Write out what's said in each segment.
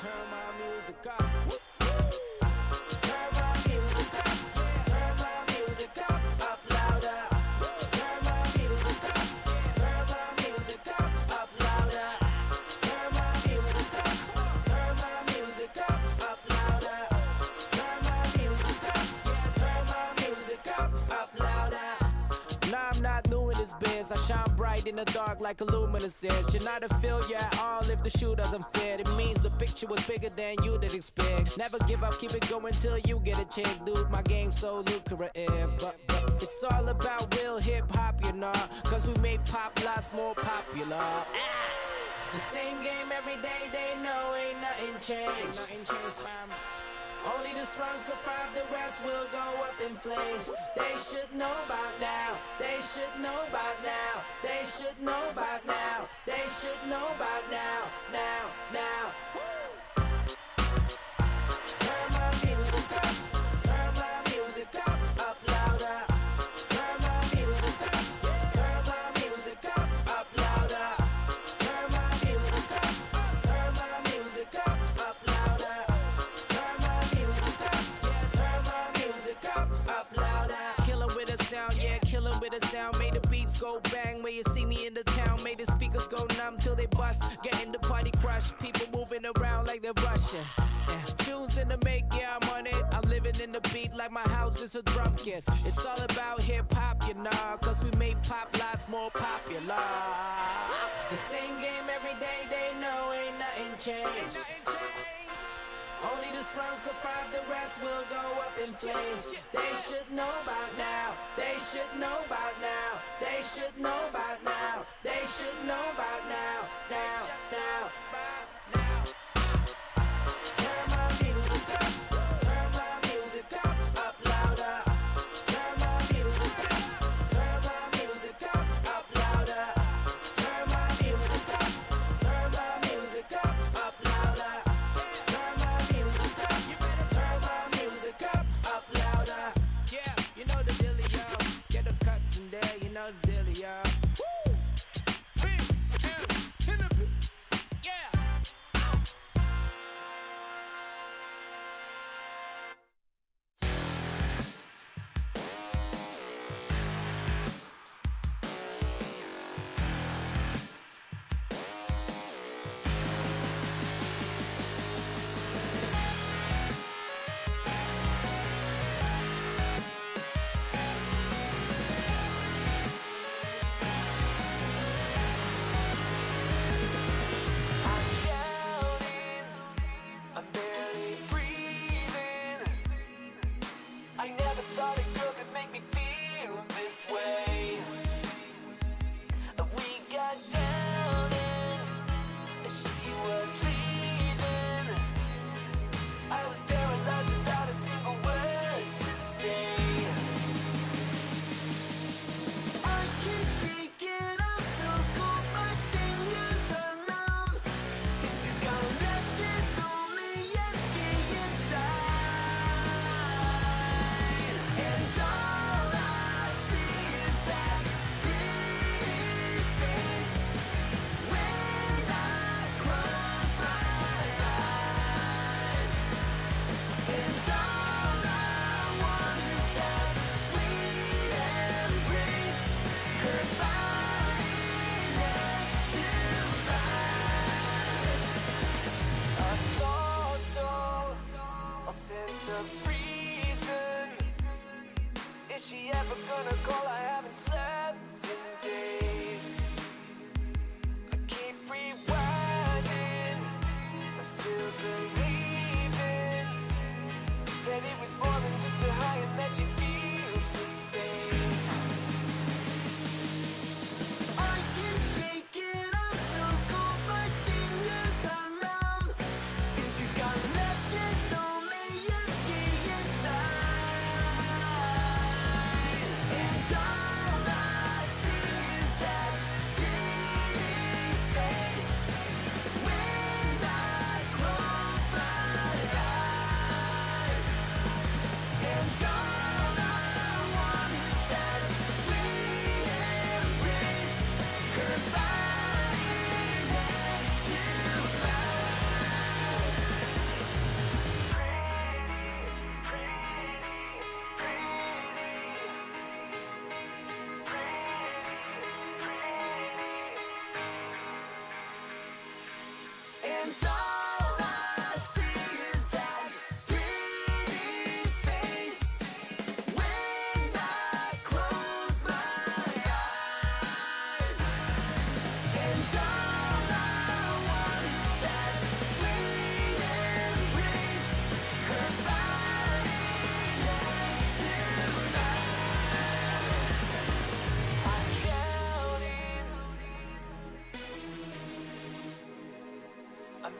turn my music up. Turn my music up. Turn my music up louder. Turn my music up. Turn my music up louder. Turn my music up. Turn my music up louder. Turn my music up. Turn my music up louder. Nah, I'm not new in this biz. I shine bright in the dark like luminescence. You're not a failure at all if the shoe doesn't fit. It means the picture was bigger than you did expect. Never give up, keep it going till you get a check. Dude, my game's so lucrative. But it's all about real hip-hop, you know. Cause we make pop lots more popular. The same game every day, they know ain't nothing changed. Ain't nothing changed, fam. Only the strong survive, the rest will go up in flames. They should know by now. They should know by now. They should know by now. They should know by now. Now. Turn my music up. Turn my music up louder. Turn my music up. Turn my music up louder. Turn my music up. Turn my music up louder. Turn my music up. Turn my music up louder. Killer with a sound, yeah, killer with a sound. Made the beats go bang when you see me in the town. Made the speakers go numb till they bust. Getting the party crushed. People moving around like they're rushing. Tunes in the make, yeah, I'm on it. I'm living in the beat like my house is a drum kit. It's all about hip-hop, you know. Cause we make pop lots more popular. The same game every day, they know ain't nothing changed. Only the strong survive, the rest will go up in flames. They should know about now. They should know about now. They should know about now. They should know about now. Now. Turn my music up. Turn my music up louder. Turn my music up. Turn my music up louder. Turn my music up. Turn my music up louder. Turn my music up. You better turn my music up louder. Yeah, you know the dealio. Get the cuts in there, you know the dealio. Woo! Big M in the bit. Yeah.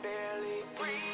barely breathing.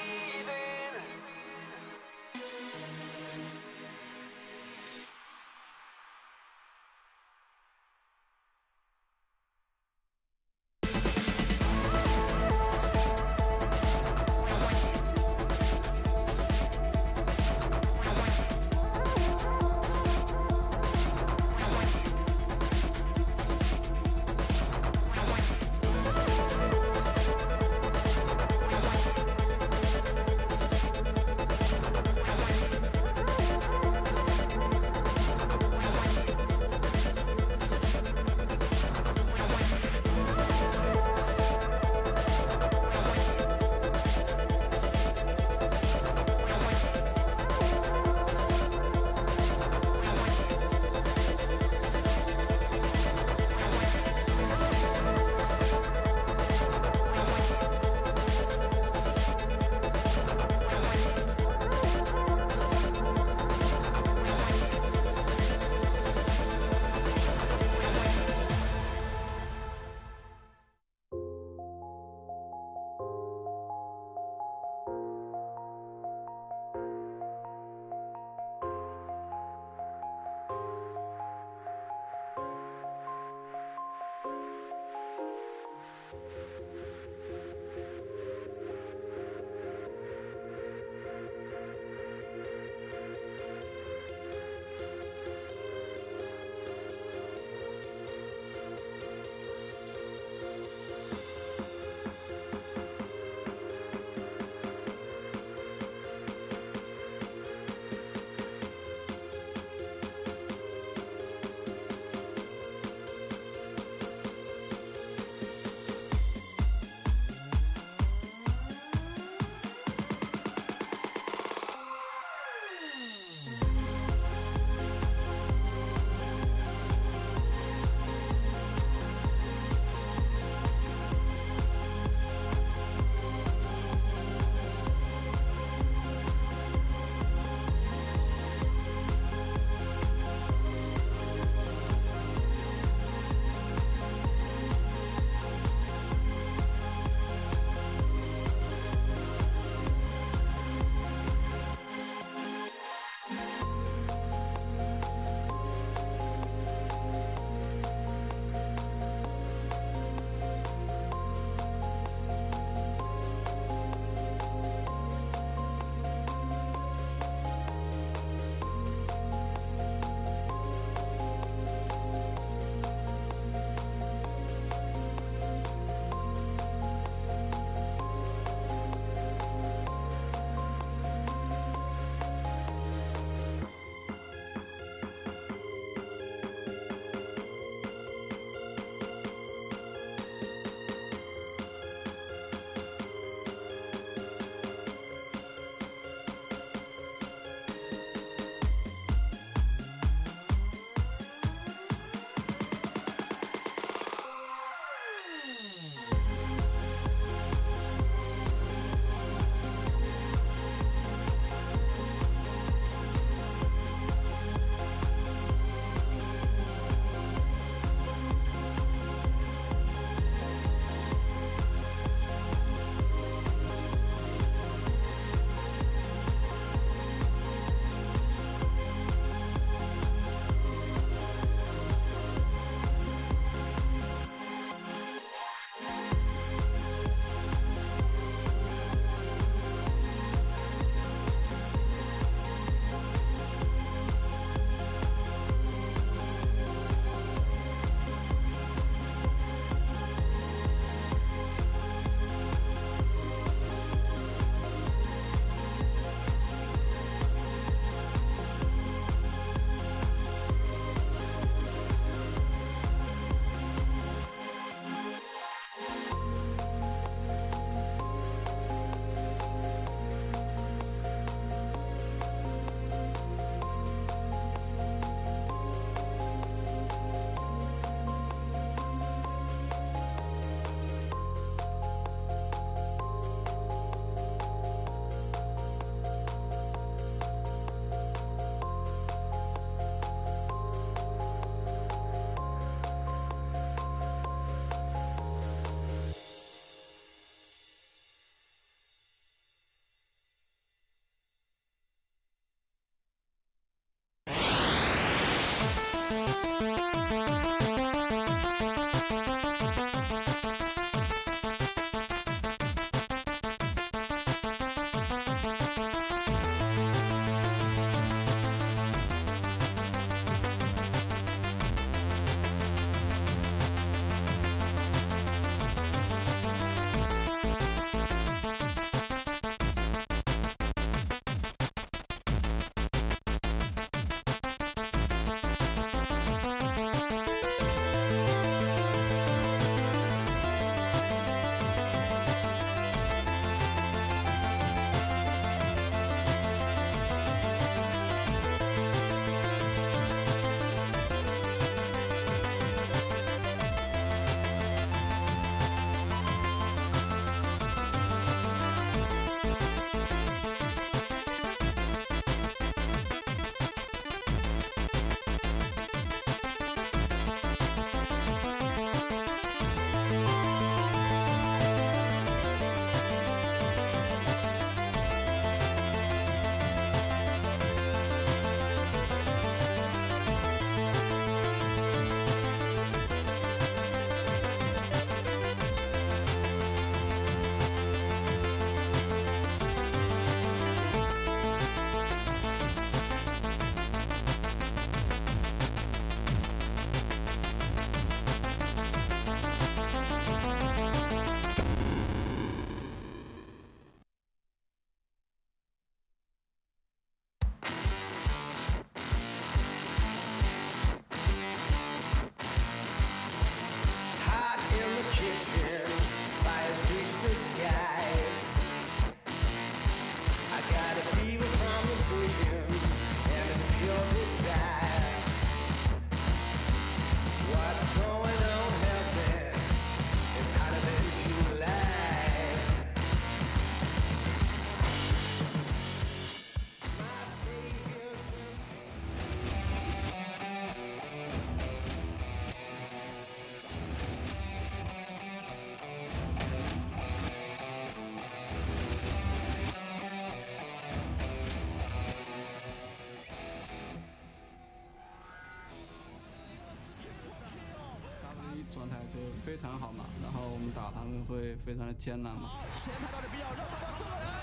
状态就非常好嘛，然后我们打他们会非常的艰难嘛。前排到这比较热门的4个人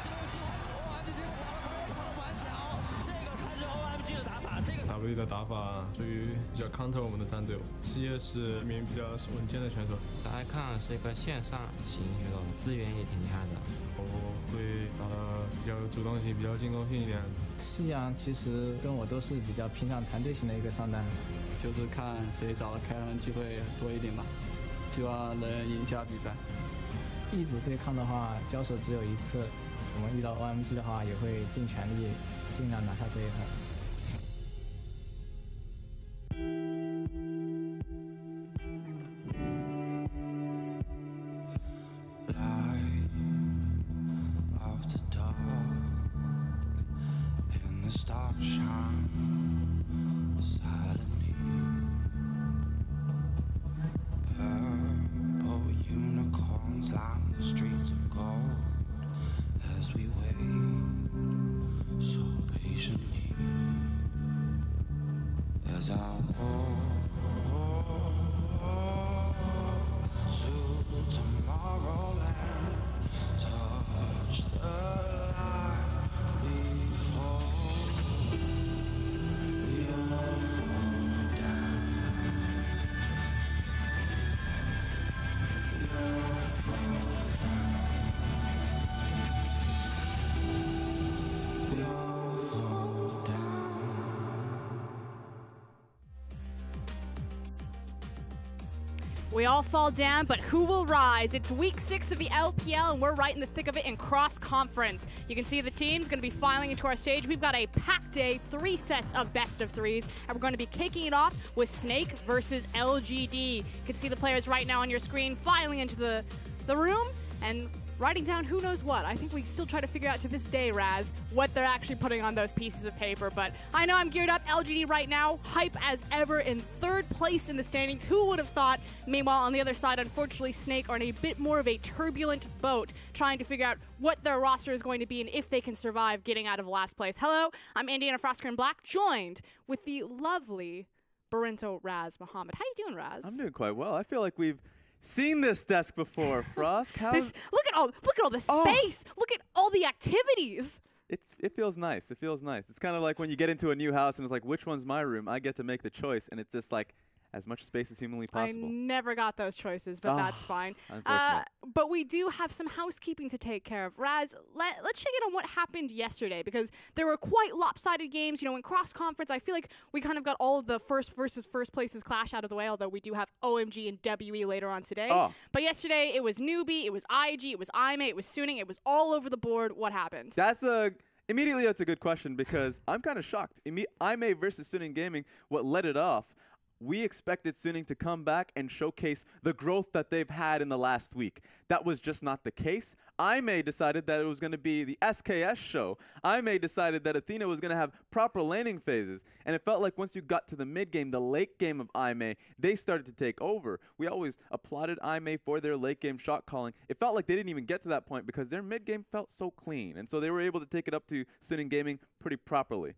，OMG 非常顽强，这个才是 OMG 的打法。这个 W 的打法属于比较 counter 我们的战队，七叶是一名比较稳健的选手。大家看是一个线上型选手，资源也挺厉害的。我会打得比较主动性、比较进攻性一点。夕阳其实跟我都是比较偏向团队型的一个上单，就是看谁找的开人机会多一点吧，希望能赢下比赛。一组对抗的话，交手只有一次，我们遇到 OMG 的话，也会尽全力尽量拿下这一盘。We all fall down, but who will rise? It's week 6 of the LPL, and we're right in the thick of it in cross-conference. You can see the team's going to be filing into our stage. We've got a packed day, 3 sets of best of 3s, and we're going to be kicking it off with Snake versus LGD. You can see the players right now on your screen filing into the room and writing down who knows what. I think we still try to figure out to this day, Raz, what they're actually putting on those pieces of paper. But I know I'm geared up. LGD right now, hype as ever, in 3rd place in the standings. Who would have thought? Meanwhile, on the other side, unfortunately, Snake are in a bit more of a turbulent boat, trying to figure out what their roster is going to be and if they can survive getting out of last place. Hello, I'm Indiana FLICKR in black, joined with the lovely Barinto, Raz, Muhammad. How you doing, Raz? I'm doing quite well. I feel like we've seen this desk before, Frost. Look at all the space. Look at all the activities. It feels nice. It feels nice. It's kind of like when you get into a new house and it's like, which one's my room? I get to make the choice, and it's just like as much space as humanly possible. I never got those choices, but that's fine. Unfortunate. But we do have some housekeeping to take care of. Raz, let's check in on what happened yesterday, because there were quite lopsided games. You know, in cross-conference, I feel like we kind of got all of the first versus first places clash out of the way, although we do have OMG and WE later on today. But yesterday, it was Newbie, it was IG, it was IME, it was Suning, it was all over the board. What happened? Immediately, that's a good question, because I'm kind of shocked. IME versus Suning Gaming, what led it off, we expected Suning to come back and showcase the growth that they've had in the last week. That was just not the case. IME decided that it was going to be the SKS show. IME decided that Athena was going to have proper laning phases. And it felt like once you got to the mid game, the late game of IME, they started to take over. We always applauded IME for their late game shot calling. It felt like they didn't even get to that point because their mid game felt so clean. And so they were able to take it up to Suning Gaming pretty properly.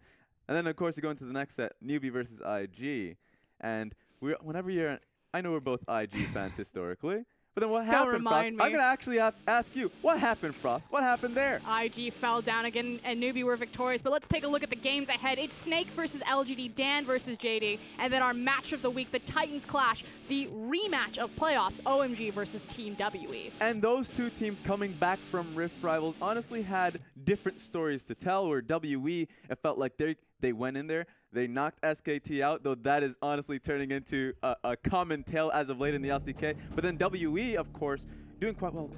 And then, of course, you go into the next set, Newbie versus IG. And I know we're both IG fans historically, but then what happened, Frost? I'm going to actually ask you, what happened, Frost? What happened there? IG fell down again, and Newbie were victorious. But let's take a look at the games ahead. It's Snake versus LGD, Dan versus JD, and then our match of the week, the Titans clash, the rematch of playoffs, OMG versus Team WE. And those two teams coming back from Rift Rivals honestly had different stories to tell, where WE, it felt like they went in there, they knocked SKT out, though that is honestly turning into a common tale as of late in the LCK. But then WE, of course, doing quite well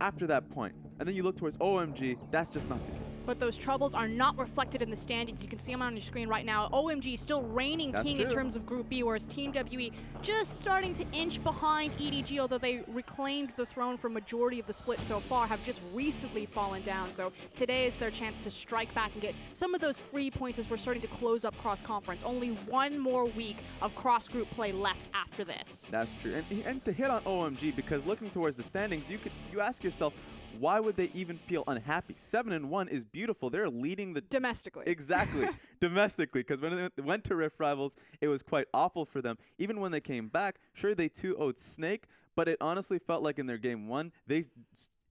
after that point. And then you look towards OMG, that's just not the case. But those troubles are not reflected in the standings. You can see them on your screen right now. OMG still reigning king in terms of Group B, whereas Team WE just starting to inch behind EDG, although they reclaimed the throne for majority of the split so far, have just recently fallen down. So today is their chance to strike back and get some of those free points as we're starting to close up cross-conference. Only one more week of cross-group play left after this. That's true. And to hit on OMG, because looking towards the standings, you ask yourself, why would they even feel unhappy? 7-1 is beautiful. They're leading the... Domestically. Exactly. Domestically. Because when they went to Rift Rivals, it was quite awful for them. Even when they came back, sure, they 2-0'd Snake, but it honestly felt like in their game one,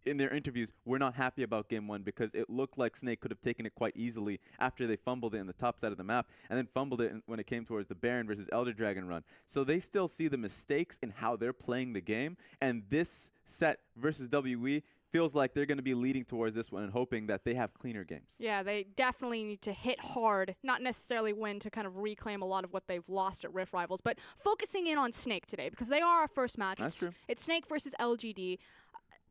in their interviews, were not happy about game one because it looked like Snake could have taken it quite easily after they fumbled it in the top side of the map and then fumbled it when it came towards the Baron versus Elder Dragon run. So they still see the mistakes in how they're playing the game, and this set versus WE feels like they're going to be leading towards this one and hoping that they have cleaner games. Yeah, they definitely need to hit hard, not necessarily win, to kind of reclaim a lot of what they've lost at Rift Rivals. But focusing in on Snake today, because they are our first match. That's true. It's Snake versus LGD.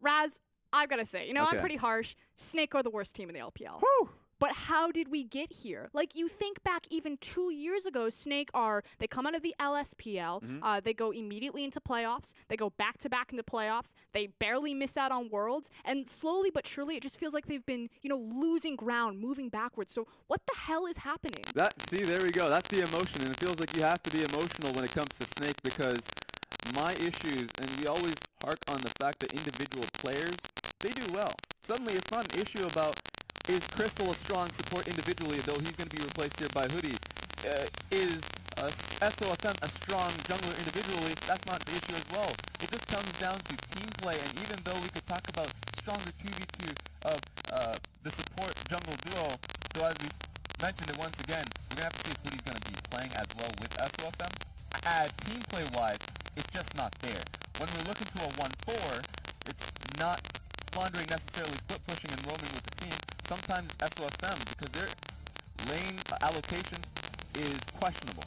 Raz, I've got to say, I'm pretty harsh. Snake are the worst team in the LPL. Whew! But how did we get here? Like, you think back even 2 years ago, Snake they come out of the LSPL, they go immediately into playoffs, they go back-to-back into playoffs, they barely miss out on Worlds, and slowly but surely it just feels like they've been, losing ground, moving backwards. So what the hell is happening? See, there we go. That's the emotion, and it feels like you have to be emotional when it comes to Snake, because my issues, and we always hark on the fact that individual players, they do well. Suddenly it's not an issue about, is Crystal a strong support individually, though he's going to be replaced here by Hoodie? Is SOFM a strong jungler individually? That's not the issue as well. It just comes down to team play, and even though we could talk about stronger 2v2 of the support jungle duo, so as we mentioned it once again, we're going to have to see if Hoodie's going to be playing as well with SOFM. Team play-wise, it's just not there. When we're looking to a 1-4, it's not laundering necessarily split pushing and roaming with the team. Sometimes SOFM, because their lane allocation is questionable.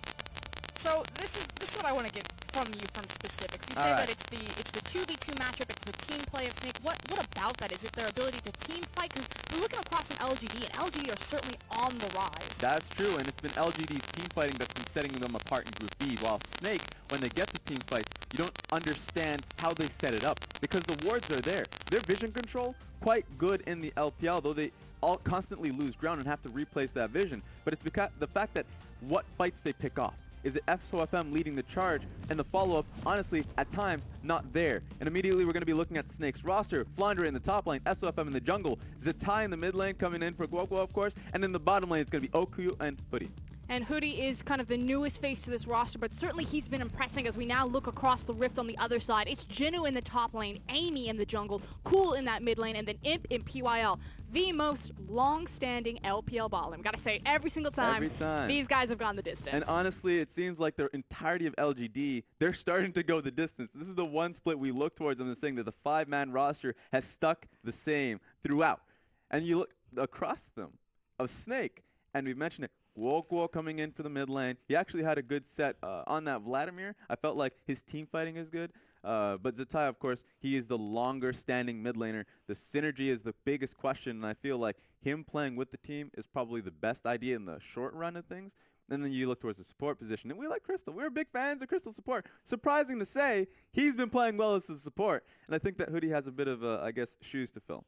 So this is what I want to get from you from specifics. You say that it's the 2v2 matchup, it's the team play of Snake. What about that? Is it their ability to team fight? Because we're looking across an LGD, and LGD are certainly on the rise. That's true, and it's been LGD's team fighting that's been setting them apart in Group B, while Snake, when they get to team fights, you don't understand how they set it up, because the wards are there. Their vision control, quite good in the LPL, though they all constantly lose ground and have to replace that vision. But it's because the fact that what fights they pick off. Is it SOFM leading the charge? And the follow-up, honestly, at times, not there. And immediately we're going to be looking at Snake's roster. Flounder in the top lane, SOFM in the jungle, Zatai in the mid lane coming in for Guoguo, of course. And in the bottom lane, it's going to be Oku and Hoodie. And Hoodie is kind of the newest face to this roster, but certainly he's been impressing as we now look across the rift on the other side. It's Jinnu in the top lane, Amy in the jungle, Cool in that mid lane, and then Imp in PYL. The most long-standing LPL bot lane. Gotta say, every single time, Every time. these guys have gone the distance. And honestly, it seems like the entirety of LGD, they're starting to go the distance. This is the one split we look towards and saying that the 5-man roster has stuck the same throughout. And you look across them of Snake, and we've mentioned it, Guo coming in for the mid lane. He actually had a good set on that Vladimir. I felt like his team fighting is good. But Zatai, of course, he is the longer standing mid laner. The synergy is the biggest question, and I feel like him playing with the team is probably the best idea in the short run of things. And then you look towards the support position, and we like Crystal. We're big fans of Crystal support. Surprising to say, he's been playing well as a support. And I think that Hoodie has a bit of, I guess, shoes to fill.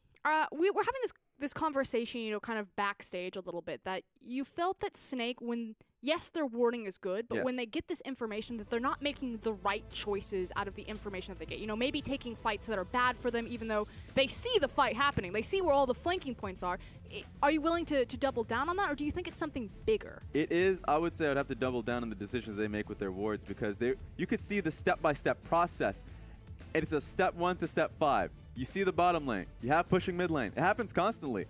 We're having this conversation, you know, kind of backstage a little bit, that you felt that Snake, when, yes, their wording is good, but when they get this information, that they're not making the right choices out of the information that they get. You know, maybe taking fights that are bad for them, even though they see the fight happening. They see where all the flanking points are. Are you willing to double down on that, or do you think it's something bigger? It is. I would say I'd have to double down on the decisions they make with their wards, because you could see the step-by-step process. And it's a step 1 to step 5. You see the bottom lane. You have pushing mid lane. It happens constantly.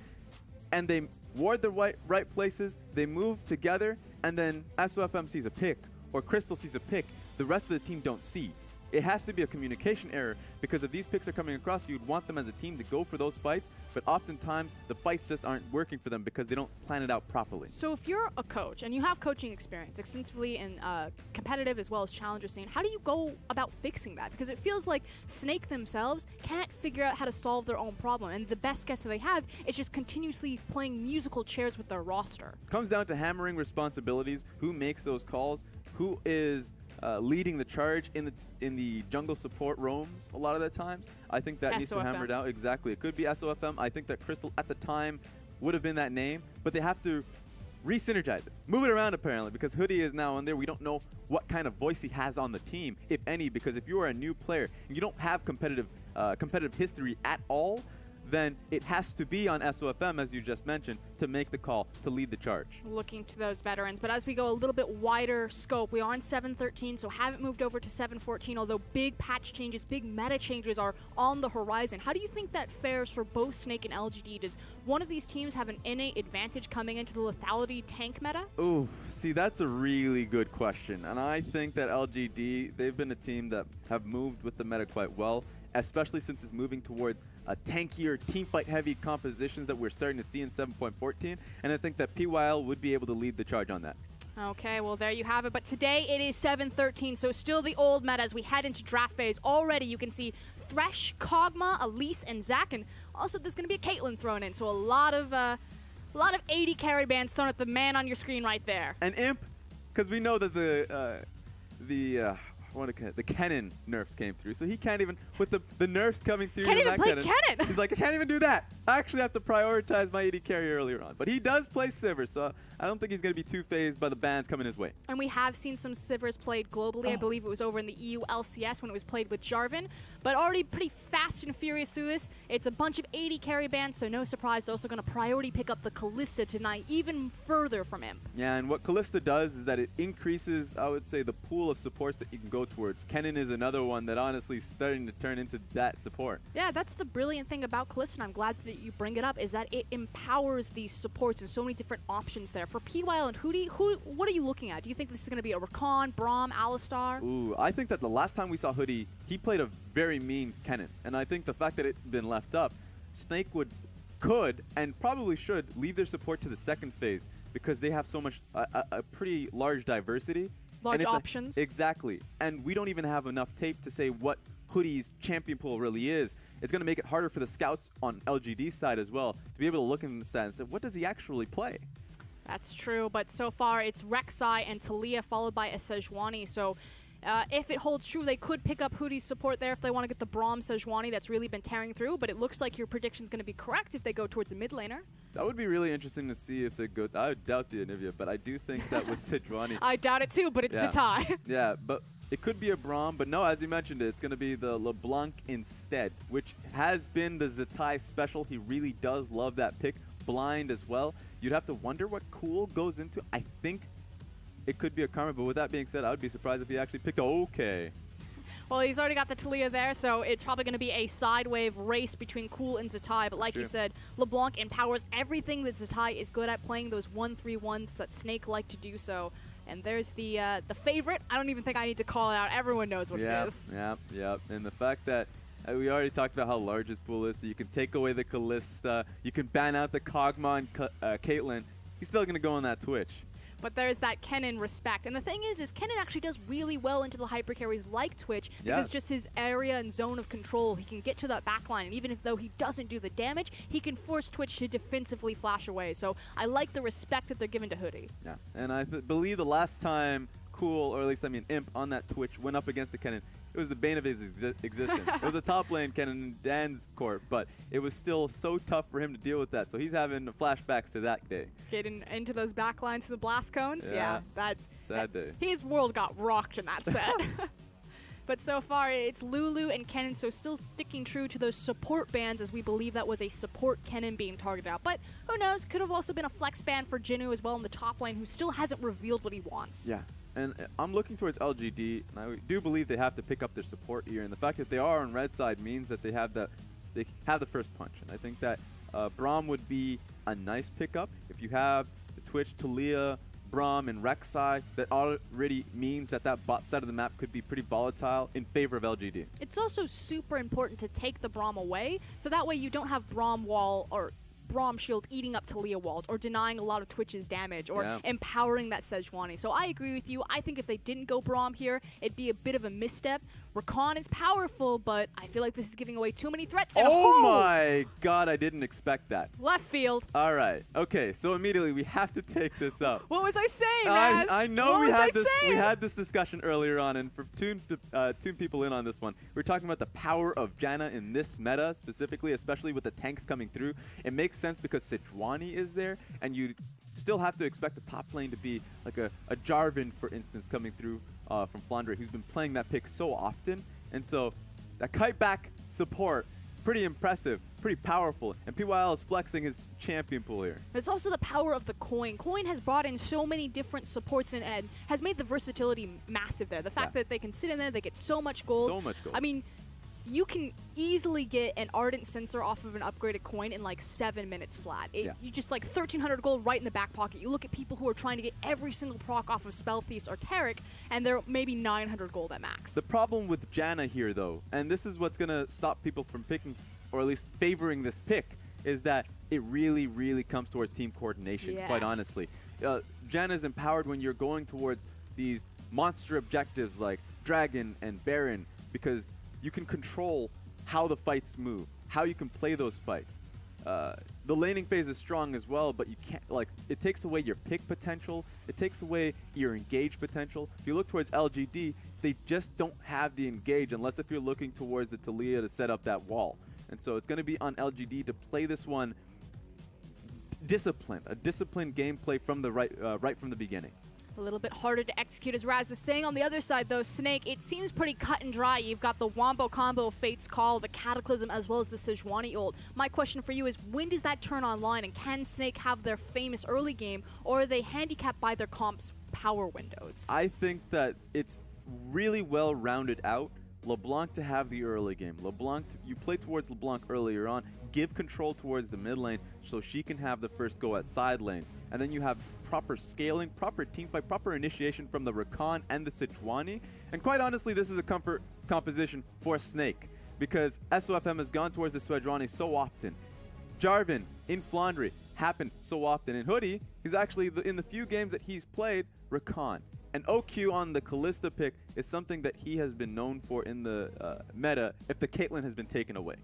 And they ward the right places. They move together. And then SOFM sees a pick, or Crystal sees a pick, the rest of the team don't see. It has to be a communication error, because if these picks are coming across, you'd want them as a team to go for those fights, but oftentimes the fights just aren't working for them because they don't plan it out properly. So if you're a coach and you have coaching experience extensively in competitive as well as challenger scene, how do you go about fixing that? Because it feels like Snake themselves can't figure out how to solve their own problem, and the best guess that they have is just continuously playing musical chairs with their roster. Comes down to hammering responsibilities, who makes those calls, who is leading the charge in the jungle support roams a lot of the times. I think that needs to be hammered out. Exactly. It could be SOFM. I think that Crystal at the time would have been that name, but they have to re-synergize it. Move it around apparently, because Hoodie is now on there. We don't know what kind of voice he has on the team, if any, because if you are a new player and you don't have competitive history at all, then it has to be on SOFM, as you just mentioned, to make the call, to lead the charge. Looking to those veterans, but as we go a little bit wider scope, we are in 7-13, so haven't moved over to 7-14, although big patch changes, big meta changes are on the horizon. How do you think that fares for both Snake and LGD? Does one of these teams have an innate advantage coming into the lethality tank meta? Ooh, see, that's a really good question, and I think that LGD, they've been a team that have moved with the meta quite well, especially since it's moving towards tankier, teamfight-heavy compositions that we're starting to see in 7.14, and I think that PYL would be able to lead the charge on that. Okay, well, there you have it. But today it is 7-13, so still the old meta as we head into draft phase. Already you can see Thresh, Kog'Maw, Elise, and Zac, and also there's going to be a Caitlyn thrown in, so a lot of 80 carry bands thrown at the man on your screen right there. And Imp, because we know that the Kennen nerfs came through, so he can't even, with the nerfs coming through, can't even play Kennen. He's like, I can't even do that. I actually have to prioritize my AD carry earlier on. But he does play Sivir, so I don't think he's going to be too phased by the bans coming his way. And we have seen some Sivers played globally. I believe it was over in the EU LCS when it was played with Jarvan. But already pretty fast and furious through this. It's a bunch of 80 carry bans, so no surprise. They're also going to priority pick up the Kalista tonight, even further from Imp. Yeah, and what Kalista does is that it increases, I would say, the pool of supports that you can go towards. Kennen is another one that honestly is starting to turn into that support. Yeah, that's the brilliant thing about Kalista, and I'm glad that you bring it up, is that it empowers these supports and so many different options there. For PYL and Hoodie, what are you looking at? Do you think this is going to be a Rakan, Braum, Alistar? Ooh, I think that the last time we saw Hoodie, he played a very mean Kennen. And I think the fact that it's been left up, Snake could and probably should leave their support to the second phase, because they have so much, a pretty large diversity. Large options. Exactly. And we don't even have enough tape to say what Hoodie's champion pool really is. It's going to make it harder for the scouts on LGD's side as well to be able to look in the side and say, what does he actually play? That's true, but so far it's Rek'Sai and Talia followed by a Sejuani, so if it holds true, they could pick up Hoodie's support there if they want to get the Braum Sejuani that's really been tearing through, but it looks like your prediction's going to be correct if they go towards a mid laner. That would be really interesting to see if they go. I doubt the Anivia, but I do think that with Sejuani. I doubt it too, but it's a tie. Yeah, but it could be a Braum, but no, as you mentioned, it's going to be the LeBlanc instead, which has been the Zatai special. He really does love that pick. Blind as well. You'd have to wonder what Cool goes into. I think it could be a karma. But with that being said, I would be surprised if he actually picked OK. Well, he's already got the Talia there, so it's probably going to be a side wave race between Cool and Zatai. But like you said, LeBlanc empowers everything that Zatai is good at, playing those 1-3-1s that Snake like to do so. And there's the favorite. I don't even think I need to call it out. Everyone knows what it is. Yep. And the fact that we already talked about how large his pool is, so you can take away the Kalista, you can ban out the Kog'Maw and Caitlyn. He's still going to go on that Twitch. But there's that Kennen respect. And the thing is Kennen actually does really well into the hyper carries like Twitch because just his area and zone of control, he can get to that backline. And even if though he doesn't do the damage, he can force Twitch to defensively flash away. So I like the respect that they're giving to Hoodie. Yeah, and I believe the last time Cool, or at least Imp on that Twitch went up against the Kennen, it was the bane of his existence. It was a top lane Kennen in Dan's court, but it was still so tough for him to deal with that. So he's having flashbacks to that day. Getting into those backlines to the blast cones, sad day. His world got rocked in that set. But so far, it's Lulu and Kennen, so still sticking true to those support bans, as we believe that was a support Kennen being targeted out. But who knows, could have also been a flex ban for Jinwoo as well in the top lane, who still hasn't revealed what he wants. Yeah. And I'm looking towards LGD, and I do believe they have to pick up their support here. And the fact that they are on red side means that they have the first punch. And I think that Braum would be a nice pickup. If you have the Twitch, Talia, Braum, and Rek'Sai, that already means that bot side of the map could be pretty volatile in favor of LGD. It's also super important to take the Braum away, so that way you don't have Braum wall or Braum shield eating up Talia walls or denying a lot of Twitch's damage or empowering that Sejuani. So I agree with you. I think if they didn't go Braum here, it'd be a bit of a misstep. Rakan is powerful, but I feel like this is giving away too many threats. Oh my god, I didn't expect that. Left field. All right. Okay, so immediately we have to take this up. What was I saying, Maz? I know we had this discussion earlier on, and for tune people in on this one, we're talking about the power of Janna in this meta specifically, especially with the tanks coming through. It makes sense because Sejuani is there, and you still have to expect the top lane to be like a Jarvan, for instance, coming through from Flandre, who's been playing that pick so often. And so that kite back support, pretty impressive, pretty powerful. And PYL is flexing his champion pool here. It's also the power of the coin. Coin has brought in so many different supports and has made the versatility massive there. The fact that they can sit in there, they get so much gold. So much gold. I mean, you can easily get an Ardent Sensor off of an upgraded coin in like 7 minutes flat. You just like 1,300 gold right in the back pocket. You look at people who are trying to get every single proc off of Spell Feast or Taric, and they're maybe 900 gold at max. The problem with Janna here, though, and this is what's going to stop people from picking, or at least favoring this pick, is that it really, really comes towards team coordination, quite honestly. Janna is empowered when you're going towards these monster objectives like Dragon and Baron, because you can control how the fights move, how you can play those fights. The laning phase is strong as well, but you can't, it takes away your pick potential. It takes away your engage potential. If you look towards LGD, they just don't have the engage unless if you're looking towards the Talia to set up that wall. And so it's going to be on LGD to play this one disciplined, a disciplined gameplay from the right from the beginning. A little bit harder to execute, as Raz is saying. On the other side, though, Snake, it seems pretty cut and dry. You've got the Wombo combo, Fate's Call, the Cataclysm, as well as the Sejuani ult. My question for you is, when does that turn online, and can Snake have their famous early game, or are they handicapped by their comp's power windows? I think that it's really well rounded out. LeBlanc to have the early game. You play towards LeBlanc earlier on, give control towards the mid lane so she can have the first go at side lanes. And then you have proper scaling, proper teamfight, proper initiation from the Rakan and the Sejuani. And quite honestly, this is a comfort composition for Snake, because SOFM has gone towards the Sejuani so often. Jarvan in Flandre happened so often. In Hoodie, he's actually, in the few games that he's played, Rakan. And OQ on the Kalista pick is something that he has been known for in the meta if the Caitlyn has been taken away.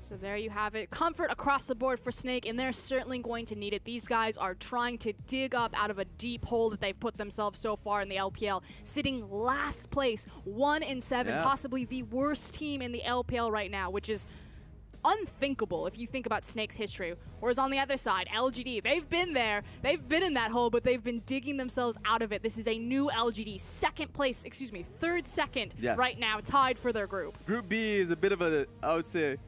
So there you have it. Comfort across the board for Snake, and they're certainly going to need it. These guys are trying to dig up out of a deep hole that they've put themselves so far in the LPL, sitting last place, 1-7, possibly the worst team in the LPL right now, which is unthinkable if you think about Snake's history. Whereas on the other side, LGD, they've been there, they've been in that hole, but they've been digging themselves out of it. This is a new LGD, third second right now, tied for their group. Group B is a bit of a, I would say,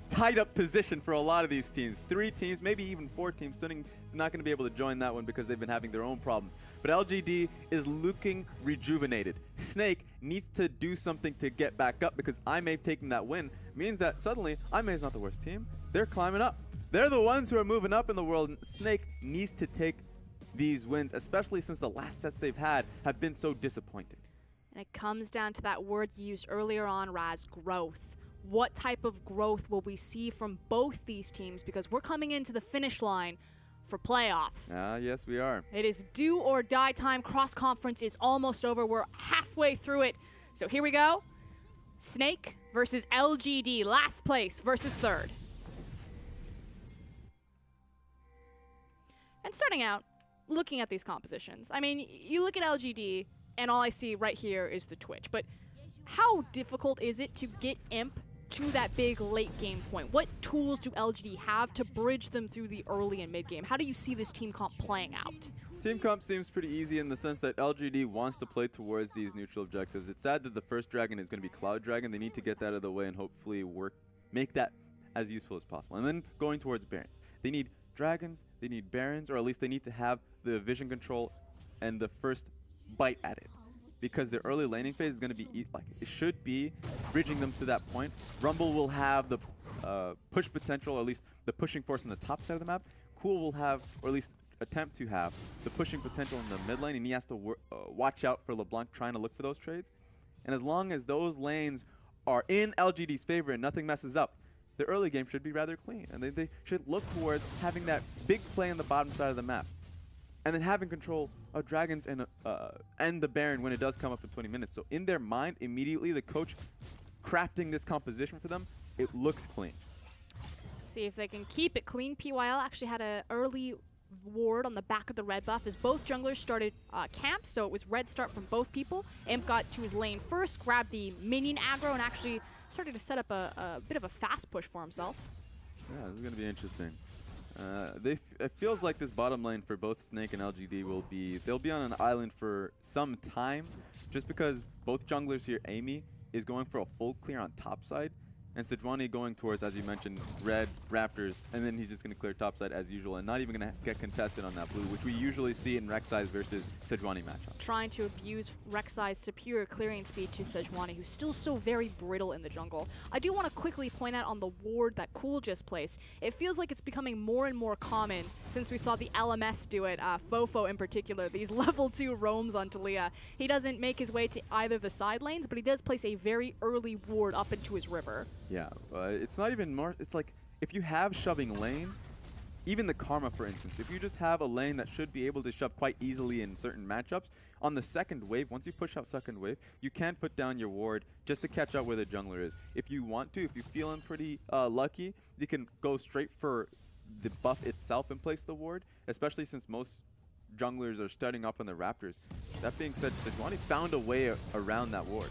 tied up position for a lot of these teams. 3 teams, maybe even 4 teams. Stunning is not going to be able to join that one because they've been having their own problems. But LGD is looking rejuvenated. Snake needs to do something to get back up because IMA taking that win means that suddenly IMA is not the worst team. They're climbing up. They're the ones who are moving up in the world. And Snake needs to take these wins, especially since the last sets they've had have been so disappointing. And it comes down to that word you used earlier on, Raz, growth. What type of growth will we see from both these teams? Because we're coming into the finish line for playoffs. Yes, we are. It is do or die time. Cross-conference is almost over. We're halfway through it. So here we go. Snake versus LGD. Last place versus third. And starting out, looking at these compositions. I mean, you look at LGD, and all I see right here is the Twitch. But how difficult is it to get Imp to that big late game point? What tools do LGD have to bridge them through the early and mid game? How do you see this team comp playing out? Team comp seems pretty easy in the sense that LGD wants to play towards these neutral objectives. It's sad that the first dragon is going to be Cloud Dragon. They need to get that out of the way and hopefully make that as useful as possible. And then going towards Barons. They need dragons, they need Barons, or at least they need to have the vision control and the first bite at it. Because the early laning phase is going to be, it should be bridging them to that point. Rumble will have the push potential, or at least the pushing force on the top side of the map. Cool will have, or at least attempt to have, the pushing potential in the mid lane, and he has to watch out for LeBlanc trying to look for those trades. And as long as those lanes are in LGD's favor and nothing messes up, the early game should be rather clean. And they should look towards having that big play on the bottom side of the map. And then having control of dragons and the Baron when it does come up in 20 minutes. So in their mind, immediately, the coach crafting this composition for them, it looks clean. See if they can keep it clean. PYL actually had an early ward on the back of the red buff as both junglers started camp, so it was red start from both people. Imp got to his lane first, grabbed the minion aggro, and actually started to set up a bit of a fast push for himself. Yeah, this is going to be interesting. It feels like this bottom lane for both Snake and LGD they'll be on an island for some time, just because both junglers here, Amy, is going for a full clear on top side, and Sejuani going towards, as you mentioned, red Raptors, and then he's just going to clear top side as usual, and not even going to get contested on that blue, which we usually see in Rek'Sai's versus Sejuani matchup. Trying to abuse Rek'Sai's superior clearing speed to Sejuani, who's still so very brittle in the jungle. I do want to quickly point out on the ward that Cool just placed. It feels like it's becoming more and more common since we saw the LMS do it, Fofo in particular, these level 2 roams on Taliyah. He doesn't make his way to either the side lanes, but he does place a very early ward up into his river. Yeah, it's not even more, it's like, if you have shoving lane, even the Karma, for instance, if you just have a lane that should be able to shove quite easily in certain matchups, on the second wave, once you push out second wave, you can put down your ward just to catch up where the jungler is. If you want to, if you're feeling pretty lucky, you can go straight for the buff itself and place the ward, especially since most junglers are starting off on the Raptors. That being said, Sejuani found a way around that ward.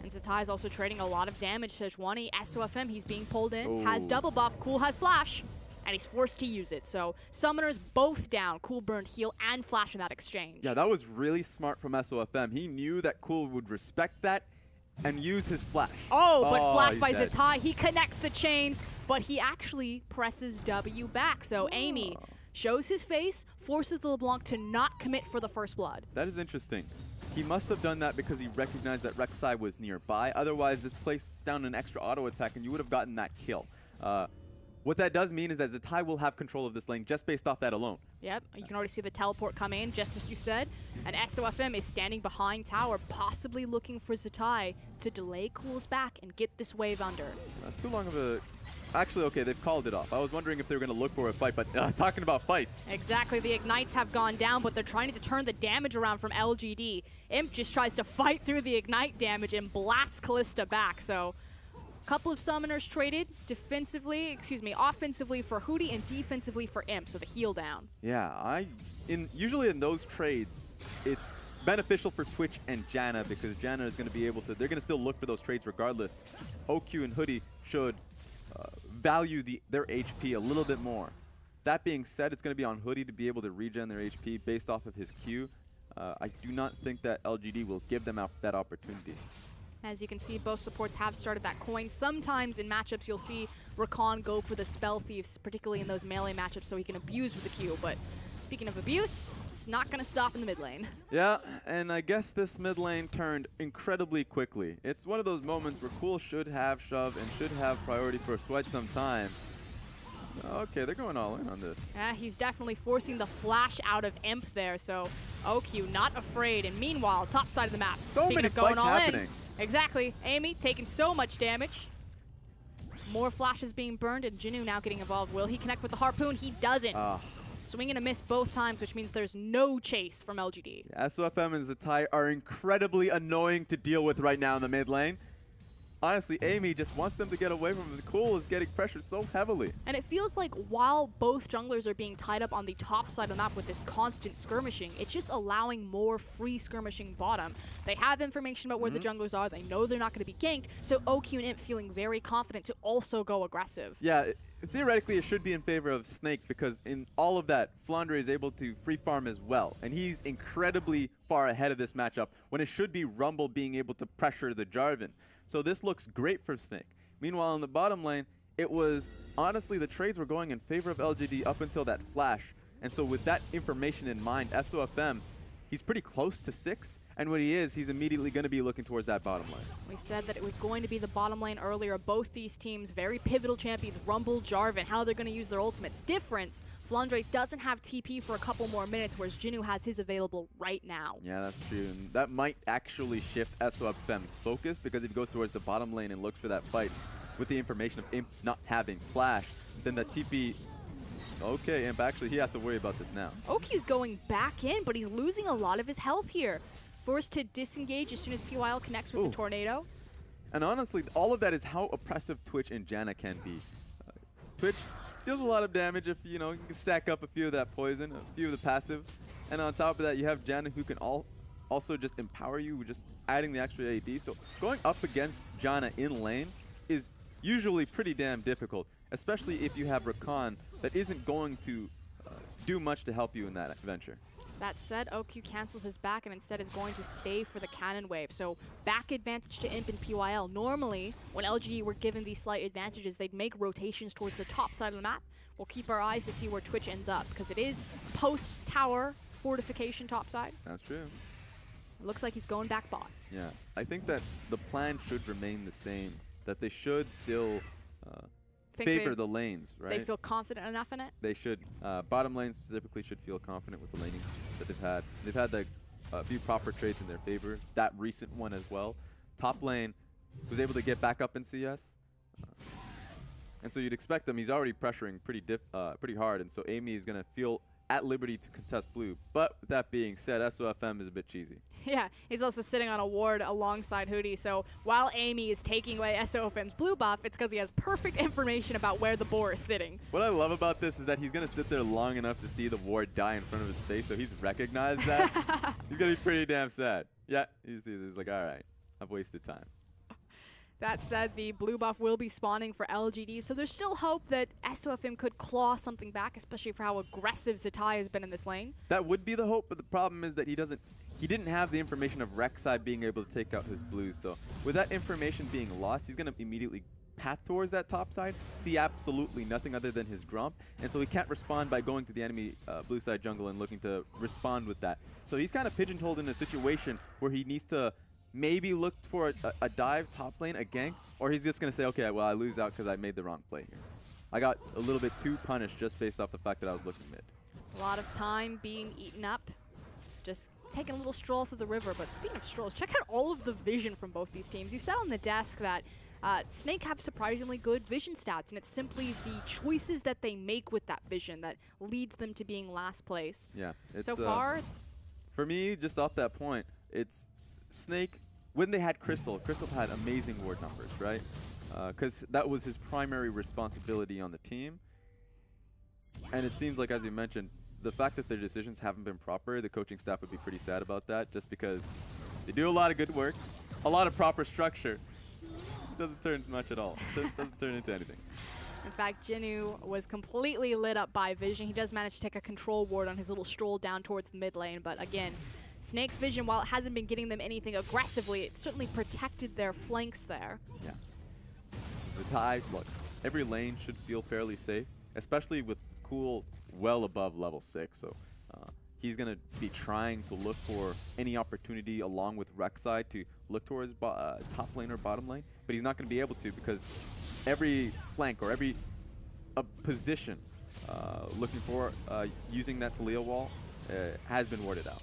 And Zatai is also trading a lot of damage. Sejuani, SOFM, he's being pulled in, has double buff, Cool has flash, and he's forced to use it. So Summoners both down. Cool burned heal and flash in that exchange. Yeah, that was really smart from SOFM. He knew that Cool would respect that and use his flash. Oh, but flash by dead. Zatai. He connects the chains, but he actually presses W back. So Amy shows his face, forces the LeBlanc to not commit for the first blood. That is interesting. He must have done that because he recognized that Rek'Sai was nearby. Otherwise, just place down an extra auto attack and you would have gotten that kill. What that does mean is that Zatai will have control of this lane just based off that alone. Yep, you can already see the teleport come in, just as you said. And SOFM is standing behind tower, possibly looking for Zatai to delay Cool's back and get this wave under. That's too long of a... Actually, okay, they've called it off. I was wondering if they were going to look for a fight, but talking about fights. Exactly, the Ignites have gone down, but they're trying to turn the damage around from LGD. Imp just tries to fight through the Ignite damage and blast Kalista back, so... Couple of summoners traded offensively for Hootie and defensively for Imp, so the heal down. Yeah, usually in those trades, it's beneficial for Twitch and Janna because Janna is going to be able to, they're going to still look for those trades regardless. OQ and Hoodie should value their HP a little bit more. That being said, it's going to be on Hoodie to be able to regen their HP based off of his Q. I do not think that LGD will give them that opportunity. As you can see, both supports have started that coin. Sometimes in matchups, you'll see Rakan go for the Spell Thieves, particularly in those melee matchups, so he can abuse with the Q. But speaking of abuse, it's not going to stop in the mid lane. Yeah, and I guess this mid lane turned incredibly quickly. It's one of those moments where Cool should have shove and should have priority for quite some time. Okay, they're going all in on this. Yeah, he's definitely forcing the flash out of Imp there, so OQ not afraid. And meanwhile, top side of the map. So Speaking many of going fights all happening. in. Exactly. Amy taking so much damage. More flashes being burned, and Jinu now getting involved. Will he connect with the Harpoon? He doesn't. Swing and a miss both times, which means there's no chase from LGD. Yeah, SOFM and Zatai are incredibly annoying to deal with right now in the mid lane. Honestly, Amy just wants them to get away from him. Cool is getting pressured so heavily. And it feels like while both junglers are being tied up on the top side of the map with this constant skirmishing, it's just allowing more free skirmishing bottom. They have information about where the junglers are. They know they're not going to be ganked. So OQ and Imp feeling very confident to also go aggressive. Yeah, theoretically it should be in favor of Snake because in all of that, Flandre is able to free farm as well. And he's incredibly far ahead of this matchup when it should be Rumble being able to pressure the Jarvan. So this looks great for Snake. Meanwhile, in the bottom lane, it was honestly the trades were going in favor of LGD up until that flash. And so with that information in mind, SOFM, he's pretty close to 6. And when he is, he's immediately going to be looking towards that bottom lane. We said that it was going to be the bottom lane earlier. Both these teams, very pivotal champions, Rumble, Jarvan, how they're going to use their ultimates. Difference, Flandre doesn't have TP for a couple more minutes, whereas Jinu has his available right now. Yeah, that's true. And that might actually shift SOFM's focus because if he goes towards the bottom lane and looks for that fight with the information of Imp not having flash, then the TP... Okay, Imp actually, he has to worry about this now. OQ's going back in, but he's losing a lot of his health here. Forced to disengage as soon as PYL connects with the Tornado. And honestly, all of that is how oppressive Twitch and Janna can be. Twitch deals a lot of damage if, you know, you can stack up a few of that poison, a few of the passive. And on top of that, you have Janna who can also just empower you, just adding the extra AD. So going up against Janna in lane is usually pretty damn difficult, especially if you have Rakan that isn't going to do much to help you in that venture. That said, OQ cancels his back and instead is going to stay for the cannon wave. So back advantage to Imp and PYL. Normally, when LGD were given these slight advantages, they'd make rotations towards the top side of the map. We'll keep our eyes to see where Twitch ends up because it is post-tower fortification top side. That's true. It looks like he's going back bot. Yeah, I think that the plan should remain the same, that they should still favor the lanes, right? They feel confident enough in it? They should. Bottom lane specifically should feel confident with the laning that they've had. They've had like a few proper trades in their favor. That recent one as well. Top lane was able to get back up in CS. And so you'd expect them. He's already pressuring pretty hard. And so Amy is going to feel at liberty to contest blue. But with that being said, SOFM is a bit cheesy. Yeah, he's also sitting on a ward alongside Hootie, so while Amy is taking away SOFM's blue buff, it's because he has perfect information about where the boar is sitting. What I love about this is that he's going to sit there long enough to see the ward die in front of his face, so he's recognized that. He's going to be pretty damn sad. Yeah, he's like, all right, I've wasted time. That said, the blue buff will be spawning for LGD, so there's still hope that SOFM could claw something back, especially for how aggressive Zatai has been in this lane. That would be the hope, but the problem is that he didn't have the information of Rek'Sai being able to take out his blues. So with that information being lost, he's going to immediately path towards that top side, see absolutely nothing other than his Gromp, and so he can't respond by going to the enemy blue side jungle and looking to respond with that. So he's kind of pigeonholed in a situation where he needs to maybe look for a dive top lane, a gank, or he's just going to say, okay, well, I lose out because I made the wrong play here. I got a little bit too punished just based off the fact that I was looking mid. A lot of time being eaten up. Just taking a little stroll through the river. But speaking of strolls, check out all of the vision from both these teams. You said on the desk that Snake have surprisingly good vision stats, and it's simply the choices that they make with that vision that leads them to being last place. Yeah. So far, it's... For me, just off that point, it's Snake, when they had Crystal had amazing ward numbers, right? Because that was his primary responsibility on the team. And it seems like, as you mentioned, the fact that their decisions haven't been proper, the coaching staff would be pretty sad about that, just because they do a lot of good work, a lot of proper structure. It doesn't turn much at all. It doesn't turn into anything. In fact, Jinu was completely lit up by vision. He does manage to take a control ward on his little stroll down towards the mid lane, but again, Snake's vision, while it hasn't been getting them anything aggressively, it certainly protected their flanks there. Yeah. Zatai, look, every lane should feel fairly safe, especially with Cool well above level 6. So he's going to be trying to look for any opportunity along with Rek'Sai to look towards top lane or bottom lane, but he's not going to be able to because every flank or every position looking for using that Talia wall has been warded out.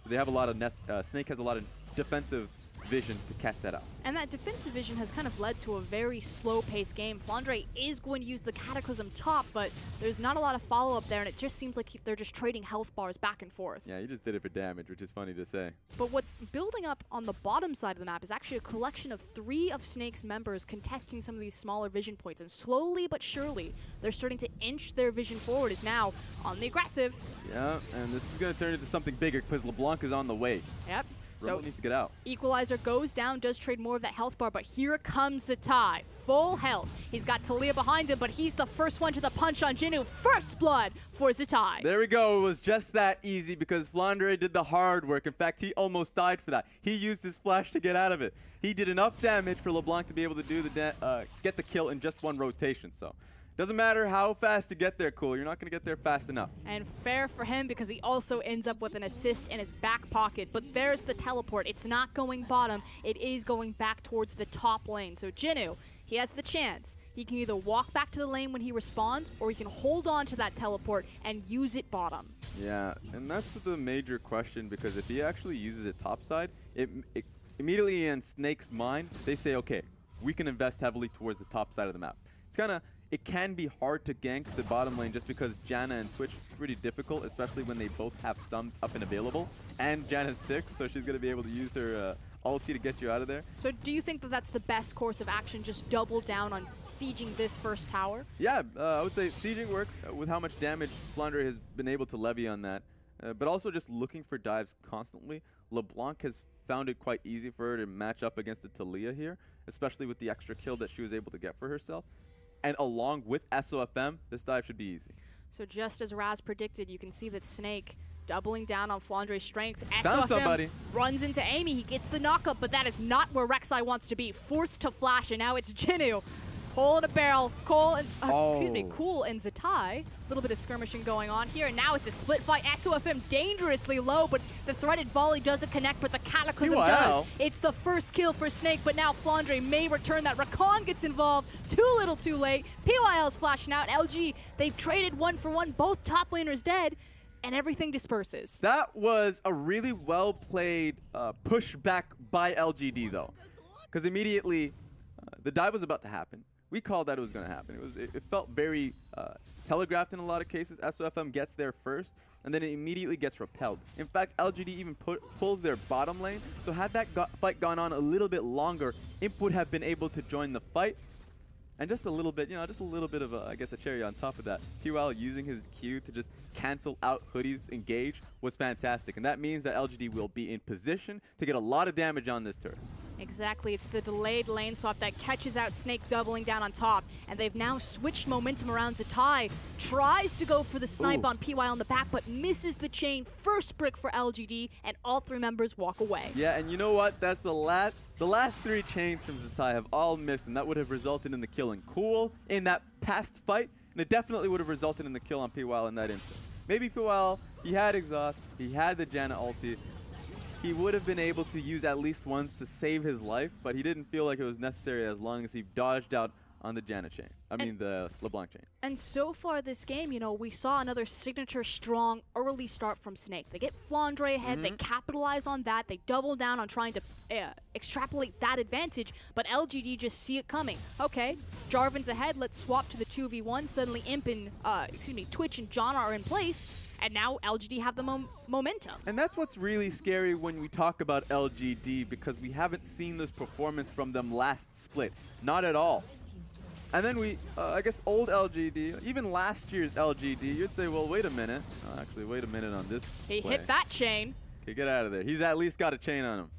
So they have a lot of Snake has a lot of defensive vision to catch that out. And that defensive vision has kind of led to a very slow-paced game. FLICKR is going to use the Cataclysm top, but there's not a lot of follow-up there, and it just seems like they're just trading health bars back and forth. Yeah, he just did it for damage, which is funny to say. But what's building up on the bottom side of the map is actually a collection of 3 of Snake's members contesting some of these smaller vision points, and slowly but surely, they're starting to inch their vision forward is now on the aggressive. Yeah, and this is going to turn into something bigger because LeBlanc is on the way. Yep. So needs to get out. Equalizer goes down, does trade more of that health bar, but here comes Zatai. Full health. He's got Talia behind him, but he's the first one to the punch on Jinnu. First blood for Zatai. There we go. It was just that easy because FLICKR did the hard work. In fact, he almost died for that. He used his flash to get out of it. He did enough damage for LeBlanc to be able to do get the kill in just one rotation. So doesn't matter how fast to get there, Cool. You're not going to get there fast enough. And fair for him because he also ends up with an assist in his back pocket. But there's the teleport. It's not going bottom. It is going back towards the top lane. So Jinnu, he has the chance. He can either walk back to the lane when he respawns, or he can hold on to that teleport and use it bottom. Yeah, and that's the major question because if he actually uses it topside, it immediately in Snake's mind, they say, okay, we can invest heavily towards the top side of the map. It can be hard to gank the bottom lane just because Janna and Twitch are pretty difficult, especially when they both have sums up and available. And Janna's 6, so she's going to be able to use her ulti to get you out of there. So do you think that that's the best course of action, just double down on sieging this first tower? Yeah, I would say sieging works with how much damage FLICKR has been able to levy on that. But also just looking for dives constantly. LeBlanc has found it quite easy for her to match up against the Talia here, especially with the extra kill that she was able to get for herself. And along with SOFM, this dive should be easy. So just as Raz predicted, you can see that Snake doubling down on FLICKR's strength. Found somebody. Runs into Amy. He gets the knockup, but that is not where Rek'Sai wants to be. Forced to flash, and now it's Jinnu. Hole in a barrel. Cool and Zatai. A little bit of skirmishing going on here, and now it's a split fight. SOFM dangerously low, but the threaded volley doesn't connect, but the Cataclysm does. It's the first kill for Snake, but now FLICKR may return that. Rakan gets involved. Too little, too late. PYL's flashing out. LG, they've traded 1-for-1. Both top laners dead, and everything disperses. That was a really well-played pushback by LGD, though, because immediately the dive was about to happen. We called that it was going to happen. It felt very telegraphed in a lot of cases. SOFM gets there first, and then it immediately gets repelled. In fact, LGD even pulls their bottom lane. So had that fight gone on a little bit longer, Imp would have been able to join the fight. And just a little bit, just a little bit of, I guess, a cherry on top of that. PYL using his Q to just cancel out Hoodie's engage was fantastic. And that means that LGD will be in position to get a lot of damage on this turret. Exactly, it's the delayed lane swap that catches out Snake doubling down on top, and they've now switched momentum around to Zatai. Tries to go for the snipe on PY on the back, but misses the chain. First brick for LGD, and all 3 members walk away. Yeah, and you know what? That's the last 3 chains from Zatai have all missed, and that would have resulted in the kill in Cool in that past fight, and it definitely would have resulted in the kill on PYL in that instance. Maybe PYL, he had exhaust, he had the Janna ulti. He would have been able to use at least once to save his life, but he didn't feel like it was necessary as long as he dodged out on the Janna chain. The LeBlanc chain. And so far this game, we saw another signature strong early start from Snake. They get FLICKR ahead, they capitalize on that, they double down on trying to extrapolate that advantage, but LGD just see it coming. Okay, Jarvan's ahead, let's swap to the 2v1. Suddenly Imp and, Twitch and Janna are in place. And now LGD have the momentum. And that's what's really scary when we talk about LGD, because we haven't seen this performance from them last split. Not at all. And then I guess old LGD, even last year's LGD, you'd say, well, wait a minute. Actually, wait a minute on this He play. hit that chain. Okay, get out of there. He's at least got a chain on him,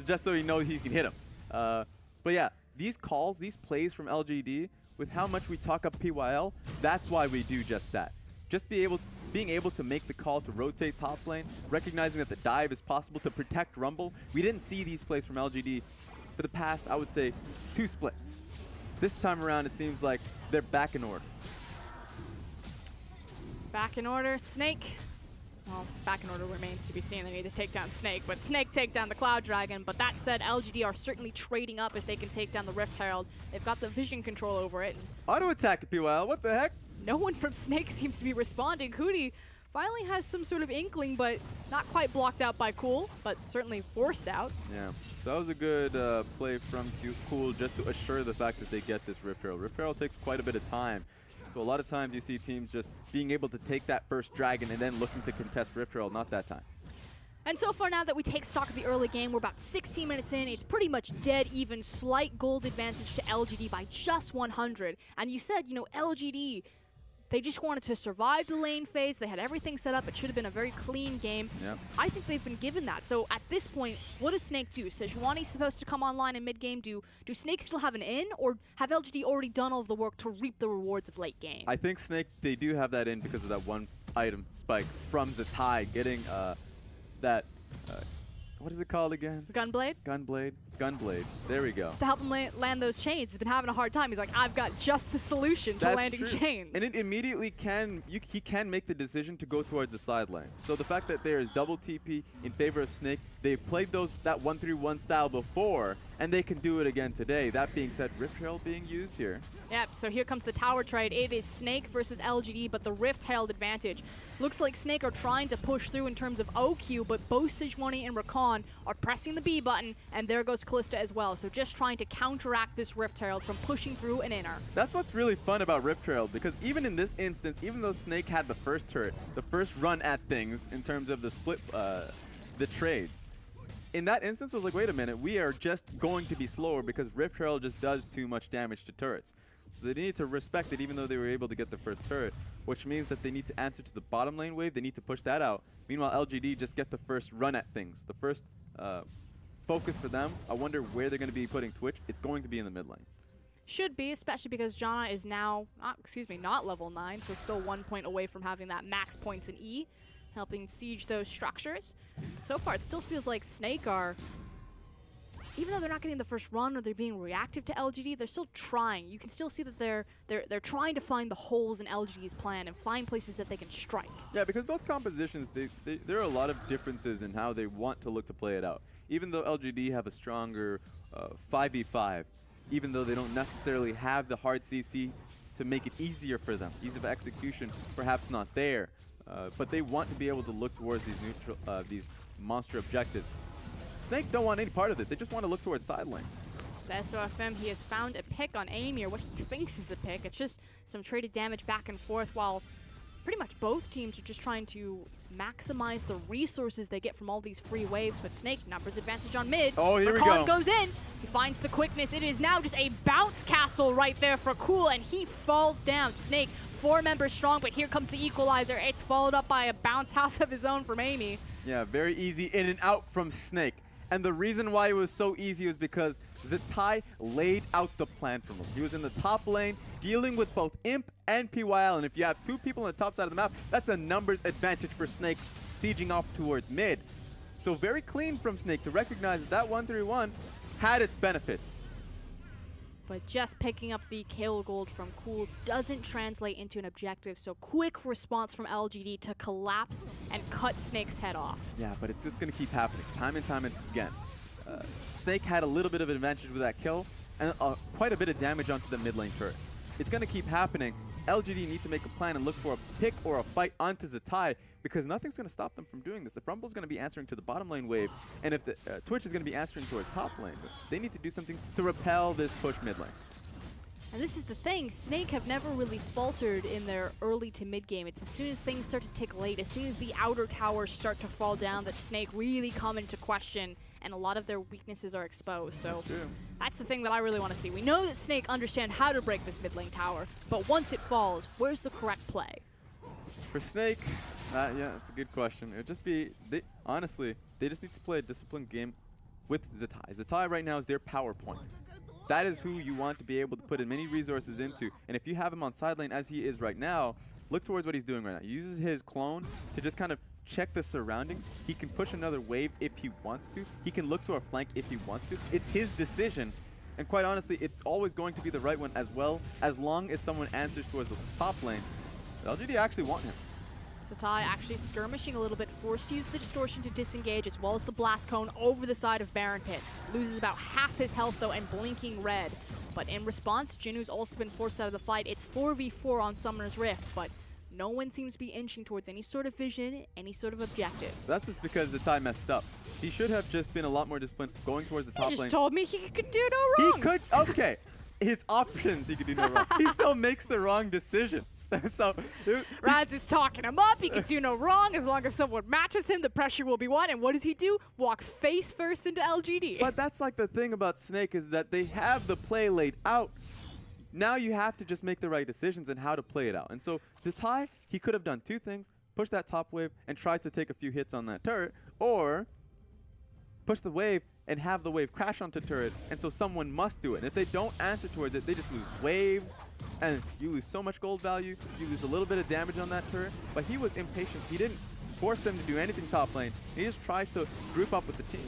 just so he knows he can hit him. But yeah, these calls, these plays from LGD, with how much we talk up PYL, that's why we do just that. Just being able to make the call to rotate top lane, recognizing that the dive is possible to protect Rumble. We didn't see these plays from LGD for the past, I would say, 2 splits. This time around, it seems like they're back in order. Back in order, Snake. Well, back in order remains to be seen. They need to take down Snake, but Snake take down the Cloud Dragon. But that said, LGD are certainly trading up if they can take down the Rift Herald. They've got the vision control over it. Auto attack at PYL, what the heck? No one from Snake seems to be responding. Hootie finally has some sort of inkling, but not quite blocked out by Cool, but certainly forced out. Yeah, so that was a good play from Cool just to assure the fact that they get this Rift Herald. Rift Herald takes quite a bit of time. So a lot of times you see teams just being able to take that first dragon and then looking to contest Rift Herald, not that time. And so far now that we take stock of the early game, we're about 16 minutes in. It's pretty much dead even, slight gold advantage to LGD by just 100. And you said, you know, LGD, they just wanted to survive the lane phase. They had everything set up. It should have been a very clean game. Yep. I think they've been given that. So at this point, what does Snake do? Sejuani's supposed to come online in mid-game. Do Snake still have an in, or have LGD already done all of the work to reap the rewards of late game? I think Snake, they do have that in because of that one item spike from Zatai getting that, what is it called again? Gunblade? Gunblade. There we go. Just to help him land those chains. He's been having a hard time. He's like, I've got just the solution to landing true. chains. And it immediately he can make the decision to go towards the side lane. So the fact that there is double TP in favor of Snake, they've played that 1-3-1 style before, and they can do it again today. That being said, Rift Herald being used here. Yep, so here comes the tower trade. It is Snake versus LGD, but the Rift Herald advantage. Looks like Snake are trying to push through in terms of OQ, but both Sejuani and Rakan are pressing the B button, and there goes Kalista as well. So just trying to counteract this Rift Herald from pushing through an inner. That's what's really fun about Rift Herald, because even in this instance, even though Snake had the first turret, the first run at things in terms of the split, the trades, in that instance, I was like, wait a minute, we are just going to be slower because Rift Herald just does too much damage to turrets. So they need to respect it even though they were able to get the first turret, which means that they need to answer to the bottom lane wave. They need to push that out. Meanwhile, LGD just get the first run at things. The first focus for them, I wonder where they're going to be putting Twitch. It's going to be in the mid lane. Should be, especially because Janna is now, not level 9, so still 1 point away from having that max points in E, helping siege those structures. So far, it still feels like Snake are, even though they're not getting the first run or they're being reactive to LGD, they're still trying. You can still see that they're trying to find the holes in LGD's plan and find places that they can strike. Yeah, because both compositions, there are a lot of differences in how they want to look to play it out. Even though LGD have a stronger 5v5, even though they don't necessarily have the hard CC to make it easier for them. Ease of execution, perhaps not there, but they want to be able to look towards these monster objectives. Snake don't want any part of it. They just want to look towards side lanes. The SOFM, he has found a pick on Amir, what he thinks is a pick. It's just some traded damage back and forth while pretty much both teams are just trying to maximize the resources they get from all these free waves, but Snake, numbers advantage on mid. Oh, here we go. Rakan goes in. He finds the quickness. It is now just a bounce castle right there for Cool, and he falls down. Snake, 4 members strong, but here comes the equalizer. It's followed up by a bounce house of his own from Amy. Yeah, very easy in and out from Snake. And the reason why it was so easy was because Zatai laid out the plan for him. He was in the top lane, dealing with both Imp and PYL. And if you have 2 people on the top side of the map, that's a numbers advantage for Snake, sieging off towards mid. So very clean from Snake to recognize that 1-3-1 had its benefits. But just picking up the kill gold from Cool doesn't translate into an objective, so quick response from LGD to collapse and cut Snake's head off. Yeah, but it's just going to keep happening time and time again. Snake had a little bit of an advantage with that kill, and quite a bit of damage onto the mid lane turret. It's going to keep happening. LGD need to make a plan and look for a pick or a fight onto Zatai, because nothing's going to stop them from doing this. If Rumble's going to be answering to the bottom lane wave, and if the Twitch is going to be answering towards top lane, they need to do something to repel this push mid lane. And this is the thing, Snake have never really faltered in their early to mid game. It's as soon as things start to tick late, as soon as the outer towers start to fall down, that Snake really come into question, and a lot of their weaknesses are exposed. So that's the thing that I really want to see. We know that Snake understand how to break this mid lane tower, but once it falls, where's the correct play? For Snake, yeah, that's a good question. It would just be, honestly, they just need to play a disciplined game with Zatai. Zatai right now is their power point. That is who you want to be able to put in many resources into. And if you have him on side lane as he is right now, look towards what he's doing right now. He uses his clone to just kind of check the surrounding. He can push another wave if he wants to. He can look to a flank if he wants to. It's his decision. And quite honestly, it's always going to be the right one as well, as long as someone answers towards the top lane. LGD actually want him. Satai actually skirmishing a little bit, forced to use the distortion to disengage, as well as the blast cone over the side of Baron Pit. Loses about half his health though, and blinking red. But in response, Jinu's also been forced out of the fight. It's 4v4 on Summoner's Rift, but no one seems to be inching towards any sort of vision, any sort of objectives. That's just because the tie messed up. He should have just been a lot more disciplined going towards the top He lane. just told me he could do no wrong. He could, okay. His options, he could do no wrong. He still makes the wrong decisions. So Raz is talking him up. He can do no wrong. As long as someone matches him, the pressure will be won. And what does he do? Walks face first into LGD. But that's like the thing about Snake is that they have the play laid out. Now you have to just make the right decisions and how to play it out. And so Zatai, he could have done two things. Push that top wave and try to take a few hits on that turret. Or push the wave and have the wave crash onto turret, and so someone must do it. And if they don't answer towards it, they just lose waves, and you lose so much gold value, you lose a little bit of damage on that turret. But he was impatient. He didn't force them to do anything top lane. He just tried to group up with the team.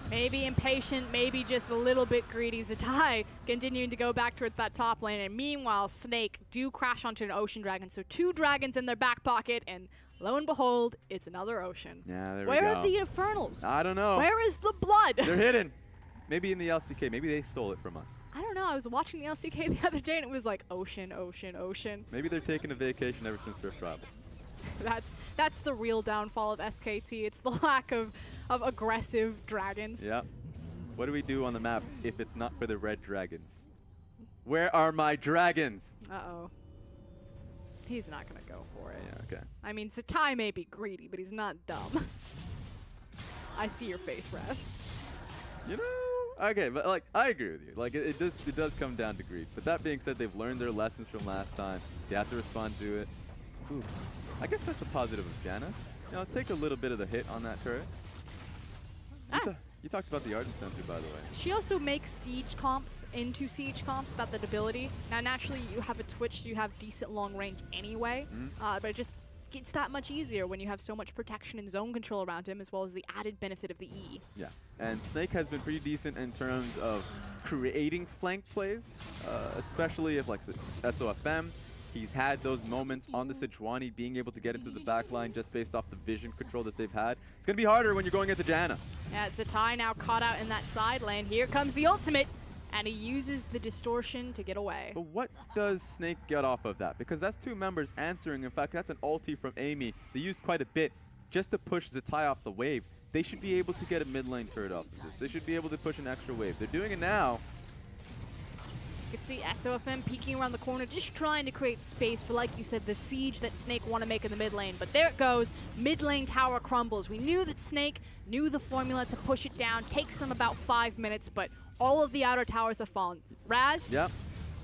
Maybe impatient, maybe just a little bit greedy. Zatai continuing to go back towards that top lane, and meanwhile, Snake do crash onto an Ocean Dragon. So 2 dragons in their back pocket, and lo and behold, it's another ocean. Yeah, there we Where go. are the Infernals? I don't know. Where is the blood? They're hidden. Maybe in the LCK. Maybe they stole it from us. I don't know. I was watching the LCK the other day, and it was like ocean, ocean, ocean. Maybe they're taking a vacation ever since Rift Rivals. That's the real downfall of SKT. It's the lack of aggressive dragons. Yeah. What do we do on the map if it's not for the red dragons? Where are my dragons? Uh-oh. He's not going to go for it. Yeah, okay. I mean, Zatai may be greedy, but he's not dumb. I see your face, Raz. You know, okay, but like I agree with you. Like it does come down to greed. But that being said, they've learned their lessons from last time. They have to respond to it. Ooh. I guess that's a positive of Janna. You know, take a little bit of the hit on that turret. You talked about the Ardent Sensor, by the way. She also makes siege comps into siege comps without that ability. Now, naturally, you have a Twitch, so you have decent long range anyway. But it just gets that much easier when you have so much protection and zone control around him, as well as the added benefit of the E. Yeah, and Snake has been pretty decent in terms of creating flank plays, especially if like SOFM. He's had those moments on the Sejuani being able to get into the backline just based off the vision control that they've had. It's going to be harder when you're going into Janna. Yeah, Zatai now caught out in that side lane. Here comes the ultimate, and he uses the distortion to get away. But what does Snake get off of that? Because that's 2 members answering. In fact, that's an ulti from Amy. They used quite a bit just to push Zatai off the wave. They should be able to get a mid lane turret off of this. They should be able to push an extra wave. They're doing it now. You can see SOFM peeking around the corner, just trying to create space for, like you said, the siege that Snake want to make in the mid lane. But there it goes. Mid lane tower crumbles. We knew that Snake knew the formula to push it down. Takes them about 5 minutes, but all of the outer towers have fallen. Raz, Yep.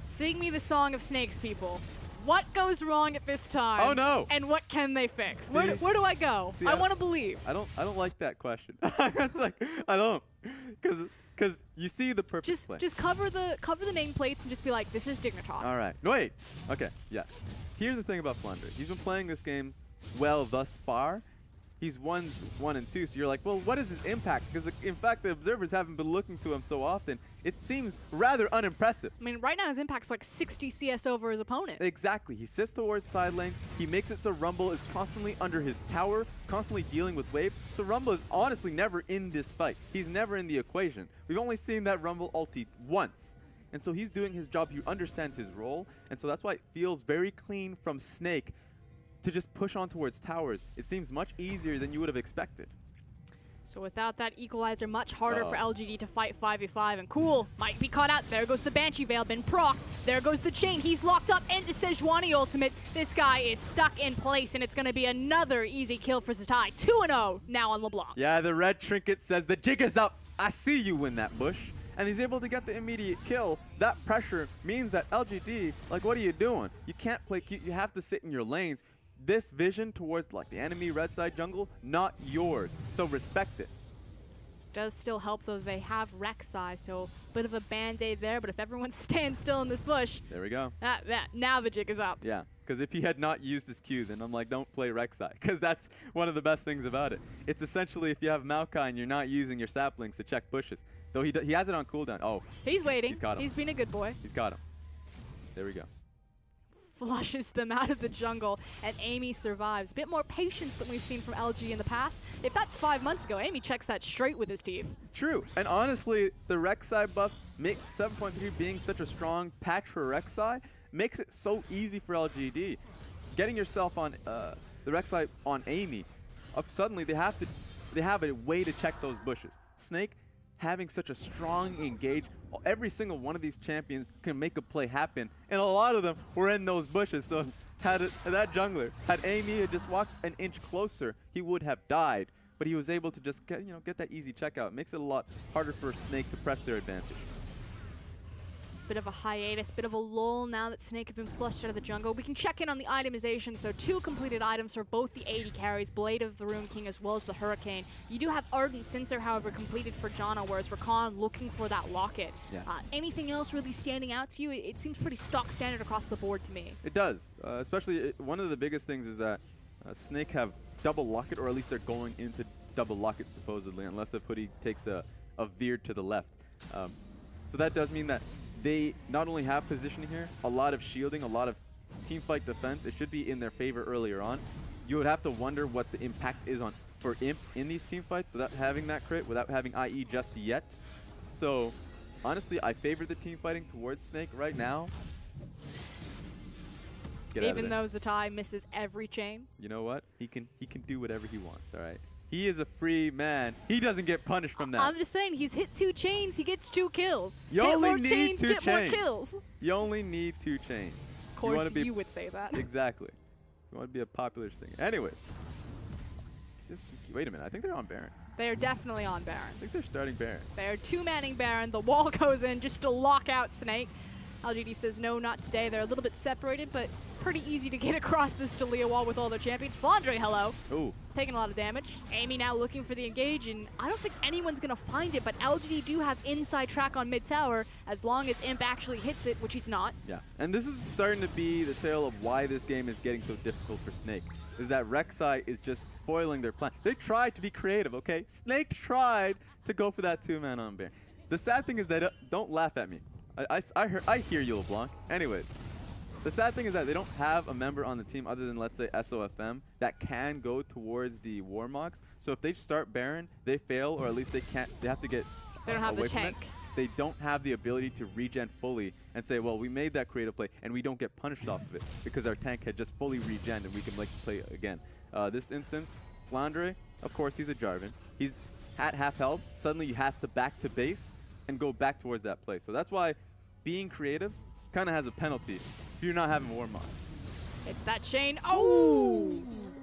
sing me the song of Snakes, people. What goes wrong at this time? Oh, no. And what can they fix? See, where do I go? see, I want to believe. I don't like that question. It's like I don't, because you see the perfect play. Just cover the nameplates and just be like, this is Dignitas. All right. No, wait. Okay. Yeah. Here's the thing about Flunder. He's been playing this game well thus far. He's won 1 and 2, so you're like, well, what is his impact? Because in fact, the observers haven't been looking to him so often. It seems rather unimpressive. I mean, right now his impact's like 60 CS over his opponent. Exactly. He sits towards side lanes. He makes it so Rumble is constantly under his tower, constantly dealing with waves. So Rumble is honestly never in this fight. He's never in the equation. We've only seen that Rumble ulti once. And so he's doing his job. He understands his role. And so that's why it feels very clean from Snake to just push on towards towers. It seems much easier than you would have expected. So without that equalizer, much harder for LGD to fight 5v5. And cool, might be caught out. There goes the Banshee Veil, been procced. There goes the chain. He's locked up into Sejuani ultimate. This guy is stuck in place, and it's going to be another easy kill for Zatai. 2-0 now on LeBlanc. Yeah, the red trinket says the jig is up. I see you in that bush. And he's able to get the immediate kill. That pressure means that LGD, like, what are you doing? You can't play cute. You have to sit in your lanes. This vision towards like the enemy red side jungle, not yours. So respect it. Does still help though they have Rek'Sai, so bit of a band-aid there, but if everyone stands still in this bush, there we go. now the jig is up. Yeah, because if he had not used his Q, then I'm like, don't play Rek'Sai, because that's one of the best things about it. It's essentially if you have Maokai and you're not using your saplings to check bushes. Though he has it on cooldown. Oh. He's waiting. He's got him. He's been a good boy. He's got him. There we go. Flushes them out of the jungle, and Amy survives. A bit more patience than we've seen from LG in the past. If that's 5 months ago, Amy checks that straight with his teeth. True. And honestly, the Rek'Sai buffs make 7.3 being such a strong patch for Rek'Sai makes it so easy for LGD. Getting yourself on the Rek'Sai on Amy, suddenly they have a way to check those bushes. Snake having such a strong engage, every single one of these champions can make a play happen, and a lot of them were in those bushes. So that jungler, had Amy had just walked an inch closer, he would have died. But he was able to just get that easy checkout. It makes it a lot harder for Snake to press their advantage. Bit of a hiatus, bit of a lull now that Snake have been flushed out of the jungle. We can check in on the itemization. So 2 completed items for both the AD carries, Blade of the Rune King as well as the Hurricane. You do have Ardent Censer, however, completed for Janna, whereas Rakan looking for that locket. Yes. Anything else really standing out to you? It seems pretty stock standard across the board to me. It does. Especially one of the biggest things is that Snake have double locket, or at least they're going into double locket supposedly, unless if Hoodie takes a veer to the left. So that does mean that they not only have positioning here, a lot of shielding, a lot of teamfight defense. It should be in their favor earlier on. You would have to wonder what the impact is for Imp in these teamfights without having that crit, without having IE just yet. So honestly, I favor the teamfighting towards Snake right now. Even though Zatai misses every chain. You know what? He can do whatever he wants, all right? He is a free man. He doesn't get punished from that. I'm just saying, he's hit 2 chains, he gets 2 kills. You hit only more need chains, 2 get chains. more kills. You only need 2 chains. Of course, you would say that. Exactly. You want to be a popular singer. Anyways. Wait a minute. I think they're on Baron. They are definitely on Baron. I think they're starting Baron. They are 2-manning Baron. The wall goes in just to lock out Snake. LGD says no, not today. They're a little bit separated, but pretty easy to get across this Dalia wall with all their champions. Flandre, hello. Ooh. Taking a lot of damage. Amy now looking for the engage, and I don't think anyone's going to find it, but LGD do have inside track on mid tower as long as Imp actually hits it, which he's not. Yeah, and this is starting to be the tale of why this game is getting so difficult for Snake, is that Rek'Sai is just foiling their plan. They tried to be creative, okay? Snake tried to go for that 2-man on Baron. The sad thing is that, don't laugh at me. I hear you, LeBlanc. Anyways, the sad thing is that they don't have a member on the team other than, let's say, SOFM that can go towards the Warmogs. So if they start Baron, they fail, or at least they can't. They have to get They don't have away the from tank. it. They don't have the ability to regen fully and say, well, we made that creative play and we don't get punished off of it because our tank had just fully regened and we can play again. This instance, Flandre, of course, he's a Jarvan. He's at half health. Suddenly he has to back to base and go back towards that play. So that's why being creative kind of has a penalty if you're not having Warmogs. It's that chain. Oh!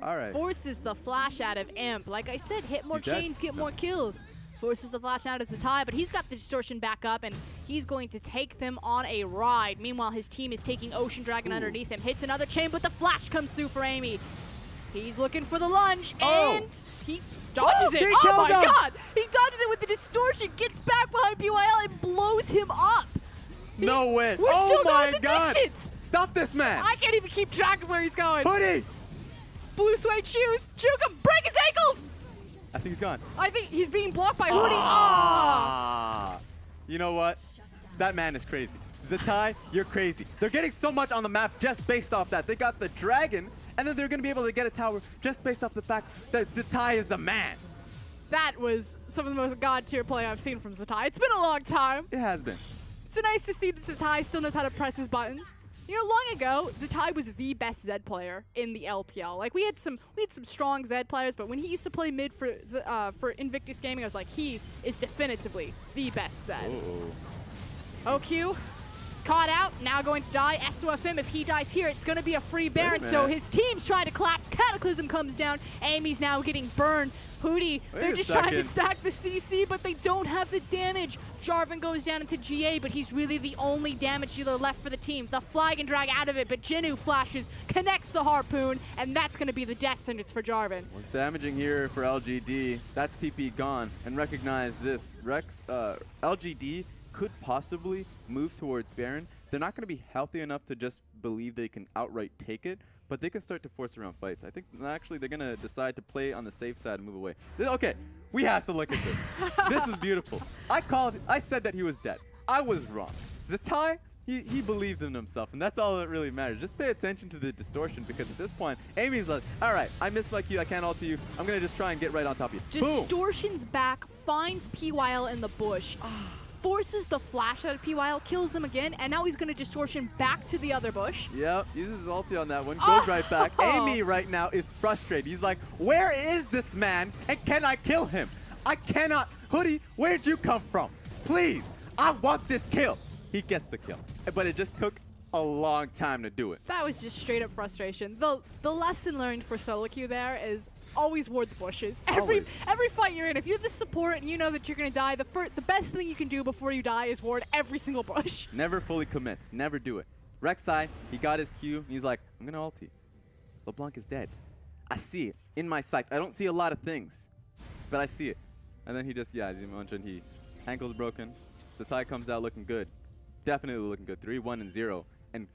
All right. Forces the flash out of Imp. Like I said, hit more He's dead? chains, get No. more kills. Forces the flash out as a tie, but he's got the distortion back up, and he's going to take them on a ride. Meanwhile, his team is taking Ocean Dragon underneath him. Hits another chain, but the flash comes through for Amy. He's looking for the lunge, and he dodges it. Oh my god! He dodges it with the distortion, gets back behind BYL, and blows him up. No way. We're Oh still my going the god. distance. Stop this man. I can't even keep track of where he's going. Hoodie. Blue suede shoes. Juke him. Break his ankles. I think he's gone. I think he's being blocked by Hoodie. Ah. You know what? That man is crazy. Zatai, you're crazy. They're getting so much on the map just based off that. They got the dragon, and then they're going to be able to get a tower just based off the fact that Zatai is a man. That was some of the most god-tier play I've seen from Zatai. It's been a long time. It has been. It's nice to see that Zatai still knows how to press his buttons. You know, long ago, Zatai was the best Zed player in the LPL. Like, we had some strong Zed players, but when he used to play mid for Invictus Gaming, I was like, he is definitively the best Zed. OQ, caught out, now going to die. SOFM, if he dies here, it's going to be a free Baron, so his team's trying to collapse. Cataclysm comes down. Amy's now getting burned. Hootie, they're just trying to stack the CC, but they don't have the damage. Jarvan goes down into GA, but he's really the only damage dealer left for the team. The flag and drag out of it, but Jinnu flashes, connects the harpoon, and that's going to be the death sentence for Jarvan. What's damaging here for LGD? That's TP gone. And recognize this, LGD could possibly move towards Baron. They're not going to be healthy enough to just believe they can outright take it, but they can start to force around fights. I think actually they're going to decide to play on the safe side and move away. Okay, we have to look at this. This is beautiful. I said that he was dead. I was wrong. Zatai, he believed in himself, and that's all that really matters. Just pay attention to the distortion, because at this point, Amy's like, all right, I missed my Q, I can't ult to you. I'm going to just try and get right on top of you. Distortion's back, finds PYL in the bush, forces the flash out of PYL, kills him again, and now he's going to distortion back to the other bush. Yep, uses his ulti on that one, goes right back. Amy right now is frustrated. He's like, where is this man, and can I kill him? I cannot. Hoodie, where'd you come from? Please, I want this kill. He gets the kill, but it just took a long time to do it. That was just straight up frustration. The lesson learned for solo queue there is always ward the bushes. Every fight you're in, if you're the support and you know that you're gonna die, the best thing you can do before you die is ward every single bush. Never fully commit. Never do it. Rek'Sai, he got his Q, and he's like, I'm gonna ulti. LeBlanc is dead. I see it in my sights. I don't see a lot of things, but I see it. And then he just, as you mentioned, ankle's broken. Zatai comes out looking good. Definitely looking good. 3-1-0. And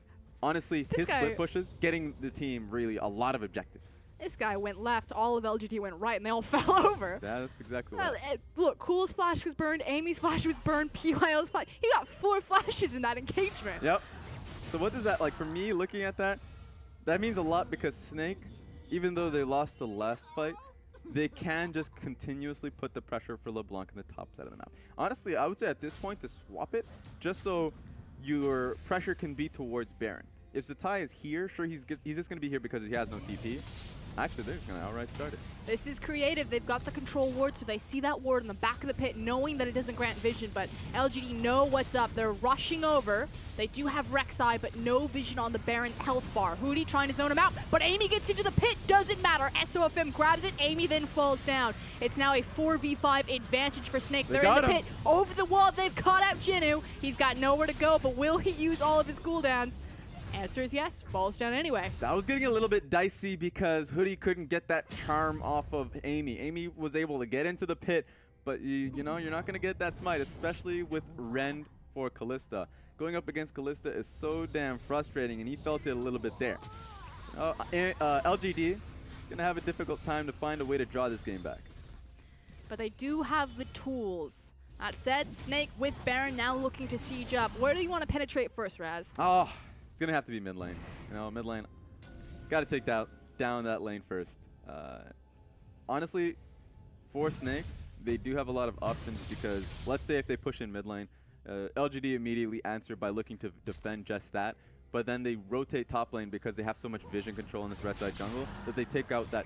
honestly, his split pushes, getting the team really a lot of objectives. This guy went left, all of LGD went right, and they all fell over. Yeah, that's exactly right. Look, Cool's flash was burned, Amy's flash was burned, PYL's flash. He got 4 flashes in that engagement. Yep. So what does that, like, for me, looking at that, that means a lot, because Snake, even though they lost the last fight, they can just continuously put the pressure for LeBlanc in the top side of the map. Honestly, I would say at this point to swap it, just so your pressure can be towards Baron. If Zatai is here, sure, he's just going to be here because he has no TP. Actually, they're just going to outright start it. This is creative. They've got the control ward, so they see that ward in the back of the pit, knowing that it doesn't grant vision, but LGD know what's up. They're rushing over. They do have Rek'Sai, but no vision on the Baron's health bar. Hootie trying to zone him out, but Amy gets into the pit. Doesn't matter. SOFM grabs it. Amy then falls down. It's now a 4v5 advantage for Snake. They're in the pit. Over the wall, they've caught out Jinnu. He's got nowhere to go, but will he use all of his cooldowns? Answer is yes. Falls down anyway. That was getting a little bit dicey because Hoodie couldn't get that charm off of Amy. Amy was able to get into the pit, but you know, you're not going to get that smite, especially with Rend for Kalista. Going up against Kalista is so damn frustrating, and he felt it a little bit there. LGD going to have a difficult time to find a way to draw this game back. But they do have the tools. That said, Snake with Baron now looking to siege up. Where do you want to penetrate first, Raz? Oh, it's going to have to be mid lane. You know, mid lane, got to take down that lane first. Honestly, for Snake, they do have a lot of options because let's say if they push in mid lane, LGD immediately answer by looking to defend just that. But then they rotate top lane because they have so much vision control in this red side jungle that they take out that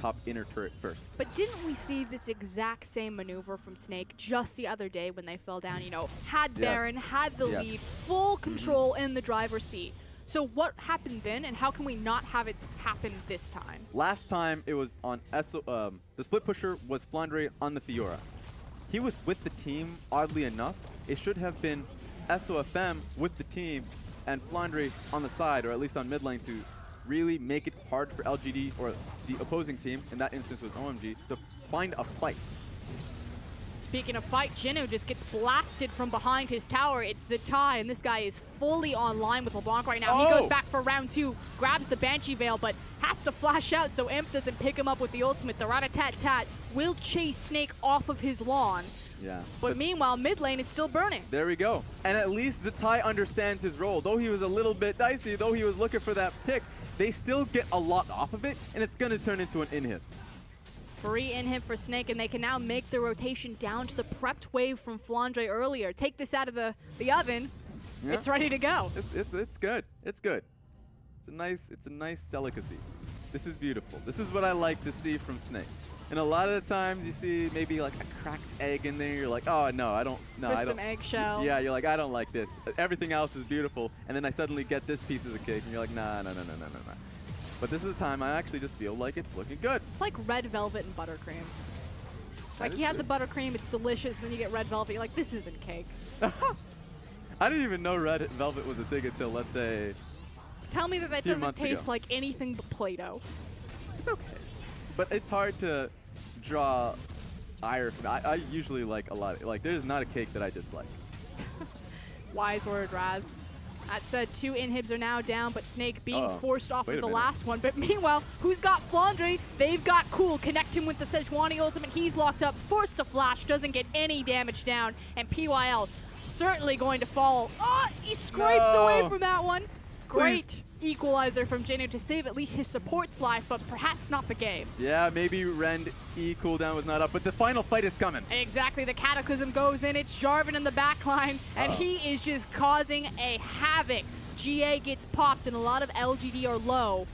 top inner turret first. But didn't we see this exact same maneuver from Snake just the other day when they fell down, you know, had Baron, had the lead, full control in the driver's seat. So what happened then, and how can we not have it happen this time? Last time it was on the split pusher was Flandre on the Fiora. He was with the team, oddly enough. It should have been SOFM with the team and Flandre on the side, or at least on mid lane, to really make it hard for LGD, or the opposing team, in that instance with OMG, to find a fight. Speaking of fight, Jinnu just gets blasted from behind his tower. It's Zatai, and this guy is fully online with LeBlanc right now. He goes back for round 2, grabs the Banshee Veil, but has to flash out so Imp doesn't pick him up with the ultimate. The rat-a-tat-tat will chase Snake off of his lawn. Yeah. But meanwhile, mid lane is still burning. There we go. And at least Zatai understands his role. Though he was a little bit dicey, though he was looking for that pick, they still get a lot off of it, and it's going to turn into an in-hit. Free in-hit for Snake, and they can now make the rotation down to the prepped wave from Flandre earlier. Take this out of the oven. Yeah. It's ready to go. It's good. It's good. It's a nice delicacy. This is beautiful. This is what I like to see from Snake. And a lot of the times you see maybe like a cracked egg in there. You're like, oh no, I don't. No, There's some eggshell. Yeah, you're like, I don't like this. Everything else is beautiful, and then I suddenly get this piece of the cake, and you're like, nah. But this is the time I actually just feel like it's looking good. It's like red velvet and buttercream. Like you have the buttercream, it's delicious, and then you get red velvet. You're like, this isn't cake. I didn't even know red velvet was a thing until, let's say, tell me that doesn't taste like anything but Play-Doh. It's okay. But it's hard to draw ire. I usually like a lot. Like, there's not a cake that I dislike. Wise word, Raz. That said, 2 inhibs are now down, but Snake being forced off Wait of a the minute. last one. But meanwhile, who's got Flandre? They've got Cool. Connect him with the Sejuani ultimate. He's locked up, forced to flash, doesn't get any damage down. And PYL certainly going to fall. Oh, he scrapes away from that one. Great equalizer from Jeno to save at least his support's life, but perhaps not the game. Yeah, maybe Rend E cooldown was not up, but the final fight is coming. Exactly, the Cataclysm goes in, it's Jarvan in the backline, and he is just causing a havoc. GA gets popped and a lot of LGD are low.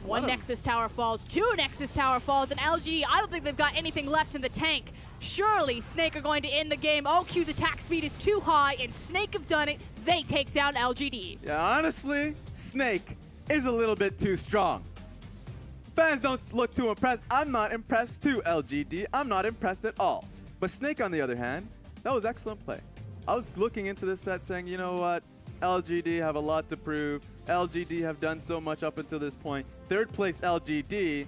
One Nexus Tower falls, 2 Nexus Tower falls, and LGD, I don't think they've got anything left in the tank. Surely Snake are going to end the game. OQ's attack speed is too high, and Snake have done it. They take down LGD. Yeah, honestly, Snake is a little bit too strong. Fans don't look too impressed. I'm not impressed too, LGD. I'm not impressed at all. But Snake, on the other hand, that was excellent play. I was looking into this set saying, you know what? LGD have a lot to prove. LGD have done so much up until this point. 3rd place LGD.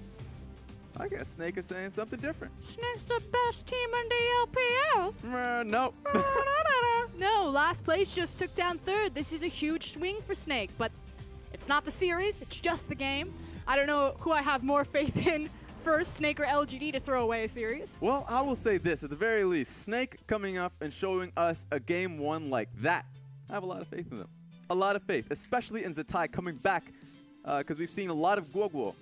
I guess Snake is saying something different. Snake's the best team in the LPL. Nope. No, last place just took down 3rd. This is a huge swing for Snake, but it's not the series, it's just the game. I don't know who I have more faith in first, Snake or LGD, to throw away a series. Well, I will say this, at the very least, Snake coming up and showing us a game 1 like that. I have a lot of faith in them. A lot of faith, especially in Zatai coming back, because we've seen a lot of Guoguo.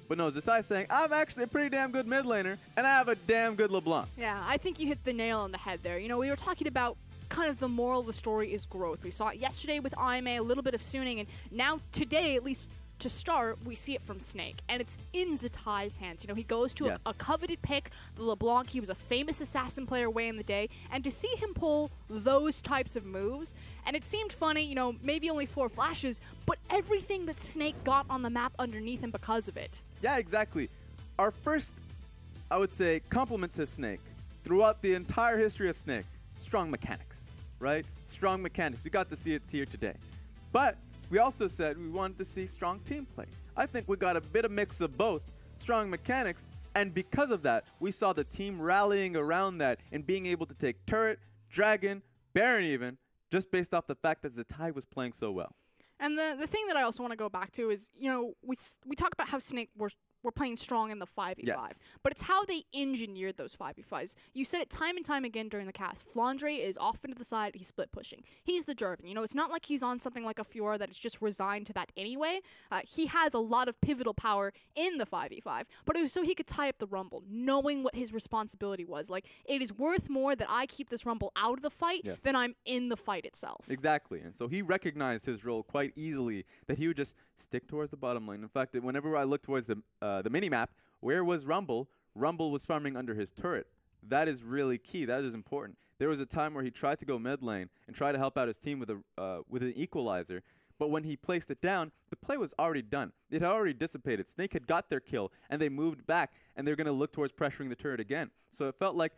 But no, Zatai saying, I'm actually a pretty damn good mid laner, and I have a damn good LeBlanc. Yeah, I think you hit the nail on the head there. You know, we were talking about kind of the moral of the story is growth. We saw it yesterday with IMA, a little bit of Suning, and now today, at least to start, we see it from Snake, and it's in Zatai's hands. You know, he goes to a coveted pick, the LeBlanc. He was a famous assassin player way in the day, and to see him pull those types of moves, and it seemed funny, you know, maybe only 4 flashes, but everything that Snake got on the map underneath him because of it. Yeah, exactly. Our first, I would say, compliment to Snake throughout the entire history of Snake, strong mechanics, right? Strong mechanics. We got to see it here today. But we also said we wanted to see strong team play. I think we got a bit of mix of both, strong mechanics, and because of that, we saw the team rallying around that and being able to take turret, dragon, baron even, just based off the fact that Zatai was playing so well. And the thing that I also want to go back to is, you know, we talk about how Snake were playing strong in the 5v5. Yes. But it's how they engineered those 5v5s. You said it time and time again during the cast. Flandre is off into the side, he's split pushing. He's the Jarvan. You know, it's not like he's on something like a Fiora that is just resigned to that anyway. He has a lot of pivotal power in the 5v5, but it was so he could tie up the Rumble, knowing what his responsibility was. Like, it is worth more that I keep this Rumble out of the fight than I'm in the fight itself. Exactly, and so he recognized his role quite easily, that he would just stick towards the bottom lane. In fact, whenever I looked towards the mini-map, where was Rumble? Rumble was farming under his turret. That is really key. That is important. There was a time where he tried to go mid lane and try to help out his team with an equalizer, but when he placed it down, the play was already done. It had already dissipated. Snake had got their kill, and they moved back, and they're going to look towards pressuring the turret again. So it felt like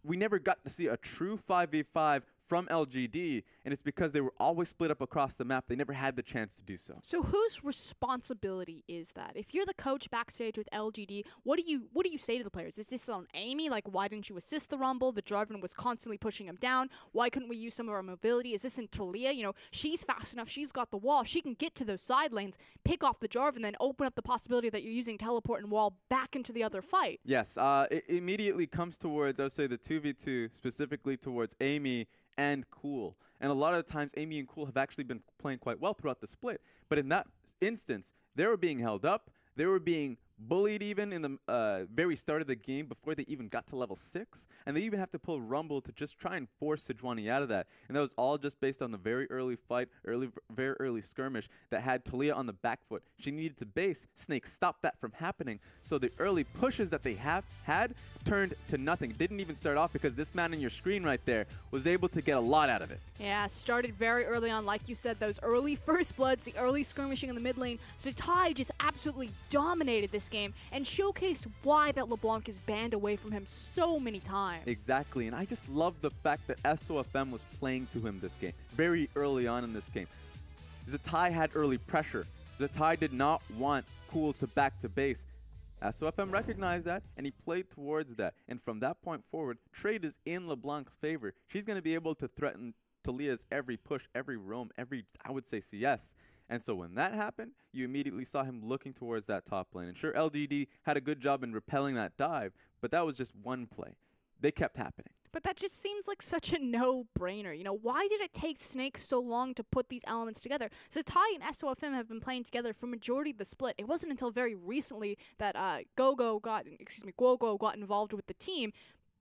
we never got to see a true 5v5 from LGD, and it's because they were always split up across the map. They never had the chance to do so. So whose responsibility is that? If you're the coach backstage with LGD, what do you say to the players? Is this on Amy? Like, why didn't you assist the Rumble? The Jarvan was constantly pushing him down. Why couldn't we use some of our mobility? Is this in Talia? You know, she's fast enough. She's got the wall. She can get to those side lanes, pick off the Jarvan, then open up the possibility that you're using teleport and wall back into the other fight. Yes, it immediately comes towards, I would say, the 2v2, specifically towards Amy and Cool. And a lot of the times, Amy and Cool have actually been playing quite well throughout the split. But in that instance, they were being held up. They were being bullied even in the very start of the game before they even got to level 6. And they even have to pull Rumble to just try and force Sejuani out of that. And that was all just based on the very early fight, very early skirmish that had Talia on the back foot. She needed to base. Snake stopped that from happening. So the early pushes that they had turned to nothing. It didn't even start off because this man on your screen right there was able to get a lot out of it. Yeah, started very early on, like you said, those early first bloods, the early skirmishing in the mid lane. Zatai just absolutely dominated this game and showcased why that LeBlanc is banned away from him so many times. Exactly, and I just love the fact that SOFM was playing to him this game, very early on in this game. Zatai had early pressure. Zatai did not want Cool to back to base. SOFM recognized that, and he played towards that. And from that point forward, trade is in LeBlanc's favor. She's going to be able to threaten Talia's every push, every roam, every, I would say, CS. And so when that happened, you immediately saw him looking towards that top lane. And sure, LGD had a good job in repelling that dive, but that was just one play. They kept happening. But that just seems like such a no-brainer. You know, why did it take Snake so long to put these elements together? Zatai and SOFM have been playing together for majority of the split. It wasn't until very recently that Guogo got involved with the team.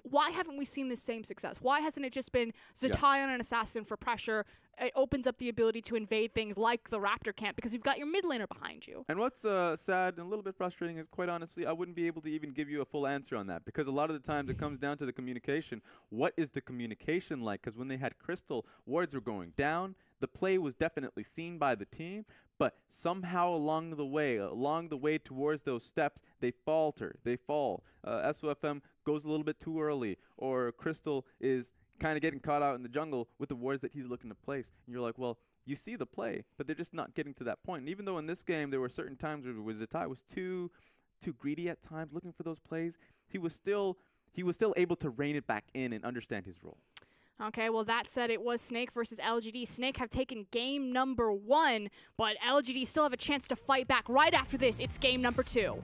Why haven't we seen this same success? Why hasn't it just been Zatai on an assassin for pressure? It opens up the ability to invade things like the Raptor camp because you've got your mid laner behind you. And what's sad and a little bit frustrating is, quite honestly, I wouldn't be able to even give you a full answer on that, because a lot of the times it comes down to the communication. What is the communication like? Because when they had Crystal, wards were going down. The play was definitely seen by the team, but somehow along the way towards those steps, they falter, they fall. SOFM goes a little bit too early, or Crystal is kind of getting caught out in the jungle with the wards that he's looking to place. And you're like, well, you see the play, but they're just not getting to that point. And even though in this game there were certain times where Zatai was too greedy at times, looking for those plays, he was still able to rein it back in and understand his role. Okay, well, that said, it was Snake versus LGD. Snake have taken game number 1, but LGD still have a chance to fight back. Right after this, it's game number 2.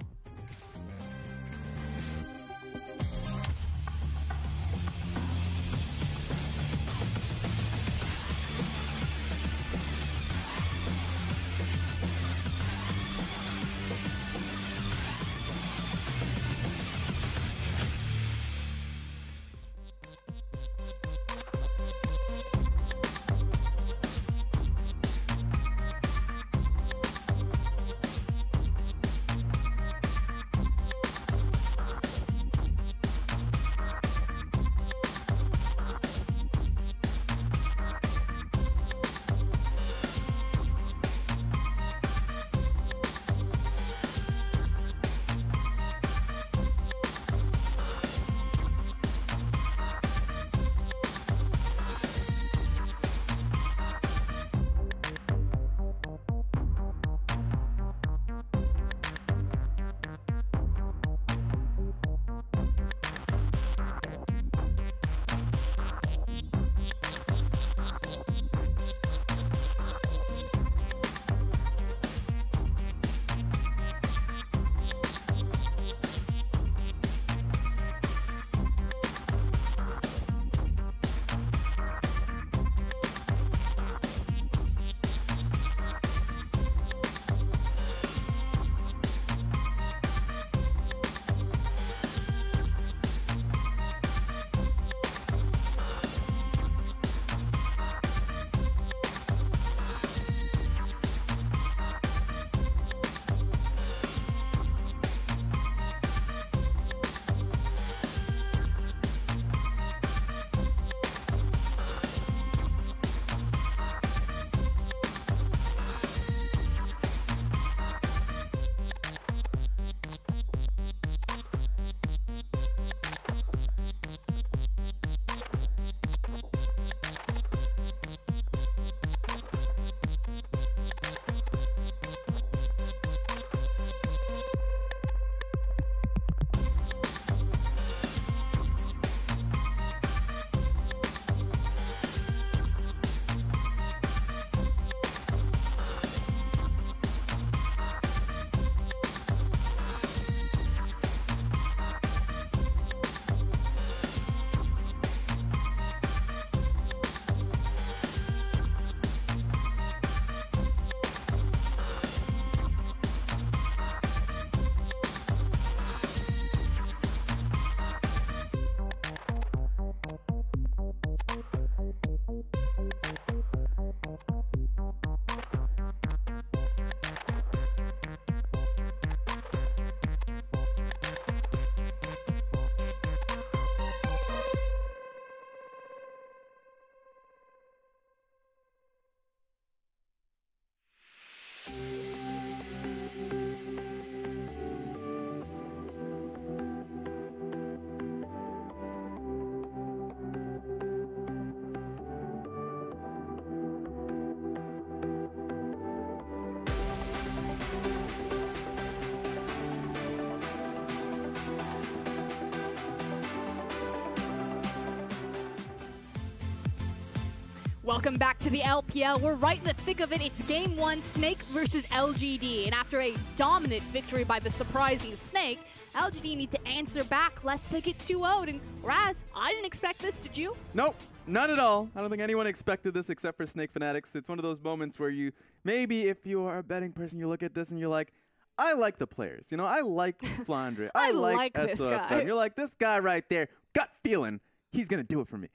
Welcome back to the LPL. We're right in the thick of it. It's game one, Snake versus LGD. And after a dominant victory by the surprising Snake, LGD need to answer back lest they get 2-0'd. And Raz, I didn't expect this, did you? Nope, not at all. I don't think anyone expected this except for Snake Fanatics. It's one of those moments where you, maybe if you are a betting person, you look at this and you're like, I like the players. You know, I like Flandre. I like this SOFM. guy. You're like, this guy right there, gut feeling, he's going to do it for me.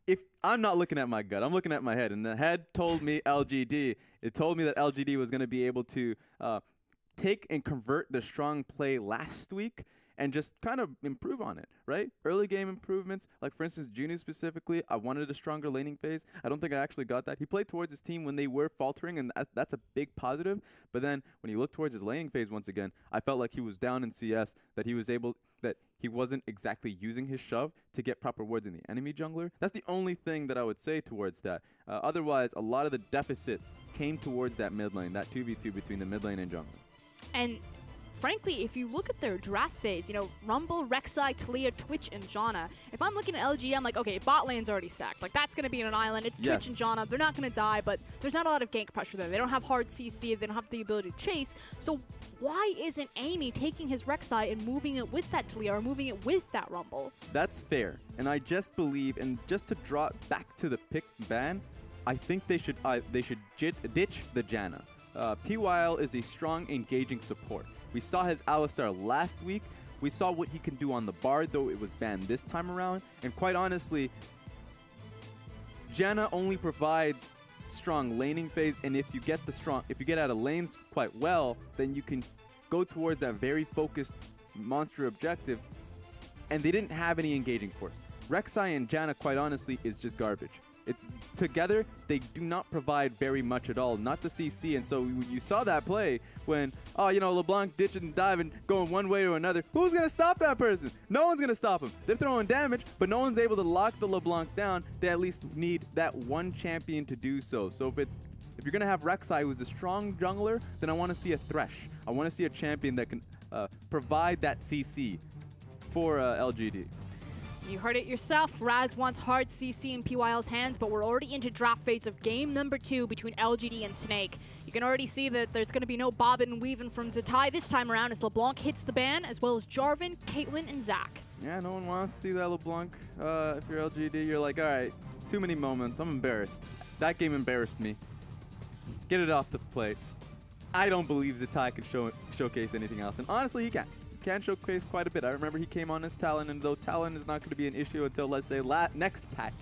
If I'm not looking at my gut, I'm looking at my head, and the head told me LGD. It told me that LGD was going to be able to take and convert the strong play last week and just kind of improve on it, right? Early game improvements, like for instance, Junu specifically, I wanted a stronger laning phase. I don't think I actually got that. He played towards his team when they were faltering, and that's a big positive. But then when you look towards his laning phase once again, I felt like he was down in CS, that he wasn't exactly using his shove to get proper wards in the enemy jungler. That's the only thing that I would say towards that. Otherwise, a lot of the deficits came towards that mid lane, that 2v2 between the mid lane and jungle. And frankly, if you look at their draft phase, you know, Rumble, Rek'Sai, Talia, Twitch, and Janna, if I'm looking at LG, I'm like, okay, bot lane's already sacked. Like, that's going to be in an island. It's Twitch and Janna. They're not going to die, but there's not a lot of gank pressure there. They don't have hard CC. They don't have the ability to chase. So why isn't Amy taking his Rek'Sai and moving it with that Talia or moving it with that Rumble? That's fair. And I just believe, and just to draw it back to the pick ban, I think they should ditch the Janna. PYL is a strong, engaging support. We saw his Alistar last week. We saw what he can do on the Bard, though it was banned this time around. And quite honestly, Janna only provides strong laning phase, and if you get out of lanes quite well, then you can go towards that very focused monster objective. And they didn't have any engaging force. Rek'Sai and Janna, quite honestly, is just garbage. Together, they do not provide very much at all, not the CC. And so you saw that play when, you know, LeBlanc ditching and diving, going one way or another. Who's going to stop that person? No one's going to stop him. They're throwing damage, but no one's able to lock the LeBlanc down. They at least need that one champion to do so. So if you're going to have Rek'Sai, who's a strong jungler, then I want to see a Thresh. I want to see a champion that can provide that CC for LGD. You heard it yourself. Raz wants hard CC in PYL's hands, but we're already into draft phase of game number 2 between LGD and Snake. You can already see that there's going to be no bobbing and weaving from Zatai this time around as LeBlanc hits the ban, as well as Jarvan, Caitlyn, and Zac. Yeah, no one wants to see that LeBlanc. If you're LGD, you're like, all right, too many moments. I'm embarrassed. That game embarrassed me. Get it off the plate. I don't believe Zatai can showcase anything else, and honestly, he can showcase quite a bit. I remember he came on as Talon, and though Talon is not going to be an issue until, let's say, next patch,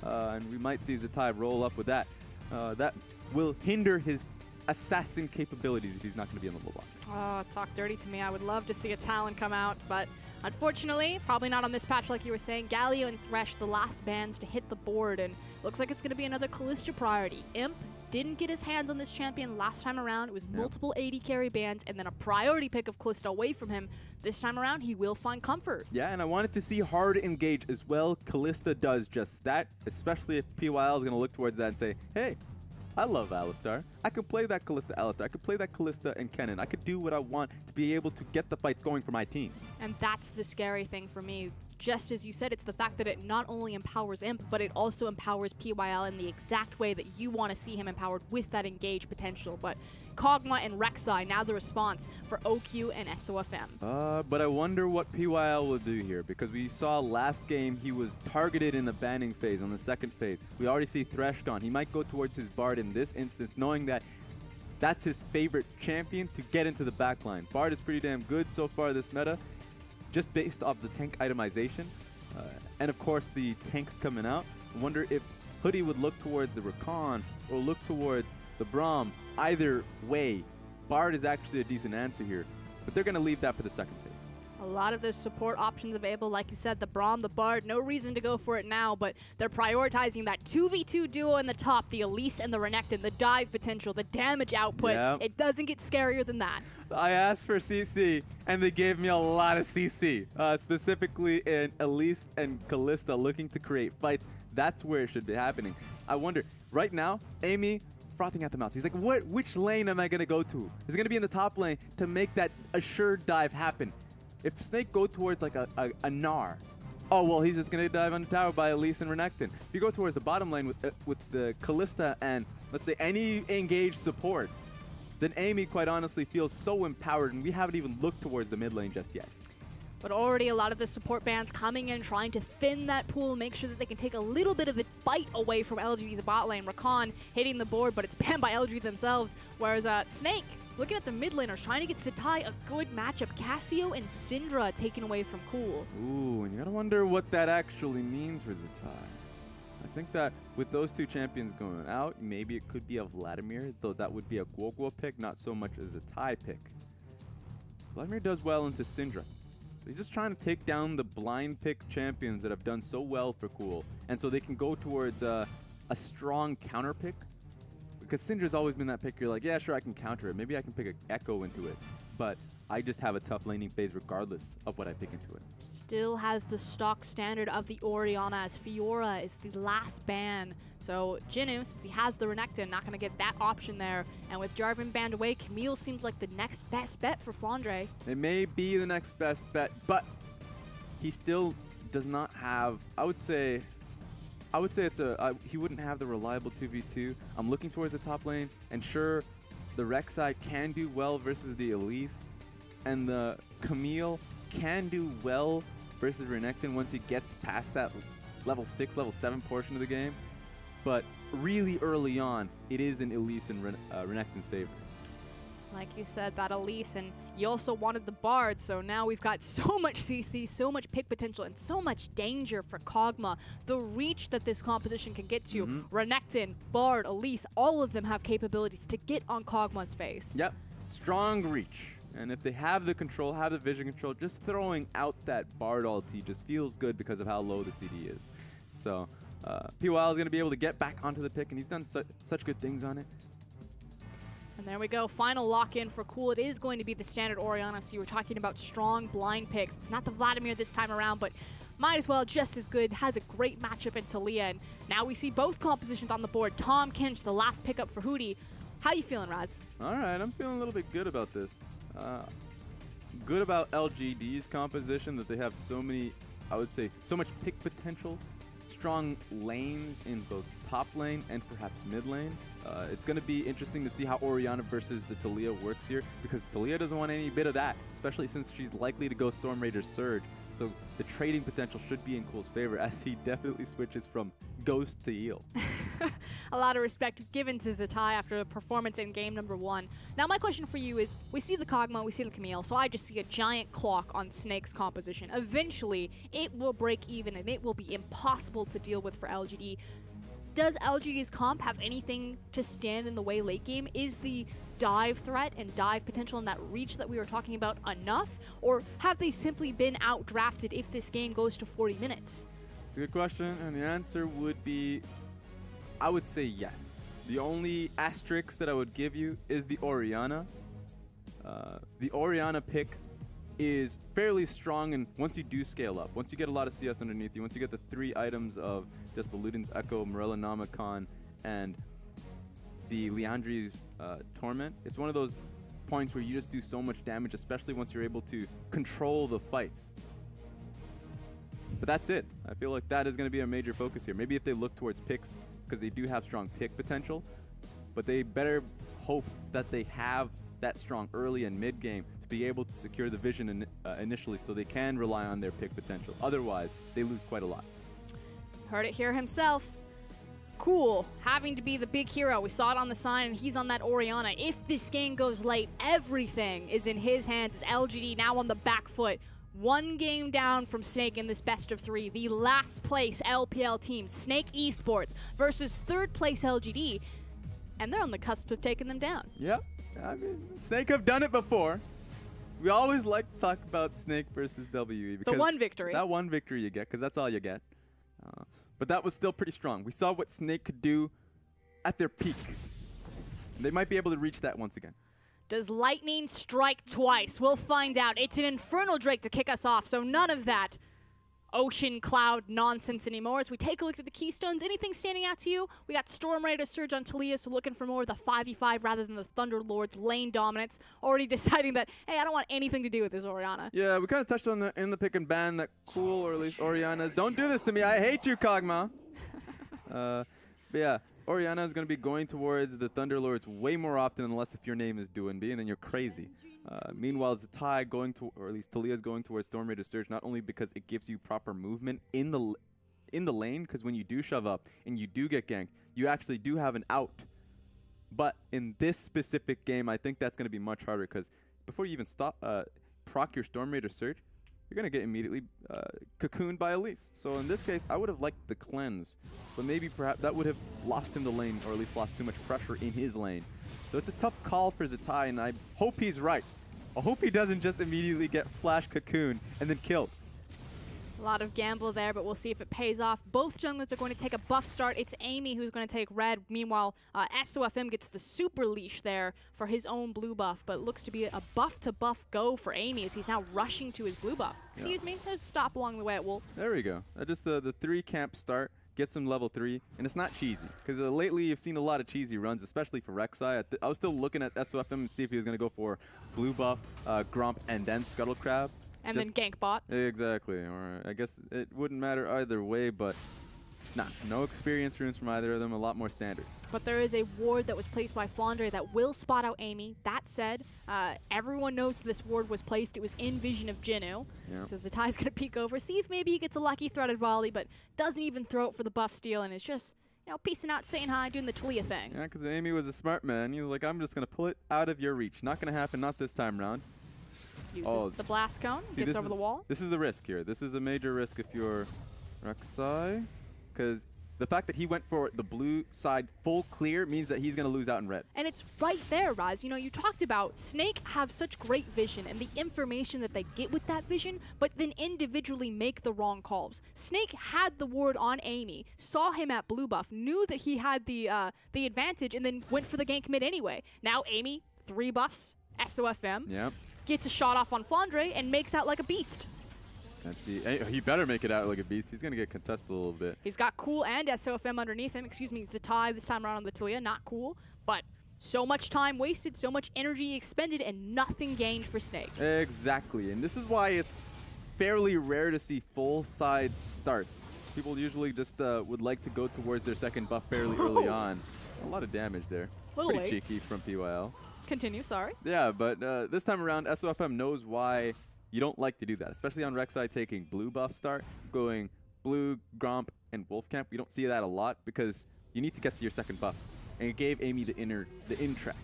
and we might see Zatai roll up with that, that will hinder his assassin capabilities if he's not going to be on the LeBlanc. Oh, talk dirty to me. I would love to see a Talon come out, but unfortunately, probably not on this patch like you were saying. Galio and Thresh, the last bans to hit the board, and looks like it's going to be another Kalista priority. Imp didn't get his hands on this champion last time around. It was multiple AD carry bans and then a priority pick of Kalista away from him. This time around, he will find comfort. Yeah, and I wanted to see hard engage as well. Kalista does just that, especially if PYL is going to look towards that and say, hey, I love Alistar. I could play that Kalista Alistar. I could play that Kalista and Kennen. I could do what I want to be able to get the fights going for my team. And that's the scary thing for me. Just as you said, it's the fact that it not only empowers Imp, but it also empowers PYL in the exact way that you want to see him empowered with that engage potential. But Kog'Maw and Rek'Sai, now the response for OQ and SOFM. But I wonder what PYL will do here, because we saw last game he was targeted in the banning phase on the second phase. We already see Thresh gone. He might go towards his Bard in this instance, knowing that that's his favorite champion to get into the backline. Bard is pretty damn good so far this meta, just based off the tank itemization. And of course the tanks coming out. I wonder if Hoodie would look towards the Rakan or look towards the Braum. Either way, Bard is actually a decent answer here, but they're going to leave that for the second phase. A lot of those support options available, like you said, the Braum, the Bard, no reason to go for it now, but they're prioritizing that 2v2 duo in the top, the Elise and the Renekton, the dive potential, the damage output. Yep. It doesn't get scarier than that. I asked for CC, and they gave me a lot of CC, specifically in Elise and Kalista looking to create fights. That's where it should be happening. I wonder, right now, Amy frothing at the mouth. He's like, which lane am I going to go to? Is it going to be in the top lane to make that assured dive happen? If Snake go towards like a Gnar, oh, well, he's just going to dive on the tower by Elise and Renekton. If you go towards the bottom lane with the Kalista and, let's say, any engaged support, then Amy, quite honestly, feels so empowered, and we haven't even looked towards the mid lane just yet. But already a lot of the support bands coming in, trying to thin that pool, make sure that they can take a little bit of a bite away from LGD's bot lane. Rakan hitting the board, but it's banned by LG themselves. Whereas Snake, looking at the mid laners, trying to get Zatai a good matchup. Cassio and Syndra taken away from Cool. Ooh, and you gotta wonder what that actually means for Zatai. I think that with those two champions going out, maybe it could be a Vladimir, though that would be a Guoguo pick, not so much as a Zatai pick. Vladimir does well into Syndra. So he's just trying to take down the blind pick champions that have done so well for Cool, and so they can go towards a strong counter pick. Because Syndra's always been that pick, you're like, yeah, sure, I can counter it. Maybe I can pick an Echo into it. But I just have a tough laning phase regardless of what I pick into it. Still has the stock standard of the Orianna, as Fiora is the last ban. So Jinnu, since he has the Renekton, not going to get that option there. And with Jarvan banned away, Camille seems like the next best bet for Flandre. It may be the next best bet, but he still does not have, I would say it's he wouldn't have the reliable 2v2. I'm looking towards the top lane, and sure, the Rek'Sai can do well versus the Elise, and the Camille can do well versus Renekton once he gets past that level 6, level 7 portion of the game. But really early on, it is in Elise and Renekton's favor. Like you said, that Elise, and you also wanted the Bard, so now we've got so much CC, so much pick potential, and so much danger for Kog'Maw. The reach that this composition can get to, Renekton, Bard, Elise, all of them have capabilities to get on Kog'Maw's face. Yep, strong reach. And if they have the control, have the vision control, just throwing out that Bard ulti just feels good because of how low the CD is. So POL is going to be able to get back onto the pick, and he's done such good things on it. And there we go, final lock-in for Cool. It is going to be the standard Orianna, so you were talking about strong blind picks. It's not the Vladimir this time around, but might as well, just as good, has a great matchup in Talia. And now we see both compositions on the board. Tom Kinch, the last pickup for Hootie. How you feeling, Raz? All right, I'm feeling a little bit good about this. Good about LGD's composition, that they have so many, I would say, so much pick potential. Strong lanes in both top lane and perhaps mid lane. It's going to be interesting to see how Orianna versus the Talia works here, because Talia doesn't want any bit of that, especially since she's likely to go Storm Raider's Surge. So the trading potential should be in Cool's favor, as he definitely switches from Ghost to Eel. A lot of respect given to Zatai after the performance in game number 1. Now my question for you is, we see the Kog'Maw, we see the Camille, so I just see a giant clock on Snake's composition. Eventually, it will break even and it will be impossible to deal with for LGD. Does LGD's comp have anything to stand in the way late game? Is the dive threat and dive potential and that reach that we were talking about enough? Or have they simply been outdrafted if this game goes to 40 minutes? It's a good question, and the answer would be, I would say yes. The only asterisk that I would give you is the Orianna. The Orianna pick is fairly strong, and once you do scale up, once you get a lot of CS underneath you, once you get the 3 items of just the Luden's Echo, Morella Namacon, and the Liandry's Torment, it's one of those points where you just do so much damage, especially once you're able to control the fights. But that's it. I feel like that is going to be a major focus here. Maybe if they look towards picks, because they do have strong pick potential, but they better hope that they have that strong early and mid game to be able to secure the vision initially, so they can rely on their pick potential. Otherwise, they lose quite a lot. Heard it here himself. Cool, having to be the big hero. We saw it on the sign, and he's on that Orianna. If this game goes late, everything is in his hands. As LGD now on the back foot. 1 game down from Snake in this best of 3. The last place LPL team, Snake Esports, versus 3rd place LGD. And they're on the cusp of taking them down. Yep. I mean, Snake have done it before. We always like to talk about Snake versus WE. Because the one victory. That one victory you get, because that's all you get. But that was still pretty strong. We saw what Snake could do at their peak. They might be able to reach that once again. Does lightning strike twice? We'll find out. It's an Infernal Drake to kick us off, so none of that. ocean cloud nonsense anymore. As we take a look at the keystones, anything standing out to you? We got Storm Raider Surge on Talia, so looking for more of the 5v5 rather than the Thunderlord's lane dominance. Already deciding that, hey, I don't want anything to do with this Orianna. Yeah, we kind of touched on the in the pick and ban that cool, or at least Orianna's. Don't do this to me. I hate you, Kog'Maw. But yeah, Orianna is going to be going towards the Thunderlords way more often unless if your name is DoNB, and then you're crazy. Meanwhile, Zatai going to, or at least Talia's going towards Storm Raider Surge, not only because it gives you proper movement in the lane, because when you do shove up and you do get ganked, you actually do have an out. But in this specific game, I think that's going to be much harder, because before you even proc your Storm Raider Surge, you're going to get immediately cocooned by Elise. So in this case, I would have liked the cleanse, but maybe perhaps that would have lost him the lane, or at least lost too much pressure in his lane. So it's a tough call for Zatai, and I hope he's right. I hope he doesn't just immediately get flash cocoon and then killed. A lot of gamble there, but we'll see if it pays off. Both junglers are going to take a buff start. It's Amy who's going to take red. Meanwhile, SOFM gets the super leash there for his own blue buff, but it looks to be a buff-to-buff go for Amy as he's now rushing to his blue buff. Excuse me, there's a stop along the way at Wolves. There we go. Just the 3 camp start. Gets him level 3, and it's not cheesy. Because lately you've seen a lot of cheesy runs, especially for Rek'Sai. I was still looking at SOFM and see if he was going to go for blue buff, Gromp, and then Scuttle Crab. And then gank bot. Exactly. Or I guess it wouldn't matter either way, but nah, no experience runes from either of them, a lot more standard. But there is a ward that was placed by Flandre that will spot out Amy. That said, everyone knows this ward was placed. It was in vision of Jinnu. Yep. So Zatai's going to peek over, see if maybe he gets a lucky threaded volley, but doesn't even throw it for the buff steal, and is just, you know, peacing out, saying hi, doing the Talia thing. Yeah, because Amy was a smart man. He was like, I'm just going to pull it out of your reach. Not going to happen, not this time around. Uses the blast cone, gets over the wall. This is the risk here. This is a major risk if you're Rek'Sai, because the fact that he went for the blue side full clear means that he's going to lose out in red. And it's right there, Raz. You know, you talked about Snake have such great vision and the information that they get with that vision, but then individually make the wrong calls. Snake had the ward on Amy, saw him at blue buff, knew that he had the advantage, and then went for the gank mid anyway. Now Amy, 3 buffs, SOFM, gets a shot off on Flandre and makes out like a beast. He better make it out like a beast. He's going to get contested a little bit. He's got cool and SOFM underneath him. Excuse me, Zatai this time around on the Talia. Not cool, but so much time wasted, so much energy expended, and nothing gained for Snake. Exactly, and this is why it's fairly rare to see full side starts. People usually just would like to go towards their second buff fairly early on. A lot of damage there. Pretty cheeky from PYL. Continue, sorry. Yeah, but this time around, SOFM knows why you don't like to do that, especially on Rek'Sai taking blue buff start, going blue, Gromp, and Wolfcamp. You don't see that a lot because you need to get to your second buff. And it gave Amy the in track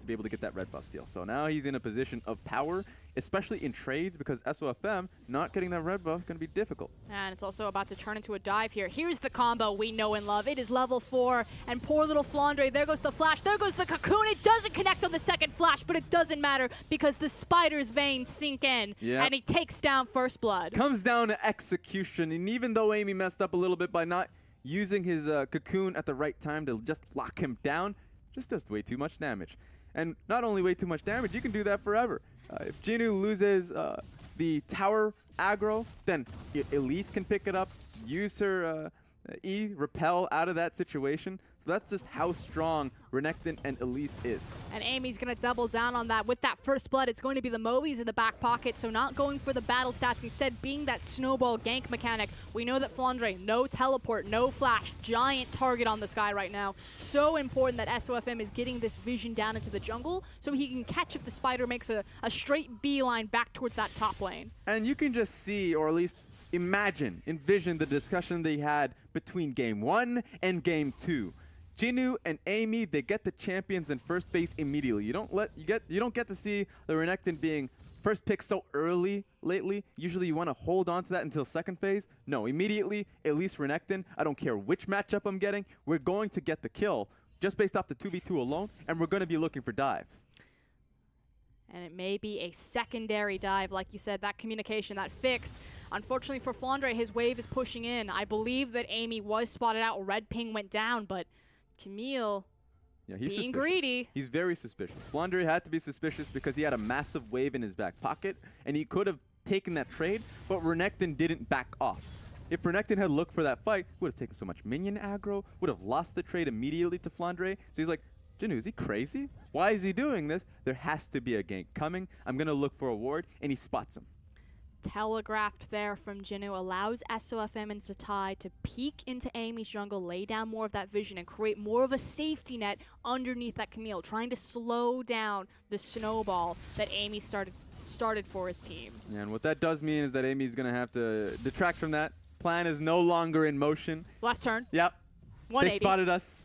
to be able to get that red buff steal. So now he's in a position of power, especially in trades, because SOFM not getting that red buff is going to be difficult. And it's also about to turn into a dive here. Here's the combo we know and love. It is level 4, and poor little Flandre, there goes the flash, there goes the cocoon. It doesn't connect on the second flash, but it doesn't matter because the spider's veins sink in, and he takes down First Blood. Comes down to execution, and even though Amy messed up a little bit by not using his cocoon at the right time to just lock him down, just does way too much damage. And not only way too much damage, you can do that forever. If Jinnu loses the tower aggro, then Elise can pick it up, use her E, repel out of that situation. So that's just how strong Renekton and Elise is. And Amy's going to double down on that. With that First Blood, it's going to be the Mobies in the back pocket, so not going for the battle stats, instead being that snowball gank mechanic. We know that Flandre, no teleport, no flash, giant target on this guy right now. So important that SOFM is getting this vision down into the jungle so he can catch if the spider makes a straight beeline back towards that top lane. And you can just see, or at least envision the discussion they had between Game 1 and Game 2. Jinnu and Amy, they get the champions in first base immediately. You don't get to see the Renekton being first pick so early lately. Usually you want to hold on to that until second phase. No, immediately, at least Renekton, I don't care which matchup I'm getting, we're going to get the kill just based off the 2v2 alone, and we're going to be looking for dives. And it may be a secondary dive, like you said, that communication, that fix. Unfortunately for Flandre, his wave is pushing in. I believe that Amy was spotted out, red ping went down, but Camille, he's being greedy. He's very suspicious. Flandre had to be suspicious because he had a massive wave in his back pocket, and he could have taken that trade, but Renekton didn't back off. If Renekton had looked for that fight, would have taken so much minion aggro, would have lost the trade immediately to Flandre. So he's like, Jinu, is he crazy? Why is he doing this? There has to be a gank coming. I'm going to look for a ward, and he spots him. Telegraphed there from Jinu allows SOFM and Zatai to peek into Amy's jungle, lay down more of that vision, and create more of a safety net underneath that Camille, trying to slow down the snowball that Amy started for his team. Yeah, and what that does mean is that Amy's going to have to detract from that. Plan is no longer in motion. Left turn. Yep. 180. They spotted us.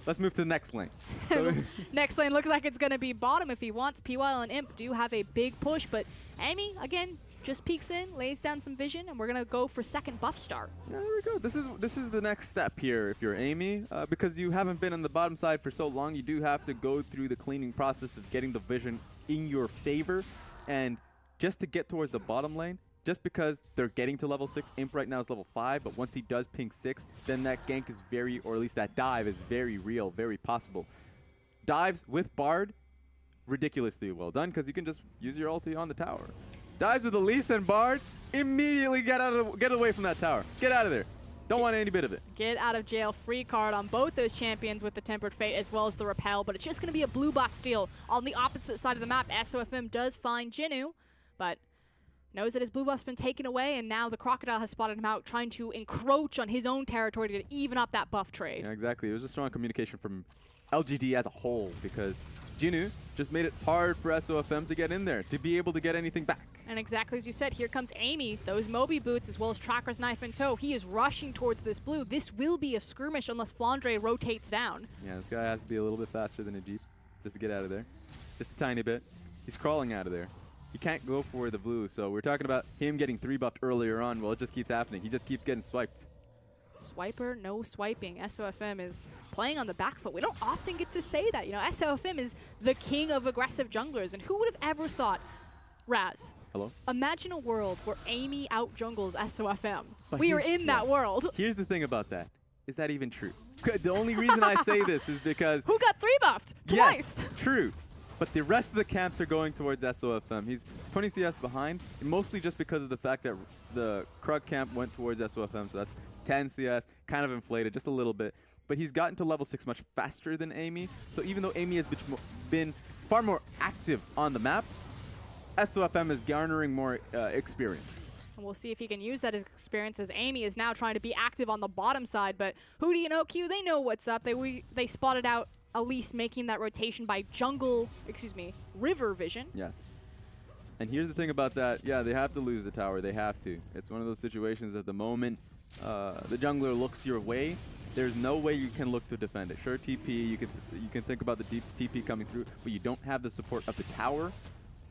Let's move to the next lane. So next lane looks like it's going to be bottom if he wants. PYL and Imp do have a big push, but Amy, again, just peeks in, lays down some vision, and we're going to go for second buff start. Yeah, there we go. This is the next step here if you're Amy. Because you haven't been on the bottom side for so long, you do have to go through the cleaning process of getting the vision in your favor. And just to get towards the bottom lane, just because they're getting to level 6, Imp right now is level 5, but once he does ping 6, then that gank is very, or at least that dive is very real, very possible. Dives with Bard, ridiculously well done, because you can just use your ulti on the tower. Dives with Elise and Bard, immediately get away from that tower. Get out of there. Don't want any bit of it. Get out of jail free card on both those champions with the Tempered Fate as well as the Repel, but it's just going to be a blue buff steal. On the opposite side of the map, SOFM does find Jinu, but knows that his blue buff's been taken away, and now the Crocodile has spotted him out, trying to encroach on his own territory to even up that buff trade. Yeah, exactly. It was a strong communication from LGD as a whole, because Jinu just made it hard for SOFM to get in there, to be able to get anything back. And exactly as you said, here comes Amy, those Moby boots as well as Tracker's knife in tow. He is rushing towards this blue. This will be a skirmish unless Flandre rotates down. Yeah, this guy has to be a little bit faster than a Jeep just to get out of there. Just a tiny bit. He's crawling out of there. He can't go for the blue, so we're talking about him getting 3-buffed earlier on. Well, it just keeps happening. He just keeps getting swiped. Swiper, no swiping. SOFM is playing on the back foot. We don't often get to say that. You know, SOFM is the king of aggressive junglers, and who would have ever thought, Raz, hello? Imagine a world where Amy out-jungles SOFM. But We are in that world. Here's the thing about that. Is that even true? The only reason I say this is because... Who got 3-buffed? Twice. Yes, true. But the rest of the camps are going towards SOFM. He's 20 CS behind, mostly just because of the fact that the Krug camp went towards SOFM, so that's 10 CS, kind of inflated just a little bit. But he's gotten to level 6 much faster than Amy, so even though Amy has been far more active on the map, SOFM is garnering more experience. And we'll see if he can use that experience as Amy is now trying to be active on the bottom side, but Hootie and OQ, they know what's up. They spotted out Elise making that rotation by river vision. Yes. And here's the thing about that. Yeah, they have to lose the tower. They have to. It's one of those situations at the moment the jungler looks your way, there's no way you can look to defend it. Sure, TP, you can think about the deep TP coming through, but you don't have the support of the tower,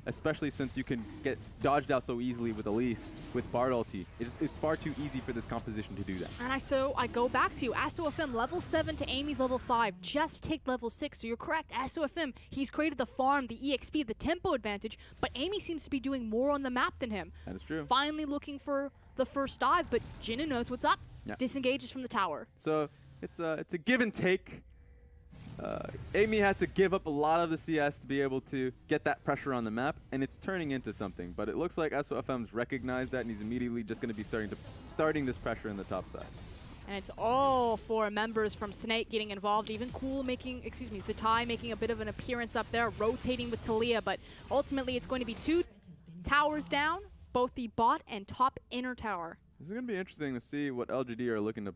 especially since you can get dodged out so easily with Elise, with Bard ulti. It's far too easy for this composition to do that. And so I go back to you. SOFM level 7 to Amy's level 5. Just take level 6. So you're correct. SOFM, he's created the farm, the EXP, the tempo advantage, but Amy seems to be doing more on the map than him. That is true. Finally looking for the first dive, but Jinu knows what's up. Yeah. Disengages from the tower. So it's a give and take. Amy had to give up a lot of the CS to be able to get that pressure on the map, and it's turning into something. But it looks like SOFM's recognized that, and he's immediately just going to be starting this pressure in the top side. And it's all 4 members from Snake getting involved. Even Cool Zatai making a bit of an appearance up there, rotating with Talia. But ultimately, it's going to be 2 towers down, both the bot and top inner tower. This is going to be interesting to see what LGD are looking to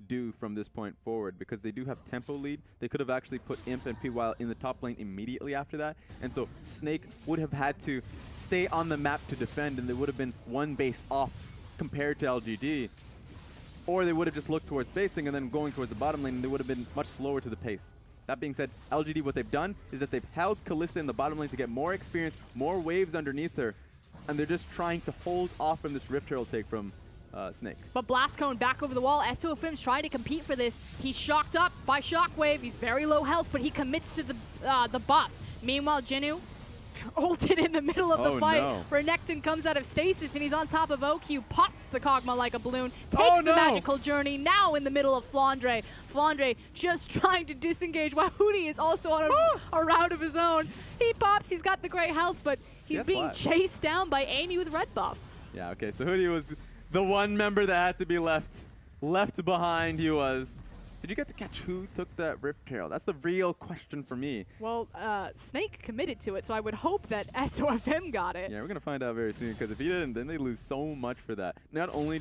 do from this point forward, because they do have tempo lead. They could have actually put Imp and PYL in the top lane immediately after that, and so Snake would have had to stay on the map to defend, and they would have been 1 base off compared to LGD, or they would have just looked towards basing and then going towards the bottom lane, and they would have been much slower to the pace. That being said, LGD, what they've done is that they've held Kalista in the bottom lane to get more experience, more waves underneath her, and they're just trying to hold off from this Rift Herald take from Snake. But Blast Cone back over the wall. SOFM's trying to compete for this. He's shocked up by Shockwave. He's very low health, but he commits to the buff. Meanwhile, Jinu ulted in the middle of the fight. No. Renekton comes out of stasis and he's on top of OQ, pops the Kog'Maw like a balloon, takes the magical journey, now in the middle of Flandre. Flandre just trying to disengage while Hootie is also on a round of his own. He pops, he's got the great health, but he's being chased down by Amy with red buff. Yeah, okay, so Hootie was the one member that had to be left behind. He was. Did you get to catch who took that Rift Herald? That's the real question for me. Well, Snake committed to it, so I would hope that SOFM got it. Yeah, we're gonna find out very soon, because if he didn't, then they lose so much for that. Not only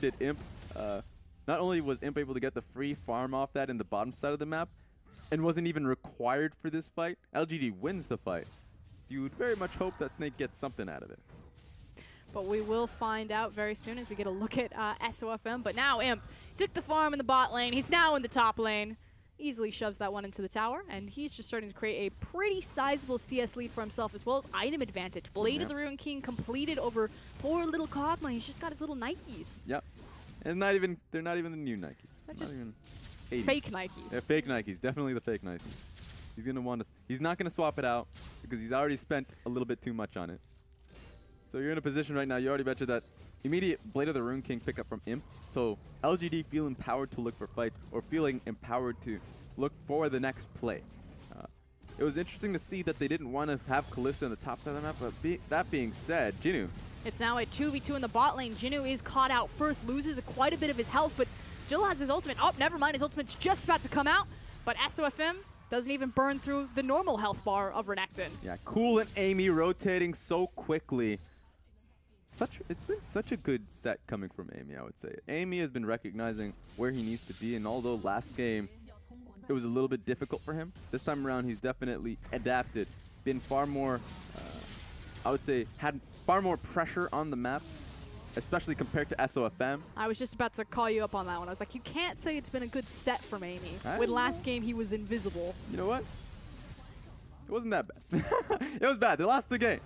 was Imp able to get the free farm off that in the bottom side of the map, and wasn't even required for this fight, LGD wins the fight. So you would very much hope that Snake gets something out of it. But we will find out very soon as we get a look at SOFM. But now Imp took the farm in the bot lane. He's now in the top lane. Easily shoves that one into the tower. And he's just starting to create a pretty sizable CS lead for himself, as well as item advantage. Blade of the Ruined King completed over poor little Kog'Maw. He's just got his little Nikes. Yep. And they're not even the new Nikes. They're Not just even 80s. fake Nikes. Yeah, fake Nikes. Definitely the fake Nikes. He's not gonna swap it out because he's already spent a little bit too much on it. So you're in a position right now, you already betcha that immediate Blade of the Ruined King pickup from Imp. So LGD feel empowered to look for fights, or feeling empowered to look for the next play. It was interesting to see that they didn't want to have Kalista on the top side of the map, but that being said, Jinnu. It's now a 2v2 in the bot lane. Jinnu is caught out first, loses quite a bit of his health, but still has his ultimate. Oh, never mind, his ultimate's just about to come out, but SOFM doesn't even burn through the normal health bar of Renekton. Yeah, Cool and Amy rotating so quickly. It's been such a good set coming from Amy, I would say. Amy has been recognizing where he needs to be, and although last game it was a little bit difficult for him, this time around he's definitely adapted, been far more, I would say, had far more pressure on the map, especially compared to SOFM. I was just about to call you up on that one. I was like, you can't say it's been a good set from Amy. When last game he was invisible. You know what? It wasn't that bad. It was bad. They lost the game.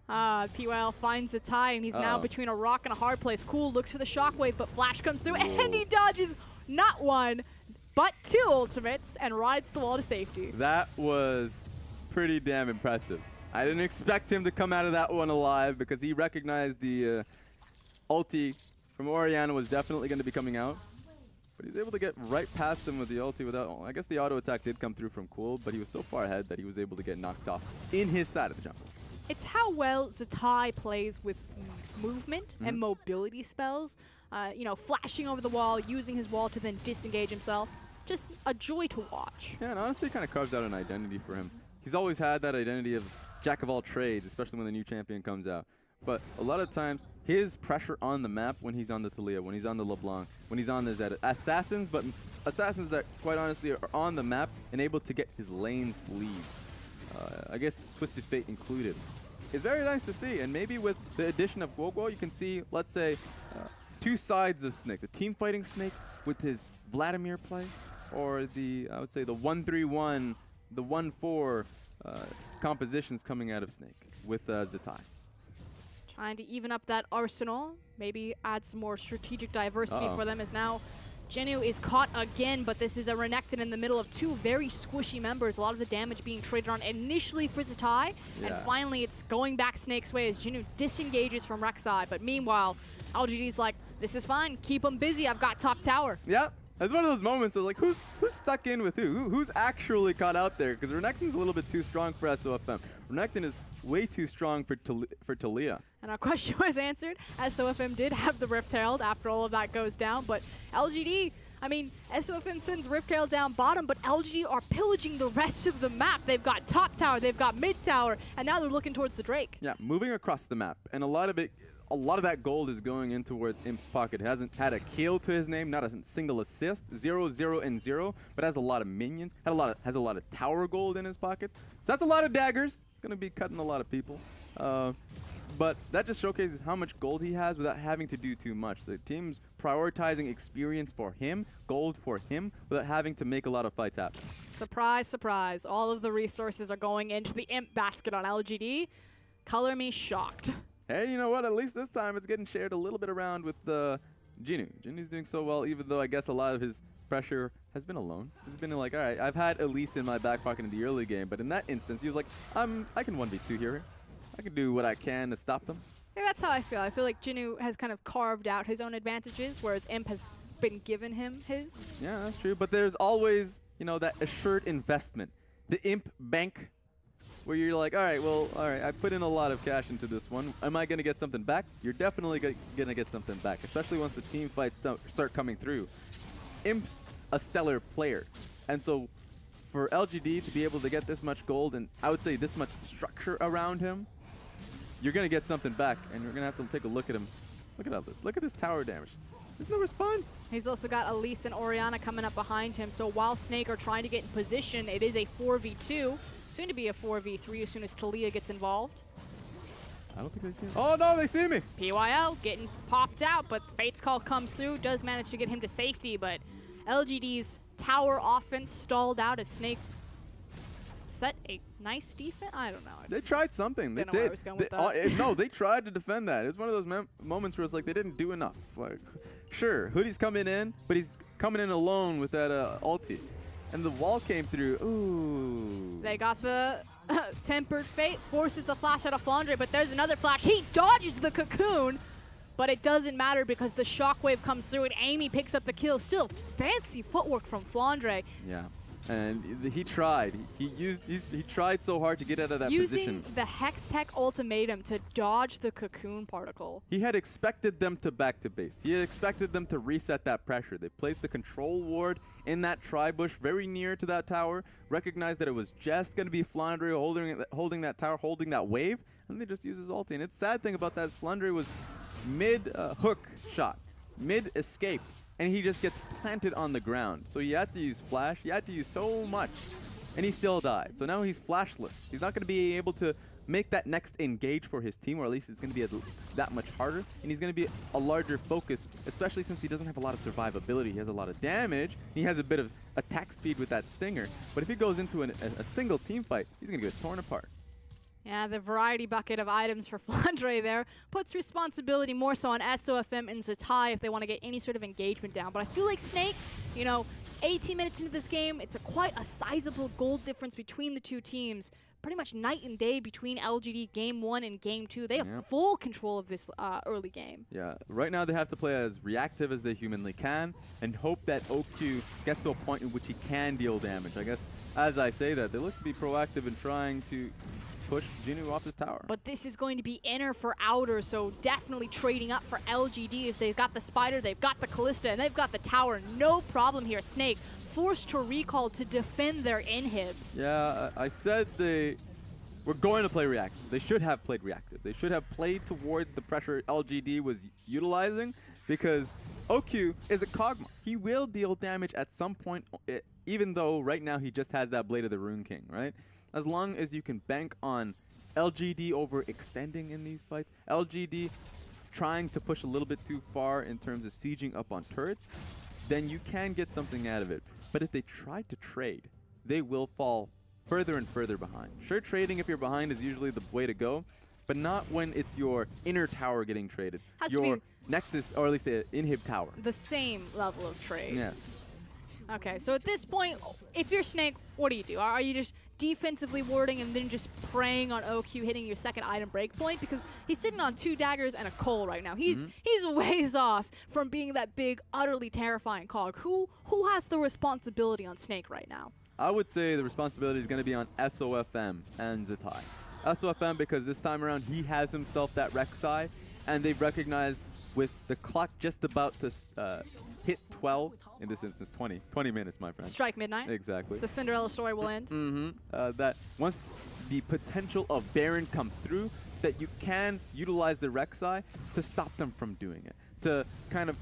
PYL finds a tie, and he's now between a rock and a hard place. Cool looks for the shockwave, but Flash comes through, and he dodges not one, but two ultimates, and rides the wall to safety. That was pretty damn impressive. I didn't expect him to come out of that one alive, because he recognized the ulti from Orianna was definitely going to be coming out. But he was able to get right past him with the ulti without... I guess the auto attack did come through from Cool, but he was so far ahead that he was able to get knocked off in his side of the jump. It's how well Zatai plays with movement and mobility spells. You know, flashing over the wall, using his wall to then disengage himself. Just a joy to watch. Yeah, and honestly it kind of carves out an identity for him. He's always had that identity of jack of all trades, especially when the new champion comes out. But a lot of times, his pressure on the map when he's on the Talia, when he's on the LeBlanc, when he's on the Zed, assassins that quite honestly are on the map and able to get his lanes leads. I guess Twisted Fate included. It's very nice to see, and maybe with the addition of Guoguo, you can see, let's say, two sides of Snake. The team fighting Snake with his Vladimir play, or the, I would say, the 1-3-1, the 1-4 compositions coming out of Snake with Zatai. Trying to even up that arsenal, maybe add some more strategic diversity for them, as now Jinnu is caught again, but this is a Renekton in the middle of two very squishy members. A lot of the damage being traded on initially for Zatai, and finally it's going back Snake's way as Jinnu disengages from Rek'Sai. But meanwhile, LGD's like, this is fine, keep them busy, I've got top tower. Yeah, it's one of those moments of like, who's stuck in with who's actually caught out there? Because Renekton's a little bit too strong for SOFM. Renekton is way too strong for Talia. And our question was answered. SOFM did have the Rift Herald after all of that goes down, but LGD, I mean, SOFM sends Rift Herald down bottom, but LGD are pillaging the rest of the map. They've got top tower, they've got mid tower, and now they're looking towards the Drake. Yeah, moving across the map, and a lot of that gold is going in towards Imp's pocket. It hasn't had a kill to his name, not a single assist, 0, 0, and 0, but has a lot of minions, has a lot of tower gold in his pockets. So that's a lot of daggers. Gonna be cutting a lot of people. But that just showcases how much gold he has without having to do too much. The team's prioritizing experience for him, gold for him, without having to make a lot of fights happen. Surprise, surprise. All of the resources are going into the Imp basket on LGD. Color me shocked. Hey, you know what? At least this time it's getting shared a little bit around with the Jinu's doing so well, even though I guess a lot of his pressure has been alone. He's been like, all right, I've had Elise in my back pocket in the early game, but in that instance, he was like, I can 1v2 here. I can do what I can to stop them. Yeah, that's how I feel. I feel like Jinu has kind of carved out his own advantages, whereas Imp has been given him his. Yeah, that's true. But there's always, you know, that assured investment. The Imp bank, where you're like, all right, I put in a lot of cash into this one. Am I going to get something back? You're definitely going to get something back, especially once the team fights start coming through. Imp's a stellar player. And so for LGD to be able to get this much gold and I would say this much structure around him, you're going to get something back, and you're going to have to take a look at him. Look at all this. Look at this tower damage. There's no response. He's also got Elise and Orianna coming up behind him, so while Snake are trying to get in position, it is a 4v2, soon to be a 4v3 as soon as Talia gets involved. I don't think they see me. Oh, no, they see me. PYL getting popped out, but Fate's Call comes through, does manage to get him to safety, but LGD's tower offense stalled out as Snake set a nice defense. I don't know. They tried something. They Didn't know where did. I was going with that. No, they tried to defend that. It's one of those moments where it's like they didn't do enough. Like, sure, Hoodie's coming in, but he's coming in alone with that ulti. And the wall came through. Ooh. They got the Tempered Fate, forces the flash out of Flandre, but there's another flash. He dodges the cocoon, but it doesn't matter because the shockwave comes through and Amy picks up the kill. Still, fancy footwork from Flandre. Yeah. And he tried. He tried so hard to get out of that position. Using the Hextech ultimatum to dodge the cocoon particle. He had expected them to back to base. He had expected them to reset that pressure. They placed the control ward in that tri-bush very near to that tower, recognized that it was just going to be Flandre holding that tower, holding that wave, and they just used his ulti. And it's sad thing about that is Flandre was mid-hook shot, mid-escape. And he just gets planted on the ground. So he had to use flash. He had to use so much. And he still died. So now he's flashless. He's not going to be able to make that next engage for his team, or at least it's going to be that much harder. And he's going to be a larger focus, especially since he doesn't have a lot of survivability. He has a lot of damage. He has a bit of attack speed with that Stinger. But if he goes into a single team fight, he's going to get torn apart. Yeah, the variety bucket of items for Flandre there puts responsibility more so on SOFM and Zatai if they want to get any sort of engagement down. But I feel like Snake, you know, 18 minutes into this game, it's quite a sizable gold difference between the two teams. Pretty much night and day between LGD Game 1 and Game 2. They have full control of this early game. Yeah, right now they have to play as reactive as they humanly can and hope that OQ gets to a point in which he can deal damage. I guess, as I say that, they look to be proactive in trying to push Jinu off his tower. But this is going to be inner for outer, so definitely trading up for LGD. If they've got the Spider, they've got the Callista, and they've got the tower. No problem here. Snake forced to recall to defend their inhibs. Yeah, I said they were going to play reactive. They should have played reactive. They should have played towards the pressure LGD was utilizing because OQ is a Kog'Maw. He will deal damage at some point, even though right now he just has that Blade of the Rune King, right? As long as you can bank on LGD overextending in these fights, LGD trying to push a little bit too far in terms of sieging up on turrets, then you can get something out of it. But if they try to trade, they will fall further and further behind. Sure, trading if you're behind is usually the way to go, but not when it's your inner tower getting traded. Has your to be Nexus, or at least the inhib tower. the same level of trade. Yes. Okay, so at this point, if you're Snake, what do? Are you just defensively warding and then just preying on OQ hitting your second item breakpoint? Because he's sitting on 2 daggers and a Cole right now. He's ways off from being that big, utterly terrifying cog. Who has the responsibility on Snake right now? I would say the responsibility is going to be on SOFM and Zatai. SOFM because this time around he has himself that Rek'Sai, and they've recognized with the clock just about to hit 12, in this instance 20 minutes, my friend. Strike midnight. Exactly. The Cinderella story will end. That once the potential of Baron comes through, that you can utilize the Rek'Sai to stop them from doing it. To kind of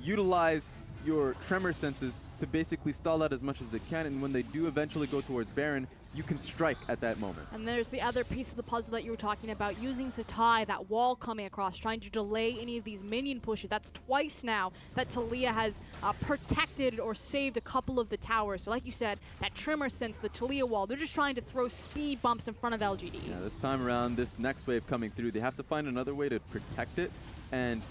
utilize your tremor senses to basically stall out as much as they can, and when they do eventually go towards Baron, you can strike at that moment. And there's the other piece of the puzzle that you were talking about, using Zatai, that wall coming across, trying to delay any of these minion pushes. That's twice now that Talia has protected or saved a couple of the towers. So like you said, that tremor sense, the Talia wall, they're just trying to throw speed bumps in front of LGD. Yeah, this time around, this next wave coming through, they have to find another way to protect it, and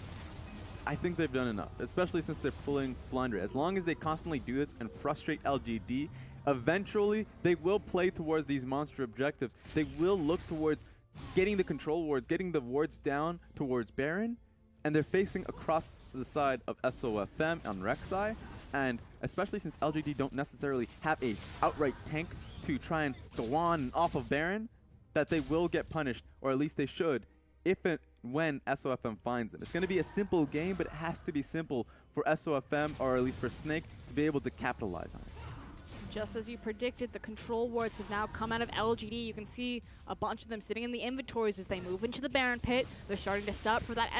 I think they've done enough, especially since they're pulling FLICKR. As long as they constantly do this and frustrate LGD, eventually they will play towards these monster objectives. They will look towards getting the control wards, getting the wards down towards Baron, and they're facing across the side of SOFM on Rek'Sai, and especially since LGD don't necessarily have a outright tank to try and go on and off of Baron, that they will get punished, or at least they should, if and when SOFM finds them. It's going to be a simple game, but it has to be simple for SOFM, or at least for Snake, to be able to capitalize on it. Just as you predicted, the control wards have now come out of LGD. You can see a bunch of them sitting in the inventories as they move into the Baron pit. They're starting to set up for that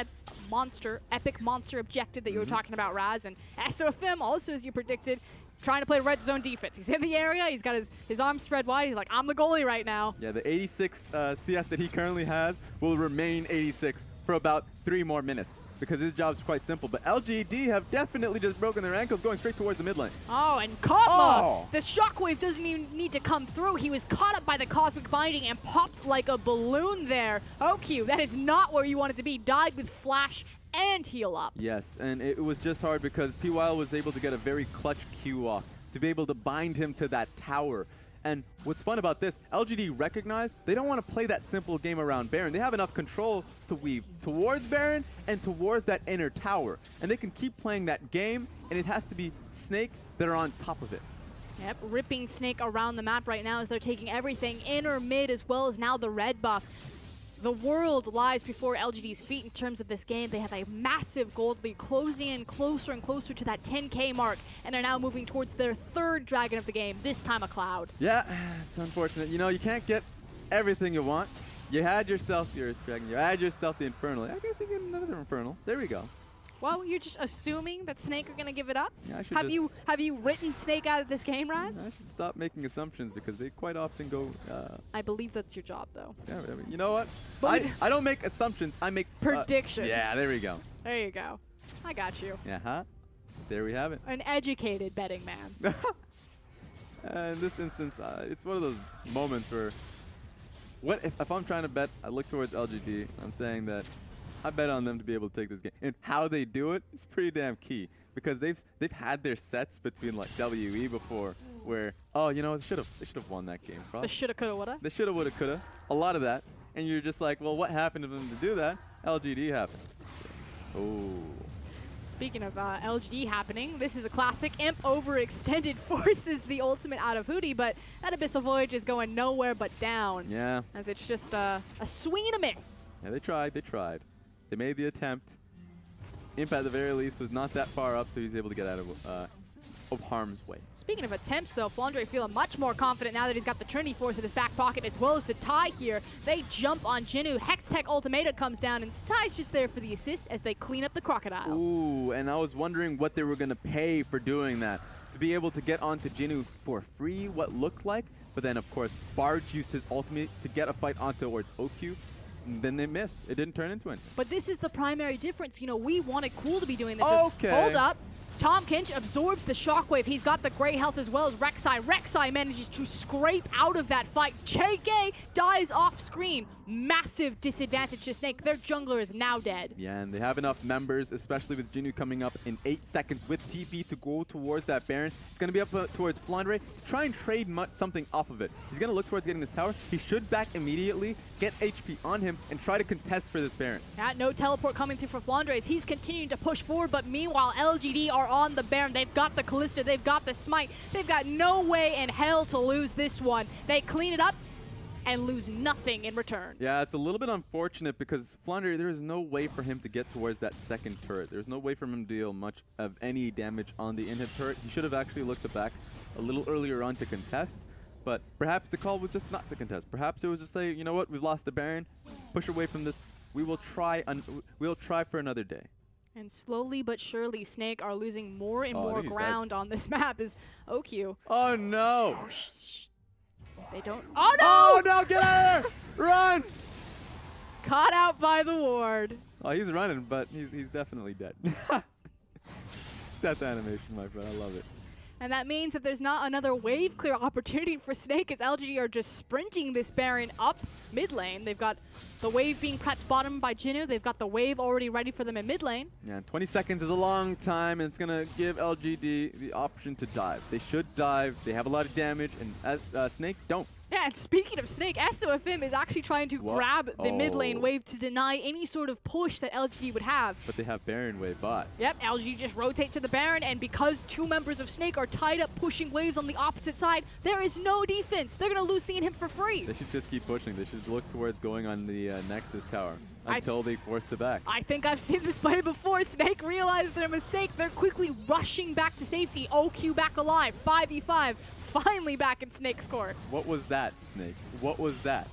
epic monster objective that you were talking about, Raz. And SOFM also, as you predicted, trying to play red zone defense. He's in the area. He's got his arms spread wide. He's like, I'm the goalie right now. Yeah, the 86 CS that he currently has will remain 86 for about 3 more minutes because his job's quite simple. But LGD have definitely just broken their ankles going straight towards the mid lane. Oh, and Kotma! The shockwave doesn't even need to come through. He was caught up by the cosmic binding and popped like a balloon there. OQ, that is not where you wanted to be. Died with flash and heal up. Yes, and it was just hard because PYL was able to get a very clutch Q walk to be able to bind him to that tower. And what's fun about this, LGD recognized they don't want to play that simple game around Baron. They have enough control to weave towards Baron and towards that inner tower. And they can keep playing that game, and it has to be Snake that are on top of it. Yep, ripping Snake around the map right now as they're taking everything, inner, mid, as well as now the red buff. The world lies before LGD's feet in terms of this game. They have a massive gold lead, closing in closer and closer to that 10K mark, and are now moving towards their 3rd dragon of the game, this time a Cloud. Yeah, it's unfortunate. You know, you can't get everything you want. You had yourself the Earth Dragon, you had yourself the Infernal. I guess you get another Infernal. There we go. Well, you're just assuming that Snake are going to give it up? Yeah, I should have you written Snake out of this game, Raz? I should stop making assumptions because they quite often go... I believe that's your job, though. Yeah, you know what? I don't make assumptions, I make... predictions. Yeah, there we go. There you go. I got you. Yeah, there we have it. An educated betting man. In this instance, it's one of those moments where... What if I'm trying to bet, I look towards LGD, I'm saying that I bet on them to be able to take this game. And how they do it is pretty damn key because they've had their sets between like WE before where, oh, you know, they should have won that game. Probably. The shoulda, coulda, woulda? They shoulda, woulda, coulda. A lot of that. And you're just like, well, what happened to them to do that? LGD happened. Oh. Speaking of LGD happening, this is a classic. Imp overextended forces the ultimate out of Hootie, but that Abyssal Voyage is going nowhere but down. Yeah. As it's just a swing and a miss. Yeah, they tried. They made the attempt. Imp, at the very least, was not that far up, so he's able to get out of harm's way. Speaking of attempts, though, FLICKR feeling much more confident now that he's got the Trinity Force in his back pocket, as well as Zatai here. They jump on Jinnu. Hextech Ultimatum comes down, and Zatai's just there for the assist as they clean up the Crocodile. Ooh, and I was wondering what they were going to pay for doing that. To be able to get onto Jinnu for free, what looked like, but then, of course, Barge used his ultimate to get a fight on towards OQ. And then they missed. It didn't turn into anything. But this is the primary difference. You know, we wanted Cool to be doing this. Okay. Hold up. Tom Kinch absorbs the shockwave. He's got the gray health as well as Rek'Sai. Rek'Sai manages to scrape out of that fight. JK dies off screen. Massive disadvantage to Snake. Their jungler is now dead. Yeah, and they have enough members, especially with Jinnu coming up in 8 seconds with TP to go towards that Baron. It's going to be up towards FLICKR to try and trade something off of it. He's going to look towards getting this tower. He should back immediately, get HP on him, and try to contest for this Baron. Yeah, no teleport coming through for FLICKR as he's continuing to push forward, but meanwhile, LGD are on the Baron. They've got the Callista, they've got the Smite. They've got no way in hell to lose this one. They clean it up and lose nothing in return. Yeah, it's a little bit unfortunate because FLICKR, there is no way for him to get towards that second turret. There's no way for him to deal much of any damage on the inhib turret. He should have actually looked back a little earlier on to contest, but perhaps the call was just not to contest. Perhaps it was just say, you know what, we've lost the Baron, push away from this. We'll try for another day. And slowly but surely, Snake are losing more and more ground on this map as OQ. Oh no! Oh, shh. They don't. Oh no! Oh no! Get out of there! Run! Caught out by the ward. Oh, he's running, but he's definitely dead. That's animation, my friend. I love it. And that means that there's not another wave clear opportunity for Snake as LGD are just sprinting this Baron up mid lane. They've got the wave being prepped bottom by Jinu. They've got the wave already ready for them in mid lane. Yeah, 20 seconds is a long time, and it's going to give LGD the option to dive. They should dive. They have a lot of damage, and as Snake don't. Yeah, and speaking of Snake, SOFM is actually trying to grab the mid lane wave to deny any sort of push that LGD would have. But they have Baron wave bot. Yep, LG just rotate to the Baron, and because 2 members of Snake are tied up pushing waves on the opposite side, there is no defense. They're going to lose him for free. They should just keep pushing. They should look towards going on the Nexus tower until they force it back. I think I've seen this play before. Snake realized their mistake. They're quickly rushing back to safety. OQ back alive. 5v5. Finally back in Snake's court. What was that, Snake? What was that?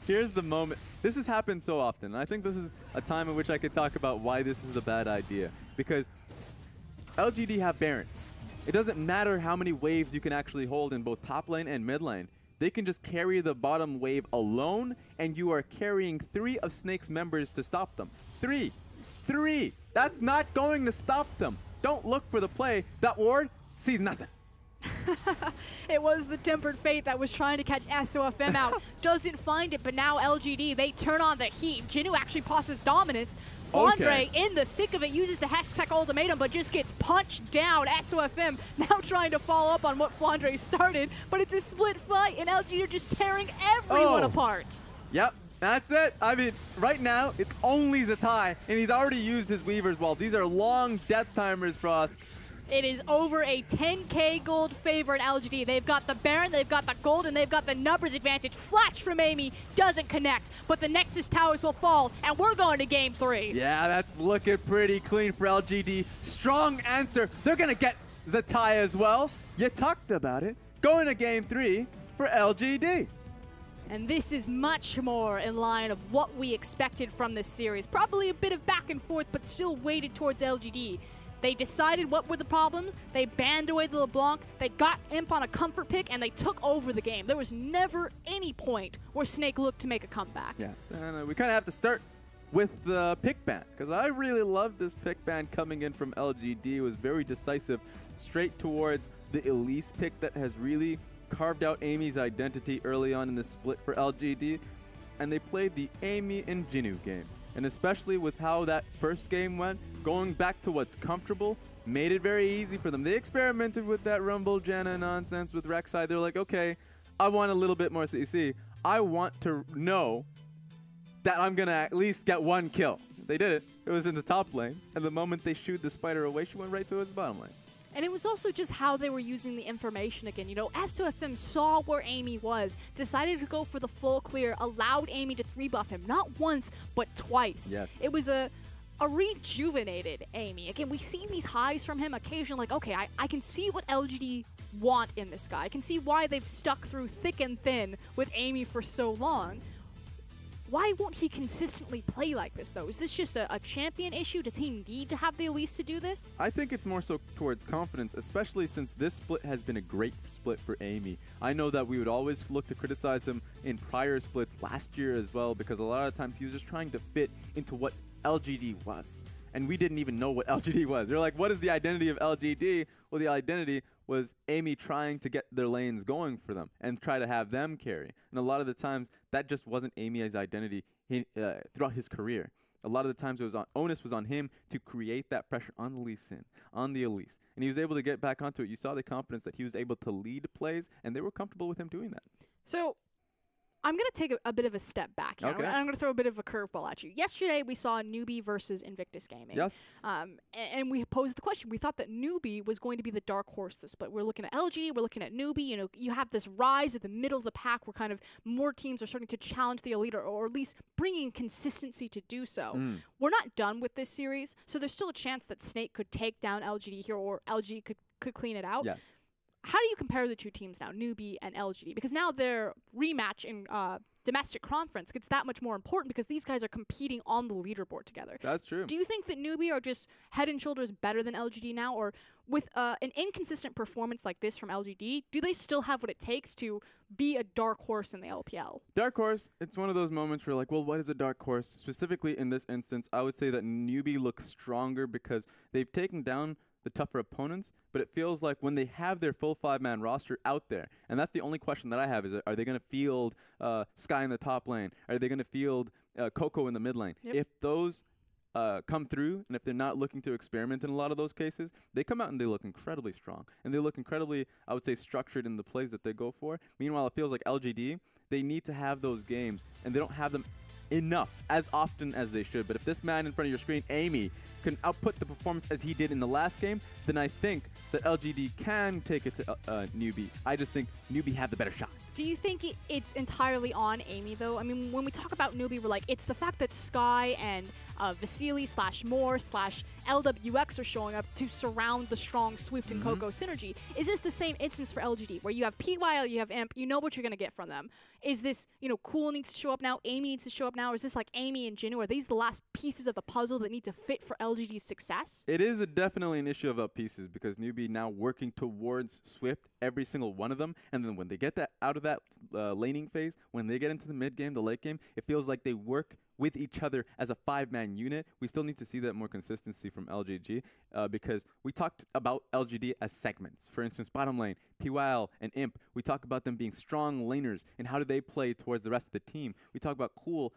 Here's the moment. This has happened so often. And I think this is a time in which I could talk about why this is the bad idea. Because LGD have Baron. It doesn't matter how many waves you can actually hold in both top lane and mid lane. They can just carry the bottom wave alone, and you are carrying 3 of Snake's members to stop them. 3. 3. That's not going to stop them. Don't look for the play. That ward sees nothing. It was the Tempered Fate that was trying to catch SOFM out. Doesn't find it, but now LGD, they turn on the heat. Jinu actually passes dominance. Flandre, in the thick of it, uses the Hextech ultimatum, but just gets punched down. SOFM now trying to follow up on what Flandre started, but it's a split fight, and LGD are just tearing everyone apart. Yep, that's it. I mean, right now, it's only Zatai, and he's already used his Weaver's Wall. These are long death timers, Frost. It is over a 10k gold favor in LGD. They've got the Baron, they've got the gold, and they've got the numbers advantage. Flash from Amy doesn't connect, but the Nexus towers will fall, and we're going to game 3. Yeah, that's looking pretty clean for LGD. Strong answer. They're going to get Zatai as well. You talked about it. Going to game 3 for LGD. And this is much more in line of what we expected from this series. Probably a bit of back and forth, but still weighted towards LGD. They decided what were the problems, they banned away the LeBlanc, they got Imp on a comfort pick, and they took over the game. There was never any point where Snake looked to make a comeback. Yes, and we kind of have to start with the pick ban, because I really love this pick ban coming in from LGD. It was very decisive, straight towards the Elise pick that has really carved out Amy's identity early on in the split for LGD, and they played the Amy and Jinu game. And especially with how that first game went, going back to what's comfortable made it very easy for them. They experimented with that Rumble Janna nonsense with Rek'Sai. They're like, okay, I want a little bit more CC. I want to know that I'm going to at least get 1 kill. They did it. It was in the top lane. And the moment they shooed the spider away, she went right to his bottom lane. And it was also just how they were using the information again. You know, S2FM saw where Amy was, decided to go for the full clear, allowed Amy to 3-buff him, not once, but twice. Yes. It was a rejuvenated Amy. Again, we've seen these highs from him occasionally, like, okay, I can see what LGD want in this guy. I can see why they've stuck through thick and thin with Amy for so long. Why won't he consistently play like this, though? Is this just a champion issue? Does he need to have the Elise to do this? I think it's more so towards confidence, especially since this split has been a great split for Amy. I know that we would always look to criticize him in prior splits last year as well, because a lot of times he was just trying to fit into what LGD was. And we didn't even know what LGD was. They're like, what is the identity of LGD? Well, the identity was Amy trying to get their lanes going for them and try to have them carry. And a lot of the times, that just wasn't Amy's identity throughout his career. A lot of the times, onus was on him to create that pressure on the Lee Sin, on the Elise. And he was able to get back onto it. You saw the confidence that he was able to lead plays, and they were comfortable with him doing that. So I'm going to take a bit of a step back here. Okay. I'm going to throw a bit of a curveball at you. Yesterday, we saw Newbie versus Invictus Gaming. Yes. And we posed the question. We thought that Newbie was going to be the dark horse this split. We're looking at LG, we're looking at Newbie. You know, you have this rise at the middle of the pack where kind of more teams are starting to challenge the elite or at least bringing consistency to do so. We're not done with this series, so there's still a chance that Snake could take down LGD here or LG could clean it out. Yes. How do you compare the two teams now, Newbie and LGD? Because now their rematch in domestic conference gets that much more important because these guys are competing on the leaderboard together. That's true. Do you think that Newbie are just head and shoulders better than LGD now? Or with an inconsistent performance like this from LGD, do they still have what it takes to be a dark horse in the LPL? Dark horse, it's one of those moments where like, well, what is a dark horse? Specifically in this instance, I would say that Newbie looks stronger because they've taken down the tougher opponents, but it feels like when they have their full 5-man roster out there, and that's the only question that I have, is are they going to field Sky in the top lane? Are they going to field Coco in the mid lane? Yep. If those come through, and if they're not looking to experiment in a lot of those cases, they come out and they look incredibly strong. And they look incredibly, I would say, structured in the plays that they go for. Meanwhile, it feels like LGD, they need to have those games, and they don't have them enough, as often as they should. But if this man in front of your screen, Amy, can output the performance as he did in the last game, then I think that LGD can take it to Newbie. I just think Newbie had the better shot. Do you think it's entirely on Amy, though? I mean, when we talk about Newbie, we're like, it's the fact that Sky and Vasily / Moore / LWX are showing up to surround the strong Swift and Coco synergy. Is this the same instance for LGD, where you have PYL, you have Imp, you know what you're going to get from them? Is this, Cool needs to show up now, Amy needs to show up now? Or is this like Amy and Jinu? Are these the last pieces of the puzzle that need to fit for LGD's success? It is definitely an issue of pieces, because Newbie now working towards Swift, every single one of them, and then when they get that out of that laning phase, when they get into the mid game, the late game, it feels like they work with each other as a 5-man unit. We still need to see that more consistency from LGG, because we talked about LGD as segments. For instance, bottom lane, PYL and Imp, we talk about them being strong laners and how do they play towards the rest of the team. We talk about Cool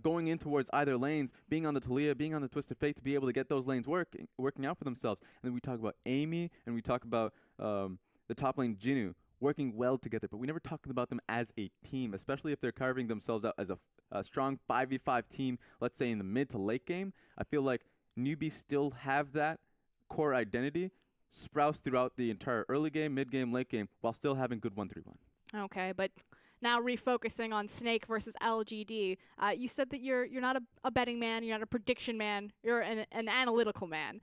going in towards either lanes, being on the Talia, being on the Twisted Fate to be able to get those lanes working out for themselves. And then we talk about Amy, and we talk about the top lane Jinu working well together, but we never talked about them as a team, especially if they're carving themselves out as a strong 5v5 team, let's say in the mid to late game. I feel like Newbies still have that core identity sprouse throughout the entire early game, mid game, late game, while still having good 1-3-1. Okay, but now refocusing on Snake versus LGD, you said that you're not a betting man, you're not a prediction man, you're an analytical man.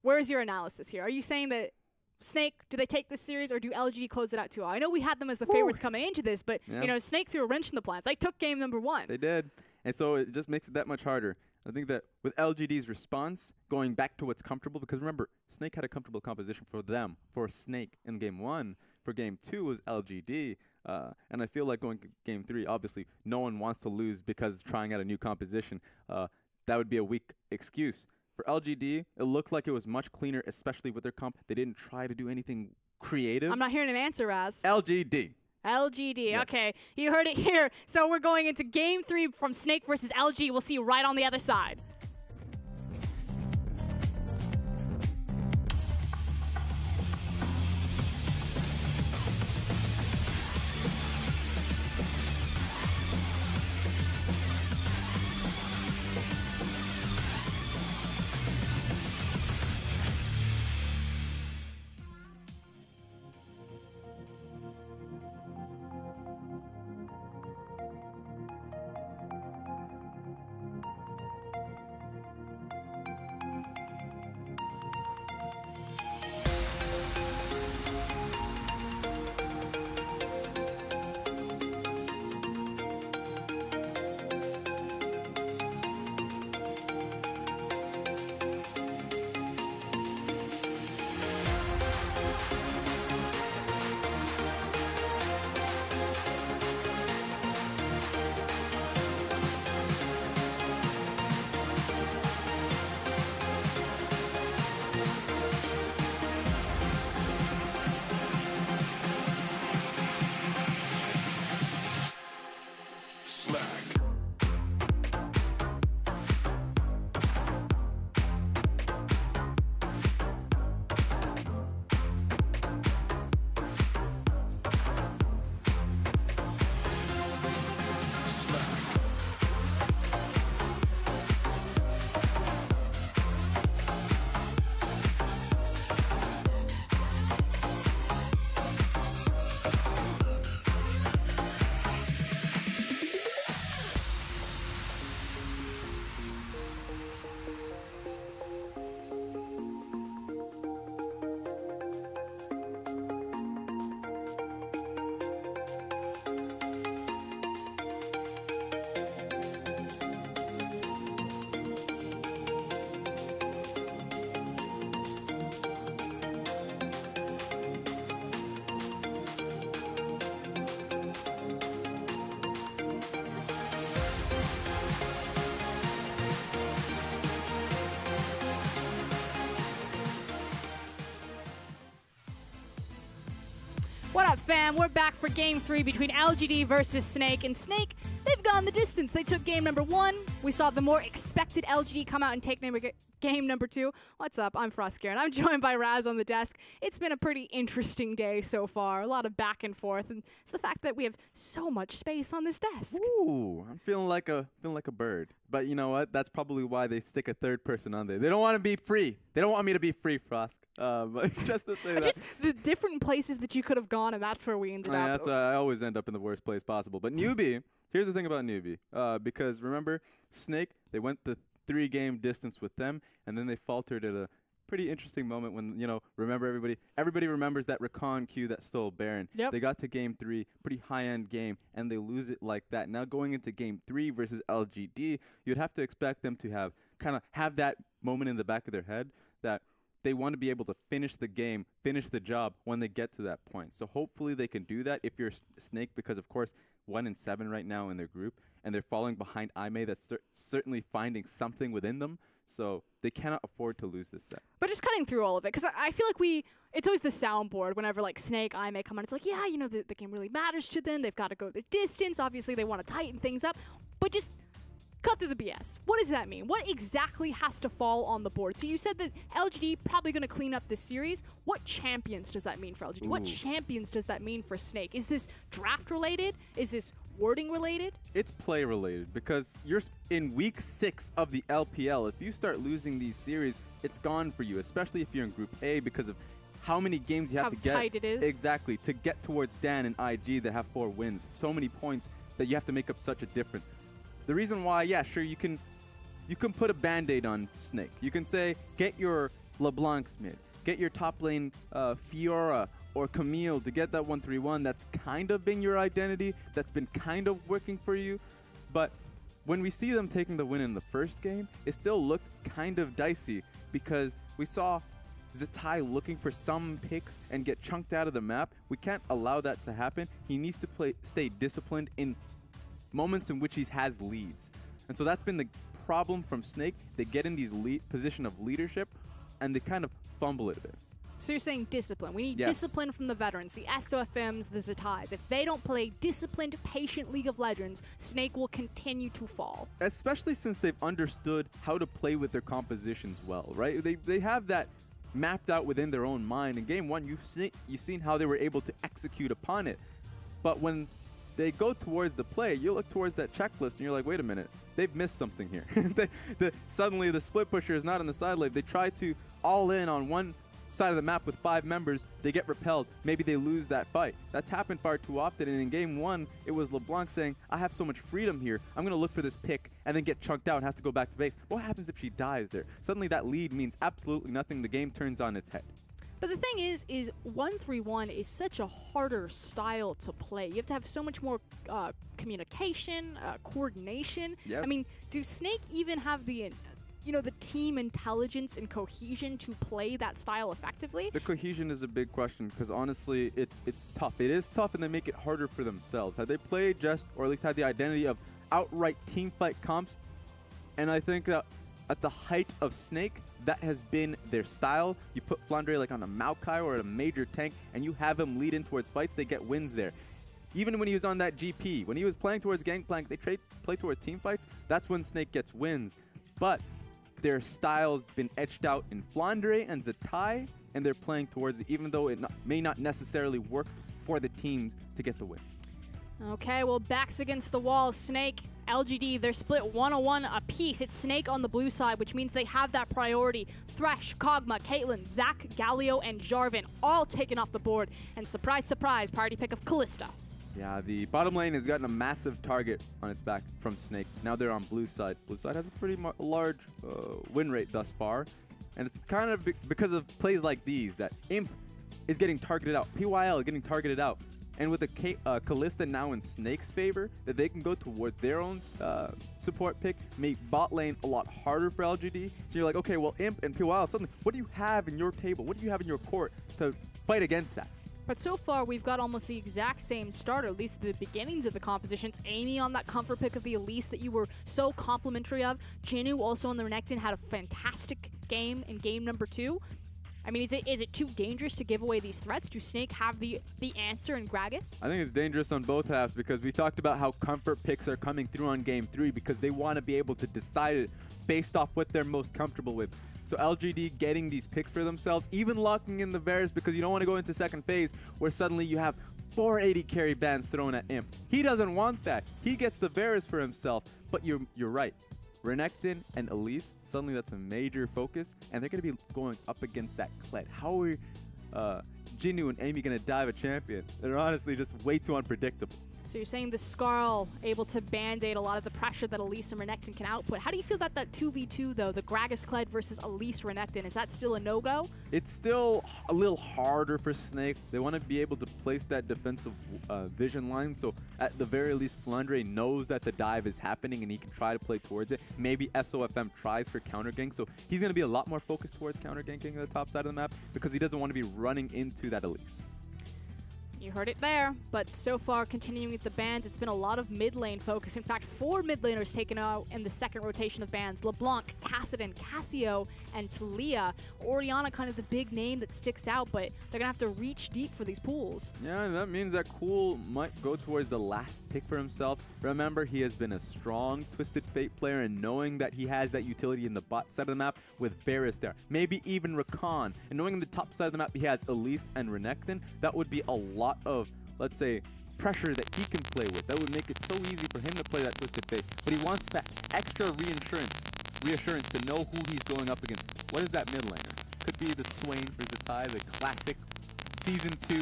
Where's your analysis here? Are you saying that Snake, do they take this series, or do LGD close it out 2-0? I know we had them as the favorites coming into this, but Snake threw a wrench in the plans. They took game number 1. They did, and so it just makes it that much harder. I think that with LGD's response, going back to what's comfortable, because remember, Snake had a comfortable composition for them, for Snake in game 1. For game 2 was LGD, and I feel like going to game 3, obviously, no one wants to lose because it's trying out a new composition. That would be a weak excuse. For LGD, it looked like it was much cleaner, especially with their comp. They didn't try to do anything creative. I'm not hearing an answer, Raz. LGD. LGD, Yes. Okay. You heard it here. So we're going into game 3 from Snake versus LG. We'll see you right on the other side. What up, fam? We're back for game 3 between LGD versus Snake. And Snake, they've gone the distance. They took game number 1. We saw the more expected LGD come out and take game number 2. What's up? I'm FLICKR, and I'm joined by Raz on the desk. It's been a pretty interesting day so far. A lot of back and forth, and it's the fact that we have so much space on this desk. Ooh, I'm feeling like a bird. But you know what? That's probably why they stick a third person on there. They don't want to be free. They don't want me to be free, Frost. But just to say that. Just the different places that you could have gone, and that's where we ended up. That's why I always end up in the worst place possible. But Newbie, here's the thing about Newbie. Because remember, Snake, they went the 3-game distance with them, and then they faltered at a pretty interesting moment when, you know, remember everybody remembers that Recon queue that stole Baron. Yep. They got to game 3, pretty high-end game, and they lose it like that. Now going into game 3 versus LGD, you'd have to expect them to have that moment in the back of their head that they want to be able to finish the game, finish the job when they get to that point. So hopefully they can do that if you're Snake, because of course 1-7 right now in their group, and they're falling behind IME that's certainly finding something within them. So they cannot afford to lose this set. But just cutting through all of it, because I feel like it's always the soundboard whenever like Snake, IME come on. It's like, yeah, you know, the game really matters to them. They've got to go the distance. Obviously, they want to tighten things up. But just cut through the BS. What does that mean? What exactly has to fall on the board? So you said that LGD probably going to clean up this series. What champions does that mean for LGD? Ooh. What champions does that mean for Snake? Is this draft related? Is this wording related? It's play related, because you're in week 6 of the LPL. If you start losing these series, it's gone for you, especially if you're in Group A, because of how many games you have to get. How tight it is. Exactly, to get towards Dan and IG that have 4 wins. So many points that you have to make up such a difference. The reason why, yeah, sure, you can put a Band-Aid on Snake. You can say, get your LeBlancs mid, get your top lane Fiora or Camille to get that 1-3-1. That's kind of been your identity. That's been kind of working for you. But when we see them taking the win in the first game, it still looked kind of dicey, because we saw Zatai looking for some picks and get chunked out of the map. We can't allow that to happen. He needs to stay disciplined in moments in which he has leads. And so that's been the problem from Snake. They get in these position of leadership and they kind of fumble it a bit. So you're saying discipline. We need Yes. discipline from the veterans, the SOFMs, the Zatais. If they don't play disciplined, patient League of Legends, Snake will continue to fall. Especially since they've understood how to play with their compositions well, right? They have that mapped out within their own mind. In game 1, you've seen how they were able to execute upon it. But when they go towards the play, you look towards that checklist and you're like, wait a minute, they've missed something here. Suddenly the split pusher is not on the side lane. They try to all in on one side of the map with 5 members. They get repelled. Maybe they lose that fight. That's happened far too often. And in game 1, it was LeBlanc saying, I have so much freedom here. I'm going to look for this pick, and then get chunked out and has to go back to base. What happens if she dies there? Suddenly that lead means absolutely nothing. The game turns on its head. But the thing is 1-3-1 is such a harder style to play. You have to have so much more communication, coordination. Yes. I mean, do Snake even have the team intelligence and cohesion to play that style effectively? The cohesion is a big question, because honestly, it's tough. It is tough, and they make it harder for themselves. Had they played just, or at least had the identity of outright team fight comps, and I think that at the height of Snake, that has been their style. You put Flandre like on a Maokai or a major tank, and you have him lead in towards fights, they get wins there. Even when he was on that GP, when he was playing towards Gangplank, they play towards team fights, that's when Snake gets wins. But their style's been etched out in Flandre and Zatai, and they're playing towards it, even though it may not necessarily work for the teams to get the wins. Okay, well, backs against the wall. Snake, LGD, they're split 1-1 apiece. It's Snake on the blue side, which means they have that priority. Thresh, Kog'Maw, Caitlyn, Zac, Galio, and Jarvan all taken off the board. And surprise, surprise, party pick of Kalista. Yeah, the bottom lane has gotten a massive target on its back from Snake. Now they're on blue side. Blue side has a pretty large win rate thus far. And it's kind of because of plays like these that Imp is getting targeted out. PYL is getting targeted out. And with the Kalista now in Snake's favor, that they can go towards their own support pick, make bot lane a lot harder for LGD. So you're like, okay, well, Imp and PYL, suddenly, what do you have in your table? What do you have in your court to fight against that? But so far, we've got almost the exact same starter, at least the beginnings of the compositions. Amy on that comfort pick of the Elise that you were so complimentary of. Jinnu also on the Renekton had a fantastic game in game number 2. I mean, is it too dangerous to give away these threats? Do Snake have the answer in Gragas? I think it's dangerous on both halves because we talked about how comfort picks are coming through on game 3 because they want to be able to decide it based off what they're most comfortable with. So LGD getting these picks for themselves, even locking in the Varus because you don't want to go into second phase where suddenly you have 480 carry bans thrown at Imp. He doesn't want that. He gets the Varus for himself. But you're right. Renekton and Elise, suddenly that's a major focus, and they're going to be going up against that Kled. How are Jinnu and Amy going to dive a champion? They're honestly just way too unpredictable. So you're saying the Skarl able to band-aid a lot of the pressure that Elise and Renekton can output. How do you feel about that 2v2, though, the Gragas Kled versus Elise Renekton? Is that still a no-go? It's still a little harder for Snake. They want to be able to place that defensive vision line, so at the very least, Flandre knows that the dive is happening and he can try to play towards it. Maybe SOFM tries for counter gank, so he's going to be a lot more focused towards counter ganking the top side of the map because he doesn't want to be running into that Elise. You heard it there, but so far, continuing with the bans, it's been a lot of mid lane focus. In fact, 4 mid laners taken out in the second rotation of bans. LeBlanc, Kassadin, Cassio, and Talia. Orianna kind of the big name that sticks out, but they're going to have to reach deep for these pools. Yeah, that means that Cool might go towards the last pick for himself. Remember, he has been a strong Twisted Fate player, and knowing that he has that utility in the bot side of the map with Varus there, maybe even Rakan, and knowing in the top side of the map he has Elise and Renekton, that would be a lot of, let's say, pressure that he can play with. That would make it so easy for him to play that Twisted Fate. But he wants that extra reassurance to know who he's going up against. What is that mid laner? Could be the Swain for Zatai, the classic Season 2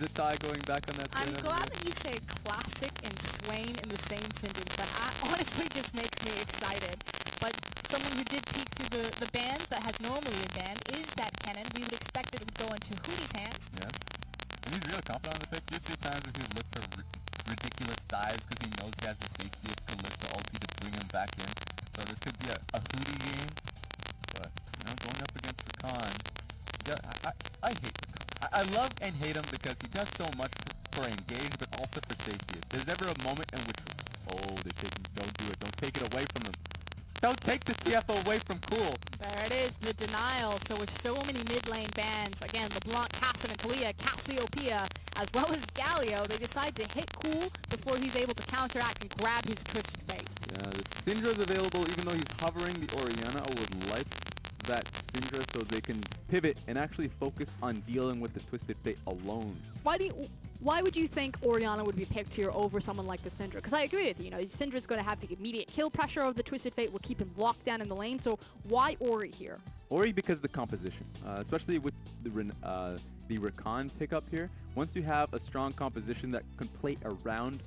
Zatai going back on that. I'm glad that you say classic and Swain in the same sentence. That honestly just makes me excited. But someone who did peek through the bans that has normally been banned is that cannon. We would expect it would go into Hootie's hands. Yes. And he's really confident on the pick. He had 2 times where he would look for ridiculous dives because he knows he has the safety of Kalista ulti to bring him back in. So this could be a Hootie game. But, you know, going up against Rakan, I hate Rakan. I love and hate him because he does so much for engage, but also for safety. If there's ever a moment in which, don't do it, don't take it away from him. Don't take the TF away from Cool. There it is, the denial. So with so many mid lane bans, again, LeBlanc, Kassadin, Talia, Cassiopeia, as well as Galio, they decide to hit Cool before he's able to counteract and grab his Twisted Fate. Yeah, the Syndra's available even though he's hovering the Orianna. I would like that Syndra so they can pivot and actually focus on dealing with the Twisted Fate alone. Why would you think Orianna would be picked here over someone like the Syndra? Because I agree with you. You know, Syndra's going to have the immediate kill pressure of the Twisted Fate, will keep him locked down in the lane. So why Ori here? Ori because of the composition, especially with the Rakan pickup here. Once you have a strong composition that can play around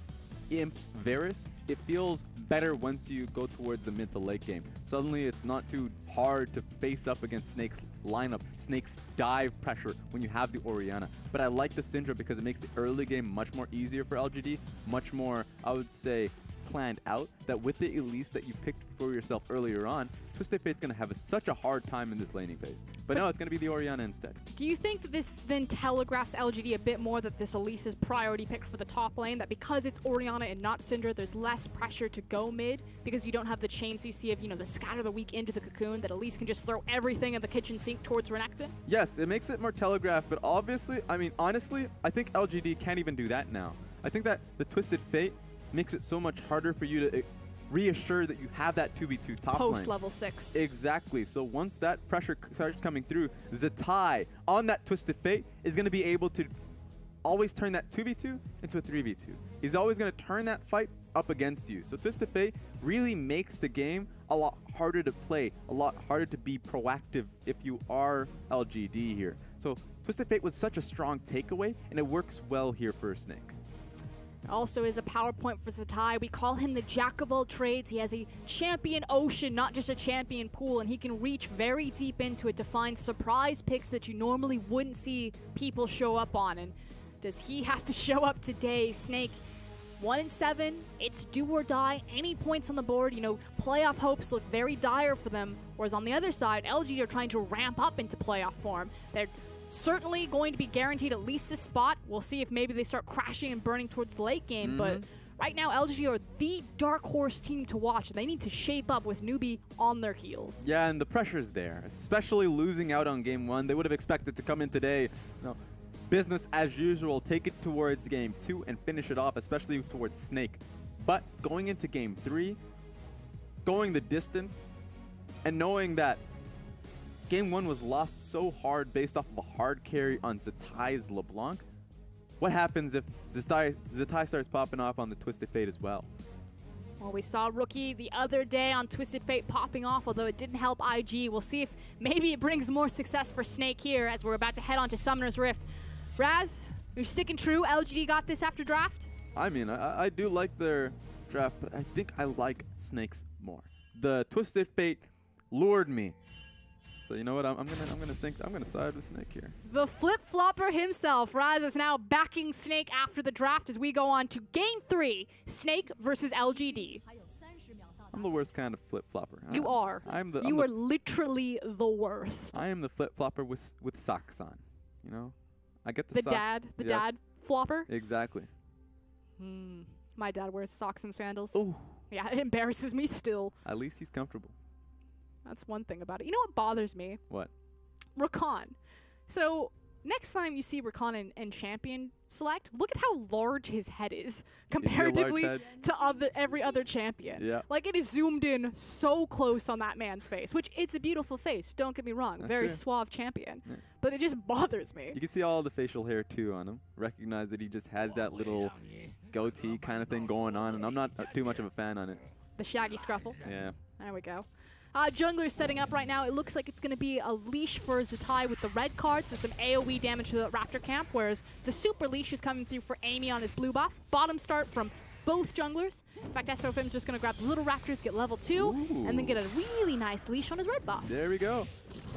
Imp's Varus, it feels better once you go towards the mid to late game. Suddenly it's not too hard to face up against Snake's lineup, Snake's dive pressure when you have the Orianna. But I like the Syndra because it makes the early game much more easier for LGD, much more, I would say, planned out, that with the Elise that you picked for yourself earlier on, Twisted Fate's going to have such a hard time in this laning phase. But no, it's going to be the Orianna instead. Do you think that this then telegraphs LGD a bit more that this Elise is priority pick for the top lane, that because it's Orianna and not Syndra, there's less pressure to go mid because you don't have the chain CC of, you know, the scatter the weak into the cocoon, that Elise can just throw everything in the kitchen sink towards Renekton? Yes, it makes it more telegraphed, but obviously, I mean, honestly, I think LGD can't even do that now. I think that the Twisted Fate makes it so much harder for you to reassure that you have that 2v2 top lane. Post level 6. Exactly. So once that pressure starts coming through, Zatai on that Twisted Fate is going to be able to always turn that 2v2 into a 3v2. He's always going to turn that fight up against you. So Twisted Fate really makes the game a lot harder to play, a lot harder to be proactive if you are LGD here. So Twisted Fate was such a strong takeaway, and it works well here for Snake. Also is a power point for Zatai. We call him the jack of all trades. He has a champion ocean, not just a champion pool, and he can reach very deep into it to find surprise picks that you normally wouldn't see people show up on. And does he have to show up today? Snake, 1-7, it's do or die. Any points on the board, you know, playoff hopes look very dire for them. Whereas on the other side, LGD are trying to ramp up into playoff form. They're certainly going to be guaranteed at least a spot. We'll see if maybe they start crashing and burning towards the late game, but Right now, LGD are the dark horse team to watch. They need to shape up with Newbie on their heels. Yeah, and the pressure's there, especially losing out on game 1. They would have expected to come in today, business as usual, take it towards game 2 and finish it off, especially towards Snake. But going into game 3, going the distance, and knowing that game 1 was lost so hard based off of a hard carry on Zatai's LeBlanc, what happens if Zatai starts popping off on the Twisted Fate as well? Well, we saw Rookie the other day on Twisted Fate popping off, although it didn't help IG. We'll see if maybe it brings more success for Snake here as we're about to head on to Summoner's Rift. Raz, you're sticking true. LGD got this after draft? I mean, I do like their draft, but I think I like Snake's more. The Twisted Fate lured me. So you know what? I'm gonna side with Snake here. The flip-flopper himself, Raz, is now backing Snake after the draft as we go on to Game 3, Snake versus LGD. I'm the worst kind of flip-flopper. You are. You are literally the worst. I am the flip-flopper with socks on. You know, I get the socks. The dad flopper. Exactly. My dad wears socks and sandals. Ooh. Yeah, it embarrasses me still. At least he's comfortable. That's one thing about it. You know what bothers me? What? Rakan. So next time you see Rakan in Champion Select, look at how large his head is comparatively to every other champion. Yeah. Like, it is zoomed in so close on that man's face, which it's a beautiful face, don't get me wrong. That's very true. suave champion. Yeah. But it just bothers me. You can see all the facial hair too on him. Recognize that he just has that little goatee kind of thing going on, and I'm not too much of a fan on it. The shaggy scruffle. Yeah. There we go. Jungler's setting up right now. It looks like it's going to be a leash for Zatai with the red card, so some AoE damage to the Raptor camp, whereas the super leash is coming through for Amy on his blue buff. Bottom start from both junglers. In fact, SOFM's just going to grab the little Raptors, get level 2, and then get a really nice leash on his red buff. There we go.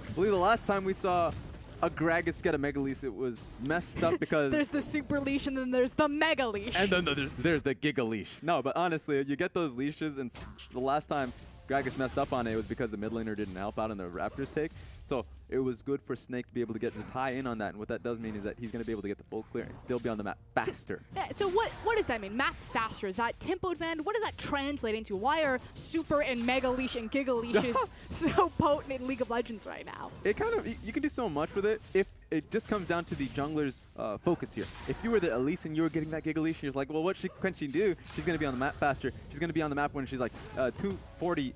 I believe the last time we saw a Gragas get a Mega Leash, it was messed up because... There's the super leash, and then there's the Mega Leash. And then there's the Giga Leash. No, but honestly, you get those leashes, and the last time Gragas messed up on it was because the mid laner didn't help out in the Raptors take. So it was good for Snake to be able to get Zatai in on that. And what that does mean is that he's going to be able to get the full clear and still be on the map faster. So what does that mean? Map faster? Is that tempo advantage? What does that translate into? Why are Super and Mega Leash and Giga Leashes so potent in League of Legends right now? It kind of, you can do so much with it if it just comes down to the jungler's focus here. If you were the Elise and you were getting that Giga Leash, you're like, well, what can she do? She's going to be on the map faster. She's going to be on the map when she's like 240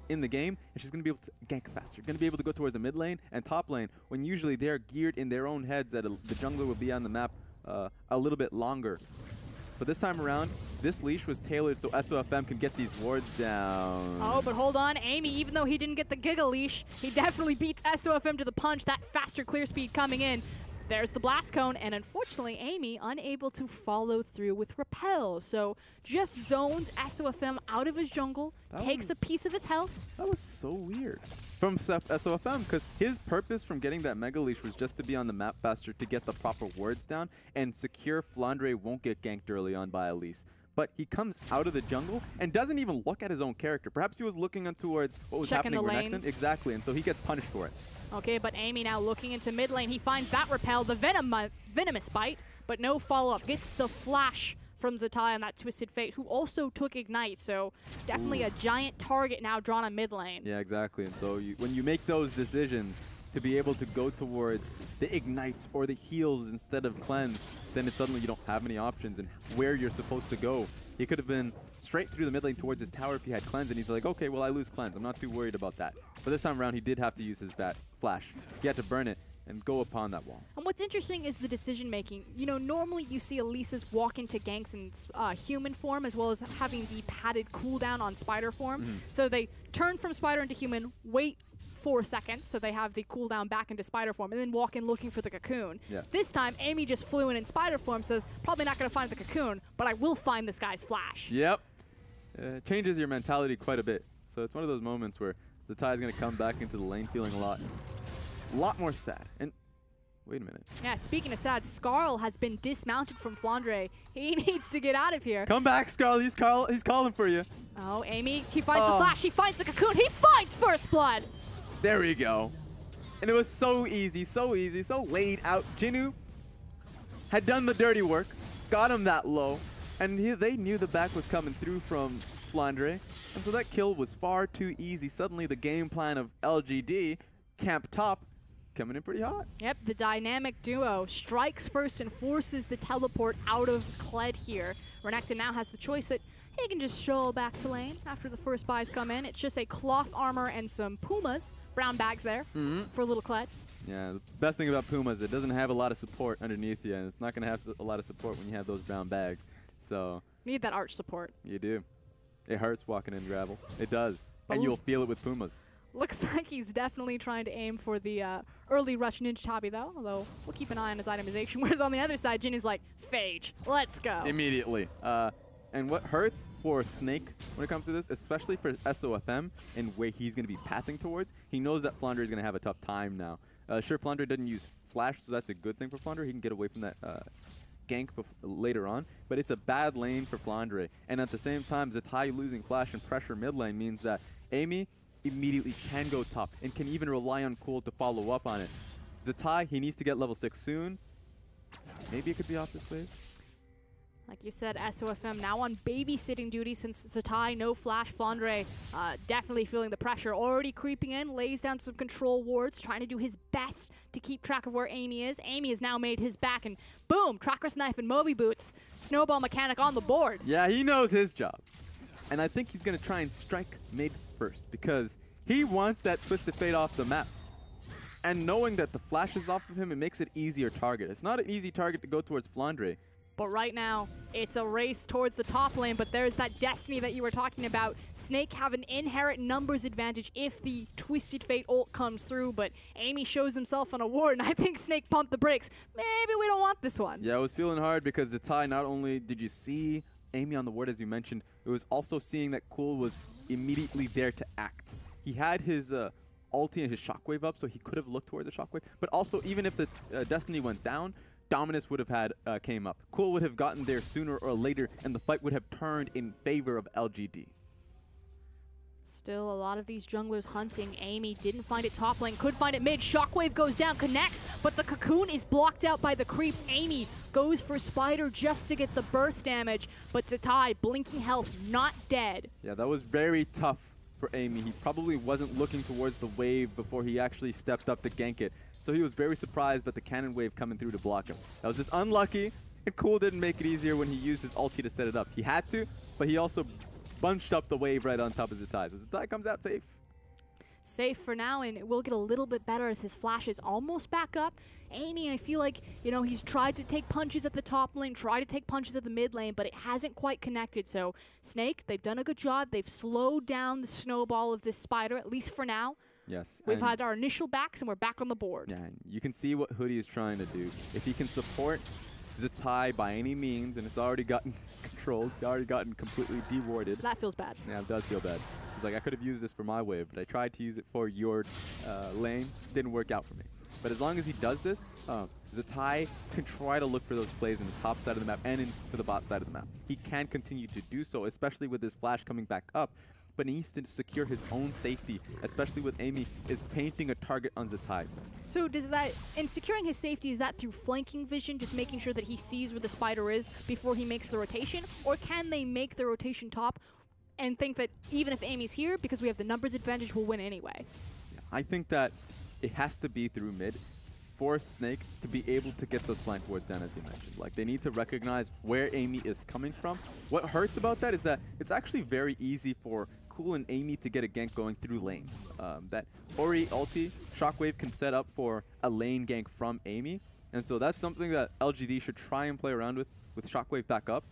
in the game, and she's going to be able to gank faster. Going to be able to go towards the mid lane and top lane when usually they're geared in their own heads that the jungler will be on the map a little bit longer. But this time around, this leash was tailored so SOFM can get these wards down. Oh, but hold on. Amy, even though he didn't get the Giga Leash, he definitely beats SOFM to the punch. That faster clear speed coming in. There's the Blast Cone, and unfortunately, Amy unable to follow through with Repel. So just zones SOFM out of his jungle, takes a piece of his health. That was so weird from SOFM, because his purpose from getting that Mega Leash was just to be on the map faster to get the proper wards down and secure Flandre won't get ganked early on by Elise. But he comes out of the jungle and doesn't even look at his own character. Perhaps he was looking towards what was happening with Necton. Exactly, and so he gets punished for it. Okay, but Amy now looking into mid lane. He finds that Repel, the Venomous Bite, but no follow-up. Gets the flash from Zatai on that Twisted Fate, who also took Ignite, so definitely a giant target now drawn on mid lane. Yeah, exactly, and so when you make those decisions to be able to go towards the Ignites or the heals instead of Cleanse, then it's suddenly you don't have any options and where you're supposed to go. He could have been straight through the mid lane towards his tower if he had Cleanse, and he's like, okay, well, I lose Cleanse. I'm not too worried about that. But this time around, he did have to use his Flash. He had to burn it and go upon that wall. And what's interesting is the decision making. You know, normally you see Elises walk into ganks in human form as well as having the padded cooldown on spider form. So they turn from spider into human, wait 4 seconds, so they have the cooldown back into spider form, and then walk in looking for the cocoon. Yes. This time, Amy just flew in spider form, says, probably not going to find the cocoon, but I will find this guy's flash. Yep. Changes your mentality quite a bit. So it's one of those moments where Zatai is going to come back into the lane feeling a lot more sad. And wait a minute. Yeah, speaking of sad, Skarl has been dismounted from Flandre. He needs to get out of here. Come back, Skarl. He's calling for you. Oh, Amy, he finds the flash. He finds the cocoon. He finds First Blood. There we go. And it was so easy, so laid out. Jinnu had done the dirty work, got him that low, And they knew the back was coming through from FLICKR, and so that kill was far too easy. Suddenly the game plan of LGD, camp top, coming in pretty hot. Yep, the dynamic duo strikes first and forces the teleport out of Kled here. Renekton now has the choice that he can just stroll back to lane after the first buys come in. It's just a cloth armor and some Pumas, brown bags there for little Kled. Yeah, the best thing about Puma is it doesn't have a lot of support underneath you, and it's not going to have a lot of support when you have those brown bags. So Need that arch support. you do. It hurts walking in gravel. It does. But And you'll feel it with Pumas. Looks like he's definitely trying to aim for the early rush Ninja Tabi though, although we'll keep an eye on his itemization. Whereas on the other side, Jin is like, Phage, let's go. Immediately. And what hurts for Snake when it comes to this, especially for SOFM and where he's going to be pathing towards, he knows that FLICKR is going to have a tough time now. Sure, FLICKR doesn't use Flash, so that's a good thing for FLICKR. He can get away from that gank later on, but it's a bad lane for FLICKR. And at the same time, Zatai losing Flash and pressure mid lane means that Amy immediately can go top and can even rely on Cool to follow up on it. Zatai, he needs to get level 6 soon. Maybe it could be off this wave. Like you said, SOFM now on babysitting duty since Zatai, no Flash. FLICKR definitely feeling the pressure. Already creeping in, lays down some control wards, trying to do his best to keep track of where Amy is. Amy has now made his back, and boom, Tracker's Knife and Moby Boots. Snowball mechanic on the board. Yeah, he knows his job. And I think he's going to try and strike mid first because he wants that Twisted Fate off the map. And knowing that the flash is off of him, it makes it easier target. It's not an easy target to go towards FLICKR. But right now, it's a race towards the top lane, but there's that destiny that you were talking about. Snake have an inherent numbers advantage if the Twisted Fate ult comes through, but Amy shows himself on a ward, and I think Snake pumped the brakes. Maybe we don't want this one. Yeah, I was feeling hard because Zatai, not only did you see Amy on the ward, as you mentioned, it was also seeing that Cool was immediately there to act. He had his ulti and his shockwave up, so he could have looked towards the shockwave, but also even if the destiny went down, Dominus would have had came up. Cool would have gotten there sooner or later, and the fight would have turned in favor of LGD. Still a lot of these junglers hunting. Amy didn't find it top lane, could find it mid. Shockwave goes down, connects, but the cocoon is blocked out by the creeps. Amy goes for Spider just to get the burst damage, but Zatai, blinking health, not dead. Yeah, that was very tough for Amy. He probably wasn't looking towards the wave before he actually stepped up to gank it. So he was very surprised by the cannon wave coming through to block him. That was just unlucky, and Cool didn't make it easier when he used his ulti to set it up. He had to, but he also bunched up the wave right on top of Zatai. So Zatai comes out safe. Safe for now, and it will get a little bit better as his flash is almost back up. Amy, I feel like, you know, he's tried to take punches at the top lane, tried to take punches at the mid lane, but it hasn't quite connected. So Snake, they've done a good job. They've slowed down the snowball of this Spider, at least for now. Yes. We've had our initial backs, and we're back on the board. Yeah, and you can see what Hoodie is trying to do. If he can support Zatai by any means, and it's already gotten controlled, it's already gotten completely dewarded. That feels bad. Yeah, it does feel bad. It's like, I could have used this for my wave, but I tried to use it for your lane. Didn't work out for me. But as long as he does this, Zatai can try to look for those plays in the top side of the map and for the bot side of the map. He can continue to do so, especially with his flash coming back up. But he needs to secure his own safety, especially with Amy is painting a target on Zatai's back. So does that, in securing his safety, is that through flanking vision, just making sure that he sees where the Spider is before he makes the rotation? Or can they make the rotation top and think that even if Amy's here, because we have the numbers advantage, we'll win anyway? Yeah, I think that it has to be through mid for Snake to be able to get those flank wards down, as you mentioned. Like, they need to recognize where Amy is coming from. What hurts about that is that it's actually very easy for Cool and Amy to get a gank going through lanes. That Ori ulti, Shockwave can set up for a lane gank from Amy. And so that's something that LGD should try and play around with Shockwave back up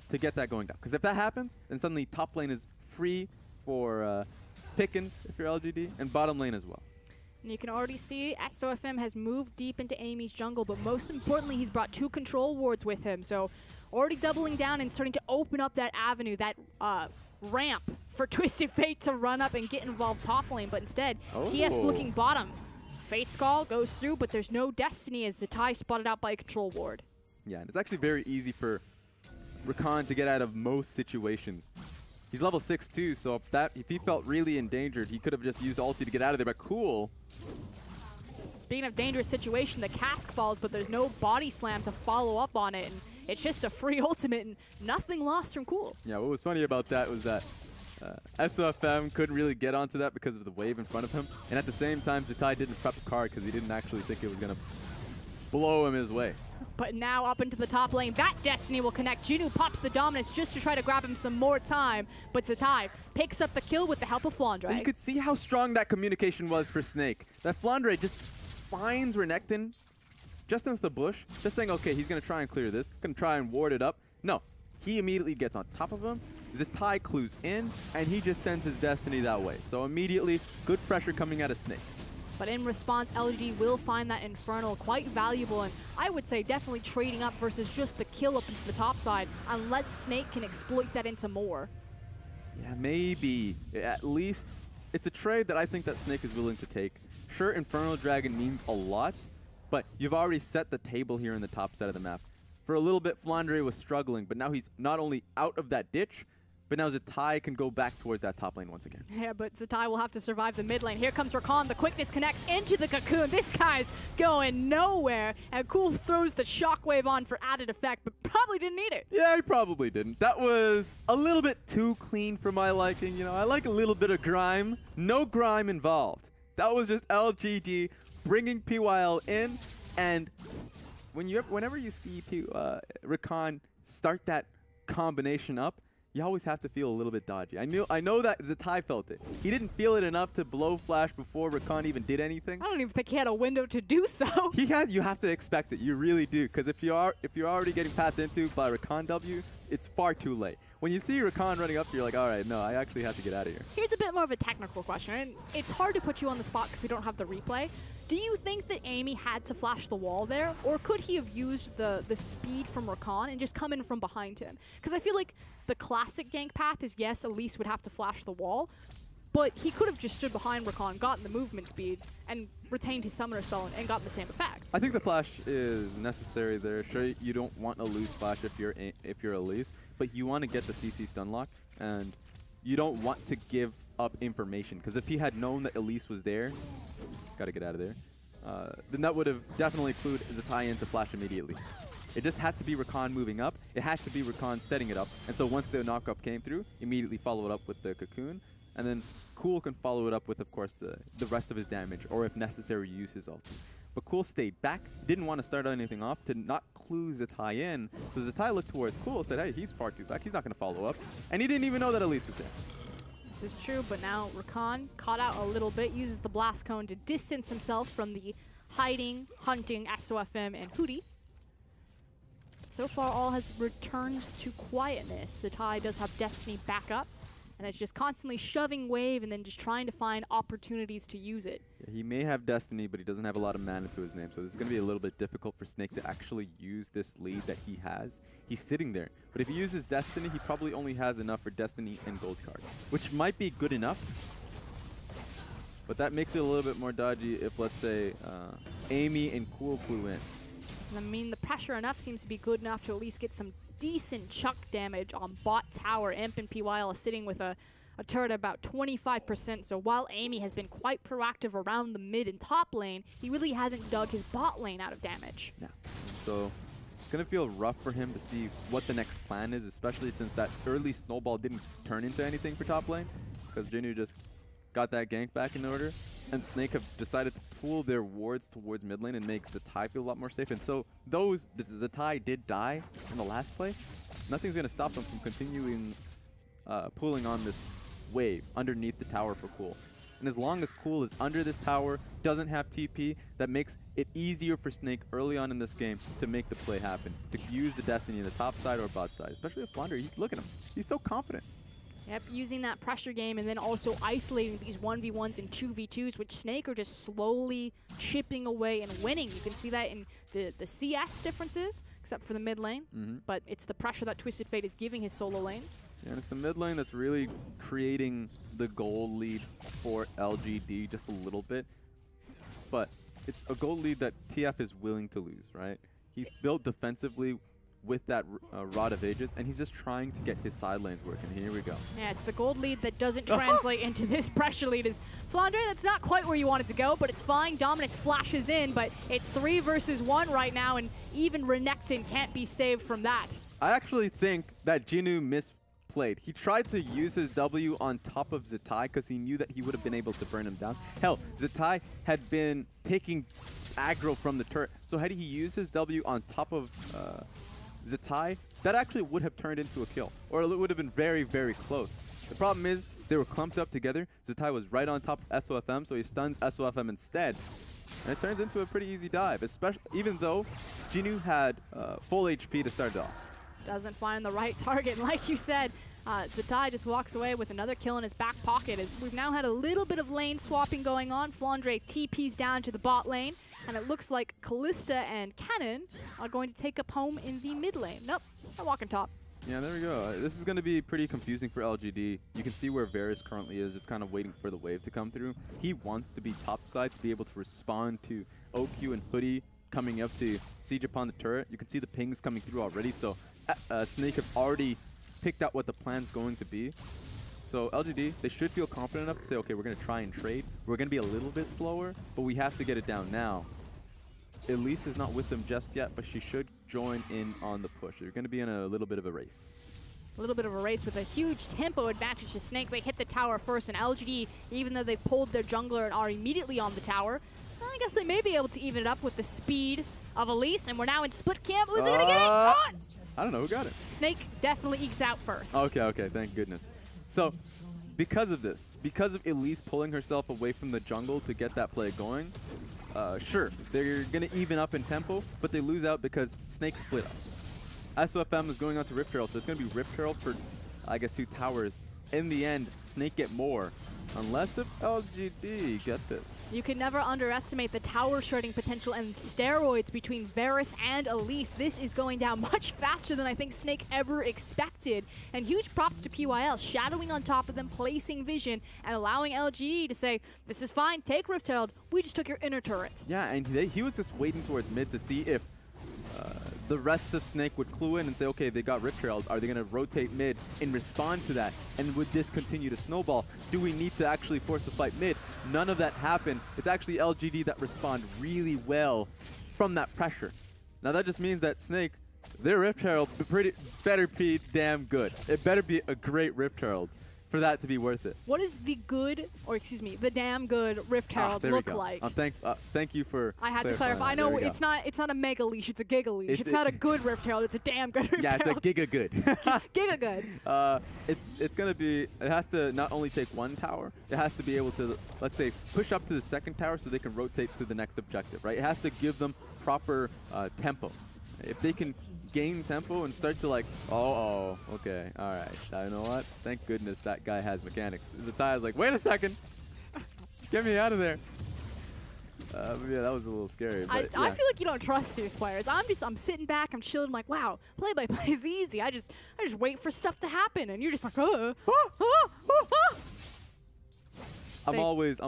to get that going down. Because if that happens, then suddenly top lane is free for Pickens if you're LGD, and bottom lane as well. And you can already see SOFM has moved deep into Amy's jungle, but most importantly, he's brought 2 control wards with him. So already doubling down and starting to open up that avenue, that ramp for Twisted Fate to run up and get involved top lane, but instead, TF's looking bottom. Fate's Call goes through, but there's no Destiny as Zatai spotted out by a control ward. Yeah, and it's actually very easy for Rakan to get out of most situations. He's level 6 too, so if he felt really endangered, he could have just used ulti to get out of there, but Cool. Speaking of dangerous situation, the cask falls, but there's no body slam to follow up on it. And it's just a free ultimate and nothing lost from Cool. Yeah, what was funny about that was that SOFM couldn't really get onto that because of the wave in front of him. And at the same time, Zatai didn't prep a card because he didn't actually think it was going to blow him his way. But now up into the top lane, that Destiny will connect. Jinu pops the dominance just to try to grab him some more time. But Zatai picks up the kill with the help of Flandre. You could see how strong that communication was for Snake. That Flandre just finds Renekton just into the bush, just saying, okay, he's going to try and clear this, going to try and ward it up. No, he immediately gets on top of him. Zatai clues in, and he just sends his Destiny that way. So immediately, good pressure coming out of Snake. But in response, LGD will find that Infernal quite valuable, and I would say definitely trading up versus just the kill up into the top side, unless Snake can exploit that into more. Yeah, maybe. At least, it's a trade that I think that Snake is willing to take. Sure, Infernal Dragon means a lot, but you've already set the table here in the top side of the map. For a little bit, Flandre was struggling, but now he's not only out of that ditch, but now Zatai can go back towards that top lane once again. Yeah, but Zatai will have to survive the mid lane. Here comes Rakan. The quickness connects into the cocoon. This guy's going nowhere. And Cool throws the shockwave on for added effect, but probably didn't need it. Yeah, he probably didn't. That was a little bit too clean for my liking. You know, I like a little bit of grime. No grime involved. That was just LGD bringing PYL in. And whenever you see Rakan start that combination up, you always have to feel a little bit dodgy. I know that Zatai felt it. He didn't feel it enough to blow flash before Rakan even did anything. I don't even think he had a window to do so. You have to expect it. You really do. Because if you're already getting pathed into by Rakan W, it's far too late. When you see Rakan running up, you're like, all right, no, I actually have to get out of here. Here's a bit more of a technical question, and it's hard to put you on the spot because we don't have the replay. Do you think that Amy had to flash the wall there, or could he have used the speed from Rakan and just come in from behind him? Because I feel like the classic gank path is, yes, Elise would have to flash the wall, but he could have just stood behind Rakan, gotten the movement speed, and retained his summoner spell and gotten the same effect. I think the flash is necessary there. Sure, you don't want to lose flash if you're Elise, but you want to get the CC stun lock, and you don't want to give up information. Because if he had known that Elise was there, got to get out of there, then that would have definitely clued Zatai in to flash immediately. It just had to be Rakan moving up. It had to be Rakan setting it up. And so once the knockup came through, immediately follow it up with the cocoon. And then Cool can follow it up with, of course, the rest of his damage, or if necessary, use his ulti. But Cool stayed back, didn't want to start anything off to not clue Zatai in. So Zatai looked towards Cool, said, hey, he's far too back. He's not going to follow up. And he didn't even know that Elise was there. This is true, but now Rakan, caught out a little bit, uses the Blast Cone to distance himself from the hiding, hunting SOFM and Hootie. So far, all has returned to quietness. Zatai does have Destiny back up, and it's just constantly shoving wave and then just trying to find opportunities to use it. Yeah, he may have Destiny, but he doesn't have a lot of mana to his name, so this is going to be a little bit difficult for Snake to actually use this lead that he has. He's sitting there, but if he uses Destiny, he probably only has enough for Destiny and Gold Card, which might be good enough, but that makes it a little bit more dodgy if, let's say, Amy and Cool clue in. I mean, the pressure enough seems to be good enough to at least get some decent chuck damage on bot tower. Imp and PYL is sitting with a turret about 25%, so while Amy has been quite proactive around the mid and top lane, he really hasn't dug his bot lane out of damage. Yeah, so it's going to feel rough for him to see what the next plan is, especially since that early snowball didn't turn into anything for top lane, because Jinu just got that gank back in order, and Snake have decided to pull their wards towards mid lane and make Zatai feel a lot more safe. And so Zatai did die in the last play, nothing's going to stop them from continuing pulling on this wave underneath the tower for Cool. And as long as Cool is under this tower, doesn't have TP, that makes it easier for Snake early on in this game to make the play happen, to use the Destiny in the top side or bot side, especially with Flandre. Look at him, he's so confident. Yep, using that pressure game and then also isolating these 1v1s and 2v2s, which Snake are just slowly chipping away and winning. You can see that in the CS differences, except for the mid lane, but it's the pressure that Twisted Fate is giving his solo lanes. Yeah, and it's the mid lane that's really creating the goal lead for LGD just a little bit, but it's a goal lead that TF is willing to lose, right? He's built defensively with that Rod of Aegis, and he's just trying to get his side lanes working. Here we go. Yeah, it's the gold lead that doesn't translate into this pressure lead. Is FLICKR, that's not quite where you want it to go, but it's fine. Dominus flashes in, but it's 3 versus 1 right now, and even Renekton can't be saved from that. I actually think that Jinwoo misplayed. He tried to use his W on top of Zatai because he knew that he would have been able to burn him down. Hell, Zatai had been taking aggro from the turret, so had he used his W on top of Zatai, that actually would have turned into a kill, or it would have been very, very close. The problem is they were clumped up together. Zatai was right on top of SOFM, so he stuns SOFM instead, and it turns into a pretty easy dive, especially even though Jinwoo had full HP to start it off. Doesn't find the right target, like you said. Zatai just walks away with another kill in his back pocket, as we've now had a little bit of lane swapping going on. FLICKR TP's down to the bot lane, and it looks like Kalista and Cannon are going to take up home in the mid lane. Nope, they're walking top. Yeah, there we go. This is going to be pretty confusing for LGD. You can see where Varus currently is, just kind of waiting for the wave to come through. He wants to be topside to be able to respond to OQ and Hoodie coming up to siege upon the turret. You can see the pings coming through already, so Snake have already picked out what the plan's going to be. So LGD, they should feel confident enough to say, okay, we're going to try and trade. We're going to be a little bit slower, but we have to get it down now. Elise is not with them just yet, but she should join in on the push. They're going to be in a little bit of a race. A little bit of a race with a huge tempo advantage to Snake. They hit the tower first, and LGD, even though they've pulled their jungler and are immediately on the tower, I guess they may be able to even it up with the speed of Elise, and we're now in split camp. Who's going to get it? Oh! I don't know who got it. Snake definitely eked out first. Okay, thank goodness. So, because of this, because of Elise pulling herself away from the jungle to get that play going, sure, they're going to even up in tempo, but they lose out because Snake split up. SOFM is going on to Rift Herald, so it's going to be Rift Herald for, I guess, 2 towers. In the end, Snake get more. Unless if LGD get this. You can never underestimate the tower shredding potential and steroids between Varus and Elise. This is going down much faster than I think Snake ever expected. And huge props to PYL, shadowing on top of them, placing vision, and allowing LGD to say, this is fine, take Rift Herald, we just took your inner turret. Yeah, and he was just waiting towards mid to see if the rest of Snake would clue in and say, okay, they got Rift Herald. Are they going to rotate mid and respond to that? And would this continue to snowball? Do we need to actually force a fight mid? None of that happened. It's actually LGD that respond really well from that pressure. Now that just means that Snake, their Rift Herald better be damn good. It better be a great Rift Herald for that to be worth it. What does the good, or excuse me, the damn good Rift Herald look like? Thank you for I had to clarify. I know it's not a mega leash, it's a giga leash. It's not a good Rift Herald, it's a damn good Rift Herald. Yeah, it's a giga good. Giga good. It's gonna be, it has to not only take 1 tower, it has to be able to, let's say, push up to the 2nd tower so they can rotate to the next objective, right? It has to give them proper tempo. If they can gain tempo and start to like, okay, all right, you know what? Thank goodness that guy has mechanics. Zatai's like, wait a second, get me out of there. Yeah, that was a little scary. But I feel like you don't trust these players. I'm sitting back, I'm chilling, I'm like, wow, play-by-play is easy. I just wait for stuff to happen, and you're just like, I'm always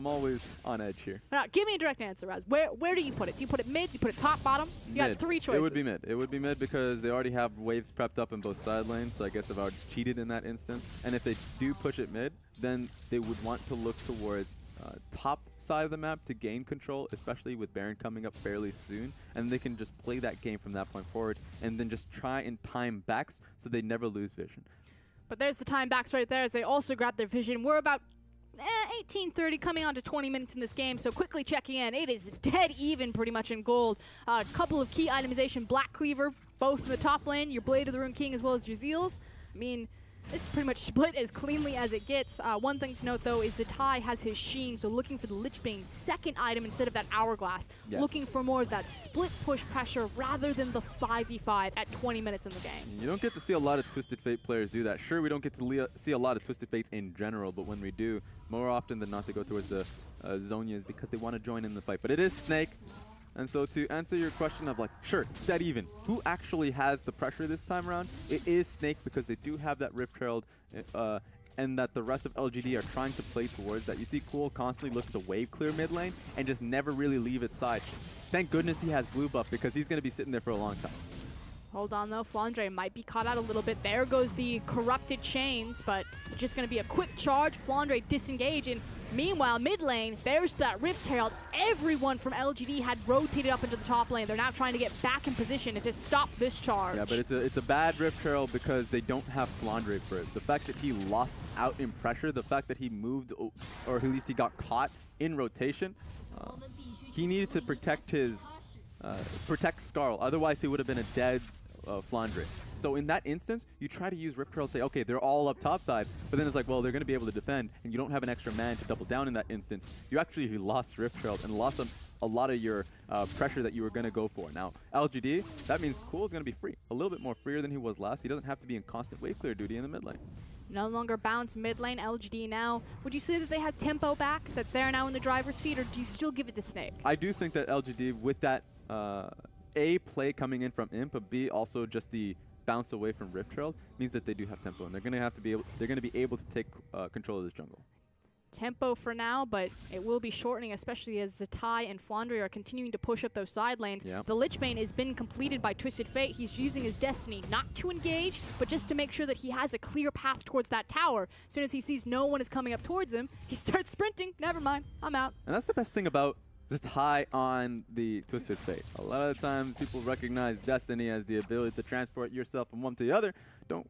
on edge here. Now, give me a direct answer, Raz. Where do you put it? Do you put it mid? Do you put it top, bottom? You got 3 choices. It would be mid. It would be mid because they already have waves prepped up in both side lanes, so I guess I've already cheated in that instance. And if they do push it mid, then they would want to look towards top side of the map to gain control, especially with Baron coming up fairly soon. And they can just play that game from that point forward and then just try and time backs so they never lose vision. But there's the time backs right there as they also grab their vision. We're about 18:30, coming on to 20 minutes in this game, so quickly checking in. It is dead even pretty much in gold. A couple of key itemization, Black Cleaver, both in the top lane, your Blade of the Rune King as well as your Zeals. I mean, this is pretty much split as cleanly as it gets. One thing to note, though, is Zatai has his Sheen, so looking for the Lich Bane's 2nd item instead of that Hourglass. Yes. Looking for more of that split push pressure rather than the 5v5 at 20 minutes in the game. You don't get to see a lot of Twisted Fate players do that. Sure, we don't get to see a lot of Twisted Fates in general, but when we do, more often than not, they go towards the Zhonya's because they want to join in the fight. But it is Snake. And so to answer your question of like, sure, it's dead even. Who actually has the pressure this time around? It is Snake because they do have that Rift Herald and that the rest of LGD are trying to play towards that. You see Cool constantly look at the wave clear mid lane and just never really leave its side. Thank goodness he has blue buff because he's going to be sitting there for a long time. Hold on though, Flandre might be caught out a little bit. There goes the corrupted chains, but just gonna be a quick charge. Flandre disengage, and meanwhile, mid lane, there's that Rift Herald. Everyone from LGD had rotated up into the top lane. They're now trying to get back in position and to stop this charge. Yeah, but it's a bad Rift Herald because they don't have Flandre for it. The fact that he lost out in pressure, the fact that he moved, or at least he got caught in rotation, he needed to protect his, protect Skarl. Otherwise, he would have been a dead Flandre. So in that instance, you try to use Rift Herald, say, okay, they're all up topside, but then it's like, well, they're going to be able to defend, and you don't have an extra man to double down in that instance. You actually lost Rift Herald and lost a lot of your pressure that you were going to go for. Now, LGD, that means Cool is going to be free. A little bit more freer than he was last. He doesn't have to be in constant wave clear duty in the mid lane. No longer bounce mid lane, LGD now. Would you say that they have tempo back, that they're now in the driver's seat, or do you still give it to Snake? I do think that LGD, with that A, play coming in from Imp, but B, also just the bounce away from Rift Herald, means that they do have tempo, and they're going to be able to take control of this jungle. Tempo for now, but it will be shortening, especially as Zatai and Flandre are continuing to push up those side lanes. Yep. The Lich Bane has been completed by Twisted Fate. He's using his Destiny not to engage, but just to make sure that he has a clear path towards that tower. As soon as he sees no one is coming up towards him, he starts sprinting. Never mind, I'm out. And that's the best thing about Zatai on the Twisted Fate. A lot of the time, people recognize Destiny as the ability to transport yourself from one to the other.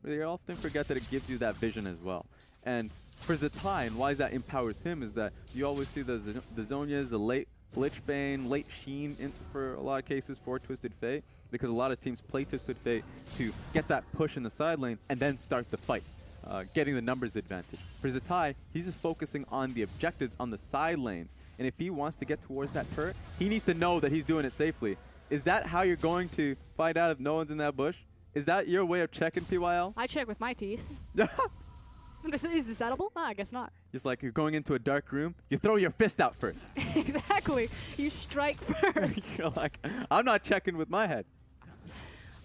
They often forget that it gives you that vision as well. And for Zatai, and why that empowers him, is that you always see the Zhonyas, the late Lich Bane, late Sheen for a lot of cases for Twisted Fate, because a lot of teams play Twisted Fate to get that push in the side lane and then start the fight, getting the numbers advantage. For Zatai, he's just focusing on the objectives on the side lanes, and if he wants to get towards that turret, he needs to know that he's doing it safely. Is that how you're going to find out if no one's in that bush? Is that your way of checking PYL? I check with my teeth. Is this edible? I guess not. Just like you're going into a dark room, you throw your fist out first. Exactly. You strike first. You're like, I'm not checking with my head.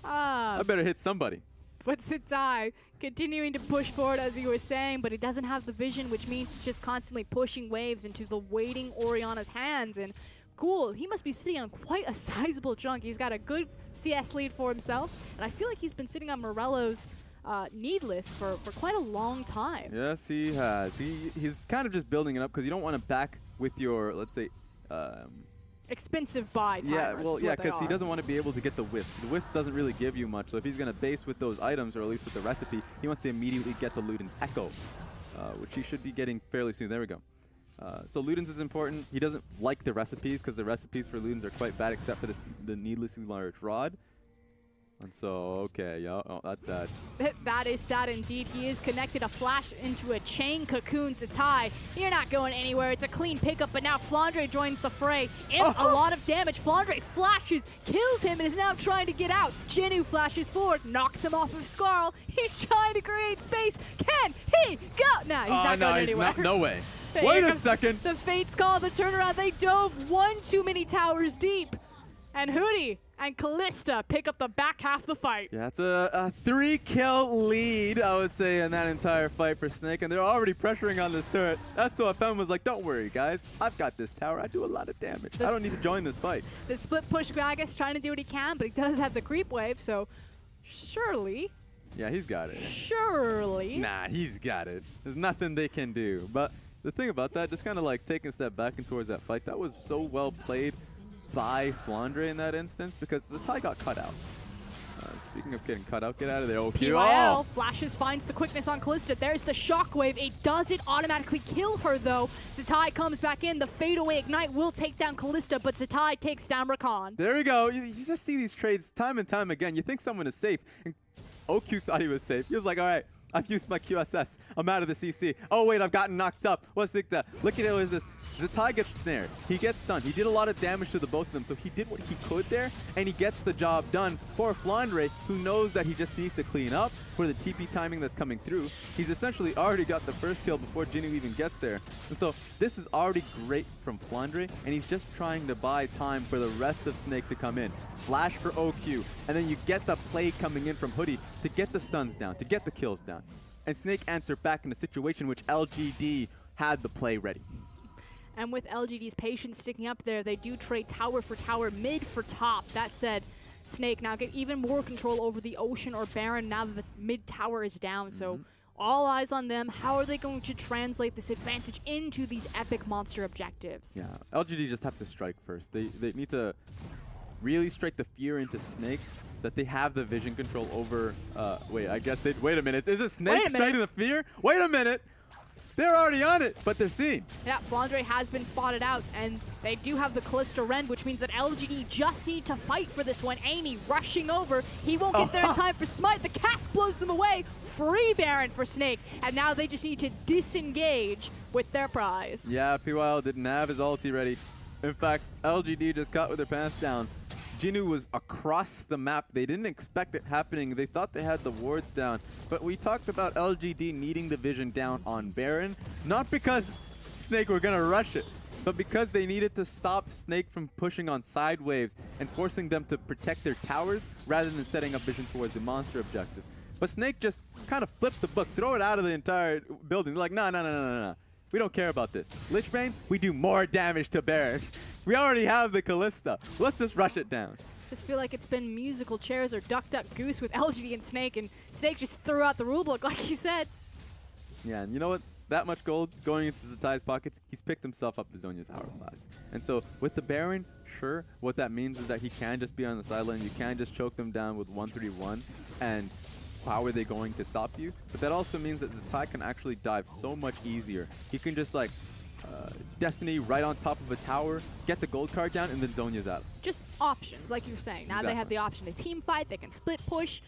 I better hit somebody. But Zatai continuing to push forward as he was saying, but he doesn't have the vision, which means it's just constantly pushing waves into the waiting Orianna's hands. And Cool, he must be sitting on quite a sizable chunk. He's got a good CS lead for himself, and I feel like he's been sitting on Morello's needless for quite a long time. Yes, he has. He's kind of just building it up because you don't want to back with your, let's say, expensive buy timers. Yeah, well, yeah, because he doesn't want to be able to get the Wisp. The Wisp doesn't really give you much, so if he's going to base with those items, or at least with the recipe, he wants to immediately get the Luden's Echo, which he should be getting fairly soon. There we go. So Luden's is important. He doesn't like the recipes because the recipes for Luden's are quite bad, except for the needlessly large rod. And so, okay, yeah, oh, that's sad. That is sad indeed. He is connected a flash into a chain cocoon. Zatai, you're not going anywhere. It's a clean pickup, but now Flandre joins the fray. Imp, a lot of damage. Flandre flashes, kills him, and is now trying to get out. Jinnu flashes forward, knocks him off of Skarl. He's trying to create space. Can he go? Nah, he's not going anywhere. No way. Wait a second. The Fates call the turnaround. They dove one too many towers deep. And Hootie and Kalista pick up the back half of the fight. Yeah, it's a 3-kill lead, I would say, in that entire fight for Snake, and they're already pressuring on this turret. SOFM was like, don't worry, guys. I've got this tower. I do a lot of damage. I don't need to join this fight. The split push Gragas trying to do what he can, but he does have the creep wave, so surely. Yeah, he's got it. Surely. Nah, he's got it. There's nothing they can do. But the thing about that, just kind of like taking a step back and towards that fight, that was so well played by Flandre in that instance, because Zatai got cut out. Speaking of getting cut out, get out of there. PYL flashes, finds the quickness on Kalista. There's the shockwave. It doesn't automatically kill her, though. Zatai comes back in. The fadeaway ignite will take down Kalista, but Zatai takes down Rakan. There we go. You just see these trades time and time again. You think someone is safe. And OQ thought he was safe. He was like, all right, I've used my QSS. I'm out of the CC. Oh, wait, I've gotten knocked up. What's like that? Look at it. What is this? Zatai gets snared. He gets stunned. He did a lot of damage to the both of them, so he did what he could there, and he gets the job done for Flandre, who knows that he just needs to clean up for the TP timing that's coming through. He's essentially already got the first kill before Jinnu even gets there. And so this is already great from Flandre, and he's just trying to buy time for the rest of Snake to come in. Flash for OQ, and then you get the play coming in from Hoodie to get the stuns down, to get the kills down. And Snake answered back in a situation which LGD had the play ready. And with LGD's patience sticking up there, they do trade tower for tower, mid for top. That said, Snake now get even more control over the Ocean or Baron now that the mid tower is down. So all eyes on them. How are they going to translate this advantage into these epic monster objectives? Yeah, LGD just have to strike first. They need to really strike the fear into Snake that they have the vision control over. Wait, I guess they. Wait a minute. Is it Snake striking the fear? Wait a minute. They're already on it, but they're seen. Yeah, Flandre has been spotted out, and they do have the Callista Rend, which means that LGD just need to fight for this one. Amy rushing over. He won't get there in time for Smite. The cask blows them away. Free Baron for Snake, and now they just need to disengage with their prize. Yeah, PYL didn't have his ulti ready. In fact, LGD just caught with their pants down. Jinu was across the map. They didn't expect it happening. They thought they had the wards down. But we talked about LGD needing the vision down on Baron, not because Snake were going to rush it, but because they needed to stop Snake from pushing on side waves and forcing them to protect their towers rather than setting up vision towards the monster objectives. But Snake just kind of flipped the book, throw it out of the entire building. They're like, no. We don't care about this. Lichbane, we do more damage to Barons. We already have the Callista. Let's just rush it down. Just feel like it's been musical chairs or Duck Duck Goose with LGD and Snake just threw out the rulebook like you said. Yeah, and you know what? That much gold going into Zatai's pockets, he's picked himself up the Zhonya's hourglass. And so with the Baron, sure, what that means is that he can just be on the sideline. You can just choke them down with 1-3-1 and how are they going to stop you? But that also means that Zatai can actually dive so much easier. He can just like Destiny right on top of a tower, get the gold card down, and then Zhonya's out. Just options, like you're saying. Now they have the option to team fight, they can split push,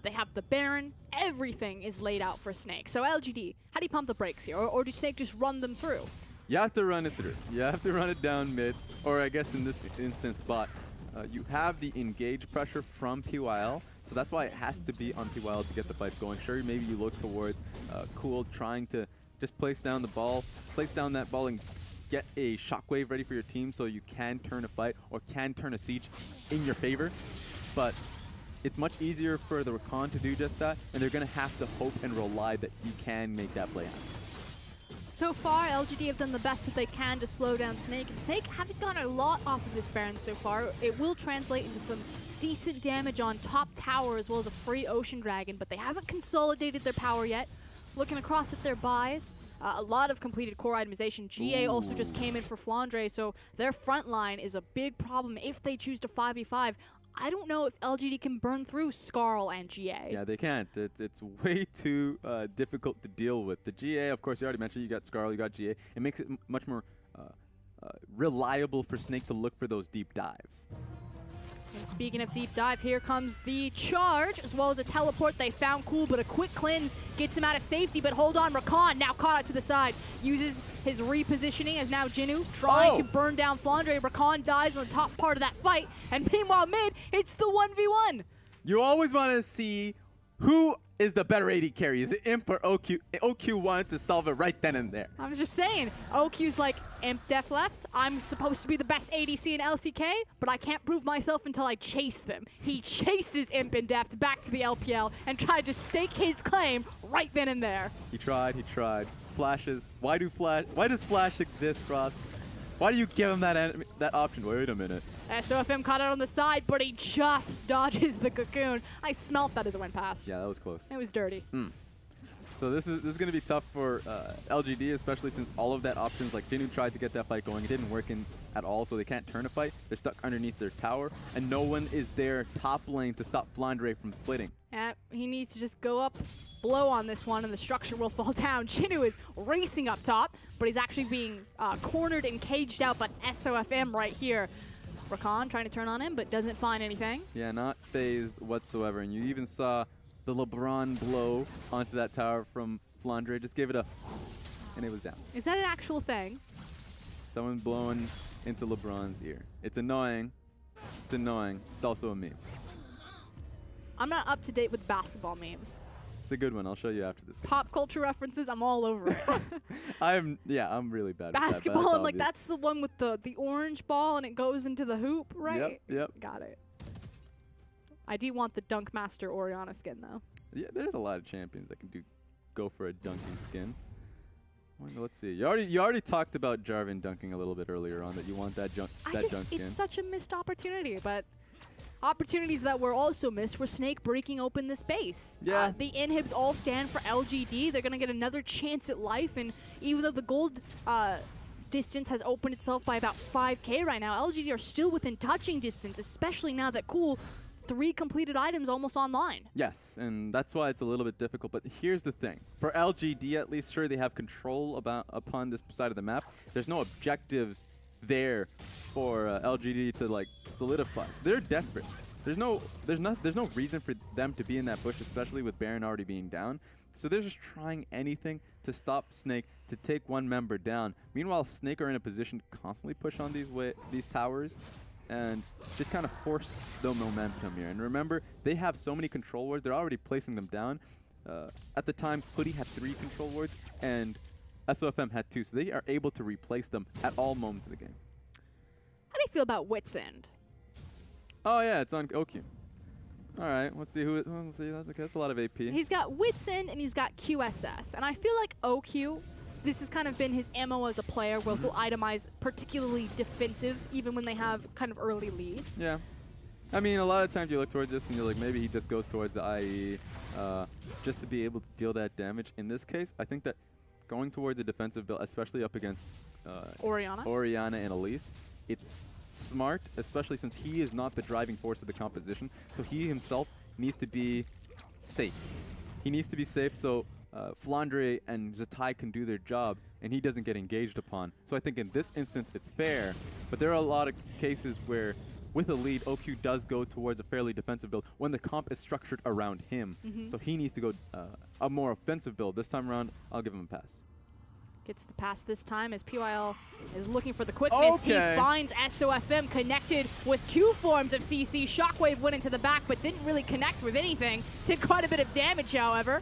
they have the Baron. Everything is laid out for Snake. So LGD, how do you pump the brakes here? Or do Snake just run them through? You have to run it through. You have to run it down mid, or I guess in this instance bot. You have the engage pressure from PYL, so that's why it has to be on PYL to get the fight going. Sure, maybe you look towards Cool trying to just place down that ball and get a shockwave ready for your team so you can turn a fight or can turn a siege in your favor. But it's much easier for the Rakan to do just that, and they're going to have to hope and rely that he can make that play happen. So far, LGD have done the best that they can to slow down Snake, and Snake haven't gotten a lot off of this Baron so far. It will translate into some decent damage on top tower as well as a free Ocean Dragon, but they haven't consolidated their power yet. Looking across at their buys, a lot of completed core itemization. GA also just came in for Flandre, so their front line is a big problem if they choose to 5v5. I don't know if LGD can burn through Skarl and GA. Yeah, they can't. It's way too difficult to deal with. The GA, of course, you already mentioned, you got Skarl, you got GA. It makes it much more reliable for Snake to look for those deep dives. And speaking of deep dive, here comes the charge, as well as a teleport. They found Cool, but a quick cleanse gets him out of safety. But hold on, Rakan now caught out to the side. Uses his repositioning as now Jinu trying to burn down Flandre. Rakan dies on the top part of that fight. And meanwhile, mid, it's the 1v1. You always want to see who is the better AD carry. Is it Imp or OQ? OQ wanted to solve it right then and there. I'm just saying, OQ's like, Imp def left. I'm supposed to be the best ADC in LCK, but I can't prove myself until I chase them. He chases Imp and def back to the LPL and tried to stake his claim right then and there. He tried. Flashes. Why does Flash exist, Frost? Why do you give him that option? Wait a minute. SOFM caught out on the side, but he just dodges the cocoon. I smelt that as it went past. Yeah, that was close. It was dirty. So this is going to be tough for LGD, especially since all of that options, like Jinu tried to get that fight going. It didn't work in at all, so they can't turn a fight. They're stuck underneath their tower, and no one is there top lane to stop Flandre from splitting. He needs to just go up, blow on this one, and the structure will fall down. Jinu is racing up top, but he's actually being cornered and caged out by SOFM right here. Rakan trying to turn on him, but doesn't find anything. Yeah, not phased whatsoever. And you even saw the LeBron blow onto that tower from Flandre. Just gave it a, and it was down. Is that an actual thing? Someone blowing into LeBron's ear. It's annoying. It's annoying. It's also a meme. I'm not up to date with basketball memes. It's a good one. I'll show you after this game. Pop culture references, I'm all over it. I'm really bad at basketball, that, and like that's the one with the orange ball and it goes into the hoop, right? Yep. Got it. I do want the Dunk Master Oriana skin though. Yeah, there's a lot of champions that can go for a dunking skin. Let's see. You already talked about Jarvan dunking a little bit earlier on, that you want that junk skin. It's such a missed opportunity, but opportunities that were also missed were Snake breaking open this base. Yeah. The inhibs all stand for LGD. They're going to get another chance at life, and even though the gold distance has opened itself by about 5k right now, LGD are still within touching distance, especially now that Cool 3 completed items almost online. Yes, and that's why it's a little bit difficult. But here's the thing. For LGD, at least, sure, they have control upon this side of the map. There's no objectives there for LGD to like solidify. So they're desperate. There's no reason for them to be in that bush, especially with Baron already being down. So they're just trying anything to stop Snake, to take one member down. Meanwhile, Snake are in a position to constantly push on these towers and just kind of force the momentum here. And remember, they have so many control wards, they're already placing them down. At the time, Hoodie had 3 control wards and SOFM had 2, so they are able to replace them at all moments of the game. How do you feel about Wits End? Oh yeah, it's on OQ. All right, let's see who. Let's see, that's a lot of AP. He's got Wits End and he's got QSS, and I feel like OQ, this has kind of been his MO as a player, where he'll itemize particularly defensive, even when they have kind of early leads. Yeah. I mean, a lot of times you look towards this and you're like, maybe he just goes towards the IE just to be able to deal that damage. In this case, I think that going towards a defensive build, especially up against Orianna and Elise, it's smart, especially since he is not the driving force of the composition. So he himself needs to be safe. He needs to be safe so Flandre and Zatai can do their job and he doesn't get engaged upon. So I think in this instance it's fair, but there are a lot of cases where with a lead, OQ does go towards a fairly defensive build when the comp is structured around him. So he needs to go a more offensive build. This time around, I'll give him a pass. Gets the pass this time as PYL is looking for the quickness. He finds SOFM connected with 2 forms of CC. Shockwave went into the back but didn't really connect with anything. Did quite a bit of damage, however.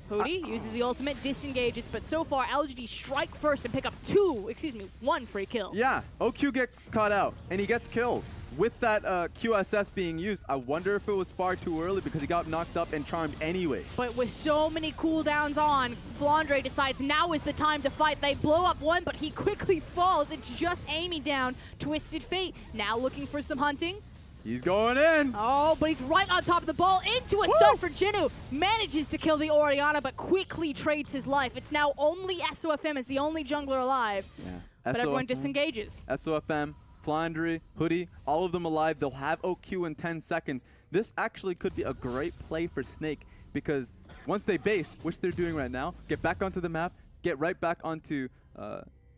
Hootie uses the ultimate, disengages, but so far LGD strike first and pick up 1 free kill. Yeah, OQ gets caught out and he gets killed. With that QSS being used, I wonder if it was far too early because he got knocked up and charmed anyways. But with so many cooldowns on, Flandre decides now is the time to fight. They blow up 1, but he quickly falls. It's just Amy down. Twisted Fate now looking for some hunting. He's going in. Oh, but he's right on top of the ball into a stun for Jinnu. Manages to kill the Orianna, but quickly trades his life. It's now only SOFM as the only jungler alive. Yeah. But everyone disengages. SOFM, Flandre, Hoodie, all of them alive. They'll have OQ in 10 seconds. This actually could be a great play for Snake because once they base, which they're doing right now, get back onto the map, get right back onto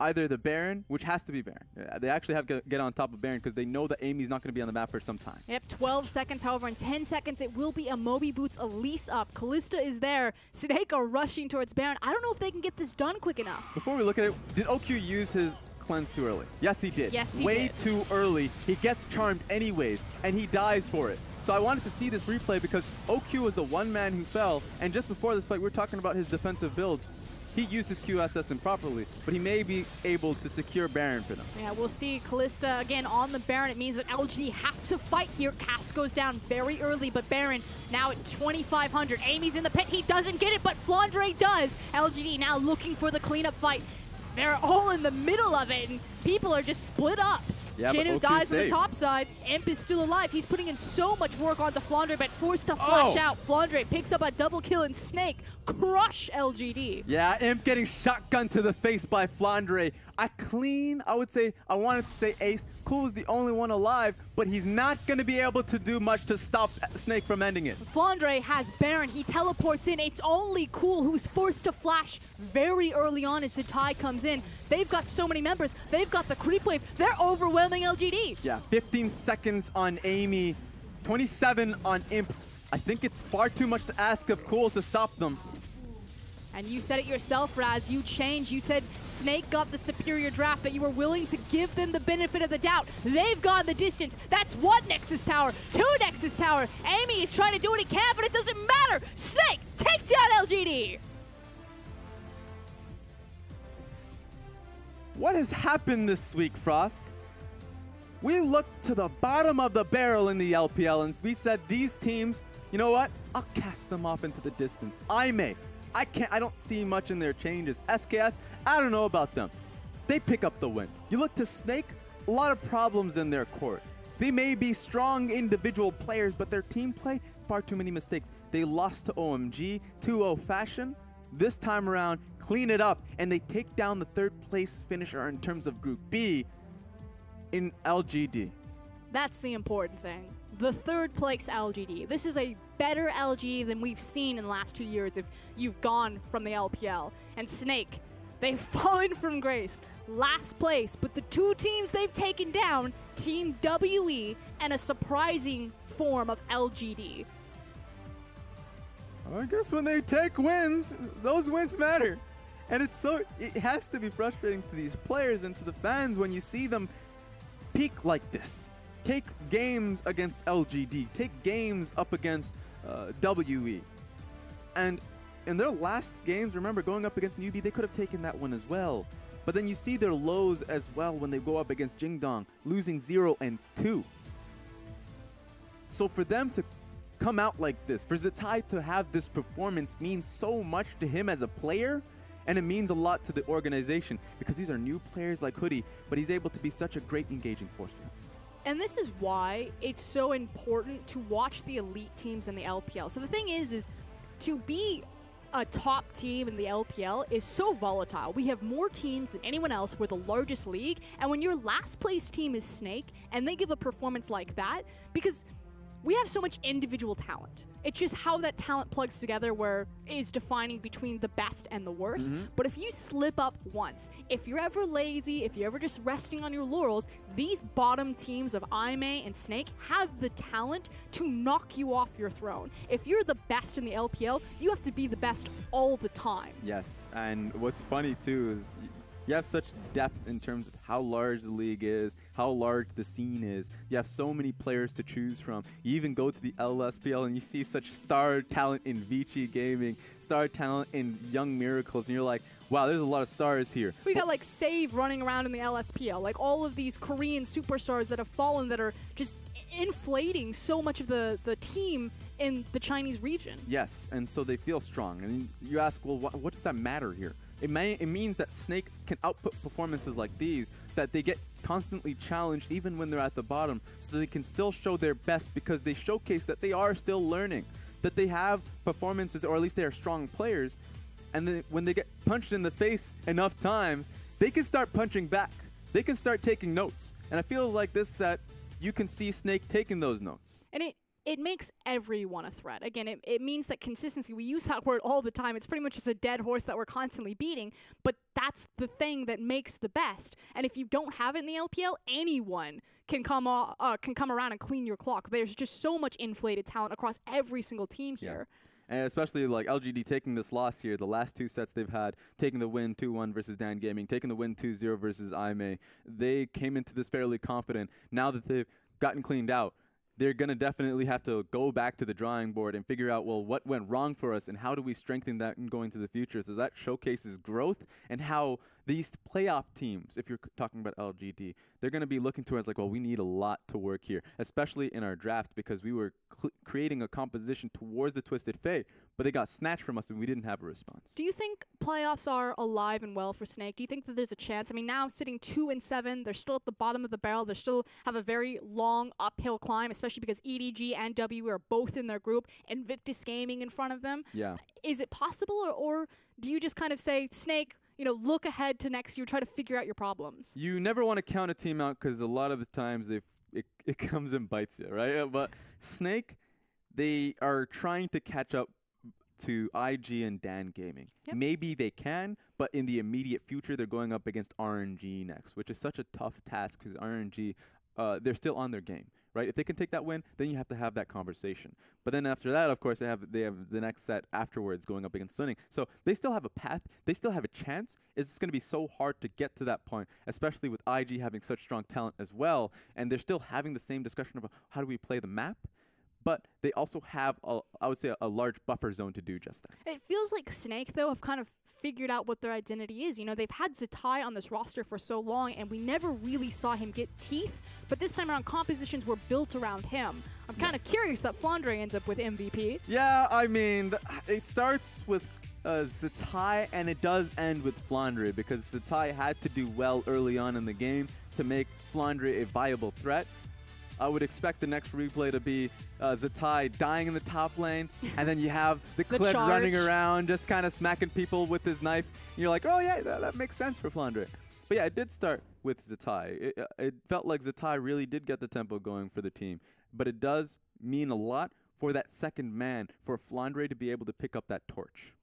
either the Baron, which has to be Baron. They actually have to get on top of Baron because they know that Amy's not going to be on the map for some time. Yep, 12 seconds. However, in 10 seconds, it will be a Moby Boots Elise up. Kalista is there. Snake are rushing towards Baron. I don't know if they can get this done quick enough. Before we look at it, did OQ use his cleanse too early? Yes, he did. Yes, he Way did. too early. He gets charmed anyways, and he dies for it. So I wanted to see this replay because OQ was the one man who fell, and just before this fight, we were talking about his defensive build. He used his QSS improperly, but he may be able to secure Baron for them. Yeah, we'll see Kalista again on the Baron. It means that LGD have to fight here. Cass goes down very early, but Baron now at 2,500. Amy's in the pit. He doesn't get it, but Flandre does. LGD now looking for the cleanup fight. They're all in the middle of it, and people are just split up. Yeah, Jinnu dies on the top side. Imp is still alive. He's putting in so much work onto Flandre, but forced to flash out. Flandre picks up a double kill, and Snake crush LGD. Yeah, Imp getting shotgun to the face by Flandre. I would say, I wanted to say ace. Cool is the only one alive, but he's not going to be able to do much to stop Snake from ending it. Flandre has Baron. He teleports in. It's only Cool who's forced to flash very early on as Zatai comes in. They've got so many members. They've got the creep wave. They're overwhelming LGD. Yeah, 15 seconds on Amy, 27 on Imp. I think it's far too much to ask of Cool to stop them. And you said it yourself, Raz. You changed. You said Snake got the superior draft, but you were willing to give them the benefit of the doubt. They've gone the distance. That's 1 Nexus Tower, 2 Nexus Tower. Amy is trying to do what he can, but it doesn't matter. Snake, take down LGD. What has happened this week, Frosk? We looked to the bottom of the barrel in the LPL and we said these teams, you know what? I'll cast them off into the distance. I don't see much in their changes. SKS, I don't know about them. They pick up the win. You look to Snake, a lot of problems in their court. They may be strong individual players, but their team play, far too many mistakes. They lost to OMG, 2-0 fashion. This time around, clean it up, and they take down the third place finisher in terms of Group B in LGD. That's the important thing. The third place LGD. This is a better LGD than we've seen in the last 2 years if you've gone from the LPL. And Snake, they've fallen from grace. Last place, but the two teams they've taken down, Team WE and a surprising form of LGD. I guess when they take wins, those wins matter. And it has to be frustrating to these players and to the fans when you see them peak like this. Take games against LGD, take games up against WE. And in their last games, remember, going up against Newbie, they could have taken that one as well. But then you see their lows as well when they go up against Jingdong, losing 0 and 2. So for them to come out like this, for Zatai to have this performance means so much to him as a player, and it means a lot to the organization because these are new players like Hoodie, but he's able to be such a great engaging force for him. And this is why it's so important to watch the elite teams in the LPL. So the thing is to be a top team in the LPL is so volatile. We have more teams than anyone else. We're the largest league. And when your last place team is Snake and they give a performance like that, because we have so much individual talent. It's just how that talent plugs together where is defining between the best and the worst. But if you slip up once, if you're ever lazy, if you're ever just resting on your laurels, these bottom teams of IMA and Snake have the talent to knock you off your throne. If you're the best in the LPL, you have to be the best all the time. Yes, and what's funny too is you have such depth in terms of how large the league is, how large the scene is. You have so many players to choose from. You even go to the LSPL and you see such star talent in Vici Gaming, star talent in Young Miracles, and you're like, wow, there's a lot of stars here. We got like Save running around in the LSPL, like all of these Korean superstars that have fallen that are just inflating so much of the team in the Chinese region. Yes, and so they feel strong. And you ask, well, what does that matter here? It means that Snake can output performances like these, that they get constantly challenged even when they're at the bottom, so they can still show their best because they showcase that they are still learning, that they have performances, or at least they are strong players, and then when they get punched in the face enough times, they can start punching back. They can start taking notes. And I feel like this set, you can see Snake taking those notes. And it makes everyone a threat. Again, it means that consistency, we use that word all the time. It's pretty much just a dead horse that we're constantly beating, but that's the thing that makes the best. And if you don't have it in the LPL, anyone can come around and clean your clock. There's just so much inflated talent across every single team here. And especially like LGD taking this loss here, the last two sets they've had, taking the win 2-1 versus Dan Gaming, taking the win 2-0 versus IMA. They came into this fairly confident. Now that they've gotten cleaned out, they're going to definitely have to go back to the drawing board and figure out, well, what went wrong for us and how do we strengthen that in going to the future? So that showcases growth and how these playoff teams, if you're talking about LGD, they're going to be looking towards like, well, we need a lot to work here, especially in our draft because we were creating a composition towards the Twisted Fate, but they got snatched from us and we didn't have a response. Do you think playoffs are alive and well for Snake? Do you think that there's a chance? I mean, now sitting 2-7, they're still at the bottom of the barrel. They still have a very long uphill climb, especially because EDG and W are both in their group, Invictus Gaming in front of them. Yeah. Is it possible, or do you just kind of say, Snake, look ahead to next year, try to figure out your problems? You never want to count a team out because a lot of the times it comes and bites you, right? But Snake, they are trying to catch up to IG and Dan Gaming. Yep. Maybe they can, but in the immediate future, they're going up against RNG next, which is such a tough task because RNG, they're still on their game, right? If they can take that win, then you have to have that conversation. But then after that, of course, they have the next set afterwards going up against Sunning. So they still have a path. They still have a chance. It's just going to be so hard to get to that point, especially with IG having such strong talent as well. And they're still having the same discussion about how do we play the map. But they also have, I would say, a large buffer zone to do just that. It feels like Snake, though, have kind of figured out what their identity is. They've had Zatai on this roster for so long, and we never really saw him get teeth. But this time around, compositions were built around him. I'm kind of curious that Flandre ends up with MVP. Yeah, I mean, it starts with Zatai, and it does end with Flandre, because Zatai had to do well early on in the game to make Flandre a viable threat. I would expect the next replay to be Zatai dying in the top lane, and then you have the Clip running around, just kind of smacking people with his knife. And you're like, oh yeah, that makes sense for Flandre. But yeah, it did start with Zatai. It felt like Zatai really did get the tempo going for the team. But it does mean a lot for that second man, for Flandre to be able to pick up that torch.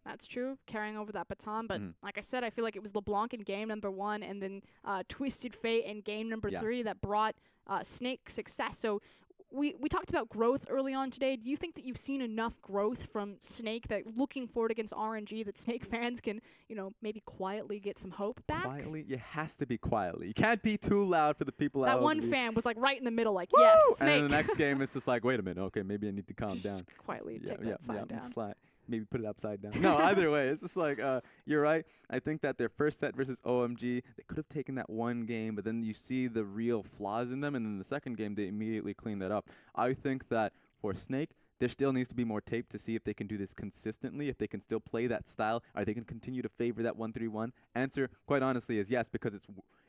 That's true, carrying over that baton. But like I said, I feel like it was LeBlanc in game number 1 and then Twisted Fate in game number 3 that brought Snake success. So we talked about growth early on today. Do you think that you've seen enough growth from Snake that looking forward against RNG that Snake fans can, you know, maybe quietly get some hope back? Quietly? It has to be quietly. You can't be too loud for the people out. That one fan was like right in the middle, like, yes, Snake. And then the next game it's just like, wait a minute, okay, maybe I need to calm down. Quietly take that sign down. Maybe put it upside down. No, either way, it's just like, you're right. I think that their first set versus OMG, they could have taken that one game, but then you see the real flaws in them, and then the second game, they immediately clean that up. I think that for Snake, there still needs to be more tape to see if they can do this consistently, if they can still play that style. Are they going to continue to favor that 1-3-1? Answer, quite honestly, is yes, because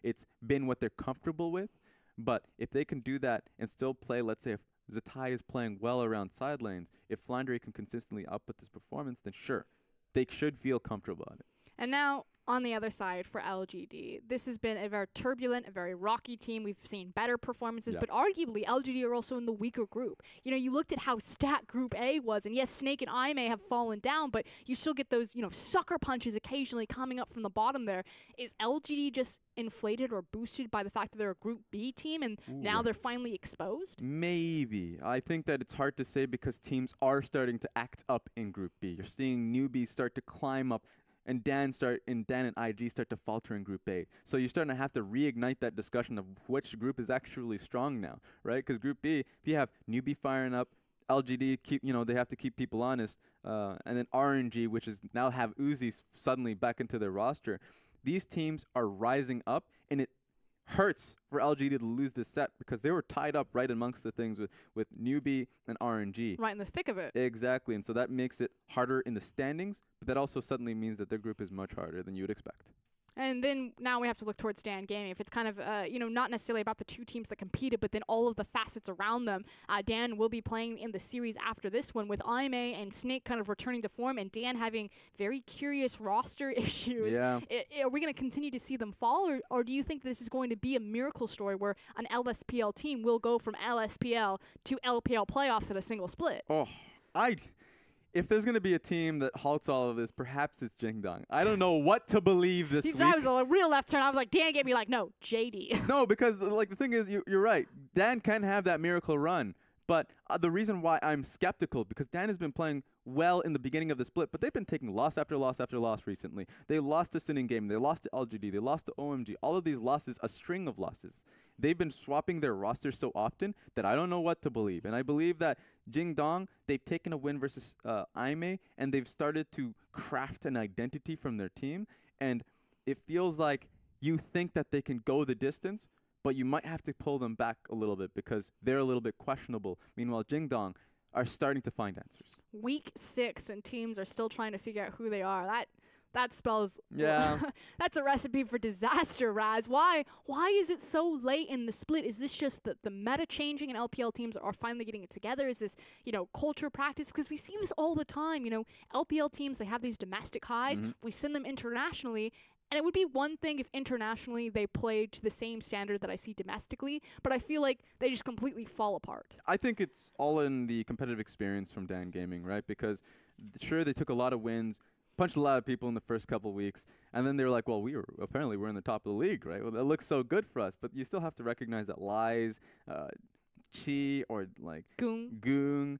it's been what they're comfortable with. But if they can do that and still play, let's say, if Zatai is playing well around side lanes, if Flandre can consistently output this performance, then sure, they should feel comfortable at it. And now, on the other side for LGD, this has been a very turbulent, a very rocky team. We've seen better performances, but arguably LGD are also in the weaker group. You know, you looked at how stat Group A was, and yes, Snake and I may have fallen down, but you still get those, you know, sucker punches occasionally coming up from the bottom there. Is LGD just inflated or boosted by the fact that they're a Group B team, and now they're finally exposed? Maybe. I think that it's hard to say because teams are starting to act up in Group B. You're seeing newbies start to climb up, and Dan and IG start to falter in Group A. So you're starting to have to reignite that discussion of which group is actually strong now, right? Because Group B, if you have newbie firing up, LGD they have to keep people honest, and then RNG, which is now have Uzi suddenly back into their roster. These teams are rising up, and it hurts for LGD to lose this set because they were tied up right amongst the things with newbie and RNG. Right in the thick of it. Exactly, and so that makes it harder in the standings, but that also suddenly means that their group is much harder than you would expect. And then now we have to look towards Dan Gaming. If it's kind of, not necessarily about the two teams that competed, but then all of the facets around them. Dan will be playing in the series after this one with Aime and Snake kind of returning to form, and Dan having very curious roster issues. Yeah. Are we going to continue to see them fall, or do you think this is going to be a miracle story where an LSPL team will go from LSPL to LPL playoffs at a single split? Oh, if there's going to be a team that halts all of this, perhaps it's Jingdong. I don't know what to believe this week. That was a real left turn. I was like, Dan gave me like, no, JD. No, because the thing is, you're right. Dan can have that miracle run. But the reason why I'm skeptical, because Dan has been playing well in the beginning of the split, but they've been taking loss after loss after loss recently. They lost to Sinning Game. They lost to LGD. They lost to OMG. All of these losses, a string of losses. They've been swapping their rosters so often that I don't know what to believe. And I believe that Jingdong, they've taken a win versus Aime, and they've started to craft an identity from their team. And it feels like you think that they can go the distance, but you might have to pull them back a little bit because they're a little bit questionable. Meanwhile, Jingdong are starting to find answers. Week 6 and teams are still trying to figure out who they are. That spells, that's a recipe for disaster, Raz. Why is it so late in the split? Is this just the meta changing and LPL teams are finally getting it together? Is this, culture practice? Because we see this all the time. LPL teams, they have these domestic highs. We send them internationally. And it would be one thing if internationally they played to the same standard that I see domestically, but I feel like they just completely fall apart. I think it's all in the competitive experience from Dan Gaming, right? Because sure, they took a lot of wins, punched a lot of people in the first couple weeks, and then they were like, well, apparently we're in the top of the league, right? Well, that looks so good for us, but you still have to recognize that Lies, Chi, or like Goong,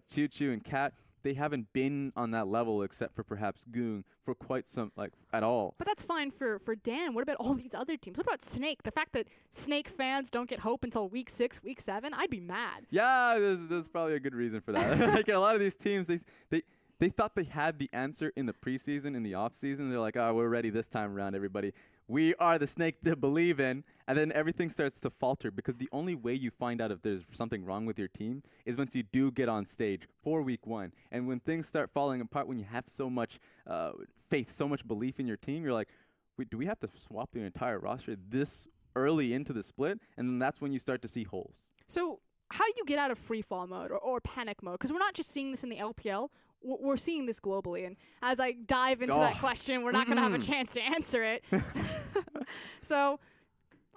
Choo Choo, and Cat, they haven't been on that level except for perhaps Goong for quite some, at all. But that's fine for Dan. What about all these other teams? What about Snake? The fact that Snake fans don't get hope until week 6, week 7, I'd be mad. Yeah, there's probably a good reason for that. Like a lot of these teams, they thought they had the answer in the preseason, in the offseason. They're like, oh, we're ready this time around, everybody. We are the Snake to believe in. And then everything starts to falter because the only way you find out if there's something wrong with your team is once you do get on stage for week 1. And when things start falling apart, when you have so much faith, so much belief in your team, you're like, wait, do we have to swap the entire roster this early into the split, and then that's when you start to see holes. So how do you get out of free-fall mode or panic mode? Because we're not just seeing this in the LPL. We're seeing this globally. And as I dive into that question, we're not going to have a chance to answer it. So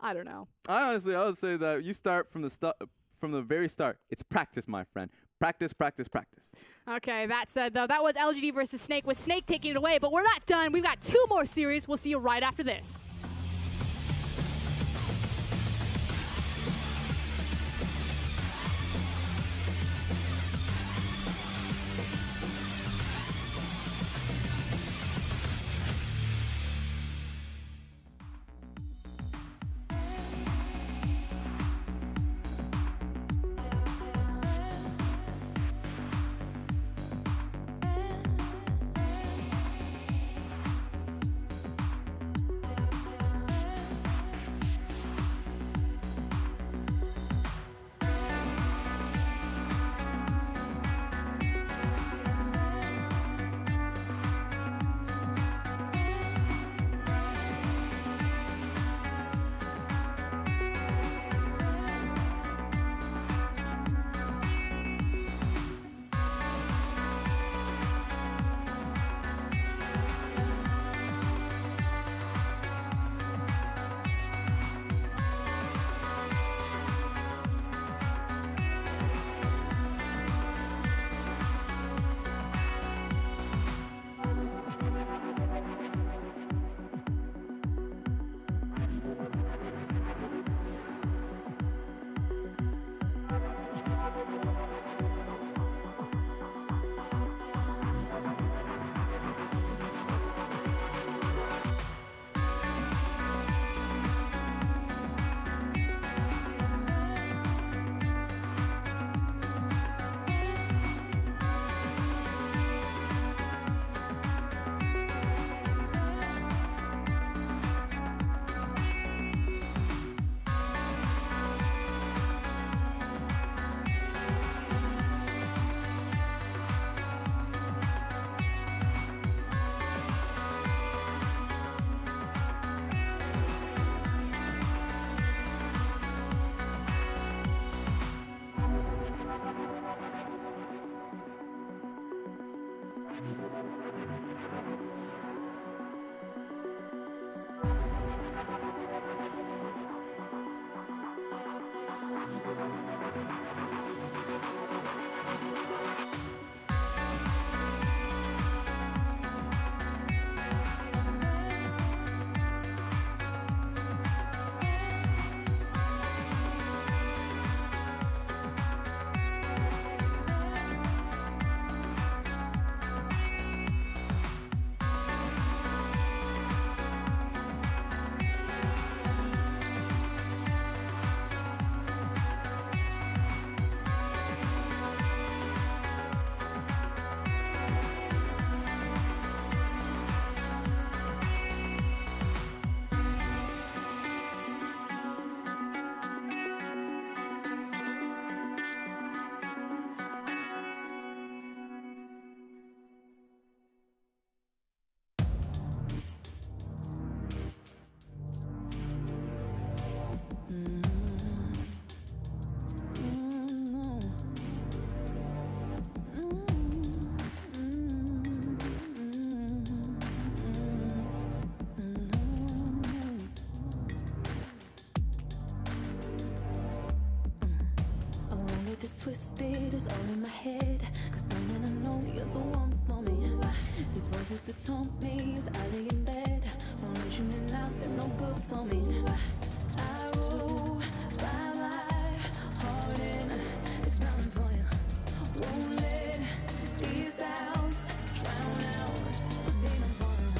I don't know. I would say that you start from the very start. It's practice, my friend. Practice, practice, practice. Okay, that said, though, that was LGD versus Snake, with Snake taking it away. But we're not done. We've got 2 more series. We'll see you right after this. Twisted is all in my head, 'cause darling, I know you're the one for me. These voices that taunt me as I lay in bed, won't let you in out, they're no good for me. I rule by my heart and it's bound for you. Won't let these doubts drown out the pain I'm falling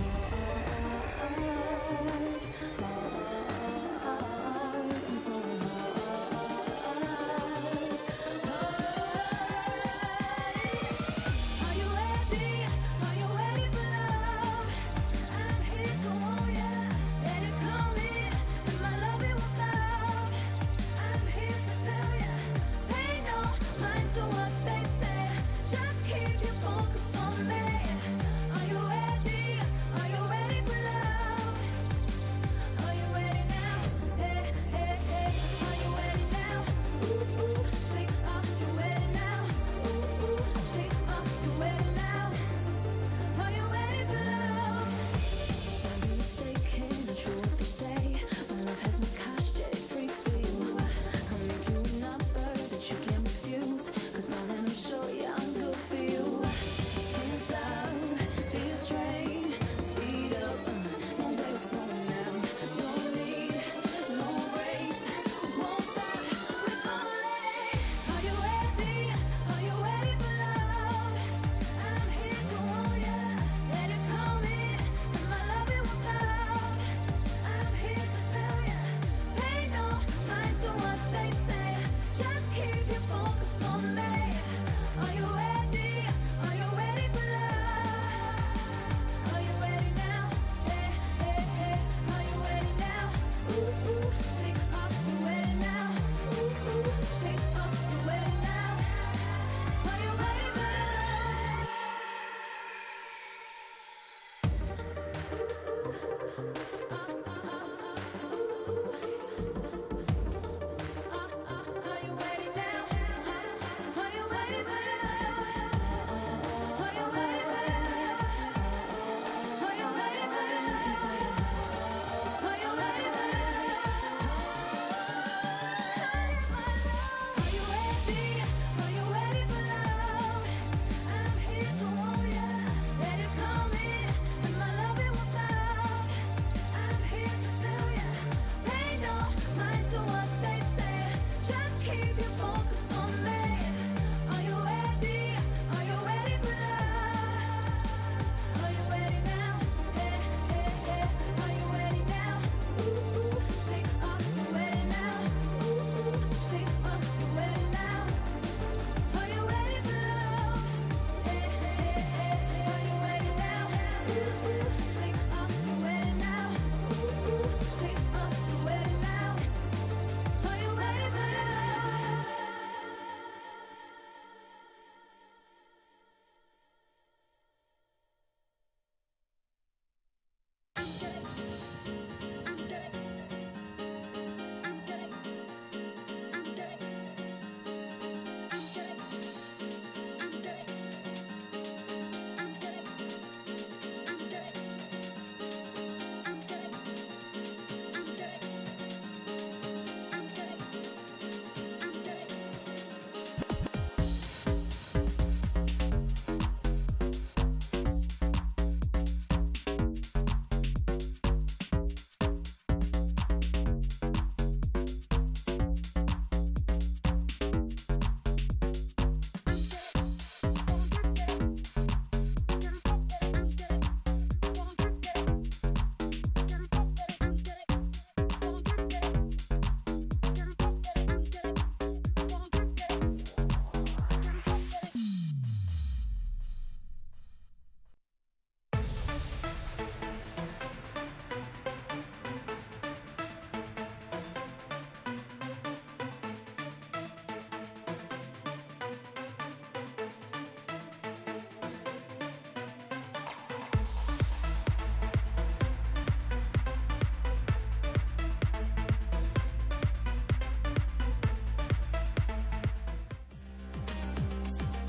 my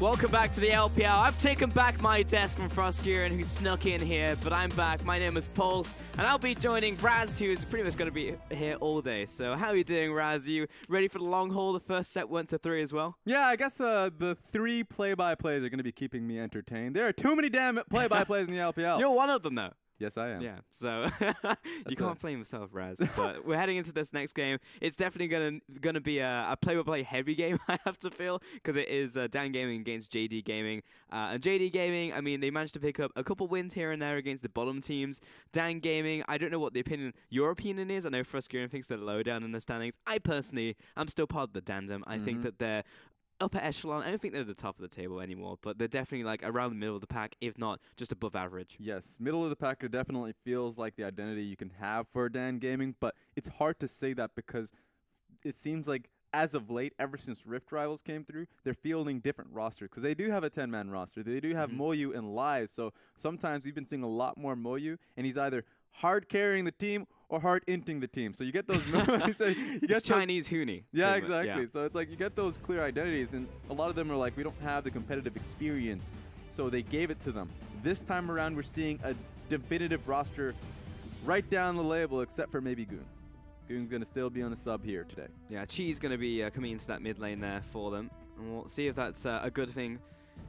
Welcome back to the LPL. I've taken back my desk from FLICKR, who snuck in here, but I'm back. My name is Pulse, and I'll be joining Raz, who's pretty much going to be here all day. So how are you doing, Raz? Are you ready for the long haul? The first set went to 3 as well? Yeah, I guess the 3 play-by-plays are going to be keeping me entertained. There are too many damn play-by-plays in the LPL. You're one of them, though. Yes, I am. Yeah, so you can't blame yourself, Raz. But we're heading into this next game. It's definitely gonna be a play-by-play heavy game, I have to feel, because it is Dan Gaming against JD Gaming. And JD Gaming, I mean, they managed to pick up a couple wins here and there against the bottom teams. Dan Gaming, I don't know what your opinion is. I know FLICKR thinks they're low down in the standings. I personally, I'm still part of the Dandem. I think that they're upper echelon. I don't think they're at the top of the table anymore, but they're definitely like around the middle of the pack, if not just above average. Yes, middle of the pack, it definitely feels like the identity you can have for Dan Gaming, but it's hard to say that because it seems like as of late, ever since Rift Rivals came through, they're fielding different rosters because they do have a 10-man roster. They do have Moyu and Lies, so sometimes we've been seeing a lot more Moyu, and he's either hard carrying the team or hard inting the team. So you get those you get Chinese Huni. Yeah, exactly. Yeah. So it's like you get those clear identities, and a lot of them are like, we don't have the competitive experience, so they gave it to them. This time around, we're seeing a definitive roster right down the label, except for maybe Goon. Goon's going to still be on the sub here today. Yeah, Chi's going to be coming into that mid lane there for them, and we'll see if that's a good thing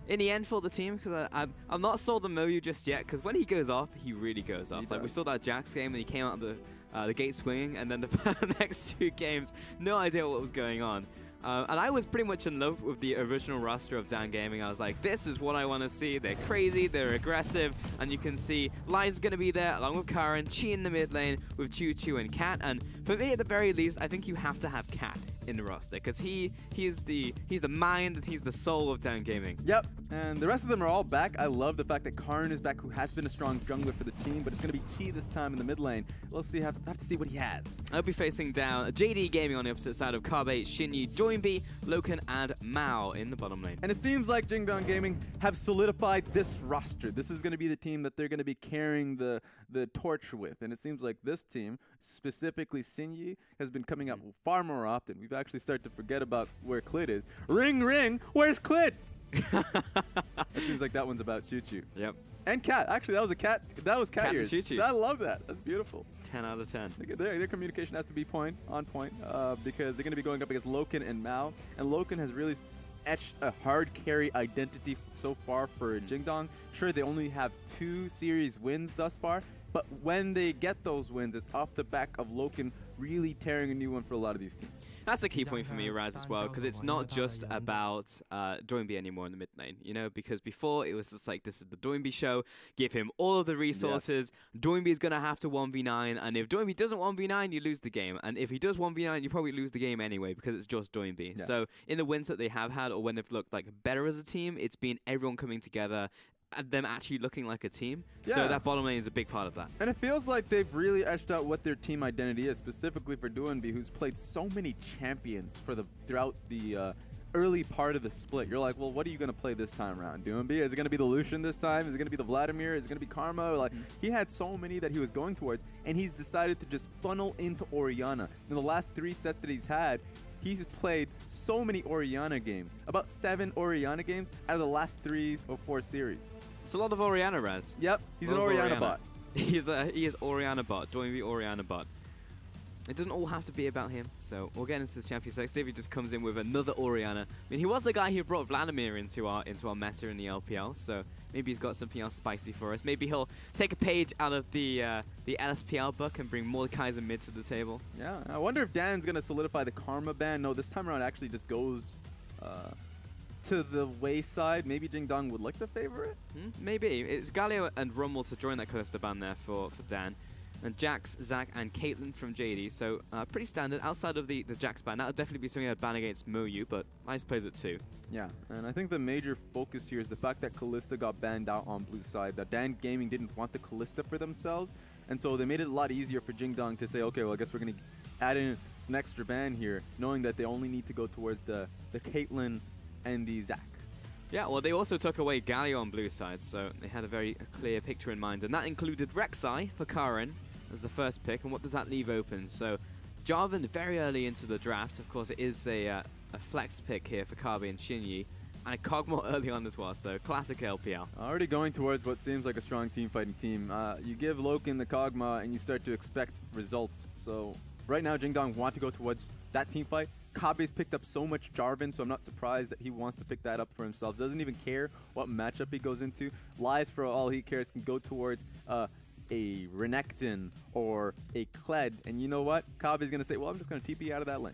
in the end for the team, because I'm not sold on Moyu just yet, because when he goes off, he really goes off. Like we saw that Jax game, and he came out of the gate swinging, and then the next 2 games, no idea what was going on. And I was pretty much in love with the original roster of Dan Gaming. I was like, this is what I want to see. They're crazy, they're aggressive, and you can see Lies going to be there along with Karen, Chi in the mid lane with Choo Choo and Cat. And for me, at the very least, I think you have to have Cat in the roster because he's the mind and he's the soul of Dan Gaming. Yep, and the rest of them are all back. I love the fact that Karen is back, who has been a strong jungler for the team, but it's going to be Chi this time in the mid lane. We'll see, have to see what he has. I'll be facing down JD Gaming on the opposite side of Carbe, Shinyi, Joinby, Loken, and Mao in the bottom lane. And it seems like Jingdong Gaming have solidified this roster. This is going to be the team that they're going to be carrying the torch with. And it seems like this team, specifically Shinyi, has been coming up far more often. We've actually started to forget about where Clit is. Ring, ring, where's Clit? It seems like that one's about Choo Choo. Yep. And Cat. Actually, that was a Cat. That was Cat ears. Choo Choo. I love that. That's beautiful. 10 out of 10. Their communication has to be on point because they're going to be going up against Loken and Mao. And Loken has really etched a hard carry identity so far for Jingdong. Sure, they only have 2 series wins thus far, but when they get those wins, it's off the back of Loken really tearing a new one for a lot of these teams. That's the key point for me, Raz, as well, because it's not just about Doinby anymore in the mid lane, you know, because before it was just like, this is the Doinby show, give him all of the resources, Doinby is going to have to 1v9, and if Doinby doesn't 1v9, you lose the game, and if he does 1v9, you probably lose the game anyway, because it's just Doinby. Yes. So in the wins that they have had, or when they've looked like better as a team, it's been everyone coming together, and them actually looking like a team. Yeah. So that bottom lane is a big part of that. And it feels like they've really etched out what their team identity is, specifically for Doinby, who's played so many champions throughout the early part of the split. You're like, well, what are you going to play this time around? Doinby? Is it going to be the Lucian this time? Is it going to be the Vladimir? Is it going to be Karma? Like, he had so many that he was going towards, and he's decided to just funnel into Orianna. In the last 3 sets that he's had, he's played so many Orianna games, about 7 Orianna games out of the last 3 or 4 series. It's a lot of Orianna, Raz. Yep, he's an Orianna bot. He is Orianna bot, Doinby Orianna bot. It doesn't all have to be about him, so we'll get into this Champions League. See if he just comes in with another Orianna. I mean, he was the guy who brought Vladimir into our meta in the LPL, so maybe he's got something else spicy for us. Maybe he'll take a page out of the LSPL book and bring Mordekaiser mid to the table. Yeah, I wonder if Dan's going to solidify the Karma ban. No, this time around actually just goes to the wayside. Maybe Jingdong would like to favor it? Maybe. It's Galio and Rummel to join that Callisto ban there for Dan. And Jax, Zach, and Caitlyn from JD, so pretty standard. Outside of the Jax ban, that would definitely be something I'd ban against Moyu, but I suppose it too. Yeah, and I think the major focus here is the fact that Callisto got banned out on blue side, that Dan Gaming didn't want the Callisto for themselves, and so they made it a lot easier for Jingdong to say, okay, well, I guess we're going to add in an extra ban here, knowing that they only need to go towards the Caitlyn and the Zach. Yeah, well, they also took away Galio on blue side, so they had a very clear picture in mind, and that included Rek'Sai for Karen as the first pick, and what does that leave open? So Jarvan very early into the draft, of course it is a flex pick here for Kabe and Shinyi, and Kog'Maw early on as well, so classic LPL. Already going towards what seems like a strong team fighting team. You give Loken the Kog'Maw and you start to expect results. So right now Jingdong want to go towards that team fight. Kabe's picked up so much Jarvan, so I'm not surprised that he wants to pick that up for himself. Doesn't even care what matchup he goes into. Lies, for all he cares, can go towards a Renekton or a Kled. And you know what? Kabe's going to say, well, I'm just going to TP out of that lane.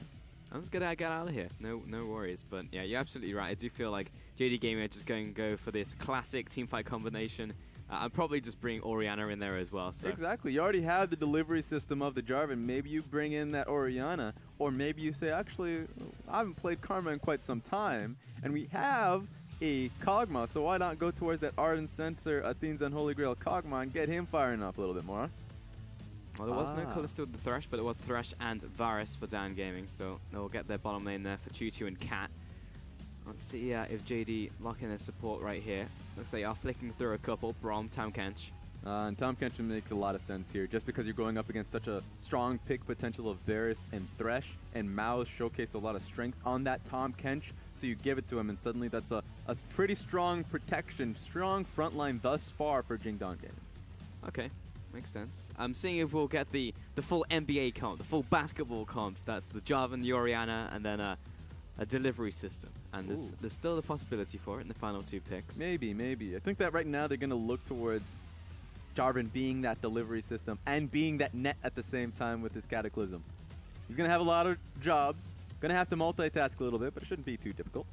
I'm just gonna get out of here. No worries. But yeah, you're absolutely right. I do feel like JD Gaming are just going to go for this classic teamfight combination. I'm probably just bring Orianna in there as well. So. Exactly. You already have the delivery system of the Jarvan. Maybe you bring in that Orianna, or maybe you say, actually, I haven't played Karma in quite some time, and we have a Kog'Maw, so why not go towards that Ardent Center, Athene's Unholy Grail Kog'Maw, and get him firing up a little bit more? Well, there was no Callisto with the Thresh, but it was Thresh and Varus for Dan Gaming, so they'll get their bottom lane there for Choo and Cat. Let's see if JD lock in their support right here. Looks like they are flicking through a couple. Braum, Tahm Kench. And Tahm Kench makes a lot of sense here, just because you're going up against such a strong pick potential of Varus and Thresh, and Mao's showcased a lot of strength on that Tahm Kench, so you give it to him, and suddenly that's a pretty strong protection, strong front line thus far for Jingdong Gaming. Okay. Makes sense. I'm seeing if we'll get the full NBA comp, the full basketball comp. That's the Jarvan, the Orianna, and then a delivery system. And there's still the possibility for it in the final two picks. Maybe. I think that right now they're going to look towards Jarvan being that delivery system and being that net at the same time with his Cataclysm. He's going to have a lot of jobs. Going to have to multitask a little bit, but it shouldn't be too difficult.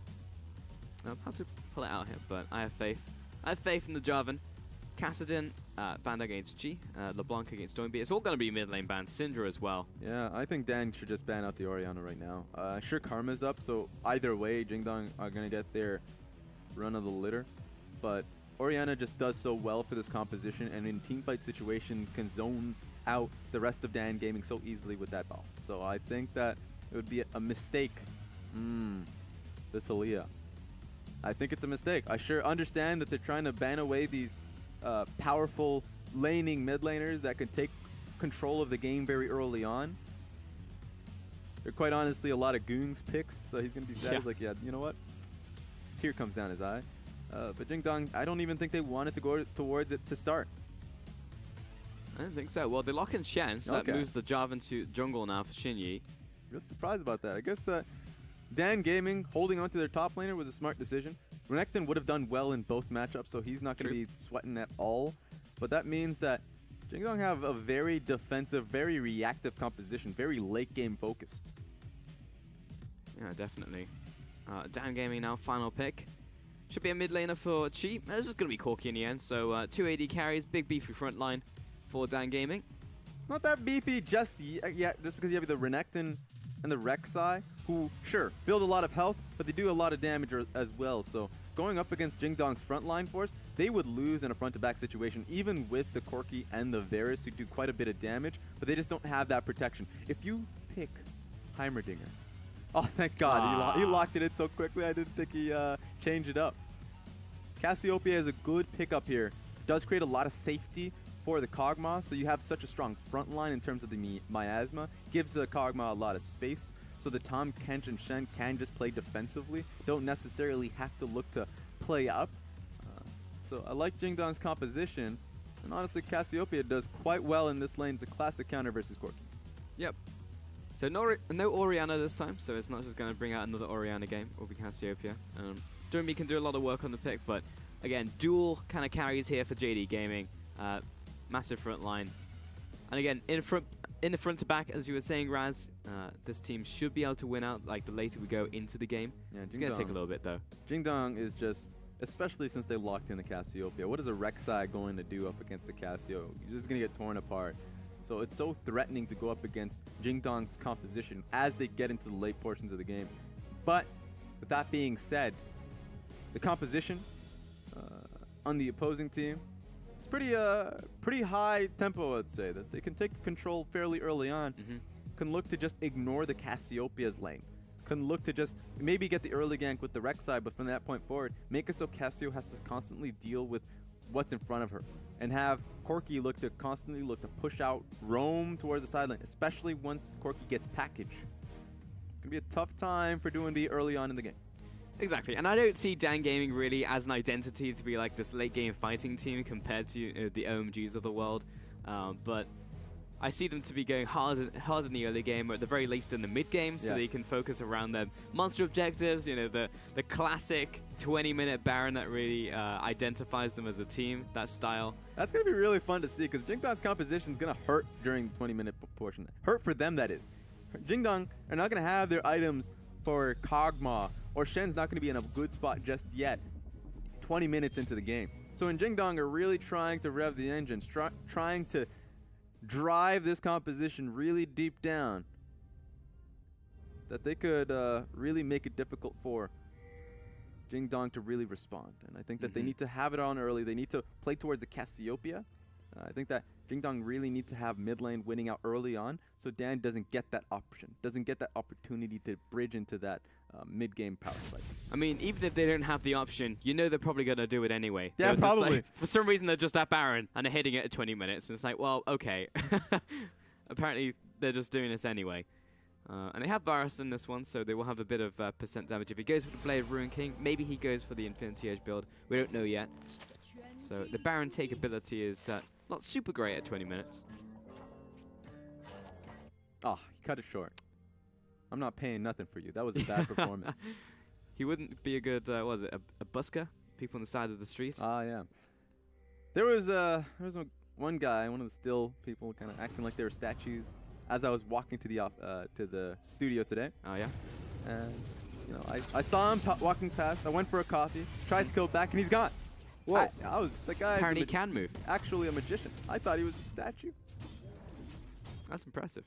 I'll have to pull it out here, but I have faith. I have faith in the Jarvan. Kassadin, banned against G, LeBlanc against Doinby. It's all going to be mid lane banned. Syndra as well. Yeah, I think Dan should just ban out the Orianna right now. Sure, Karma's up, so either way, Jingdong are going to get their run of the litter. But Orianna just does so well for this composition, and in teamfight situations can zone out the rest of Dan Gaming so easily with that ball. So I think that it would be a mistake. The Talia. I think it's a mistake. I sure understand that they're trying to ban away these powerful laning mid laners that can take control of the game very early on. They're quite honestly a lot of Goons picks, so he's going to be sad. He's like, yeah, you know what? Tear comes down his eye. But Jingdong, I don't even think they wanted to go towards it to start. I don't think so. Well, they lock in Shen, so that moves the Jarvan to jungle now for Xinyi. Real surprised about that. I guess that Dan Gaming holding onto their top laner was a smart decision. Renekton would have done well in both matchups, so he's not going to be sweating at all. But that means that Jingdong have a very defensive, very reactive composition, very late game focused. Yeah, definitely. Dan Gaming now, final pick. Should be a mid laner for Chi. This is going to be Corki in the end, so 2 AD carries, big beefy front line for Dan Gaming. It's not that beefy just yet, just because you have the Renekton and the Rek'Sai, who, sure, build a lot of health, but they do a lot of damage as well. So going up against Jingdong's frontline force, they would lose in a front-to-back situation, even with the Corki and the Varus, who do quite a bit of damage, but they just don't have that protection. If you pick Heimerdinger, oh, thank God, he locked it in so quickly, I didn't think he changed it up. Cassiopeia is a good pickup here. Does create a lot of safety for the Kog'Maw, so you have such a strong front line in terms of the miasma. Gives the Kog'Maw a lot of space, so the Tahm Kench and Shen can just play defensively. Don't necessarily have to look to play up. So I like Jingdong's composition, and honestly, Cassiopeia does quite well in this lane. It's a classic counter versus Corki. Yep. So no Orianna this time, so it's not just going to bring out another Orianna game. It will be Cassiopeia. Doinby can do a lot of work on the pick, but again, dual kind of carries here for JD Gaming. Massive front line. And again, in the front to back, as you were saying, Raz, this team should be able to win out like the later we go into the game. Yeah, it's going to take a little bit though. Jingdong is just, especially since they locked in the Cassiopeia, what is a Rek'Sai going to do up against the Cassio? He's just going to get torn apart. So it's so threatening to go up against Jingdong's composition as they get into the late portions of the game. But with that being said, the composition on the opposing team, it's pretty high tempo, I'd say, that they can take control fairly early on. Can look to just ignore the Cassiopeia's lane. Can look to just maybe get the early gank with the Rek'Sai, but from that point forward, make it so Cassio has to constantly deal with what's in front of her. And have Corki constantly look to push out, roam towards the side lane, especially once Corki gets packaged. It's going to be a tough time for Doinby early on in the game. Exactly, and I don't see Dan Gaming really as an identity to be like this late game fighting team compared to the OMGs of the world, but I see them to be going hard in the early game, or at the very least in the mid game, so they can focus around their monster objectives. You know, the classic 20-minute Baron that really identifies them as a team. That style. That's gonna be really fun to see because Jingdong's composition is gonna hurt during the 20-minute portion. Hurt for them, that is. Jingdong are not gonna have their items for Kog'Maw, or Shen's not gonna be in a good spot just yet. 20 minutes into the game. So when Jingdong are really trying to rev the engines, trying to drive this composition really deep down, that they could really make it difficult for Jingdong to really respond. And I think that they need to have it on early. They need to play towards the Cassiopeia. I think that Jingdong really need to have mid lane winning out early on, so Dan doesn't get that option, doesn't get that opportunity to bridge into that mid-game power play. I mean, even if they don't have the option, you know they're probably going to do it anyway. Yeah, probably. Like, for some reason, they're just at Baron, and they're hitting it at 20 minutes, and it's like, well, okay. Apparently, they're just doing this anyway. And they have Varus in this one, so they will have a bit of percent damage. If he goes for the Blade of Ruin King, maybe he goes for the Infinity Edge build. We don't know yet. So the Baron take ability is not super great at 20 minutes. Oh, he cut it short. I'm not paying nothing for you. That was a bad performance. He wouldn't be a good, what was it, a busker? People on the side of the street? Ah, yeah. There was one guy, one of the still people, kind of acting like they were statues as I was walking to the studio today. Oh, yeah? And, you know, I saw him walking past. I went for a coffee, tried to go back, and he's gone. Whoa. The guy apparently can move. Actually a magician. I thought he was a statue. That's impressive.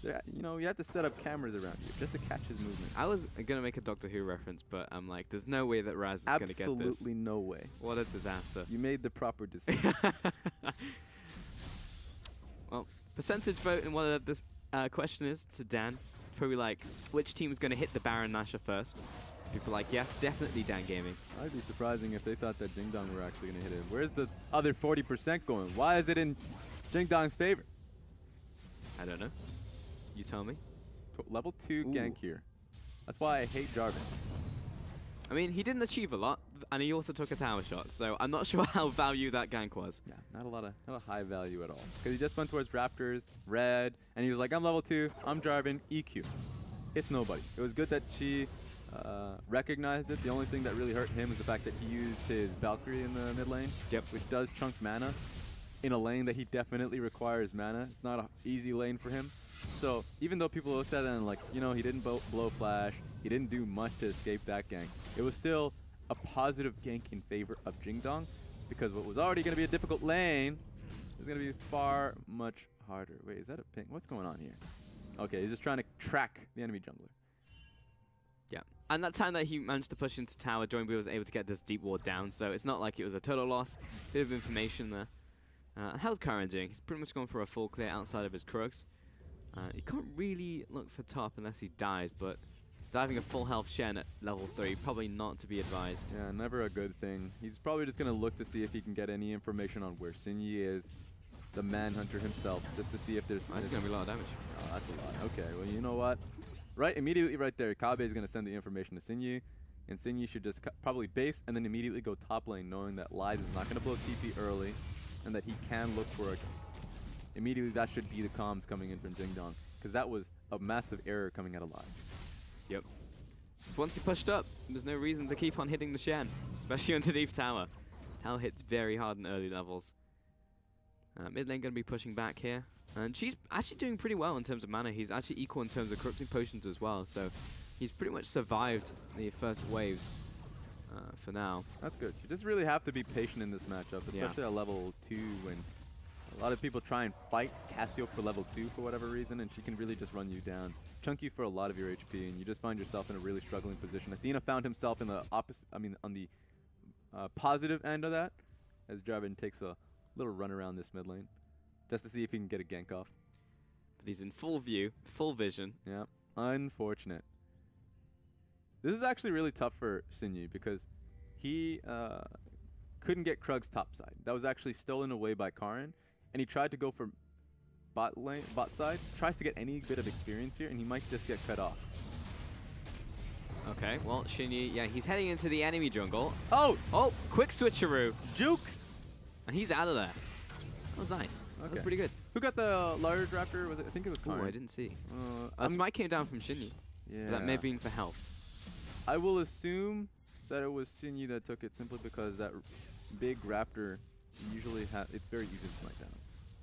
Yeah, you know, you have to set up cameras around you just to catch his movement. I was going to make a Doctor Who reference, but I'm like, there's no way that Raz is going to get this. Absolutely no way. What a disaster. You made the proper decision. Well, percentage vote in what this question is to Dan. Probably like, which team is going to hit the Baron Nashor first? People are like, yes, definitely Dan Gaming. I'd be surprising if they thought that Jingdong were actually going to hit it. Where's the other 40% going? Why is it in Jingdong's favor? I don't know. You tell me. Level 2 gank here. That's why I hate Jarvan. I mean, he didn't achieve a lot, and he also took a tower shot, so I'm not sure how value that gank was. Yeah, not a high value at all. Because he just went towards Raptors, red, and he was like, I'm level 2, I'm Jarvan, EQ. It's nobody. It was good that she recognized it. The only thing that really hurt him is the fact that he used his Valkyrie in the mid lane, which does chunk mana in a lane that he definitely requires mana. It's not an easy lane for him. So even though people looked at it and like, you know, he didn't blow flash, he didn't do much to escape that gank, it was still a positive gank in favor of Jingdong, because what was already going to be a difficult lane is going to be far much harder. Wait, is that a ping? What's going on here? Okay, he's just trying to track the enemy jungler. Yeah, and that time that he managed to push into tower, Joinby was able to get this deep ward down, so it's not like it was a total loss. Bit of information there. And how's Karan doing? He's pretty much gone for a full clear outside of his Krugs. You can't really look for top unless he dies, but diving a full health Shen at level 3, probably not to be advised. Yeah, never a good thing. He's probably just going to look to see if he can get any information on where Sinyi is, the Manhunter himself, just to see if there's... That's going to be a lot of damage. Oh, that's a lot. Okay, well, you know what? Immediately right there, Kabe is going to send the information to Sinyi, and Sinyi should just probably base and then immediately go top lane, knowing that Lies is not going to blow TP early, and that he can look for a... Immediately, that should be the comms coming in from Jingdong, because that was a massive error coming out of Live. Yep. Once he pushed up, there's no reason to keep on hitting the Shen, especially onto Deep Tower. Tower hits very hard in early levels. Mid lane going to be pushing back here, and she's actually doing pretty well in terms of mana. He's actually equal in terms of corrupting potions as well, so he's pretty much survived the first waves for now. That's good. You just really have to be patient in this matchup, especially at level 2 when a lot of people try and fight Cassio for level 2 for whatever reason, and she can really just run you down, chunk you for a lot of your HP, and you just find yourself in a really struggling position. Athena found himself in the opposite, on the positive end of that, as Jarvan takes a little run around this mid lane, just to see if he can get a gank off. But he's in full view, full vision. Yeah, unfortunate. This is actually really tough for Sinyi, because he couldn't get Krug's top side. That was actually stolen away by Karin. And he tried to go for bot side, tries to get any bit of experience here, and he might just get cut off. Okay, well, Shinyi, yeah, he's heading into the enemy jungle. Oh! Oh, quick switcheroo. Jukes! And he's out of there. That was nice. That was pretty good. Who got the large raptor? Was it? I think it was Karn. Oh, I didn't see. I'm Smite came down from Shinyi. Yeah. That may have been for health. I will assume that it was Shinyi that took it simply because that big raptor usually it's very easy to smite down.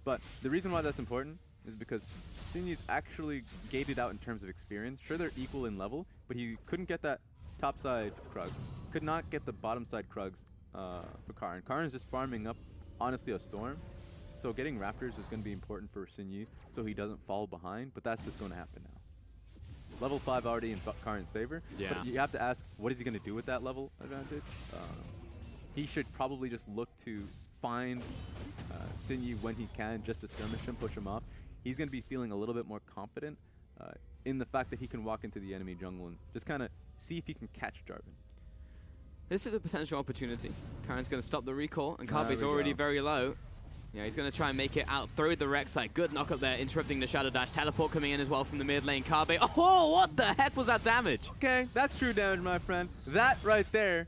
But the reason why that's important is because Shinyi's actually gated out in terms of experience. Sure, they're equal in level, but he couldn't get that top side Krug. Could not get the bottom side Krugs for Karn. Karn is just farming up, honestly, a storm. So getting raptors is going to be important for Shinyi so he doesn't fall behind, but that's just going to happen now. Level 5 already in Karn's favor, but you have to ask, what is he going to do with that level advantage? He should probably just look to find Shinyi when he can, just to skirmish him, push him off. He's going to be feeling a little bit more confident in the fact that he can walk into the enemy jungle and just kind of see if he can catch Jarvan. This is a potential opportunity. Karen's going to stop the recall, and Kabe's already very low. Yeah, he's going to try and make it out, throw the Rek'Sai. Good knock up there, interrupting the Shadow Dash. Teleport coming in as well from the mid lane. Kabe, oh, what the heck was that damage? Okay, that's true damage, my friend. That right there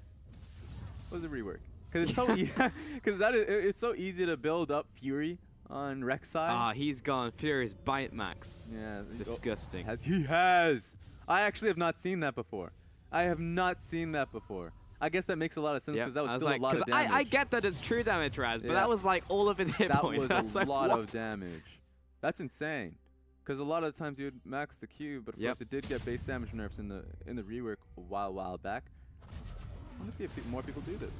was a rework. Because it's so it's so easy to build up Fury on Rek'Sai. Ah, he's gone. Furious Bite Max. Yeah. Disgusting. He has. I actually have not seen that before. I have not seen that before. I guess that makes a lot of sense because that was still a lot of damage. I get that it's true damage, Raz, but that was like all of his hit points. That was a lot of damage. That's insane. Because a lot of the times you would max the Q, but of course it did get base damage nerfs in the rework a while back. I want to see if more people do this.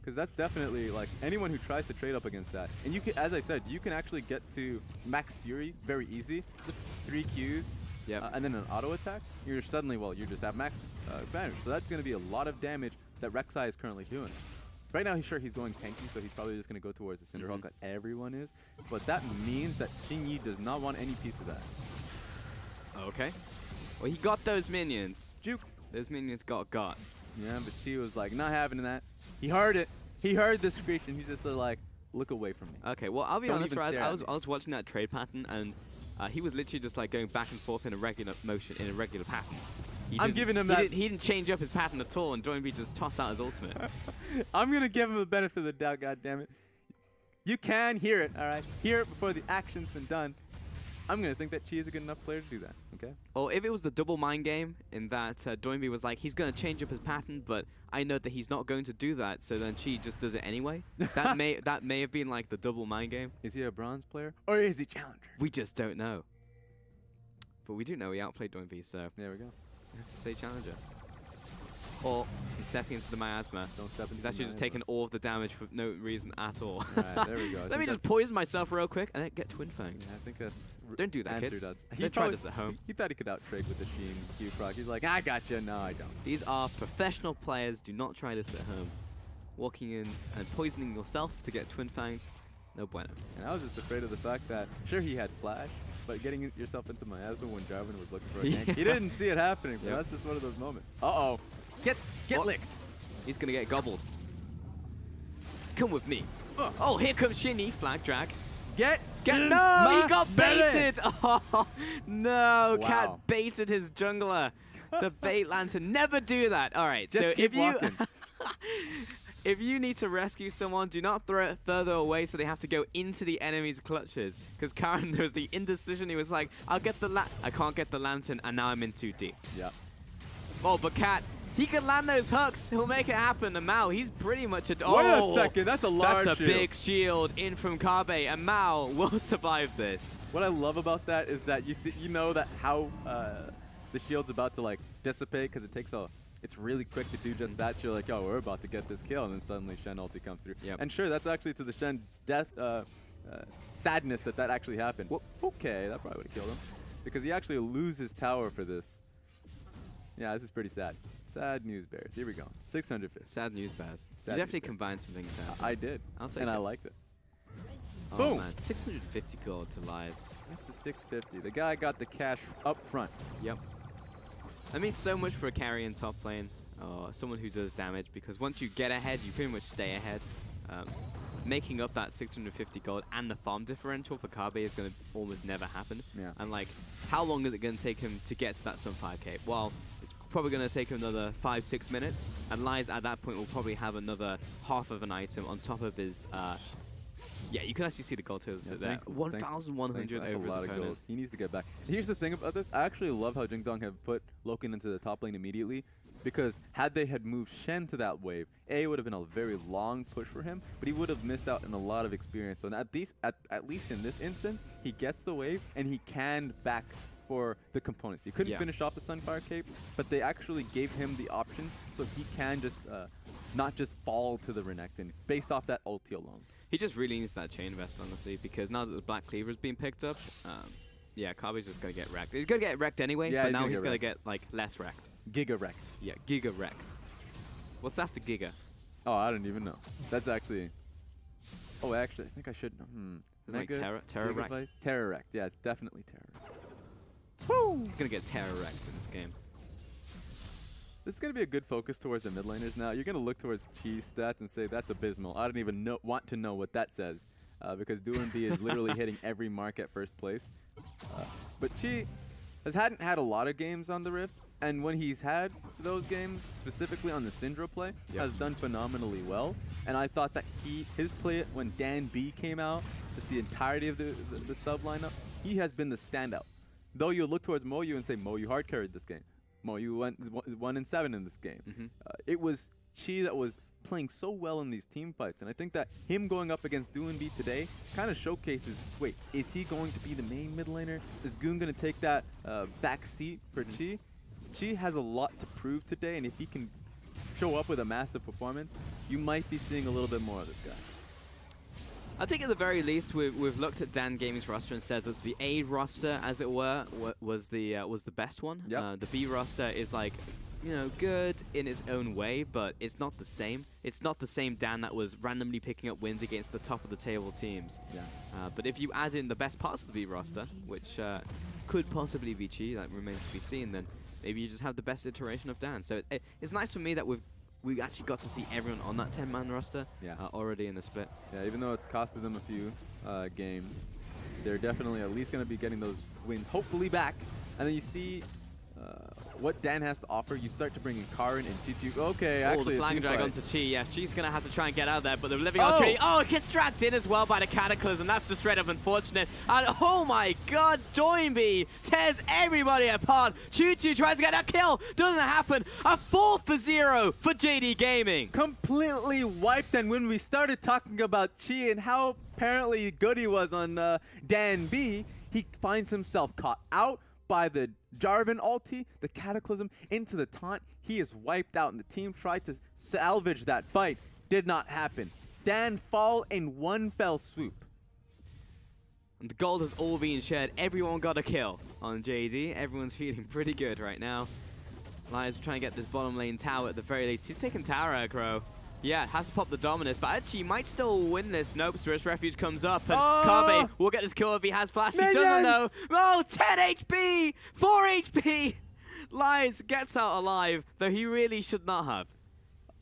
Because that's definitely like anyone who tries to trade up against that. And you can, as I said, you can actually get to max Fury very easy. Just 3 Qs. And then an auto attack. You're suddenly, you just have max advantage. So that's going to be a lot of damage that Rek'Sai is currently doing. Right now, he's going tanky, so he's probably just going to go towards the Cinderhawk like everyone is. But that means that Shinyi does not want any piece of that. Okay. Well, he got those minions. Juked. Those minions got. Yeah, but she was like, not having that. He heard it. He heard the screech, and he just like, look away from me. Okay, well, I'll be honest, Raz, I was watching that trade pattern, and he was literally just like going back and forth in a regular motion, in a regular pattern. I'm giving him that. He didn't change up his pattern at all, and Doinby just tossed out his ultimate. I'm going to give him the benefit of the doubt, goddammit. You can hear it, all right? Hear it before the action's been done. I'm going to think that Chi is a good enough player to do that, okay? Or if it was the double mind game in that Doinby was like, he's going to change up his pattern, but I know that he's not going to do that, so then Chi just does it anyway. that may have been like the double mind game. Is he a bronze player, or is he challenger? We just don't know. But we do know he outplayed Doinby, so there we go. I have to say challenger. Or he's stepping into the miasma. Don't step into He's actually just taking all of the damage for no reason at all. Right, there we go. Let me just poison myself real quick and then get Twin Fang. Yeah, I think that's don't do that, kids. Us. Don't try this at home. He thought he could out-trade with the Sheen Q-Proc. He's like, I gotcha. No, I don't. These are professional players. Do not try this at home. Walking in and poisoning yourself to get Twin Fangs, no bueno. And I was just afraid of the fact that, sure, he had Flash, but getting yourself into miasma when Jarvan was looking for a gank, he didn't see it happening, but that's just one of those moments. Uh-oh. Get licked. He's going to get gobbled. Come with me. Oh, here comes Shinny. Flag drag. Get no, he got baited. Oh, no. Wow. Cat baited his jungler. The bait lantern. Never do that. All right. Just so keep walking. If you need to rescue someone, do not throw it further away so they have to go into the enemy's clutches. Because Karen knows the indecision. He was like, I can't get the lantern, and now I'm in too deep. Yeah. Oh, but Cat, he can land those hooks. He'll make it happen. And Mao, he's pretty much a... Wait a second. That's a large That's a big shield in from Kabe. And Mao will survive this. What I love about that is that you know that how the shield's about to like dissipate because it takes it's really quick to do just that. You're like, oh, we're about to get this kill, and then suddenly Shen ulti comes through. Yep. And sure, that's actually to the Shen's sadness that actually happened. Well, okay, that probably would have killed him because he actually loses tower for this. Yeah, this is pretty sad. Sad news bears. Here we go. 650. Sad news bears. You definitely combined some things there. I did. I'll take and it. I liked it. Oh, boom. Man, 650 gold to Lies. That's the 650. The guy got the cash up front. Yep. That means so much for a carry in top lane, or someone who does damage, because once you get ahead, you pretty much stay ahead. Making up that 650 gold and the farm differential for Kabe is going to almost never happen. Yeah. And like, how long is it going to take him to get to that sub 5k? Well, it's probably going to take him another 5-6 minutes, and Lies at that point will probably have another half of an item on top of his. Yeah, you can actually see the gold totals there. 1,100 That's over a lot his of opponent. gold. He needs to get back. Here's the thing about this. I actually love how Jingdong have put Loken into the top lane immediately, because had they had moved Shen to that wave, A, it would have been a very long push for him, but he would have missed out on a lot of experience. So at least in this instance, he gets the wave and he can back for the components. He couldn't finish off the Sunfire Cape, but they actually gave him the option so he can just not just fall to the Renekton based off that ulti alone. He just really needs that chain vest, honestly, because now that the Black Cleaver is being picked up, yeah, Kabe's just going to get wrecked. He's going to get wrecked anyway, but now he's going to get, like, less wrecked. Giga wrecked. Yeah, Giga wrecked. What's after Giga? Oh, I don't even know. That's actually... Oh, actually, I think I should know. Like Terra wrecked? Terra wrecked. Yeah, it's definitely Terra wrecked. Woo! He's going to get Terra wrecked in this game. This is going to be a good focus towards the mid laners now. You're going to look towards Chi's stats and say, that's abysmal. I don't even want to know what that says, because DoNB is literally hitting every mark at first place. But Chi hadn't had a lot of games on the Rift, and when he's had those games, specifically on the Syndra play, has done phenomenally well. And I thought that his play when Dan B came out, just the entirety of the sub lineup, he has been the standout. Though you look towards Moyu and say, Moyu hard carried this game. Moyu went 1-7 in this game. It was Chi that was playing so well in these team fights, and I think that him going up against DoNB today kind of showcases, wait, is he going to be the main mid laner? Is Goon going to take that back seat for Chi? Chi has a lot to prove today, and if he can show up with a massive performance, you might be seeing a little bit more of this guy. I think at the very least we've looked at Dan Gaming's roster and said that the A roster, as it were, was the best one. The B roster is like, you know, good in its own way, but it's not the same. It's not the same Dan that was randomly picking up wins against the top of the table teams. But if you add in the best parts of the B roster, which could possibly be Chi, that remains to be seen, then maybe you just have the best iteration of Dan. So it's nice for me that we actually got to see everyone on that 10-man roster already in the split. Yeah, even though it's costed them a few games, they're definitely at least going to be getting those wins hopefully back. And then you see what Dan has to offer. You start to bring in Karin and Chi. Okay, actually, the flying drag onto Chi. Yeah, Chi's going to have to try and get out there, but they're living on Chi. Oh, it gets dragged in as well by the Cataclysm. That's just straight up unfortunate. And oh my god, DoNB tears everybody apart. Choo-Choo tries to get a kill. Doesn't happen. A 4-0 for JD Gaming. Completely wiped, and when we started talking about Chi and how apparently good he was on Dan B, he finds himself caught out by the Jarvan ulti, the Cataclysm, into the taunt. He is wiped out, and the team tried to salvage that fight. Did not happen. Dan fall in one fell swoop. And the gold has all been shared. Everyone got a kill on JD. Everyone's feeling pretty good right now. Lions trying to get this bottom lane tower at the very least. He's taking tower aggro. Yeah, has to pop the Dominus, but actually might still win this. Nope, Spirit's Refuge comes up, and Kabe will get this kill if he has flash. He doesn't know. Oh, 10 HP! 4 HP! Lions gets out alive, though he really should not have.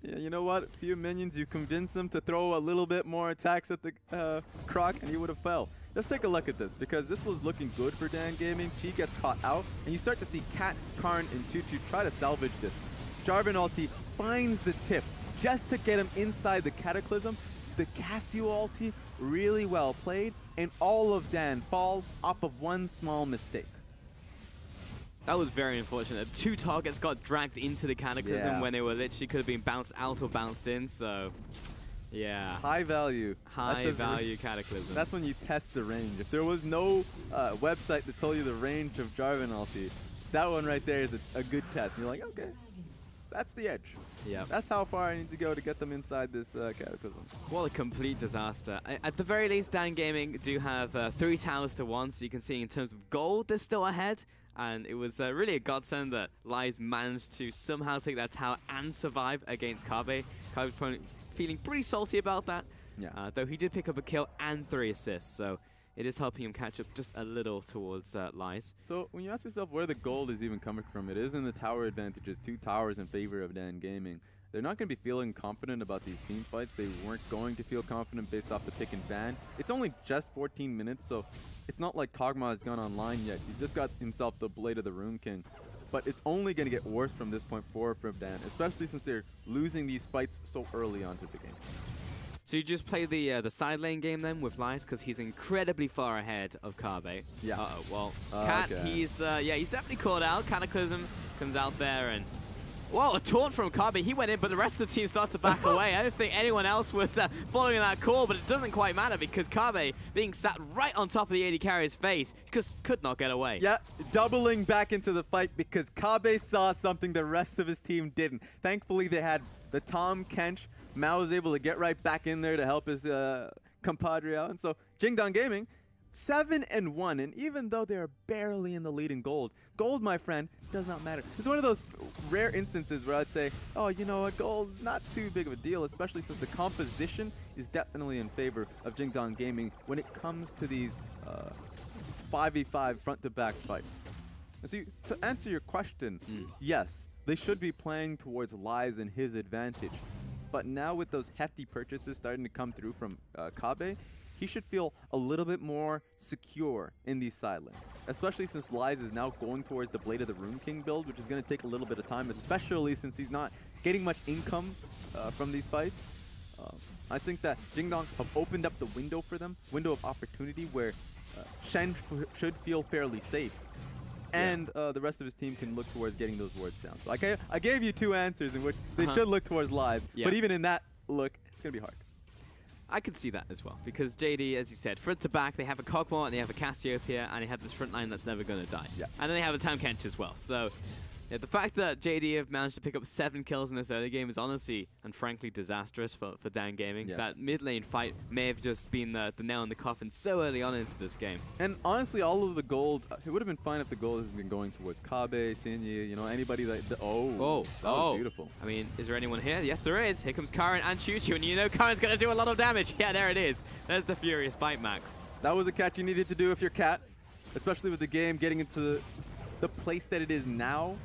Yeah, you know what? A few minions, you convince him to throw a little bit more attacks at the Croc, and he would have fell. Let's take a look at this, because this was looking good for Dan Gaming. Chi gets caught out, and you start to see Cat, Karn, and Choo-Choo try to salvage this. Jarvan ulti finds the tip just to get him inside the Cataclysm. The Cassio ulti, really well played, and all of Dan falls off of one small mistake. That was very unfortunate. 2 targets got dragged into the Cataclysm when they were literally could have been bounced out or bounced in, so yeah. High value. High value Cataclysm. That's when you test the range. If there was no website that told you the range of Jarvan ulti, that one right there is a good test. And you're like, okay, that's the edge. Yeah. That's how far I need to go to get them inside this Cataclysm. What a complete disaster. At the very least, Dan Gaming do have 3 towers to 1, so you can see in terms of gold, they're still ahead. And it was really a godsend that Lies managed to somehow take that tower and survive against Kabe. Kabe's probably feeling pretty salty about that. Yeah. Though he did pick up a kill and 3 assists, so it is helping him catch up just a little towards Lies. So when you ask yourself where the gold is even coming from, it is in the tower advantages. 2 towers in favor of Dan Gaming. They're not going to be feeling confident about these team fights. They weren't going to feel confident based off the pick and ban. It's only just 14 minutes, so it's not like Kog'Maw has gone online yet. He's just got himself the Blade of the Rune King. but it's only going to get worse from this point forward from Dan, especially since they're losing these fights so early onto the game. So you just play the side lane game then with Lies, because he's incredibly far ahead of Carbe. Yeah. Well, Cat, okay. he's definitely caught out. Cataclysm comes out there and... Whoa, a taunt from Carbe. He went in, but the rest of the team started to back away. I don't think anyone else was following that call, but it doesn't quite matter because Carbe, being sat right on top of the AD carrier's face, just could not get away. Yeah, doubling back into the fight because Carbe saw something the rest of his team didn't. Thankfully, they had the Tom Kench. Mao was able to get right back in there to help his compadre out. And so, Jingdong Gaming, 7-1, and even though they're barely in the lead in gold, my friend, does not matter. It's one of those rare instances where I'd say, oh, you know what, gold, not too big of a deal, especially since the composition is definitely in favor of Jingdong Gaming when it comes to these 5v5 front-to-back fights. And so, to answer your question, yes, they should be playing towards Lies in his advantage. But now with those hefty purchases starting to come through from Kabe, he should feel a little bit more secure in these side lanes. Especially since Lies is now going towards the Blade of the Rune King build, which is going to take a little bit of time, especially since he's not getting much income from these fights. I think that Jingdong have opened up the window for them, window of opportunity, where Shen should feel fairly safe. And the rest of his team can look towards getting those wards down. So I gave you two answers in which they should look towards Lies, but even in that look, it's going to be hard. I can see that as well, because JD, as you said, front to back, they have a Kog'Maw and they have a Cassiopeia, and they have this front line that's never going to die. Yeah. And then they have a Tam Kench as well. So yeah, the fact that JD have managed to pick up 7 kills in this early game is honestly and frankly disastrous for Dan Gaming. Yes. That mid lane fight may have just been the nail in the coffin so early on into this game. And honestly, all of the gold, it would have been fine if the gold has been going towards Kabe, Sinyi, you know, anybody that... that was beautiful. I mean, is there anyone here? Yes, there is. Here comes Karen and Choo-Choo, and you know Karen's going to do a lot of damage. Yeah, there it is. There's the Furious Bite Max. That was a catch you needed to do if you're Cat, especially with the game getting into the place that it is now.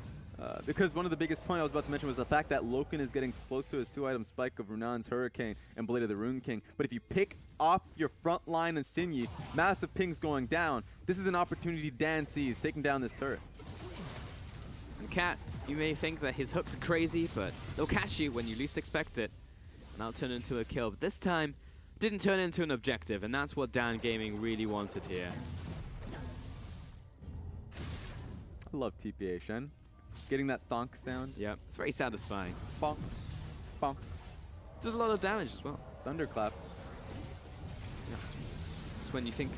Because one of the biggest points I was about to mention was the fact that Loken is getting close to his 2-item spike of Runan's Hurricane and Blade of the Rune King. But if you pick off your front line and Sinyi, massive pings going down, this is an opportunity Dan sees, taking down this turret. And Cat, you may think that his hooks are crazy, but they'll catch you when you least expect it. And that'll turn into a kill. But this time, didn't turn into an objective, and that's what Dan Gaming really wanted here. I love TPA, Shen. Getting that thonk sound. Yeah, it's very satisfying. Bonk. Bonk. Does a lot of damage as well. Thunderclap. Yeah. Just when you think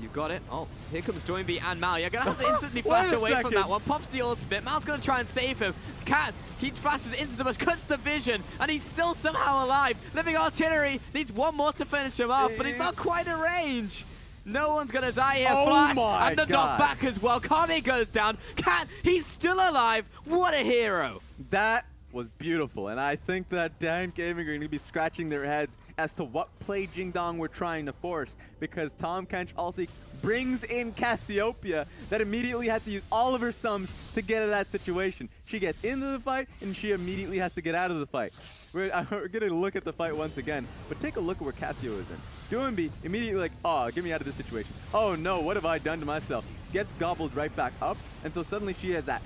you got it. Oh, here comes Joinby and Mal. You're going to have to instantly flash away from that one. Pops the ultimate. Mal's going to try and save him. Cat, he flashes into the bush, cuts the vision, and he's still somehow alive. Living Artillery needs one more to finish him off, but he's not quite in range. No one's going to die here. Flash and the knockback as well. Kami goes down. Cat, he's still alive. What a hero. That was beautiful. And I think that Dan Gaming are going to be scratching their heads as to what play Jingdong were trying to force. Because Tom Kench ulti brings in Cassiopeia that immediately had to use all of her sums to get out of that situation. She gets into the fight and she immediately has to get out of the fight. We're going to look at the fight once again, but take a look at where Cassio is in. Doinby immediately like, oh, get me out of this situation. Oh no, what have I done to myself? Gets gobbled right back up, and so suddenly she has that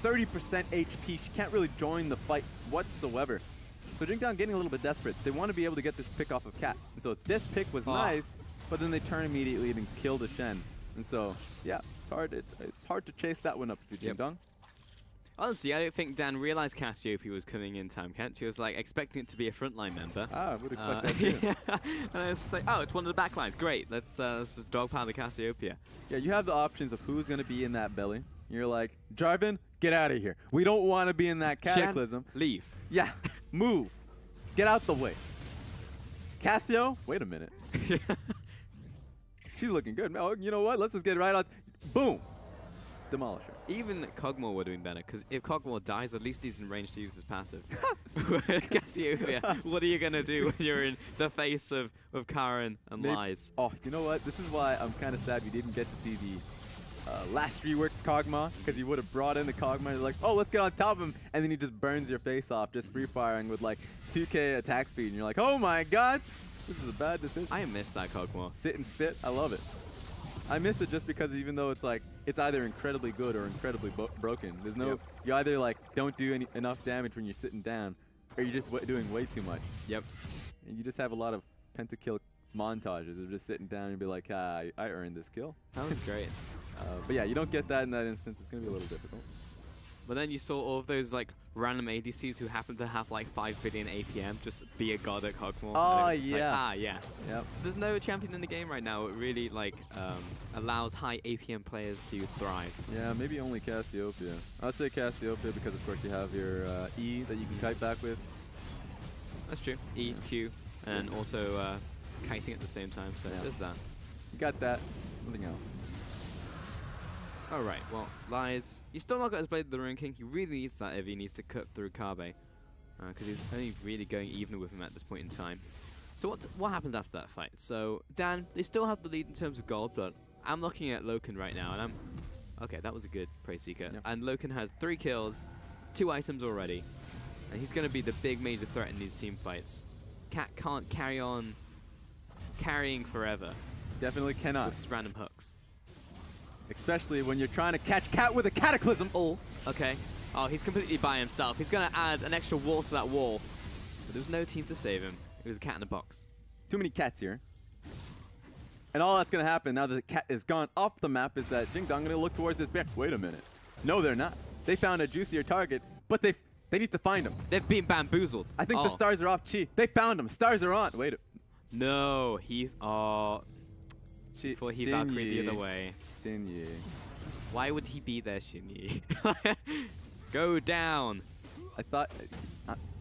30% HP. She can't really join the fight whatsoever. So Jingdong getting a little bit desperate. They want to be able to get this pick off of Cat. And so this pick was nice, but then they turn immediately and kill the Shen. And so, yeah, it's hard to chase that one up if you're Jingdong. Honestly, I don't think Dan realized Cassiopeia was coming in Tam Kench. He was like expecting it to be a frontline member. I would expect that too. Yeah. And I was just like, oh, it's one of the backlines. Great, let's just dogpile the Cassiopeia. Yeah, you have the options of who's going to be in that belly. You're like, Jarvan, get out of here. We don't want to be in that Cataclysm. Shen, leave. Yeah, move. Get out the way. Cassio, wait a minute. She's looking good. Oh, you know what? Let's just get right out. Boom. Demolish her. Even Kog'Maw would have been better, because if Kog'Maw dies, at least he's in range to use his passive. Cassiopeia, what are you going to do when you're in the face of Karen and Lies? Oh, you know what? This is why I'm kind of sad we didn't get to see the last reworked Kog'Maw, because he would have brought in the Kog'Maw and like, oh, let's get on top of him, and then he just burns your face off, just free firing with like 2k attack speed, and you're like, oh my god, this is a bad decision. I miss that Kog'Maw. Sit and spit, I love it. I miss it just because even though it's like it's either incredibly good or incredibly broken. There's no you either like don't do enough damage when you're sitting down, or you're just doing way too much. Yep. And you just have a lot of pentakill montages of just sitting down and be like, ah, I earned this kill. That was great. But yeah, you don't get that in that instance. It's gonna be a little difficult. But then you saw all of those like random ADCs who happen to have like 5 billion APM just be a god at Hogmore. Oh yeah. yeah. Like, ah yes. Yep. There's no champion in the game right now. It really like allows high APM players to thrive. Yeah, maybe only Cassiopeia. I'd say Cassiopeia because of course you have your E that you can kite back with. That's true. E, Q, and also kiting at the same time. So there's that. You got that. Nothing else. Alright, well, Lies, he's still not got his Blade of the Ruin King. He really needs that if he needs to cut through Kabe. Because he's only really going even with him at this point in time. So what happened after that fight? So, Dan, they still have the lead in terms of gold, but I'm looking at Loken right now, and I'm... Okay, that was a good Praise Seeker. Yep. And Loken has 3 kills, 2 items already. And he's going to be the big major threat in these team fights. Cat can't carry on carrying forever. Definitely cannot. With his random hooks. Especially when you're trying to catch Cat with a Cataclysm. Oh, okay. Oh, he's completely by himself. He's going to add an extra wall to that wall. But there was no team to save him. It was a cat in a box. Too many cats here. And all that's going to happen now that the cat is gone off the map is that Jingdong going to look towards this bear. Wait a minute. No, they're not. They found a juicier target, but they need to find him. They've been bamboozled. I think the stars are off Chi. They found him. Stars are on. Wait. No, he... Before he Valkyrie the other way. Xinyi. Why would he be there, Xinyi? Go down. I thought...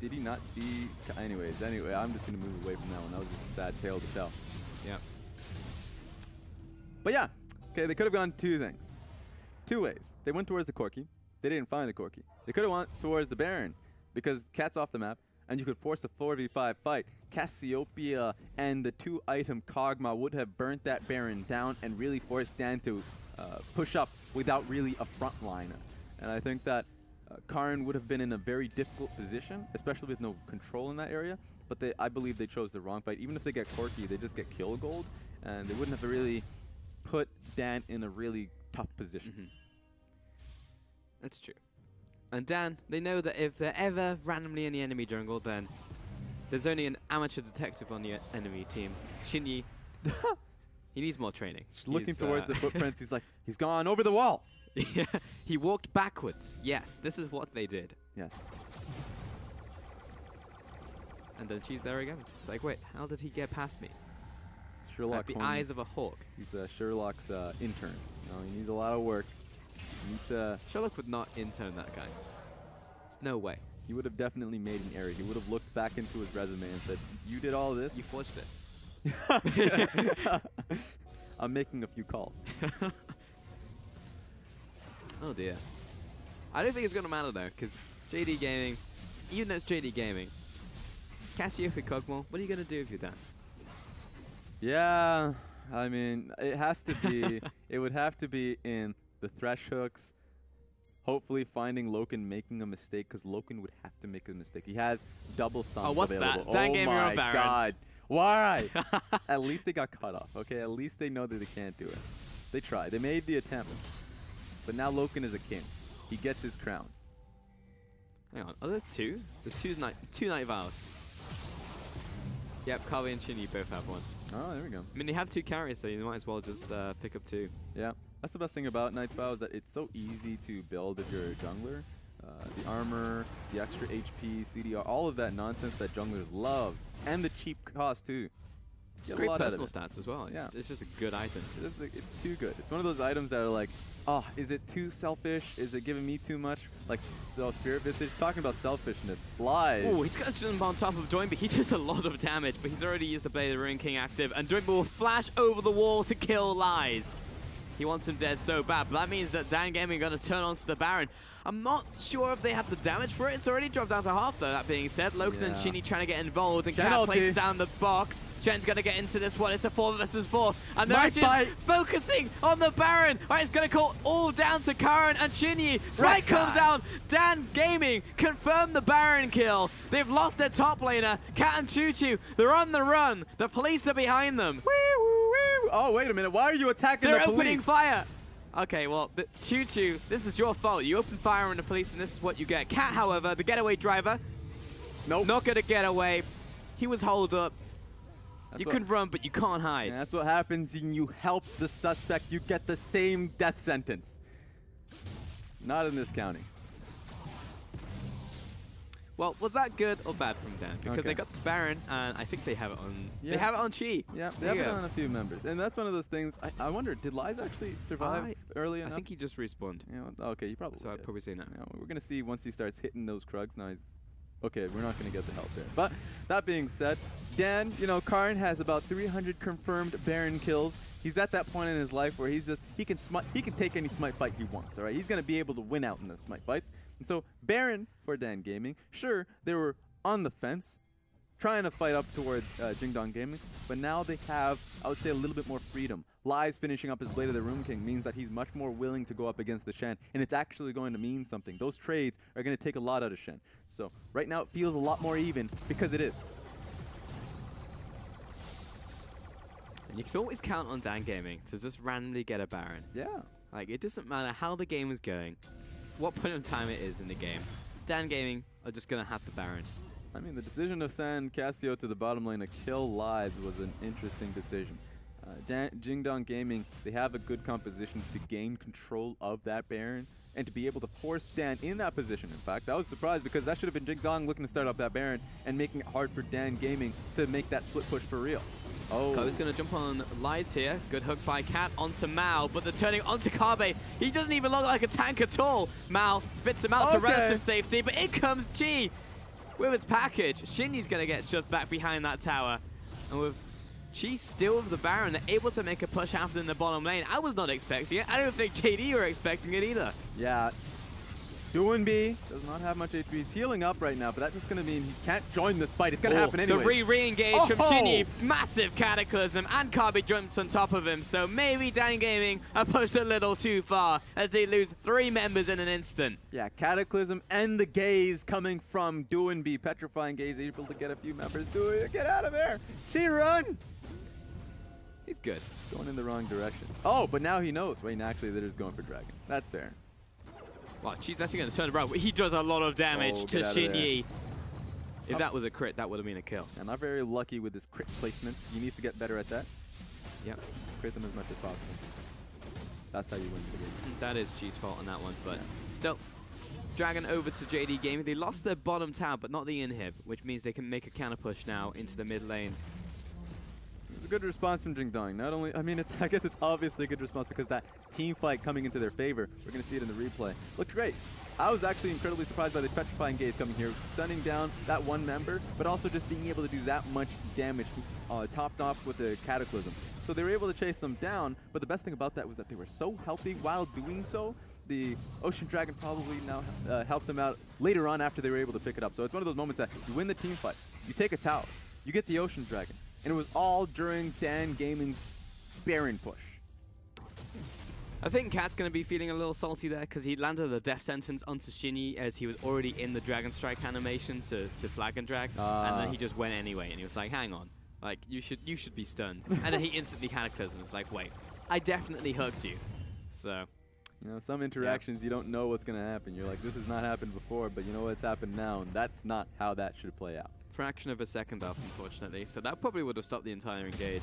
did he not see... Anyway, I'm just going to move away from that one. That was just a sad tale to tell. Yep. But yeah. Okay, they could have gone 2 things. 2 ways. They went towards the Corki. They didn't find the Corki. They could have went towards the Baron because Cat's off the map, and you could force a 4v5 fight. Cassiopeia and the 2-item Kog'Maw would have burnt that Baron down and really forced Dan to push up without really a front line. And I think that Karin would have been in a very difficult position, especially with no control in that area. But I believe they chose the wrong fight. Even if they get Corki, they just get kill gold, and they wouldn't have really put Dan in a really tough position. Mm-hmm. That's true. And Dan, they know that if they're ever randomly in the enemy jungle, then there's only an amateur detective on the enemy team. Xinyi, he needs more training. Just looking towards the footprints, he's like, he's gone over the wall. Yeah, he walked backwards. Yes, this is what they did. Yes. And then she's there again. It's like, wait, how did he get past me? Sherlock the Holmes. eyes of a hawk. He's Sherlock's intern. He needs a lot of work. Sherlock would not intern that guy. There's no way. He would have definitely made an error. He would have looked back into his resume and said, you did all this? You forged this. I'm making a few calls. Oh dear. I don't think it's going to matter though, because JD Gaming, even though it's JD Gaming, Cassiopeia Kog'Maw, what are you going to do if you're done? Yeah, I mean, it has to be, it would have to be in the thresh hooks. Hopefully finding Loken making a mistake, because Loken would have to make a mistake. He has double sums what's available. That? Dan Gaming oh on my Baron. god. Why? At least they got cut off, okay? At least they know that they can't do it. They tried. They made the attempt. But now Loken is a king. He gets his crown. Hang on, are there 2? The two night vows. Yep, Kabe and Xinyi both have one. Oh, there we go. I mean, you have 2 carries, so you might as well just pick up 2. Yeah, that's the best thing about Knight's Vow is that it's so easy to build if you're a jungler. The armor, the extra HP, CDR, all of that nonsense that junglers love. And the cheap cost, too. It's great personal stats as well. It's just a good item. It's too good. It's one of those items that are like, oh, is it too selfish? Is it giving me too much? Like, Spirit Visage, talking about selfishness. Lies. Oh, he's going to jump on top of Doinby. He does a lot of damage, but he's already used the Blade of the Ruin King active, and Doinby will flash over the wall to kill Lies. He wants him dead so bad, but that means that Dan Gaming are going to turn onto the Baron. I'm not sure if they have the damage for it. It's already dropped down to half, though. That being said, Loken and Xinyi trying to get involved, and Cat places down the box. Shen's going to get into this one. It's a 4 versus 4, and they're just focusing on the Baron. All right, it's going to call all down to Karin and Xinyi. Smite comes out. Dan Gaming confirmed the Baron kill. They've lost their top laner, Cat and Choo Choo. They're on the run. The police are behind them. Oh, wait a minute. Why are you attacking They're the police? opening fire. Okay, well, Choo-Choo, this is your fault. You opened fire on the police, and this is what you get. Cat, however, the getaway driver, nope, not going to get away. He was holed up. You can run, but you can't hide. That's what happens when you help the suspect. You get the same death sentence. Not in this county. Well, was that good or bad from Dan? Because they got the Baron, and I think they have it on. Yeah. They have it on Chi. Yeah, they have it on a few members, and that's one of those things. I wonder, did Lies actually survive early enough? I think he just respawned. Yeah, okay, you probably. So I'd probably say no. We're gonna see once he starts hitting those Krugs. Now he's okay. We're not gonna get the help there. But that being said, Dan, you know, Karn has about 300 confirmed Baron kills. He's at that point in his life where he can take any smite fight he wants. All right, he's gonna be able to win out in the smite fights. And so Baron for Dan Gaming, sure, they were on the fence, trying to fight up towards Jingdong Gaming, but now they have, I would say, a little bit more freedom. Lies finishing up his Blade of the Rune King means that he's much more willing to go up against the Shen, and it's actually going to mean something. Those trades are going to take a lot out of Shen. So right now it feels a lot more even because it is. And you can always count on Dan Gaming to just randomly get a Baron. Yeah. Like, it doesn't matter how the game is going, what point of time it is in the game. Dan Gaming are just going to have the Baron. I mean, the decision of San Casio to the bottom lane to kill Lies was an interesting decision. Jingdong Gaming, they have a good composition to gain control of that Baron and to be able to force Dan in that position. In fact, I was surprised because that should have been Jingdong looking to start up that Baron and making it hard for Dan Gaming to make that split push for real. Oh. Ko's going to jump on Lies here. Good hook by Cat onto Mao, but they're turning onto Kabe. He doesn't even look like a tank at all. Mao spits him out to relative safety, but in comes Chi with his package. Shinji's going to get shoved back behind that tower. And with Chi still with the Baron, they're able to make a push after in the bottom lane. I was not expecting it. I don't think JD were expecting it either. Yeah. Doinb does not have much HP. He's healing up right now, but that's just going to mean he can't join this fight. It's going to happen anyway. The re-engage from Shinji. Massive Cataclysm, and Kabe jumps on top of him. So maybe Dan Gaming are pushed a little too far as they lose 3 members in an instant. Yeah, Cataclysm and the gaze coming from Doinb. Petrifying gaze, able to get a few members. Get out of there. Chi, run. He's good. He's going in the wrong direction. Oh, but now he knows. Wait, actually, they're just going for Dragon. That's fair. Wow, Chi's actually going to turn around. He does a lot of damage to Shinji. If that was a crit, that would have been a kill. And not very lucky with his crit placements. He needs to get better at that. Yep. Crit them as much as possible. That's how you win the game. That is Chi's fault on that one, but still. Dragon over to JD Gaming. They lost their bottom tower, but not the inhib, which means they can make a counter push now into the mid lane. It's a good response from Jingdong. Not only, I mean, I guess it's obviously a good response because that team fight coming into their favor. We're going to see it in the replay. Looked great. I was actually incredibly surprised by the Petrifying Gaze coming here, stunning down that one member, but also just being able to do that much damage, topped off with the Cataclysm. So they were able to chase them down, but the best thing about that was that they were so healthy while doing so. The Ocean Dragon probably now helped them out later on after they were able to pick it up. So it's one of those moments that you win the team fight, you take a tower, you get the Ocean Dragon, and it was all during Dan Gaming's Baron push. I think Cat's going to be feeling a little salty there because he landed a death sentence onto Shinji as he was already in the Dragon Strike animation to flag and drag, and then he just went anyway, and he was like, hang on, like, you should be stunned. And then he instantly Cataclysm. It's like, wait, I definitely hugged you. So, you know, some interactions you don't know what's going to happen. You're like, this has not happened before, but you know what's happened now, and that's not how that should play out. Fraction of a second off, unfortunately. So that probably would have stopped the entire engage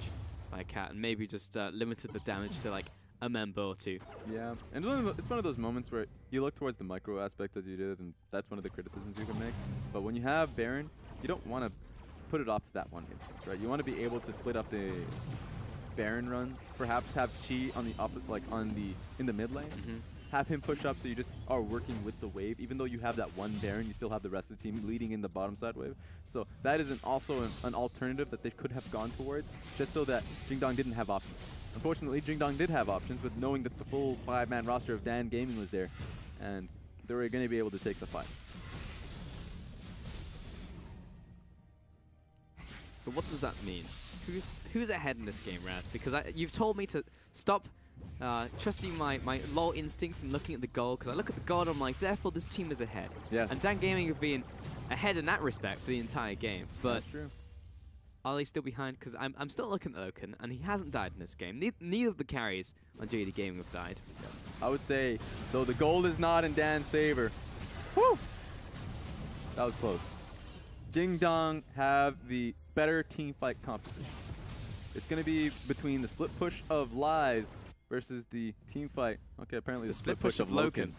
by Cat and maybe just limited the damage to like a member or two. Yeah, and it's one of those moments where you look towards the micro aspect as you did, and that's one of the criticisms you can make. But when you have Baron, you don't want to put it off to that one instance, right? You want to be able to split up the Baron run, perhaps have Chi on the in the mid lane. Have him push up so you just are working with the wave. Even though you have that one Baron, you still have the rest of the team leading in the bottom side wave. So that is also an alternative that they could have gone towards, just so that Jingdong didn't have options. Unfortunately, Jingdong did have options with knowing that the full 5-man roster of Dan Gaming was there, and they were going to be able to take the fight. So what does that mean? Who's ahead in this game, Raz? Because you've told me to stop trusting my LoL instincts and looking at the goal, because I look at the goal and I'm like, therefore this team is ahead. Yes. And Dan Gaming have been ahead in that respect for the entire game. But And Dan Gaming have been ahead in that respect for the entire game. But And Dan Gaming have been ahead in that respect for the entire game. And Dan Gaming have been ahead in that respect for the entire game. But And Dan Gaming have been ahead in that respect for the entire game. But Are they still behind? Because I'm still looking at Loken, and he hasn't died in this game. Neither of the carries on JD Gaming have died. Yes. I would say, though the gold is not in Dan's favor. Woo! That was close. Jingdong have the better team fight composition. It's going to be between the split push of Lies versus the team fight. Okay, apparently the split push of Loken.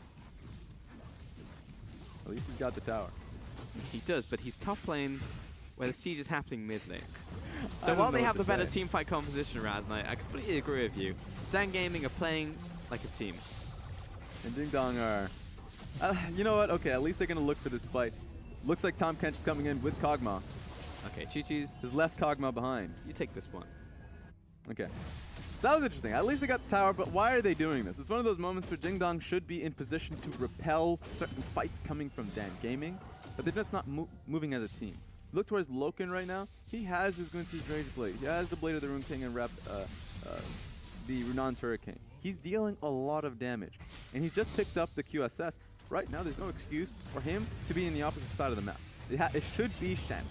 At least he's got the tower. He does, but he's top lane where the siege is happening mid lane. So while they have the better team fight composition, Raz, and I completely agree with you, Dan Gaming are playing like a team. And Jingdong are... you know what? Okay, at least they're going to look for this fight. Looks like Tom Kench is coming in with Kog'Maw. Okay, Chi-Chi's... Has left Kog'Maw behind. You take this one. Okay. That was interesting. At least they got the tower, but why are they doing this? It's one of those moments where Jingdong should be in position to repel certain fights coming from Dan Gaming, but they're just not moving as a team. Look towards Loken right now. He has his Gunsie's Rage Blade. He has the Blade of the Rune King and the Runan's Hurricane. He's dealing a lot of damage, and he's just picked up the QSS. Right now, there's no excuse for him to be in the opposite side of the map. It should be Shen.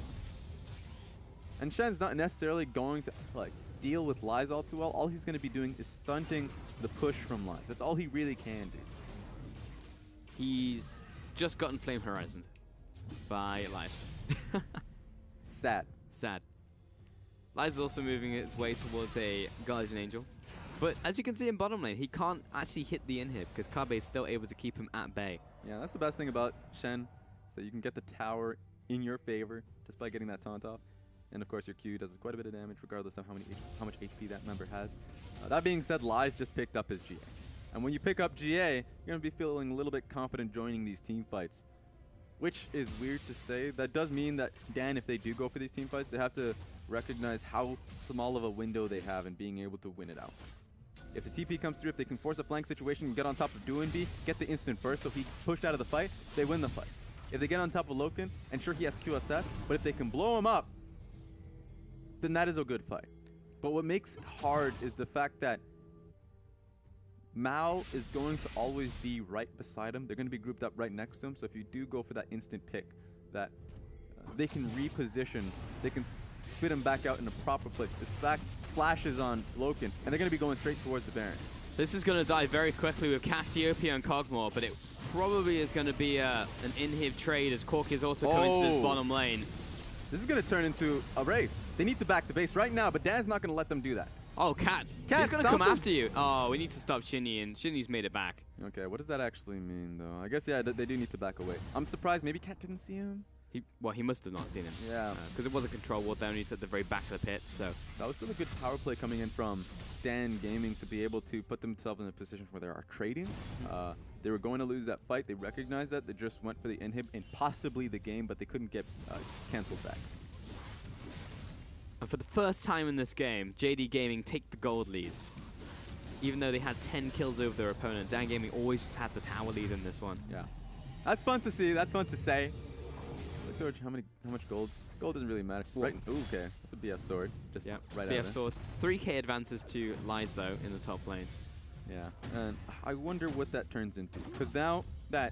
And Shen's not necessarily going to deal with Lies all too well. All he's going to be doing is stunting the push from Lies. That's all he really can do. He's just gotten Flame Horizon by Lies. Sad. Sad. Lies is also moving its way towards a Guardian Angel. But as you can see in bottom lane, he can't actually hit the inhib because Kabe is still able to keep him at bay. Yeah, that's the best thing about Shen, is that you can get the tower in your favor just by getting that taunt off. And of course your Q does quite a bit of damage regardless of how much HP that member has. That being said, Lies just picked up his GA. And when you pick up GA, you're going to be feeling a little bit confident joining these team fights. Which is weird to say. That does mean that Dan, if they do go for these team fights, they have to recognize how small of a window they have in being able to win it out. If the TP comes through, if they can force a flank situation and get on top of Doinby, get the instant burst so he's pushed out of the fight, they win the fight. If they get on top of Loken, and sure he has QSS, but if they can blow him up, then that is a good fight. But what makes it hard is the fact that Mao is going to always be right beside him. They're going to be grouped up right next to him. So if you do go for that instant pick, that they can reposition, they can spit him back out in a proper place. This fact flashes on Loken, and they're going to be going straight towards the Baron. This is going to die very quickly with Cassiopeia and Kog'Maw, but it probably is going to be an inhib trade as Cork is also coming to this bottom lane. This is going to turn into a race. They need to back to base right now, but Dan's not going to let them do that. Oh, Cat. He's going to come after you. Oh, we need to stop Shinny, and Shinny's made it back. Okay, what does that actually mean, though? I guess, yeah, they do need to back away. I'm surprised maybe Cat didn't see him. Well, he must have not seen him. Yeah. Because it was a control ward down. He's at the very back of the pit, so. That was still a good power play coming in from Dan Gaming to be able to put themselves in a position where they are trading. They were going to lose that fight. They recognized that. They just went for the inhib and possibly the game, but they couldn't get cancelled backs. And for the first time in this game, JD Gaming take the gold lead. Even though they had 10 kills over their opponent, Dan Gaming always just had the tower lead in this one. Yeah. That's fun to see. That's fun to say. Look, George, how much gold? Gold doesn't really matter. Right. Ooh, okay. That's a BF sword. Just right out BF sword. 3k advances to Lies, though, in the top lane. Yeah. And I wonder what that turns into. Because now that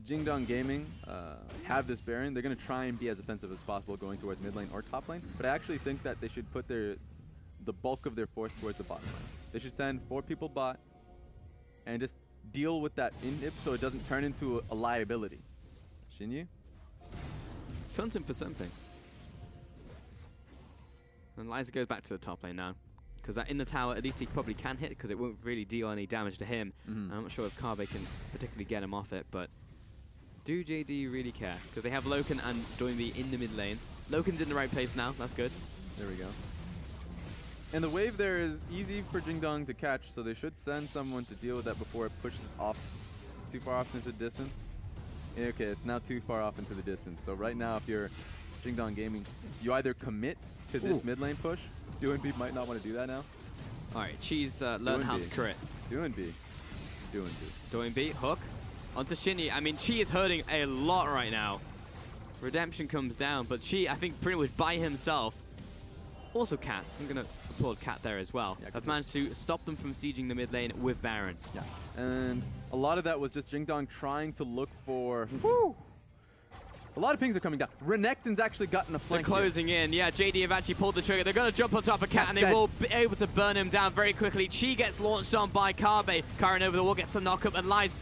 Jingdong Gaming have this Baron, they're going to try and be as offensive as possible going towards mid lane or top lane. But I actually think that they should put the bulk of their force towards the bottom lane. They should send 4 people bot and just deal with that inhib so it doesn't turn into a liability. Shinyu? Something for something. And Liza goes back to the top lane now. Because in the tower, at least he probably can hit because it won't really deal any damage to him. I'm not sure if Kabe can particularly get him off it, but do JD really care? Because they have Loken and Doinby in the mid lane. Loken's in the right place now. That's good. There we go. And the wave there is easy for Jingdong to catch, so they should send someone to deal with that before it pushes off too far off into the distance. Okay, it's now too far off into the distance. So right now, if you're Jingdong Gaming, you either commit to this mid lane push. Doinby might not want to do that now. All right, Cheese learned how to crit. Doinby. Doinby, hook. Onto Shinny. I mean, Chi is hurting a lot right now. Redemption comes down, but Chi, I think, pretty much by himself. Also Cat. I'm going to applaud Cat there as well. Yeah, I've managed to stop them from sieging the mid lane with Baron. Yeah. And a lot of that was just Jingdong trying to look for A lot of pings are coming down. Renekton's actually gotten a flank. They're closing in. Yeah, JD have actually pulled the trigger. They're going to jump on top of Cat, and they will be able to burn him down very quickly. Chi gets launched on by Kabe. Karen over the wall gets the knock-up, and Lies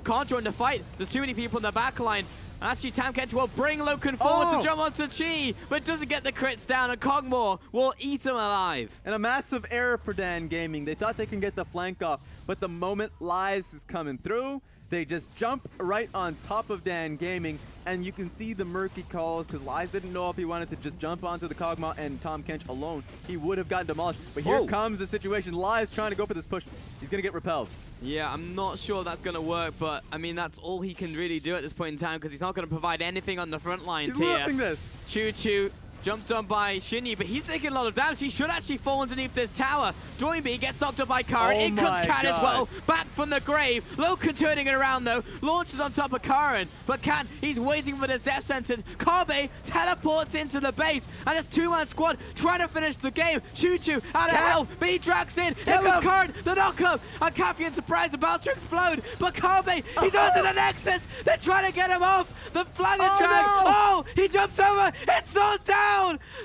can't join the fight. There's too many people in the back line. And actually, Tamkench will bring Loken forward to jump onto Chi, but doesn't get the crits down, and Cogmore will eat him alive. And a massive error for Dan Gaming. They thought they can get the flank off, but the moment Lies is coming through, they just jump right on top of Dan Gaming, and you can see the murky calls because Lies didn't know if he wanted to just jump onto the Kog'Maw and Tahm Kench alone. He would have gotten demolished, but here comes the situation. Lies trying to go for this push. He's going to get repelled. Yeah, I'm not sure that's going to work, but I mean, that's all he can really do at this point in time because he's not going to provide anything on the front lines He's here. losing this. Choo Choo jumped on by Shinyi, but he's taking a lot of damage. He should actually fall underneath this tower. Doinby gets knocked up by Karen. In comes Cat as well, back from the grave. Loken turning it around though, launches on top of Karen, but Cat, he's waiting for this death sentence. Kabe teleports into the base, and it's two-man squad trying to finish the game. Choo Choo out of health, but he drags in. Here comes Karen, the knock-up, and Cafian surprise about to explode, but Kabe, he's onto the Nexus. They're trying to get him off. The flanger drag. Oh, he jumps over. It's not down.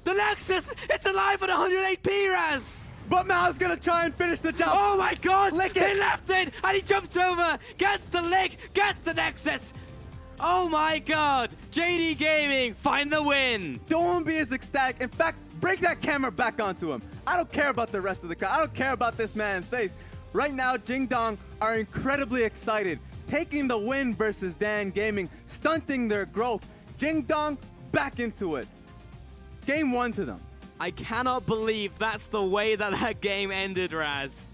The Nexus, it's alive at 108 Raz. But Mao's gonna try and finish the jump. Oh my god! Lick it. He left it, and he jumps over, gets the lick, gets the Nexus. Oh my god! JD Gaming find the win. Don't be as ecstatic. In fact, bring that camera back onto him. I don't care about the rest of the crowd. I don't care about this man's face. Right now, Jingdong are incredibly excited, taking the win versus Dan Gaming, stunting their growth. Jingdong back into it. Game 1 to them. I cannot believe that's the way that game ended, Raz.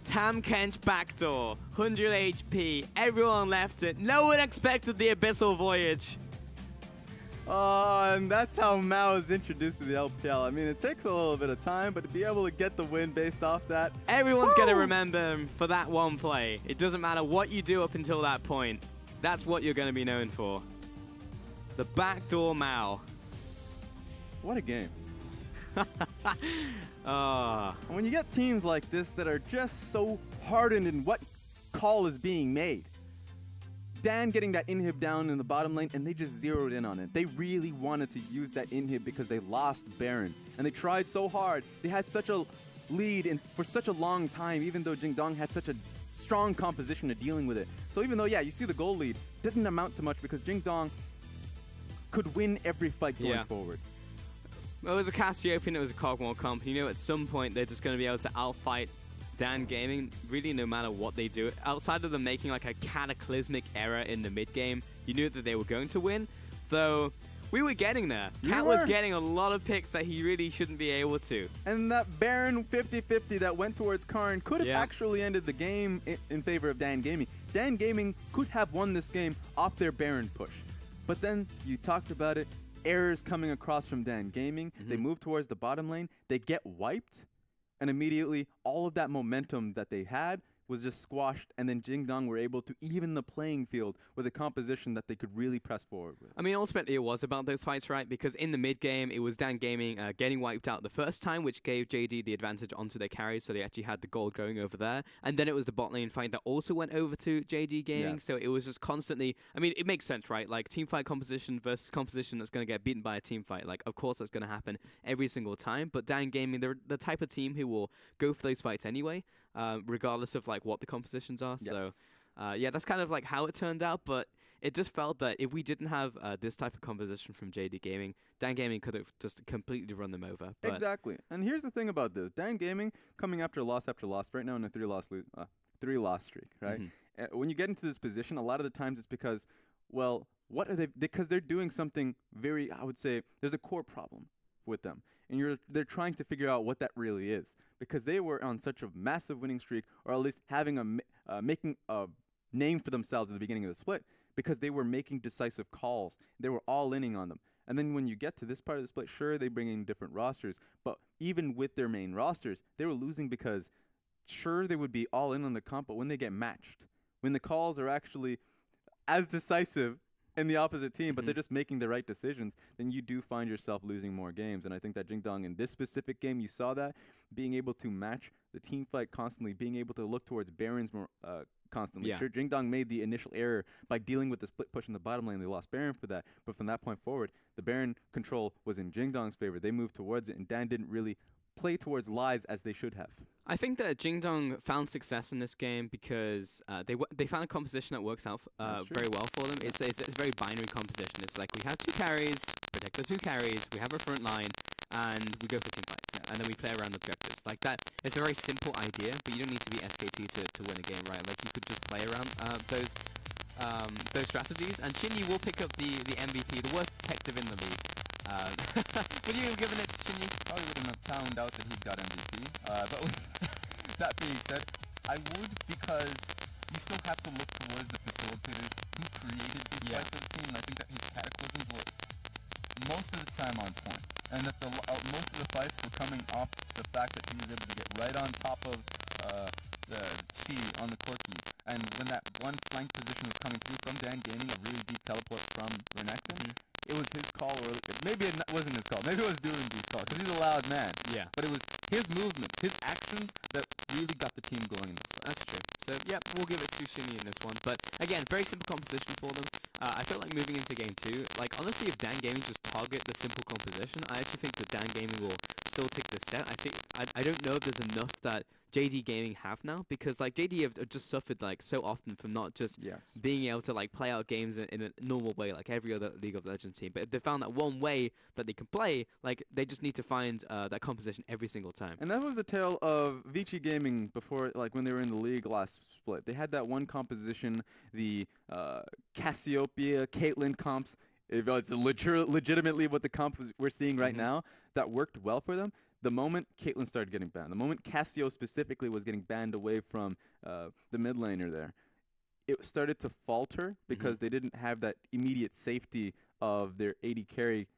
Tahm Kench backdoor, 100 HP, everyone left it. No one expected the Abyssal Voyage. Oh, and that's how Mao is introduced to the LPL. I mean, it takes a little bit of time, but to be able to get the win based off that. Everyone's going to remember him for that one play. It doesn't matter what you do up until that point. That's what you're going to be known for. The backdoor Mao. What a game. Oh. When you get teams like this that are just so hardened in what call is being made. Dan getting that inhib down in the bottom lane, and they just zeroed in on it. They really wanted to use that inhib because they lost Baron. And they tried so hard. They had such a lead for such a long time, even though Jingdong had such a strong composition to dealing with it. So even though, yeah, you see the goal lead, didn't amount to much because Jingdong could win every fight going forward. Well, it was a Cassiopeia and it was a Cogmore comp. You know, at some point they're just going to be able to outfight Dan Gaming, really no matter what they do. Outside of them making like a cataclysmic error in the mid game, you knew that they were going to win. Though we were getting there. Cat was getting a lot of picks that he really shouldn't be able to. And that Baron 50-50 that went towards Karn could have actually ended the game in favor of Dan Gaming. Dan Gaming could have won this game off their Baron push. But then you talked about it. Errors coming across from Dan Gaming. They move towards the bottom lane. They get wiped. And immediately, all of that momentum that they had was just squashed, and then Jingdong were able to even the playing field with a composition that they could really press forward with. I mean, ultimately, it was about those fights, right? Because in the mid game, it was Dan Gaming getting wiped out the first time, which gave JD the advantage onto their carries, so they actually had the gold going over there. And then it was the bot lane fight that also went over to JD Gaming, so it was just constantly... I mean, it makes sense, right? Like, team fight composition versus composition that's going to get beaten by a team fight. Like, of course, that's going to happen every single time, but Dan Gaming, they're the type of team who will go for those fights anyway. Regardless of like what the compositions are. So yeah, that's kind of like how it turned out, but it just felt that if we didn't have this type of composition from JD Gaming, Dan Gaming could have just completely run them over. But exactly. And here's the thing about this. Dan Gaming coming after loss right now in a three-loss streak, right? When you get into this position, a lot of the times it's because, well, what are they? Because they're doing something very, I would say, there's a core problem with them. And they're trying to figure out what that really is, because they were on such a massive winning streak, or at least having making a name for themselves at the beginning of the split, because they were making decisive calls. They were all inning on them. And then when you get to this part of the split, sure, they bring in different rosters, but even with their main rosters, they were losing because sure, they would be all in on the comp, but when they get matched, when the calls are actually as decisive in the opposite team, but they're just making the right decisions, then you do find yourself losing more games. And I think that Jingdong in this specific game, you saw that, being able to match the team fight constantly, being able to look towards Baron's constantly. Yeah. Sure, Jingdong made the initial error by dealing with the split push in the bottom lane. They lost Baron for that. But from that point forward, the Baron control was in Jingdong's favor. They moved towards it, and Dan didn't really play towards lies as they should have. I think that Jingdong found success in this game because they found a composition that works out very well for them. It's a very binary composition. It's like we have 2 carries, protect the 2 carries, we have a front line, and we go for team fights. And then we play around objectives. Like that, it's a very simple idea, but you don't need to be SKT to win a game, right? Like you could just play around those strategies. And Shinyi will pick up the MVP, the worst detective in the league. Would you have given it to Shinyi? Probably wouldn't have found out that he's got MVP. But with that being said, I would, because you still have to look towards the facilitators who created these fights for the team. And I think that his cataclysms were most of the time on point, and that most of the fights were coming off the fact that he was able to get right on top of the C on the Corki. And when that one flank position was coming through from Dan Gaming, a really deep teleport from Renekton, it was his call, or maybe it wasn't his call. Maybe it was Doombee's call, because he's a loud man. Yeah. But it was his movements, his actions that really got the team going in this fight. That's true. So, yep, we'll give it to Shinny in this one. But, again, very simple composition for them. I feel like moving into game 2, like, honestly, if Dan Gaming just target the simple composition, I actually think that Dan Gaming will still take the set. I don't know if there's enough that JD Gaming have now, because like JD have just suffered like so often from not just being able to like play out games in a normal way like every other League of Legends team. But if they found that one way that they can play, like they just need to find that composition every single time. And that was the tale of Vici Gaming before, like when they were in the league last split. They had that one composition, the Cassiopeia, Caitlyn comps. It's legitimately what the comp we're seeing right now that worked well for them. The moment Caitlyn started getting banned, the moment Cassio specifically was getting banned away from the mid laner there, it started to falter because they didn't have that immediate safety of their AD carry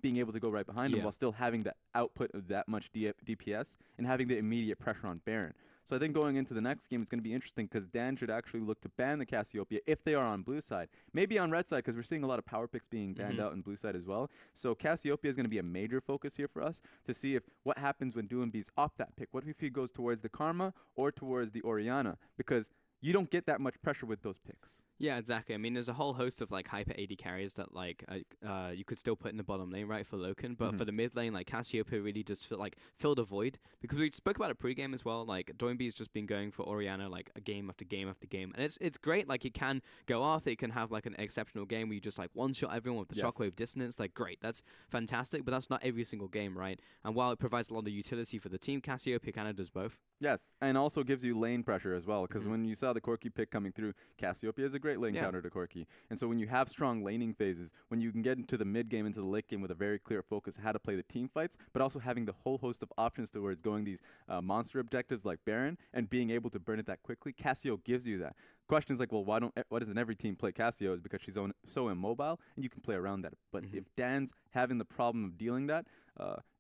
being able to go right behind them while still having the output of that much DPS and having the immediate pressure on Baron. So I think going into the next game, it's going to be interesting because Dan should actually look to ban the Cassiopeia if they are on blue side. Maybe on red side because we're seeing a lot of power picks being banned out in blue side as well. So Cassiopeia is going to be a major focus here for us to see if what happens when Doombee's off that pick. What if he goes towards the Karma or towards the Orianna? Because you don't get that much pressure with those picks. Yeah, exactly. I mean, there's a whole host of like hyper AD carries that like you could still put in the bottom lane, right, for Loken, but for the mid lane, like Cassiopeia really just filled a void because we spoke about it pre-game as well. Like Doombee's just been going for Orianna like a game after game after game, and it's great. Like it can go off, it can have like an exceptional game where you just like one shot everyone with the shockwave dissonance. Like great, that's fantastic, but that's not every single game, right? And while it provides a lot of utility for the team, Cassiopeia kind of does both. Yes, and also gives you lane pressure as well, because when you saw the Corki pick coming through, Cassiopeia is a great lane counter to Corki. And so when you have strong laning phases, when you can get into the mid game, into the late game with a very clear focus how to play the team fights, but also having the whole host of options towards going these monster objectives like Baron and being able to burn it that quickly, Cassio gives you that. Question is like, well, why doesn't every team play Cassio? Is because she's so immobile, and you can play around that. But if Dan's having the problem of dealing that,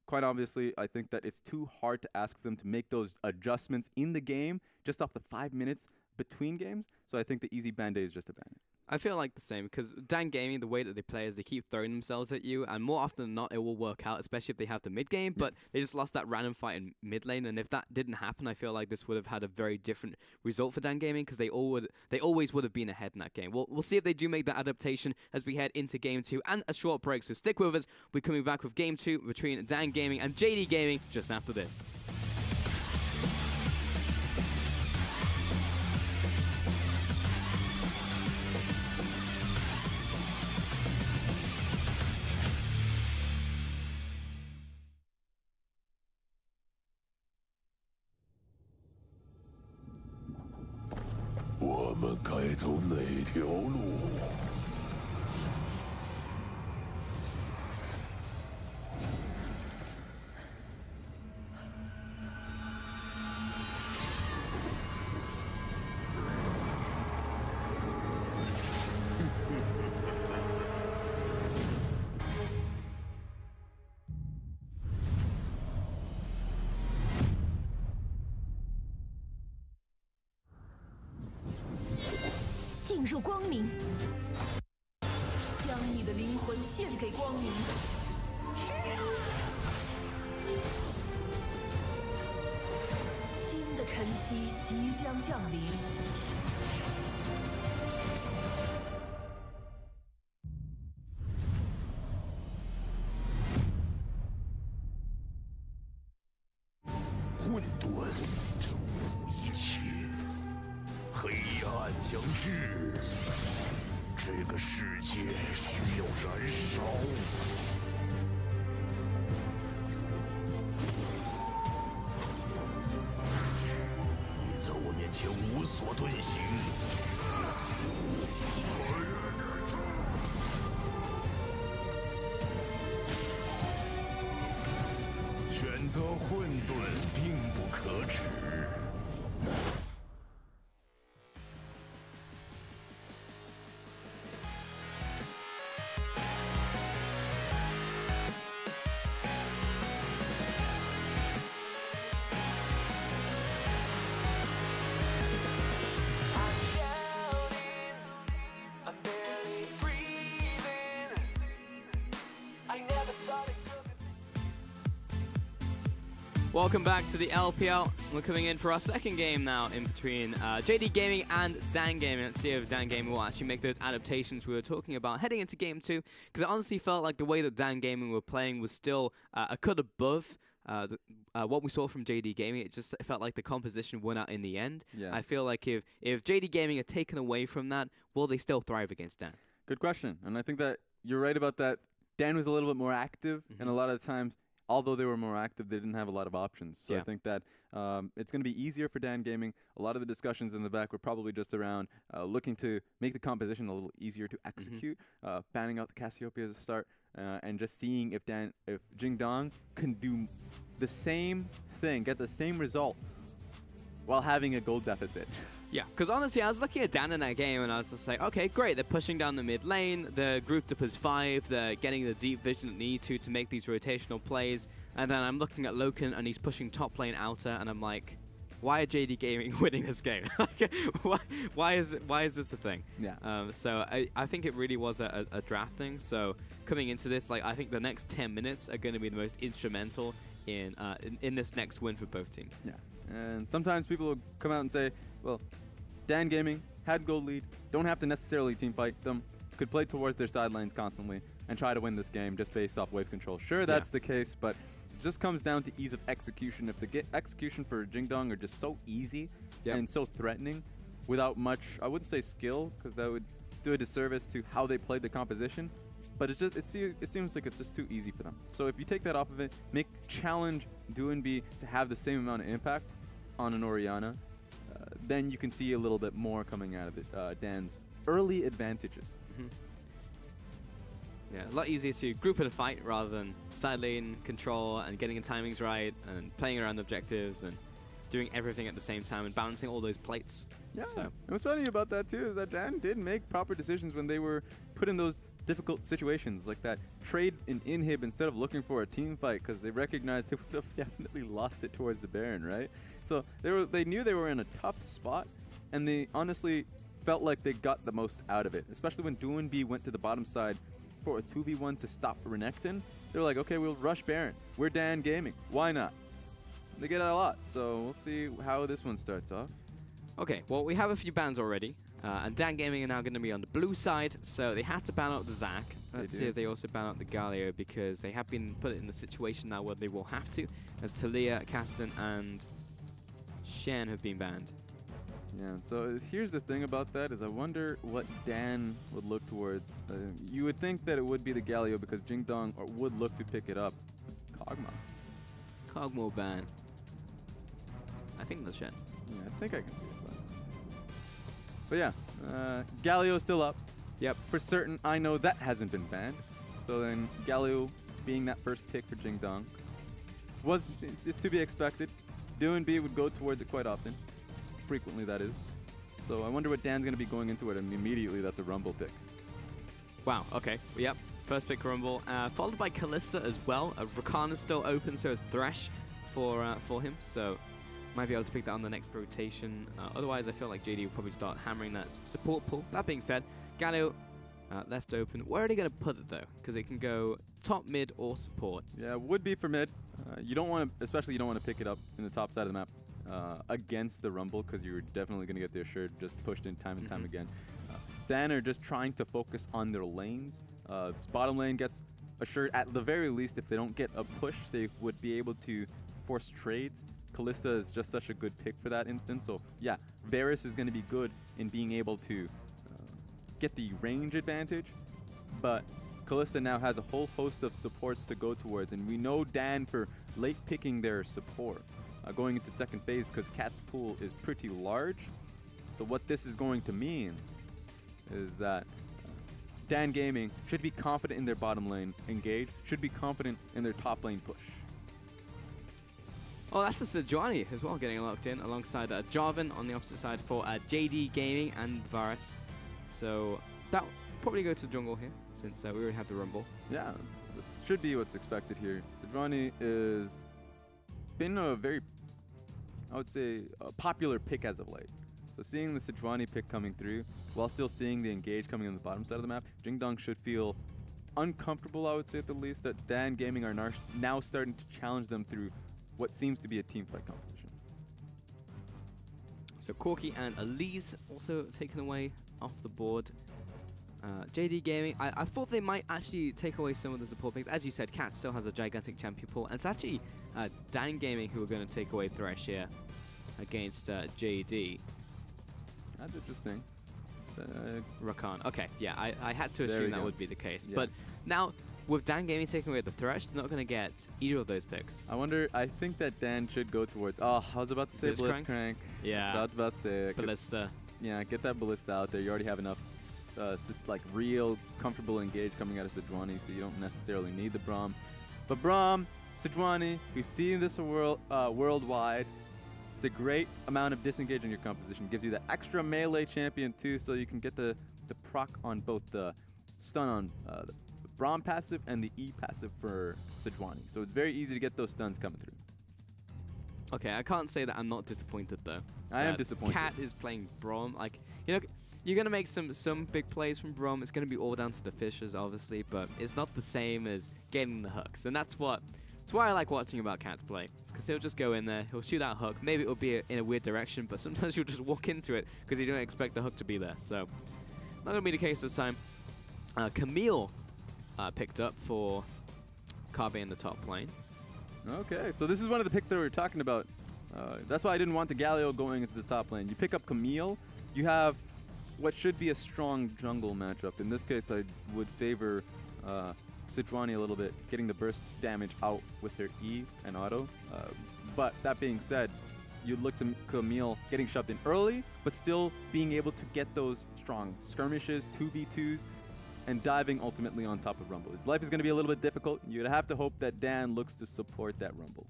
quite obviously, I think that it's too hard to ask for them to make those adjustments in the game just off the 5 minutes between games. So I think the easy band-aid is just to ban it. I feel like the same because Dan Gaming, the way that they play is they keep throwing themselves at you, and more often than not, it will work out, especially if they have the mid game. But they just lost that random fight in mid lane, and if that didn't happen, I feel like this would have had a very different result for Dan Gaming because they always would have been ahead in that game. We'll see if they do make that adaptation as we head into game 2 and a short break. So stick with us. We're coming back with game 2 between Dan Gaming and JD Gaming just after this.进入光明，将你的灵魂献给光明。新的晨曦即将降临。混沌征服一切，黑暗将至，这个世界需要燃烧。你在我面前无所遁形。选择混沌并不可耻。Welcome back to the LPL. We're coming in for our second game now in between JD Gaming and Dan Gaming. Let's see if Dan Gaming will actually make those adaptations we were talking about heading into game 2. Because it honestly felt like the way that Dan Gaming were playing was still a cut above what we saw from JD Gaming. It just felt like the composition won out in the end. Yeah. I feel like if JD Gaming are taken away from that, will they still thrive against Dan? Good question. And I think that you're right about that. Dan was a little bit more active, and a lot of the times, although they were more active, they didn't have a lot of options. So I think that it's going to be easier for Dan Gaming. A lot of the discussions in the back were probably just around looking to make the composition a little easier to execute, banning out the Cassiopeia as a start, and just seeing if Jingdong can do the same thing, get the same result, while having a gold deficit. Yeah, because honestly, I was looking at Dan in that game, and I was just like, okay, great, they're pushing down the mid lane, they're grouped up as 5, they're getting the deep vision that they need to make these rotational plays, and then I'm looking at Loken, and he's pushing top lane outer, and I'm like, why are JD Gaming winning this game? why is this a thing? Yeah. So I think it really was a draft thing, so coming into this, like, I think the next 10 minutes are going to be the most instrumental in this next win for both teams. Yeah. And sometimes people will come out and say, well, Dan Gaming had gold lead, don't have to necessarily team fight them, could play towards their sidelines constantly and try to win this game just based off wave control. Sure, that's the case, but it just comes down to ease of execution. If the execution for Jingdong are just so easy and so threatening without much, I wouldn't say skill, because that would do a disservice to how they played the composition, but it seems like it's just too easy for them. So if you take that off of it, challenge DoinB to have the same amount of impact on an Orianna, then you can see a little bit more coming out of it. Dan's early advantages. Yeah, a lot easier to group in a fight rather than side lane control and getting the timings right and playing around objectives and doing everything at the same time and balancing all those plates. Yeah, so. and what's funny about that too is that Dan did make proper decisions when they were put in those difficult situations, like that trade in inhib instead of looking for a team fight, because they recognized they would have definitely lost it towards the Baron, right? So they knew they were in a tough spot, and they honestly felt like they got the most out of it, especially when DoinB went to the bottom side for a 2v1 to stop Renekton. They were like, okay, we'll rush Baron. We're Dan Gaming. Why not? They get a lot, so we'll see how this one starts off. Okay, well, we have a few bans already, and Dan Gaming are now going to be on the blue side, so they have to ban out the Zac. Let's see if they also ban out the Galio, because they have been put in the situation now where they will have to, as Talia, Kasten, and Shen have been banned. Yeah, so here's the thing about that is I wonder what Dan would look towards. You would think that it would be the Galio because Jingdong would look to pick it up. Kog'Maw ban. I think that's Shen. Yeah, I think I can see it. But yeah, Galio's still up. Yep. For certain, I know that hasn't been banned. So then Galio being that first pick for Jingdong is to be expected. DoinB would go towards it quite often. Frequently, that is. So I wonder what Dan's going to be going into it, and immediately that's a Rumble pick. Wow, okay. Yep. First pick Rumble, followed by Kalista as well. Rakan is still open, so Thresh for him. So might be able to pick that on the next rotation. Otherwise, I feel like JD will probably start hammering that support pull. That being said, Galio left open. Where are they going to put it, though? Because it can go top, mid, or support. Yeah, would be for mid. You don't want to, especially you don't want to pick it up in the top side of the map against the Rumble, because you're definitely going to get the Assured just pushed in time and time again. Dan are just trying to focus on their lanes. Bottom lane gets Assured. At the very least, if they don't get a push, they would be able to force trades Kalista is just such a good pick for that instance. So yeah, Varus is going to be good in being able to get the range advantage, but Kalista now has a whole host of supports to go towards, and we know Dan for late picking their support going into second phase because Cat's pool is pretty large. So what this is going to mean is that Dan Gaming should be confident in their bottom lane engage, should be confident in their top lane push. Oh, that's just Sejuani as well getting locked in alongside Jarvan on the opposite side for JD Gaming and Varus. So that probably go to jungle here since we already have the Rumble. Yeah, it should be what's expected here. Sejuani is been a very, I would say, a popular pick as of late. So seeing the Sejuani pick coming through while still seeing the engage coming on the bottom side of the map, Jingdong should feel uncomfortable, I would say at the least, that Dan Gaming are now starting to challenge them through what seems to be a team fight competition. So Corki and Elise also taken away off the board. JD Gaming, I thought they might actually take away some of the support picks. As you said, Cat still has a gigantic champion pool, and it's actually Dan Gaming who are going to take away Thresh here against JD. That's interesting. Rakan. Okay, yeah, I had to There assume we that go. would be the case. Yeah. But now, with Dan Gaming taking away the Thresh, they're not going to get either of those picks. I think that Dan should go towards, I was about to say Blitzcrank. Yeah. I was about to say it. Ballista. Yeah, get that Ballista out there. You already have enough like real comfortable engage coming out of Sejuani, so you don't necessarily need the Braum. But Braum, Sejuani, we've seen this worldwide. It's a great amount of disengage in your composition. Gives you the extra melee champion too, so you can get the proc on both the stun on the Braum passive and the E passive for Sejuani. So it's very easy to get those stuns coming through. Okay, I can't say that I'm not disappointed though. I am disappointed. Cat is playing Braum. Like, you know, you're gonna make some big plays from Braum. It's gonna be all down to the Fishers, obviously, but it's not the same as getting the hooks, and that's why I like watching about Cat play. It's because he'll just go in there, he'll shoot that hook. Maybe it'll be in a weird direction, but sometimes you'll just walk into it because you don't expect the hook to be there. So, not gonna be the case this time. Camille picked up for Kabe in the top lane. Okay, so this is one of the picks that we were talking about. That's why I didn't want the Galio going into the top lane. You pick up Camille, you have what should be a strong jungle matchup. In this case, I would favor Sejuani a little bit, getting the burst damage out with their E and auto. But that being said, you look to Camille getting shoved in early, but still being able to get those strong skirmishes, 2v2s, and diving ultimately on top of Rumble. His life is going to be a little bit difficult. You'd have to hope that Dan looks to support that Rumble.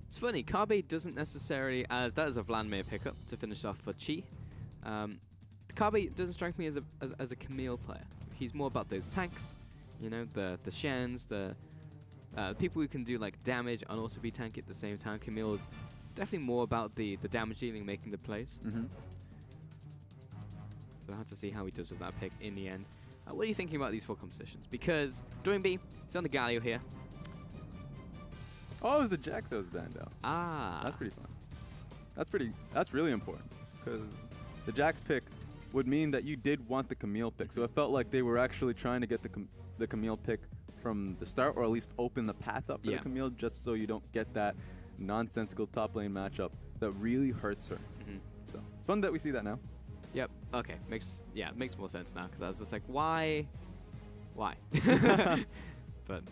It's funny, Kabe doesn't necessarily, as that is a Vladimir pickup to finish off for Chi. Kabe doesn't strike me as a Camille player. He's more about those tanks, you know, the Shens, the people who can do like damage and also be tanky at the same time. Camille is definitely more about the damage dealing, making the plays. So I have to see how he does with that pick in the end. What are you thinking about these four compositions? Because Doing B, he's on the Galio here. Oh, it was the Jax that was banned out. Ah. That's pretty fun. That's really important. Because the Jax pick would mean that you did want the Camille pick. So it felt like they were actually trying to get the Camille pick from the start, or at least open the path up for the Camille, just so you don't get that nonsensical top lane matchup that really hurts her. So it's fun that we see that now. Yep. Okay. Makes more sense now, because I was just like, why? But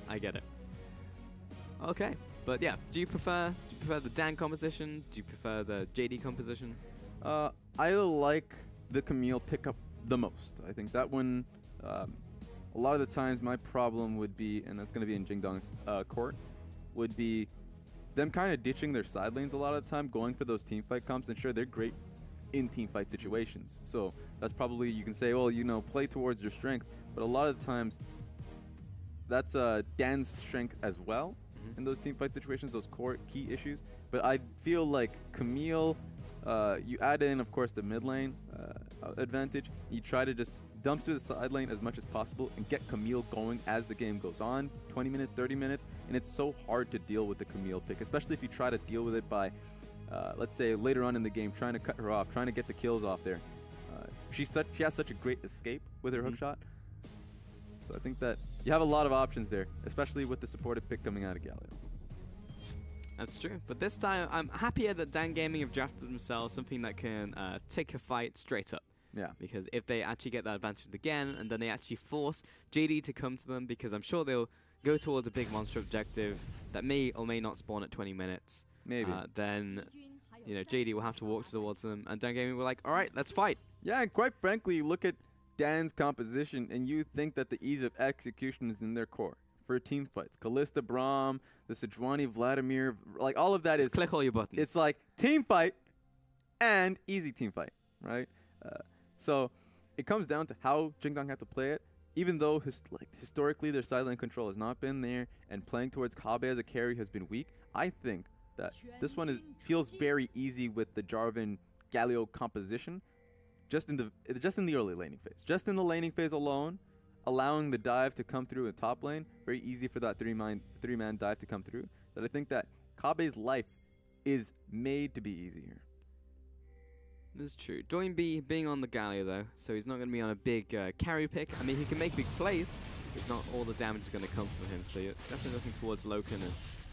I get it. Okay. But yeah, do you prefer the Dan composition? Do you prefer the JD composition? I like the Camille pickup the most. I think that one, a lot of the times my problem would be, and that's going to be in Jingdong's court, would be them kind of ditching their side lanes a lot of the time, going for those team fight comps, and sure, they're great in team fight situations. So that's probably, you can say, well, you know, play towards your strength, but a lot of the times that's Dan's strength as well in those team fight situations, those core key issues. But I feel like Camille, you add in, of course, the mid lane advantage. You try to just dump through the side lane as much as possible and get Camille going as the game goes on, 20 minutes, 30 minutes, and it's so hard to deal with the Camille pick, especially if you try to deal with it by let's say later on in the game, trying to cut her off, trying to get the kills off there. She has such a great escape with her hook shot. So I think that you have a lot of options there, especially with the supportive pick coming out of Galio. That's true. But this time, I'm happier that Dan Gaming have drafted themselves something that can take a fight straight up. Yeah. Because if they actually get that advantage again, and then they actually force JD to come to them, because I'm sure they'll go towards a big monster objective that may or may not spawn at 20 minutes. Maybe. Then, you know, JD will have to walk towards them, and Dan Gaming will like, all right, let's fight. Yeah, and quite frankly, look at Dan's composition, and you think that the ease of execution is in their core for team fights. Kalista, Braum, the Sejuani, Vladimir, like all of that Just click all your buttons. It's like team fight and easy team fight, right? So it comes down to how Jingdong have to play it. Even though historically their sideline control has not been there, and playing towards Kabe as a carry has been weak, I think that this one feels very easy with the Jarvan Galio composition. Just in the early laning phase. Just in the laning phase alone, allowing the dive to come through in top lane, very easy for that three-man dive to come through. That I think that Kabe's life is made to be easy here. This is true. Doinby being on the Galio though, so he's not going to be on a big carry pick. I mean, he can make big plays. It's not all the damage is going to come from him, so you're definitely looking towards Loken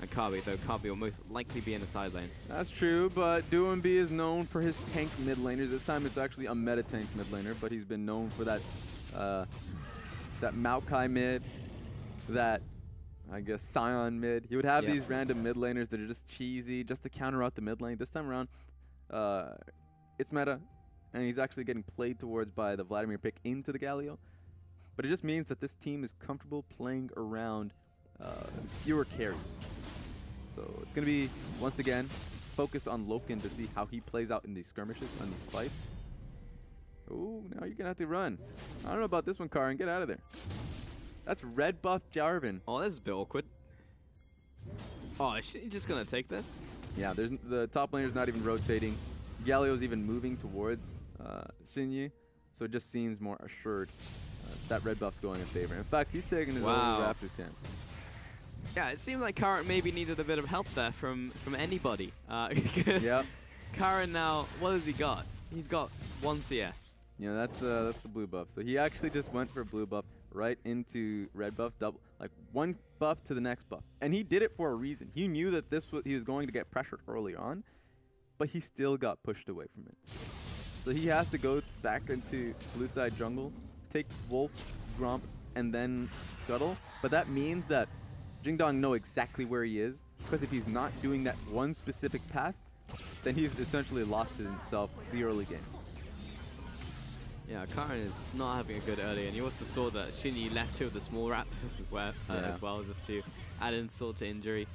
and Kabe, though Kabe will most likely be in the side lane. That's true, but Doinby is known for his tank mid laners. This time it's actually a meta tank mid laner, but he's been known for that that Maokai mid, that I guess Scion mid. He would have these random mid laners that are just cheesy, just to counter out the mid lane. This time around, it's meta, and he's actually getting played towards by the Vladimir pick into the Galio. But it just means that this team is comfortable playing around fewer carries. So it's going to be, once again, focus on Loken to see how he plays out in these skirmishes, on these fights. Ooh, now you're going to have to run. I don't know about this one, Karin. Get out of there. That's red buff Jarvan. Oh, this is a bit awkward. Oh, is she just going to take this? Yeah, the top laner's not even rotating. Galio's even moving towards Xinyi, so it just seems more assured that red buff's going in favor. In fact, he's taking his own Raptors camp. Yeah, it seemed like Karin maybe needed a bit of help there from anybody. Because Karin now, what has he got? He's got 1 CS. Yeah, that's the blue buff. So he actually just went for blue buff right into red buff, double, like 1 buff to the next buff. And he did it for a reason. He knew that he was going to get pressured early on, but he still got pushed away from it. So he has to go back into blue side jungle, take Wolf, Gromp, and then Scuttle. But that means that Jingdong know exactly where he is, because if he's not doing that one specific path, then he's essentially lost himself the early game. Yeah, Karin is not having a good early, and you also saw that Xinyi left 2 of the small Raptors as well, just to add insult to injury.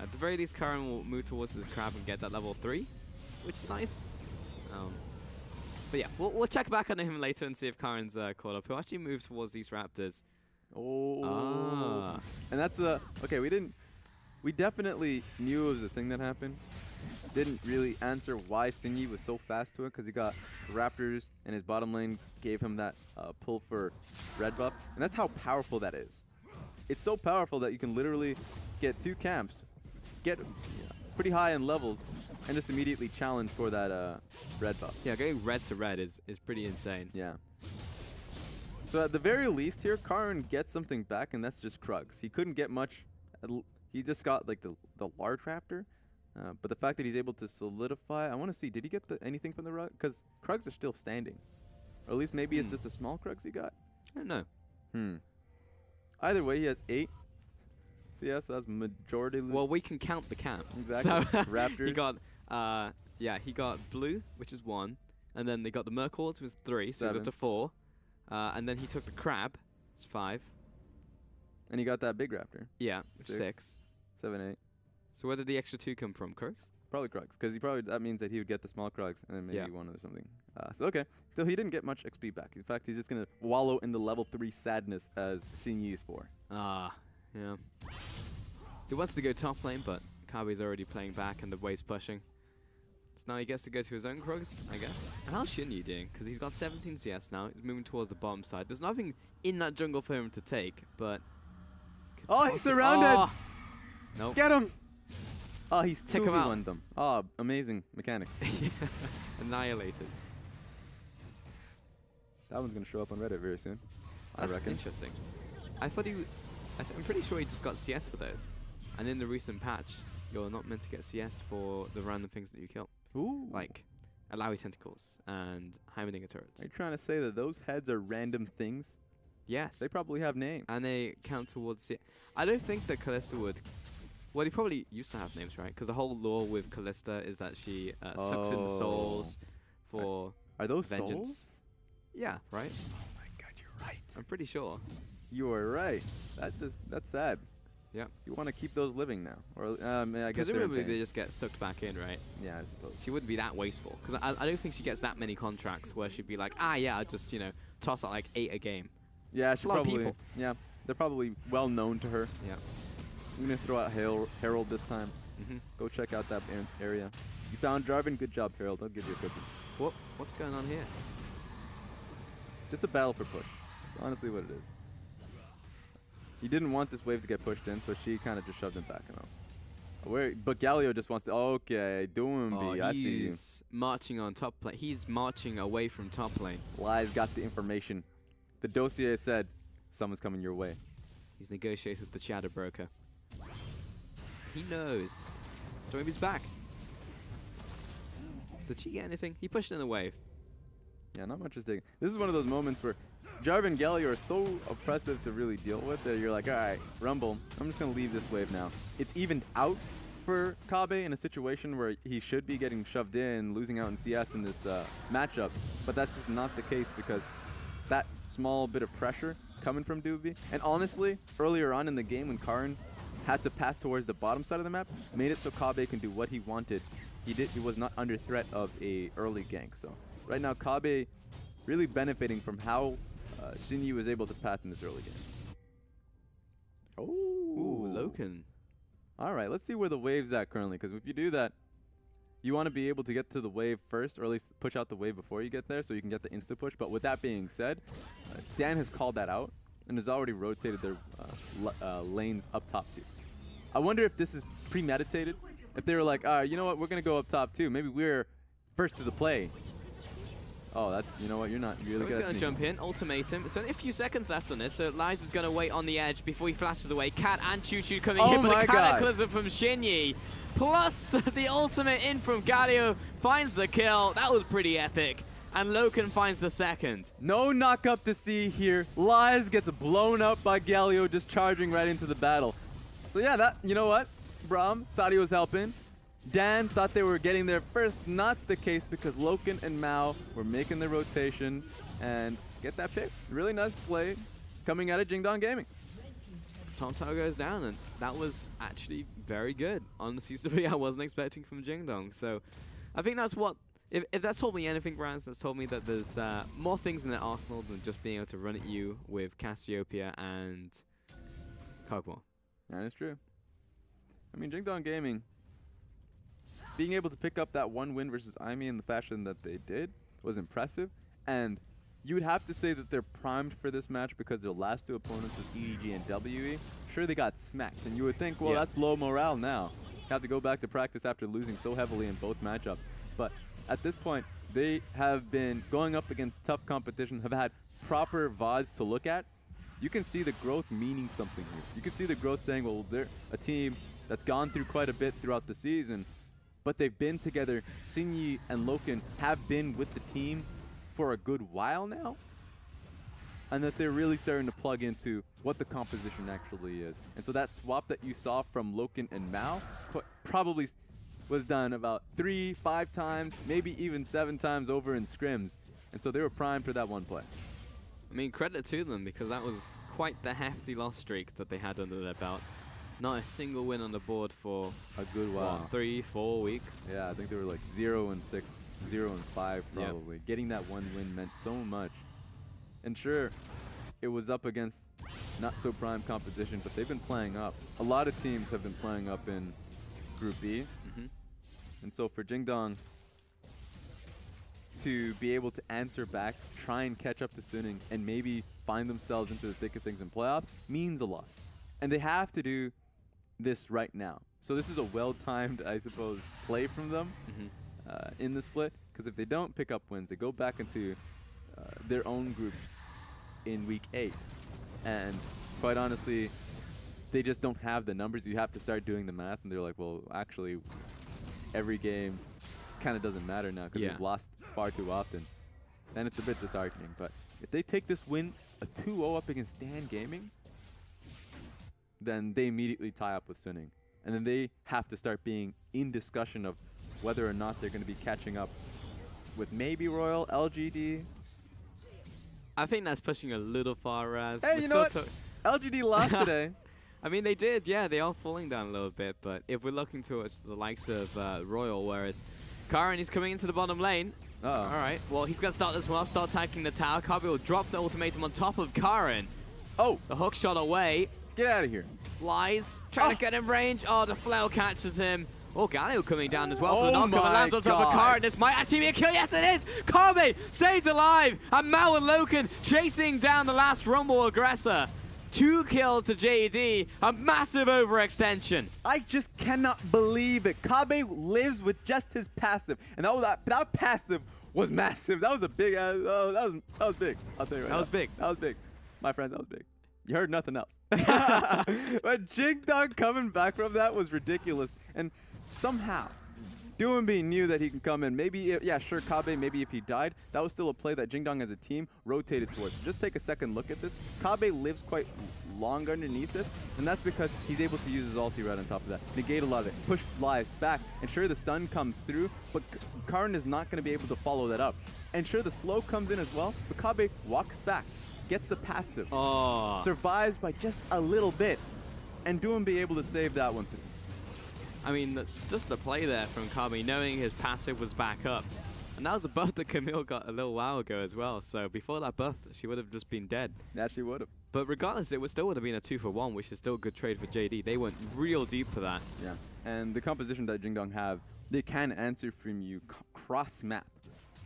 At the very least, Karin will move towards his crab and get that level 3, which is nice. But yeah, we'll check back on him later and see if Karin's caught up. He'll actually move towards these Raptors. Oh. And that's the... Okay, we definitely knew it was a thing that happened. Didn't really answer why Xinyi was so fast to it, because he got Raptors and his bottom lane gave him that pull for red buff. And that's how powerful that is. It's so powerful that you can literally get 2 camps, get pretty high in levels, and just immediately challenge for that red buff. Yeah, going red to red is pretty insane. Yeah. So at the very least here, Karin gets something back, and that's just Krugs. He couldn't get much. He just got like the large raptor. But the fact that he's able to solidify, I want to see, did he get anything from the rug? Because Krugs are still standing. Or at least maybe it's just the small Krugs he got. I don't know. Either way, he has 8. So yeah, so that's majority. Well, we can count the camps. Exactly. So Raptors. He got, he got blue, which is 1. And then they got the Mercors, which was 3, so he's up to 4. And then he took the crab, which is 5. And he got that big raptor. Yeah, 6. 7, 8. So where did the extra 2 come from? Krugs? Probably Krugs, because that means that he would get the small Krugs and then maybe 1 or something. So okay, so he didn't get much XP back. In fact, he's just gonna wallow in the level 3 sadness as Xinyi is for. Yeah. He wants to go top lane, but Kabe's already playing back and the wave's pushing. So now he gets to go to his own Krugs, I guess. And how's Xinyi doing? Because he's got 17 CS now. He's moving towards the bottom side. There's nothing in that jungle for him to take, but... Oh, he's surrounded! Nope. Get him! Oh, he's 2v1'd them. Oh, amazing mechanics. Annihilated. That one's gonna show up on Reddit very soon. I reckon. Interesting. I thought I'm pretty sure he just got CS for those. And in the recent patch, you're not meant to get CS for the random things that you kill. Ooh. Like Alawi tentacles and Heimerdinger turrets. Are you trying to say that those heads are random things? Yes. They probably have names. And they count towards CS. I don't think that Callista would. Well, he probably used to have names, right? Because the whole lore with Callista is that she sucks in souls for Are those vengeance. souls? Yeah, right? Oh my god, you're right. I'm pretty sure. You are right. That's sad. Yeah. You want to keep those living now, or I guess Presumably they just get sucked back in, right? Yeah, I suppose. She wouldn't be that wasteful, because I don't think she gets that many contracts where she'd be like, ah, yeah, I just toss out like 8 a game. Yeah, she a lot of probably. people. Yeah, they're probably well known to her. Yeah. I'm gonna throw out Harold this time. Go check out that area. You found Jarvan. Good job, Harold. I'll give you a cookie. What's going on here? Just a battle for push. That's honestly what it is. He didn't want this wave to get pushed in, so she kind of just shoved him back. But Galio just wants to. Okay, Doomby. I see you. He's marching on top lane. He's marching away from top lane. Lies got the information. The dossier said, someone's coming your way. He's negotiated with the Shadow Broker. He knows. Doomby's back. Did she get anything? He pushed in the wave. Yeah, not much is taken. This is one of those moments where Jarvan and Galio are so oppressive to really deal with that you're like, all right, Rumble, I'm just going to leave this wave now. It's evened out for Kabe in a situation where he should be getting shoved in, losing out in CS in this matchup, but that's just not the case because that small bit of pressure coming from Doobie, and honestly, earlier on in the game when Karin had to path towards the bottom side of the map, made it so Kabe can do what he wanted. He was not under threat of a early gank, so right now Kabe really benefiting from how Shinyi was able to path in this early game. Ooh, Loken. All right, let's see where the wave's at currently, because if you do that, you want to be able to get to the wave first, or at least push out the wave before you get there so you can get the insta push. But with that being said, Dan has called that out and has already rotated their lanes up top too. I wonder if this is premeditated. If they were like, you know what, we're going to go up top too. Maybe we're first to the play. Oh, that's, you know what, you're not really good at going to jump in, ultimatum. It's only a few seconds left on this, so Lies is going to wait on the edge before he flashes away. Cat and Choo Choo coming in, but the Cataclysm from Shinyi, plus the ultimate in from Galio, finds the kill. That was pretty epic. And Loken finds the second. No knock up to see here. Lies gets blown up by Galio, just charging right into the battle. So yeah, that, you know what? Braum thought he was helping. Dan thought they were getting there first. Not the case because Loken and Mao were making the rotation and get that pick. Really nice play coming out of Jingdong Gaming. Tom Tower goes down, and that was actually very good. Honestly, something I wasn't expecting from Jingdong. So I think that's what, if that's told me anything, Brands, that's told me that there's more things in their arsenal than just being able to run at you with Cassiopeia and Kog'Maw. That is true. I mean, Jingdong Gaming, being able to pick up that one win versus Aimee in the fashion that they did was impressive. And you would have to say that they're primed for this match because their last two opponents was EDG and WE. Sure, they got smacked. And you would think, well, that's low morale now. You have to go back to practice after losing so heavily in both matchups. But at this point, they have been going up against tough competition, have had proper VODs to look at. You can see the growth meaning something here. You can see the growth saying, well, they're a team that's gone through quite a bit throughout the season, but they've been together. Shinyi and Loken have been with the team for a good while now, and that they're really starting to plug into what the composition actually is. And so that swap that you saw from Loken and Mao probably was done about 3-5 times, maybe even 7 times over in scrims. And so they were primed for that one play. I mean, credit to them, because that was quite the hefty loss streak that they had under their belt. Not a single win on the board for a good while. What, 3-4 weeks? Yeah, I think they were like 0-6, 0-5 probably. Yep. Getting that one win meant so much. And sure, it was up against not so prime competition, but they've been playing up. A lot of teams have been playing up in Group B. And so for Jingdong to be able to answer back, try and catch up to Suning, and maybe find themselves into the thick of things in playoffs means a lot. And they have to do this right now. So this is a well-timed, I suppose, play from them in the split. Because if they don't pick up wins, they go back into their own group in week 8. And quite honestly, they just don't have the numbers. You have to start doing the math, and they're like, well, actually, every game kind of doesn't matter now because we've lost far too often. Then it's a bit disheartening. But if they take this win, a 2-0 up against Dan Gaming, then they immediately tie up with Suning. And then they have to start being in discussion of whether or not they're going to be catching up with maybe Royal, LGD. I think that's pushing a little far, Raz. Hey, you know what? LGD lost today. I mean, they did, yeah. They are falling down a little bit, but if we're looking towards the likes of Royal, whereas Karin is coming into the bottom lane. All right, well, he's going to start this one off, start attacking the tower. Kabe will drop the ultimatum on top of Karin. Oh! The hook shot away. Get out of here. Flies, trying to get in range. Oh, the flail catches him. Oh, Galio coming down as well. Oh For the knock-on, lands on top of Karin. This might actually be a kill. Yes, it is. Kabe stays alive. And Mao and Loken chasing down the last Rumble aggressor. 2 kills to JD, a massive overextension. I just cannot believe it. Kabe lives with just his passive, and that passive was massive. That was a big. That was big. I'll tell you right now. That was big. That was big, my friends. That was big. You heard nothing else. But Jingdong coming back from that was ridiculous, and somehow Doomby knew that he can come in. Maybe, yeah, sure, Kabe, maybe if he died, that was still a play that Jingdong as a team rotated towards. Just take a second look at this. Kabe lives quite long underneath this, and that's because he's able to use his ulti right on top of that. Negate a lot of it, push lives back, and sure, the stun comes through, but Karin is not going to be able to follow that up. And sure, the slow comes in as well, but Kabe walks back, gets the passive, survives by just a little bit, and Doomby able to save that one. I mean, just the play there from Kabe, knowing his passive was back up. And that was a buff that Camille got a little while ago as well. So before that buff, she would have just been dead. Yeah, she would have. But regardless, it still would have been a 2-for-1, which is still a good trade for JD. They went real deep for that. Yeah, and the composition that Jingdong have, they can answer from you cross-map,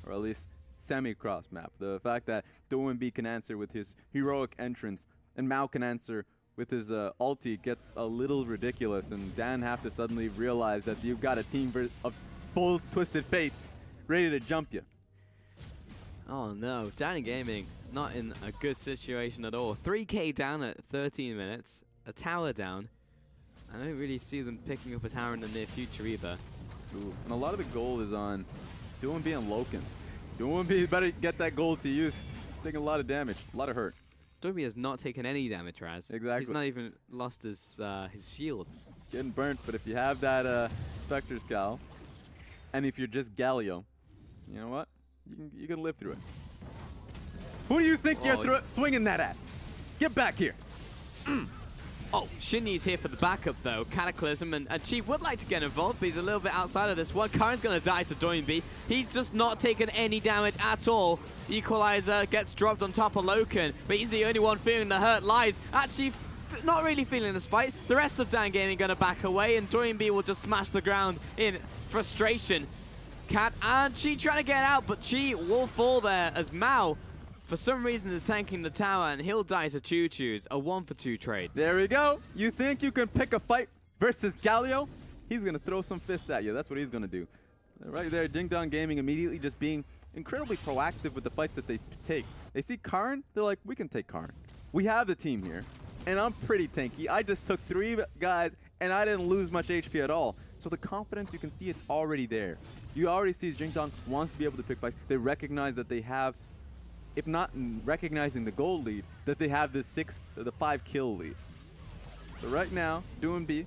or at least semi-cross map. The fact that Doomby can answer with his heroic entrance, and Mao can answer with his ulti gets a little ridiculous, and Dan have to suddenly realize that you've got a team of full Twisted Fates ready to jump you. Oh no, Dan Gaming not in a good situation at all. 3K down at 13 minutes, a tower down. I don't really see them picking up a tower in the near future either. Ooh, and a lot of the gold is on Doomby and Loken. Doomby better get that gold to use. He's taking a lot of damage, a lot of hurt. Doomby has not taken any damage, Raz. Exactly. He's not even lost his shield. Getting burnt, but if you have that Spectre's Cowl, and if you're just Galio, you know what? You can live through it. Who do you think you're swinging that at? Get back here. Oh, Shinny's here for the backup though. Cataclysm and Chief would like to get involved, but he's a little bit outside of this one. Karin's going to die to Doinby. He's just not taken any damage at all. Equalizer gets dropped on top of Loken, but he's the only one feeling the hurt. Lies actually not really feeling this fight. The rest of Dan Gaming going to back away, and Doinby will just smash the ground in frustration. Cat and Chi trying to get out, but Chi will fall there as Mao, for some reason, is tanking the tower, and he'll die to Choo-Choo's. A 1-for-2 trade. There we go. You think you can pick a fight versus Galio? He's going to throw some fists at you. That's what he's going to do. Right there, Jingdong Gaming immediately just being incredibly proactive with the fights that they take. They see Karin, they're like, we can take Karin. We have the team here, and I'm pretty tanky. I just took 3 guys, and I didn't lose much HP at all. So the confidence, you can see it's already there. You already see Jingdong wants to be able to pick fights. They recognize that they have, if not recognizing the gold lead, that they have the 5 kill lead. So right now, Doomby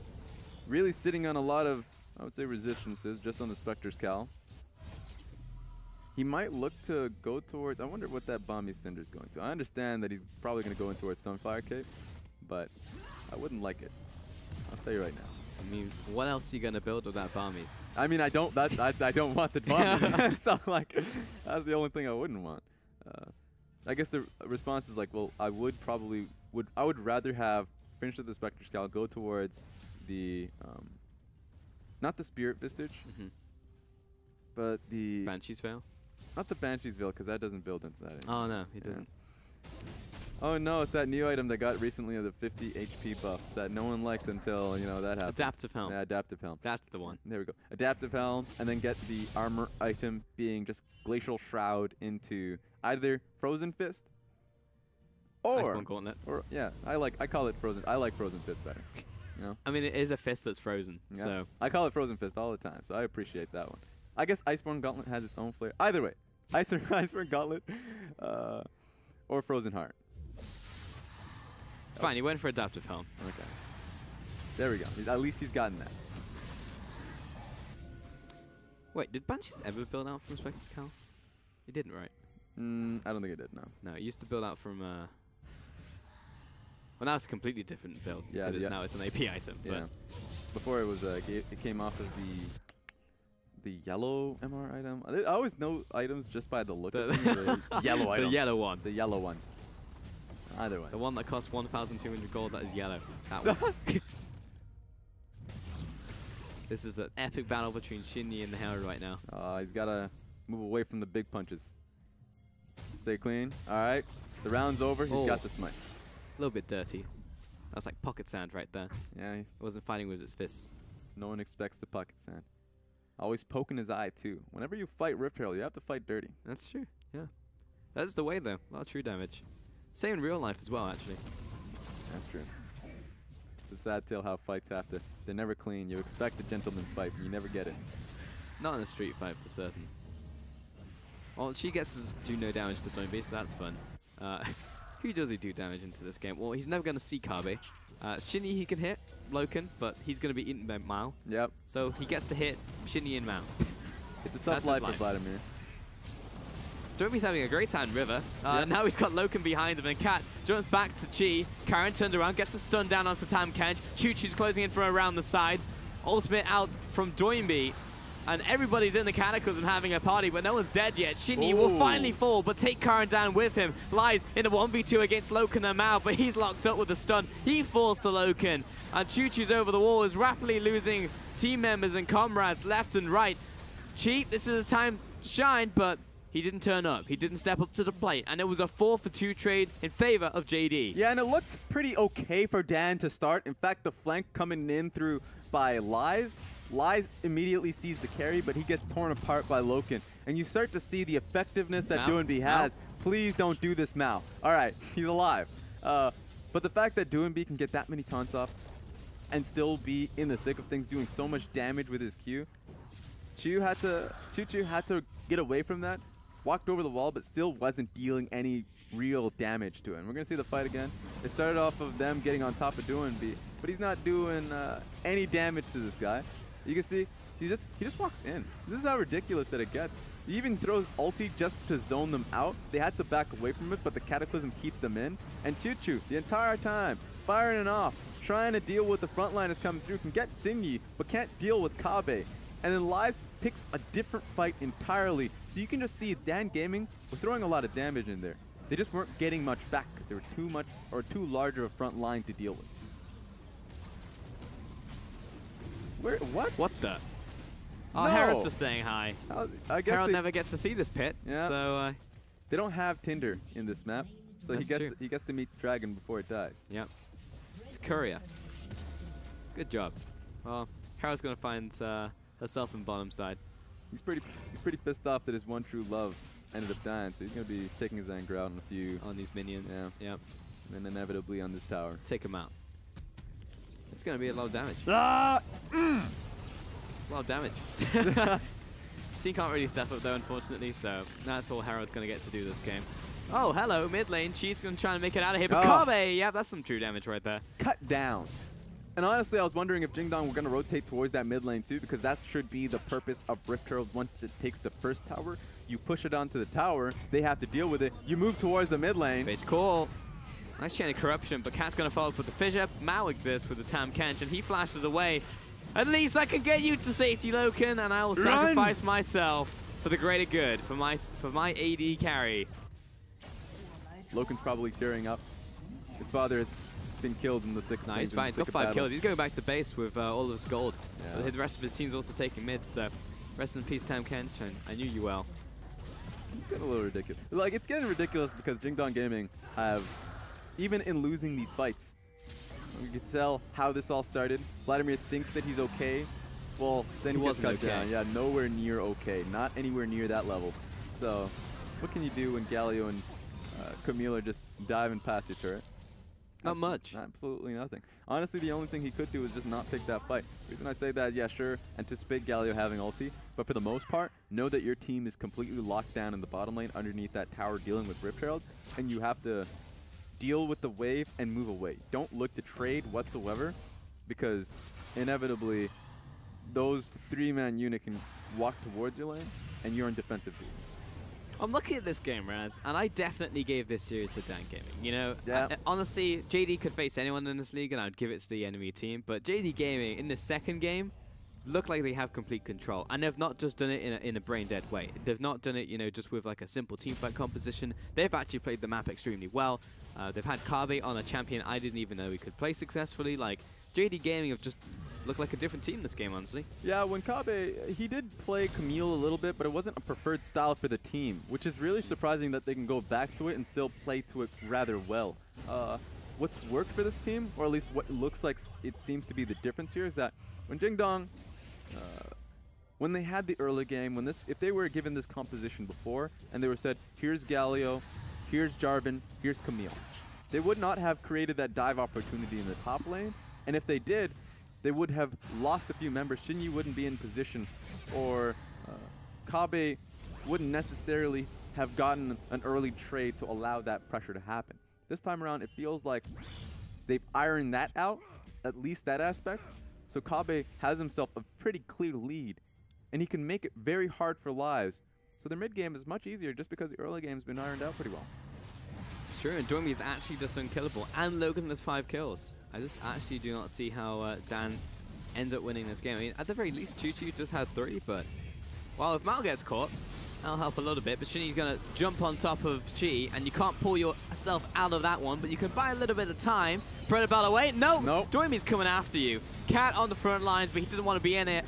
really sitting on a lot of, I would say, resistances just on the Spectre's Cowl. He might look to go towards, I wonder what that Bomby Cinder's going to. I understand that he's probably going to go in towards Sunfire Cape, but I wouldn't like it. I'll tell you right now. I mean, what else are you going to build with that Bombies? I mean, I don't want the Bombies. So, like, that's the only thing I wouldn't want. I guess the response is like, well, I would rather have finished with the Spectre's Cowl, go towards the, not the Spirit Visage, but the Banshee's Veil? Not the Banshee's Veil, because that doesn't build into that anymore. Oh, no, it doesn't. Oh, no, it's that new item that got recently of the 50 HP buff that no one liked until, you know, that happened. Adaptive Helm. Yeah, Adaptive Helm. That's the one. There we go. Adaptive Helm, and then get the armor item being just Glacial Shroud into either Frozen Fist Iceborne Gauntlet. Or yeah, I call it Frozen. I like Frozen Fist better. You know? I mean, it is a fist that's frozen. Yeah. So I call it Frozen Fist all the time, so I appreciate that one. I guess Iceborne Gauntlet has its own flair. Either way, Iceborne Gauntlet or Frozen Heart. It's fine. He went for Adaptive Helm. Okay. There we go. At least he's gotten that. Wait, did Banshees ever build out from Spectre's Cal? It didn't, right? I don't think it did, no. No, it used to build out from... well, now it's a completely different build. Yeah, because now it's an AP item. Yeah. But Before it was, it came off of the yellow MR item. I always know items just by the look of them. The yellow item. The yellow one. The yellow one. Either way. The one that costs 1,200 gold, that is yellow. That one. This is an epic battle between Shinny and the Herald right now. He's got to move away from the big punches. Stay clean. All right. The round's over. He's got the smite. A little bit dirty. That's like pocket sand right there. Yeah. He wasn't fighting with his fists. No one expects the pocket sand. Always poking his eye, too. Whenever you fight Rift Herald, you have to fight dirty. That's true. Yeah. That's the way, though. A lot of true damage. Same in real life as well, actually. That's true. It's a sad tale how fights have to. They're never clean. You expect a gentleman's fight, but you never get it. Not in a street fight, for certain. Well, she gets to do no damage to Doinbi, so that's fun. Who does he do damage into this game? Well, he's never going to see Kabe. Shinny he can hit, Loken, but he's going to be eaten by Mao. Yep. So he gets to hit Shinny and Mao. It's a tough life for Vladimir. Doinbi's having a great time in River. Now he's got Loken behind him, and Cat jumps back to Chi. Karen turned around, gets the stun down onto Tam Kench. Choo-Choo's closing in from around the side. Ultimate out from Doinbi. And everybody's in the Cataclysm having a party, but no one's dead yet. Shinny will finally fall, but take Karen down with him. Lies in a 1v2 against Loken and Mao, but he's locked up with the stun. He falls to Loken. And Choo-Choo's over the wall, is rapidly losing team members and comrades left and right. Chi, this is a time to shine, but he didn't turn up. He didn't step up to the plate, and it was a 4-for-2 trade in favor of JD. Yeah, and it looked pretty okay for Dan to start. In fact, the flank coming in through by Lies. Lies immediately sees the carry, but he gets torn apart by Loken. And you start to see the effectiveness that Doinbi has. Please don't do this, Mao. All right, he's alive. But the fact that Doinbi can get that many taunts off and still be in the thick of things, doing so much damage with his Q, Choo-Choo had to get away from that. Walked over the wall, but still wasn't dealing any real damage to him. We're going to see the fight again. It started off of them getting on top of Doinbi, but he's not doing any damage to this guy. You can see he just walks in. This is how ridiculous that it gets. He even throws ulti just to zone them out. They had to back away from it, but the Cataclysm keeps them in. And Choo-Choo, the entire time, firing it off, trying to deal with the frontliners coming through, can get Xingyi, but can't deal with Kabe. And then Lies picks a different fight entirely. So you can just see Dan Gaming were throwing a lot of damage in there. They just weren't getting much back because they were too much or too large of a front line to deal with. What? What the? Oh, No. Herald's just saying hi. I guess Herald never gets to see this pit, so... they don't have Tinder in this map, so he gets to meet Dragon before it dies. Yep. It's a courier. Good job. Well, Herald's going to find herself in bottom side. He's pretty pissed off that his one true love ended up dying, so he's going to be taking his anger out on a few... On these minions. Yeah. Yep. And then inevitably on this tower. Take him out. It's going to be a lot of damage. A lot of damage. Team can't really step up though, unfortunately, so that's all Herald's going to get to do this game. Oh, hello, mid lane. She's going to try and make it out of here, but Kabe, yeah, that's some true damage right there. Cut down. And honestly, I was wondering if Jingdong were going to rotate towards that mid lane too, because that should be the purpose of Rift Herald. Once it takes the first tower, you push it onto the tower, they have to deal with it. You move towards the mid lane. It's cool. Nice chain of corruption, but Cat's going to follow up with the fissure. Mao exists with the Tam Kench, and he flashes away. At least I can get you to safety, Loken, and I will sacrifice myself for the greater good, for my AD carry. Loken's probably tearing up. His father has been killed in the thick of things. He's fine. He's got 5 kills. He's going back to base with all of his gold. Yeah. The rest of his team's also taking mid, so rest in peace, Tam Kench, and I knew you well. It's getting a little ridiculous. Like, it's getting ridiculous because Jingdong Gaming have, even in losing these fights, you can tell how this all started. Vladimir thinks that he's okay. Well, then he gets cut down. Yeah, nowhere near okay. Not anywhere near that level. So, what can you do when Galio and Camille are just diving past your turret. Not much. Absolutely nothing. Honestly, the only thing he could do is just not pick that fight. The reason I say that, yeah, sure, anticipate Galio having ulti, but for the most part, know that your team is completely locked down in the bottom lane underneath that tower dealing with Rift Herald, and you have to deal with the wave and move away. Don't look to trade whatsoever, because inevitably, those 3-man unit can walk towards your lane, and you're in defensive duty. I'm looking at this game, Raz, and I definitely gave this series to Dan Gaming. You know, yeah. Honestly, JD could face anyone in this league, and I'd give it to the enemy team. But JD Gaming, in the second game, look like they have complete control. And they've not just done it in a brain-dead way. They've not done it, you know, just with like a simple teamfight composition. They've actually played the map extremely well. They've had Kabe on a champion I didn't even know he could play successfully. Like, JD Gaming have just looked like a different team this game, honestly. Yeah, when Kabe, he did play Camille a little bit, but it wasn't a preferred style for the team, which is really surprising that they can go back to it and still play to it rather well. What's worked for this team, or at least what looks like it seems to be the difference here, is that when Jingdong, when they had the early game, if they were given this composition before, and they were said, here's Galio, here's Jarvan, here's Camille, they would not have created that dive opportunity in the top lane, and if they did, they would have lost a few members. Shinyi wouldn't be in position, or Kabe wouldn't necessarily have gotten an early trade to allow that pressure to happen. This time around, it feels like they've ironed that out, at least that aspect. So Kabe has himself a pretty clear lead, and he can make it very hard for lives. So their mid game is much easier just because the early game's been ironed out pretty well. It's true, and Doimi is actually just unkillable, and Logan has 5 kills. I just actually do not see how Dan ends up winning this game. I mean, at the very least, Choo-Choo just had 3, but well, if Mal gets caught, that'll help a little bit. But Shinny's going to jump on top of Chi, and you can't pull yourself out of that one, but you can buy a little bit of time. Predator away. No, Doimi's coming after you. Cat on the front lines, but he doesn't want to be in it,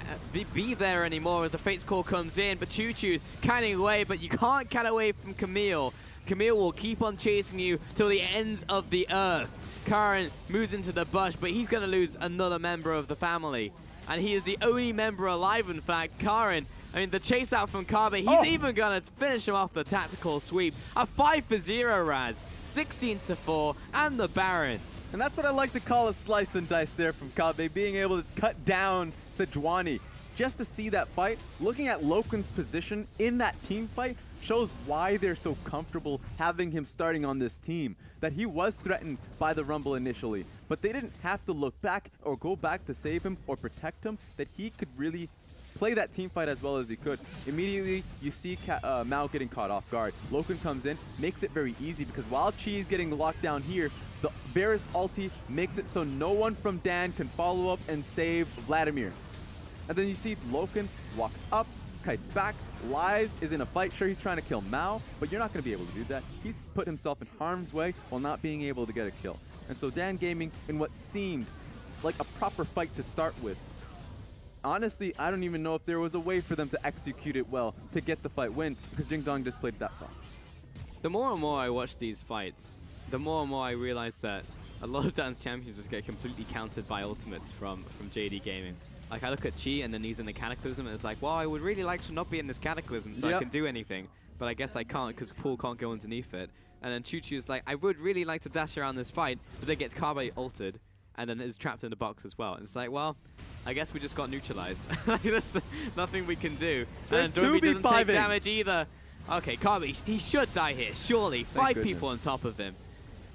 be there anymore as the Fate's Call comes in. But Choo-Choo's catting away, but you can't cat away from Camille. Camille will keep on chasing you till the ends of the earth. Karen moves into the bush, but he's going to lose another member of the family. And he is the only member alive, in fact. Karen, I mean, the chase out from Kabe, he's even going to finish him off the tactical sweep. A 5-for-0 Raz, 16-4, and the Baron. And that's what I like to call a slice and dice there from Kabe, being able to cut down Sejuani. Just to see that fight, looking at Loken's position in that team fight, shows why they're so comfortable having him starting on this team. That he was threatened by the Rumble initially, but they didn't have to look back or go back to save him or protect him, that he could really play that team fight as well as he could. Immediately, you see Mao getting caught off guard. Loken comes in, makes it very easy, because while Chi is getting locked down here, the Varus ulti makes it so no one from Dan can follow up and save Vladimir. And then you see Loken walks up, kites back, lies, is in a fight. Sure, he's trying to kill Mao, but you're not going to be able to do that. He's put himself in harm's way while not being able to get a kill. And so Dan Gaming, in what seemed like a proper fight to start with, honestly, I don't even know if there was a way for them to execute it well to get the fight win, because Jingdong just played that far. The more and more I watch these fights, the more and more I realize that a lot of Dan's champions just get completely countered by ultimates from JD Gaming. Like, I look at Chi, and then he's in the Cataclysm, and it's like, well, I would really like to not be in this Cataclysm so I can do anything. But I guess I can't, because Paul can't go underneath it. And then Choo-Choo's like, I would really like to dash around this fight, but then gets Kabe ulted, and then is trapped in the box as well. And it's like, well, I guess we just got neutralized. There's nothing we can do. And Domi doesn't take damage either. Okay, Kabe, he should die here, surely. Five people on top of him.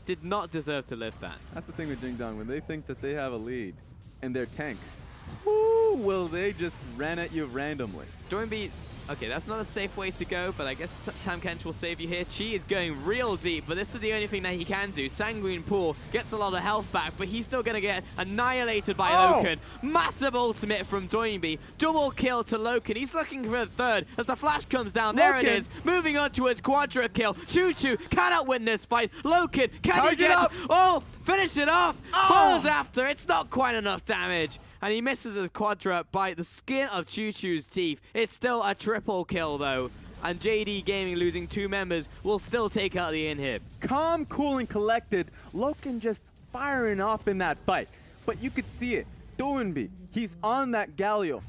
Did not deserve to live that. That's the thing with Jingdong. When they think that they have a lead, and they're tanks, whoo, will they just ran at you randomly. Doinby, okay, that's not a safe way to go, but I guess Tam Kench will save you here. Chi is going real deep, but this is the only thing that he can do. Sanguine Pool gets a lot of health back, but he's still going to get annihilated by Loken. Massive ultimate from Doinby. Double kill to Loken. He's looking for a third as the flash comes down. There it is. Moving on towards quadra kill. Choo-Choo cannot win this fight. Loken, can he get... Oh, finish it off. Falls after. It's not quite enough damage. And he misses his quadra by the skin of Choo-Choo's teeth. It's still a triple kill, though. And JD Gaming, losing 2 members, will still take out the inhib. Calm, cool, and collected. Loken just firing off in that fight. But you could see it. Doinby, he's on that Galio.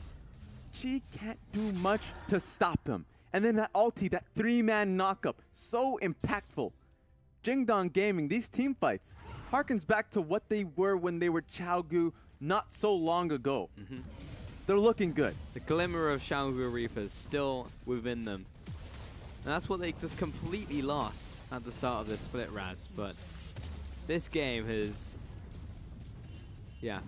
Chi can't do much to stop him. And then that ulti, that 3-man knockup, so impactful. Jingdong Gaming, these team fights, harkens back to what they were when they were Xiaogu not so long ago. They're looking good. The glimmer of Xiaogu Reaper is still within them. And that's what they just completely lost at the start of this split, Raz. But this game has,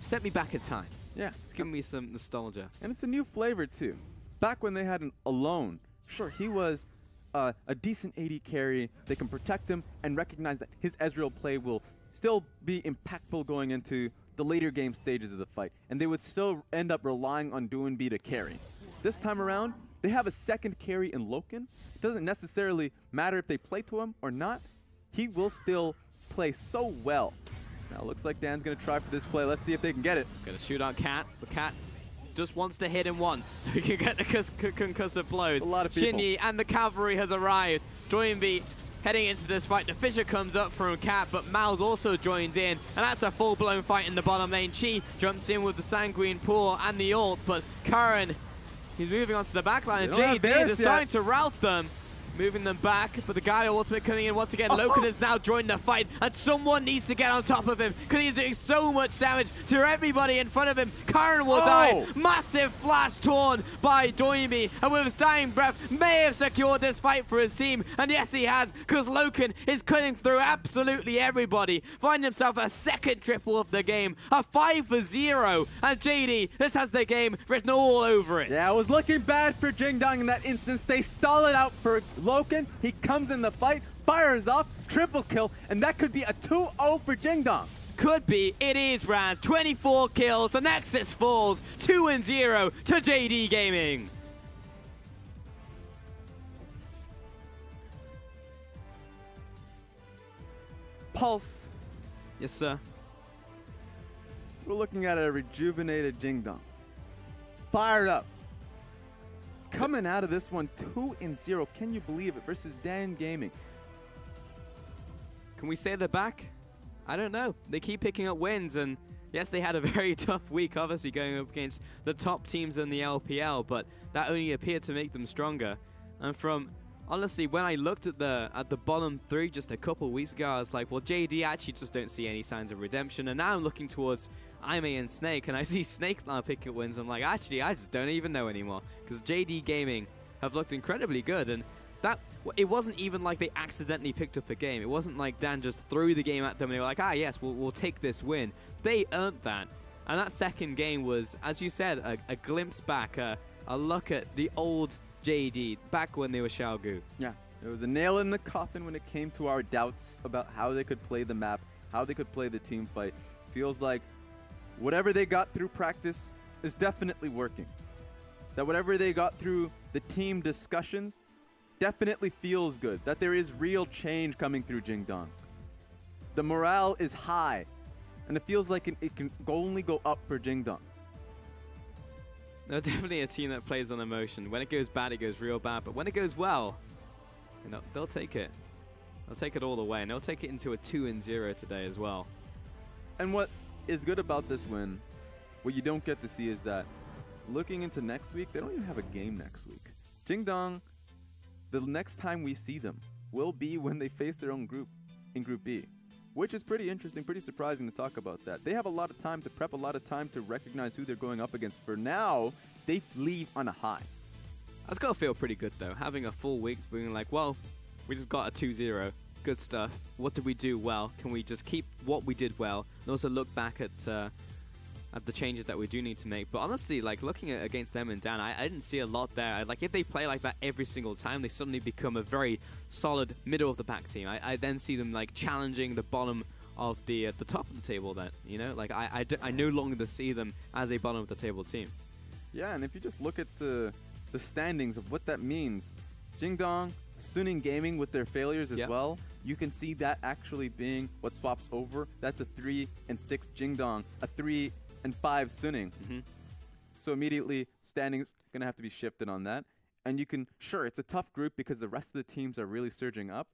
sent me back in time. Yeah. It's given me some nostalgia. And it's a new flavor, too. Back when they had an Alone, sure, he was a decent AD carry. They can protect him and recognize that his Ezreal play will still be impactful going into the later game stages of the fight. And they would still end up relying on Doinb to carry. This time around, they have a second carry in Loken. It doesn't necessarily matter if they play to him or not. He will still play so well. Now, it looks like Dan's going to try for this play. Let's see if they can get it. Gonna shoot on Cat, but Cat just wants to hit him once so he can get the concussive blows. A lot of people. Shinyi and the cavalry has arrived. Doinb heading into this fight. The Fissure comes up from Cat, but Mal's also joined in, and that's a full-blown fight in the bottom lane. Chi jumps in with the Sanguine Pool and the ult, but Curran, he's moving onto the back line, and JD deciding to rout them. Moving them back, but the Gaia ultimate coming in once again. Loken has now joined the fight, and someone needs to get on top of him because he's doing so much damage to everybody in front of him. Curran will die. Massive flash torn by Doinb, and with his dying breath, may have secured this fight for his team. And yes, he has, because Loken is cutting through absolutely everybody. Finding himself a second triple of the game, a 5-0, and JD, this has the game written all over it. Yeah, it was looking bad for Jingdong in that instance. They stall it out for Loken. He comes in the fight, fires off, triple kill, and that could be a 2-0 for Jingdong. Could be. It is, Raz. 24 kills. The Nexus falls 2-0 to JD Gaming. Pulse. Yes, sir. We're looking at a rejuvenated Jingdong. Fired up. Coming out of this one 2-0. Can you believe it? Versus Dan Gaming. Can we say they're back? I don't know. They keep picking up wins, and yes, they had a very tough week, obviously, going up against the top teams in the LPL, but that only appeared to make them stronger. And from, honestly, when I looked at the bottom three just a couple weeks ago, I was like, well, JD actually just don't see any signs of redemption. And now I'm looking towards Aimee and Snake, and I see Snake now picking up wins. I'm like, actually, I just don't even know anymore, because JD Gaming have looked incredibly good, and that it wasn't even like they accidentally picked up a game. It wasn't like Dan just threw the game at them and they were like, yes, we'll take this win. They earned that, and that second game was, as you said, a glimpse back, a look at the old JD back when they were Xiaogu. Yeah, it was a nail in the coffin when it came to our doubts about how they could play the map, how they could play the team fight. Feels like whatever they got through practice is definitely working. That whatever they got through the team discussions definitely feels good. That there is real change coming through Jingdong. The morale is high, and it feels like it can only go up for Jingdong. They're definitely a team that plays on emotion. When it goes bad, it goes real bad. But when it goes well, you know, they'll take it. They'll take it all the way, and they'll take it into a 2-0 today as well. And what is good about this win, what you don't get to see, is that looking into next week, they don't even have a game next week. Jingdong, the next time we see them will be when they face their own group in Group B, which is pretty interesting, pretty surprising to talk about that. They have a lot of time to prep, a lot of time to recognize who they're going up against. For now, they leave on a high. That's got to feel pretty good, though, having a full week being like, well, we just got a 2-0. Good stuff. What did we do well? Can we just keep what we did well and also look back at the changes that we do need to make? But honestly, like, looking at against them and Dan, I didn't see a lot there. Like, if they play like that every single time, they suddenly become a very solid middle of the pack team. I then see them like challenging the bottom of the top of the table. Then, you know, like I no longer see them as a bottom of the table team. Yeah, and if you just look at the standings of what that means, Jingdong, Suning Gaming with their failures as well, you can see that actually being what swaps over. That's a 3-6 Jingdong, a 3-5 Suning. So immediately, standings going to have to be shifted on that. And you can, sure, it's a tough group because the rest of the teams are really surging up,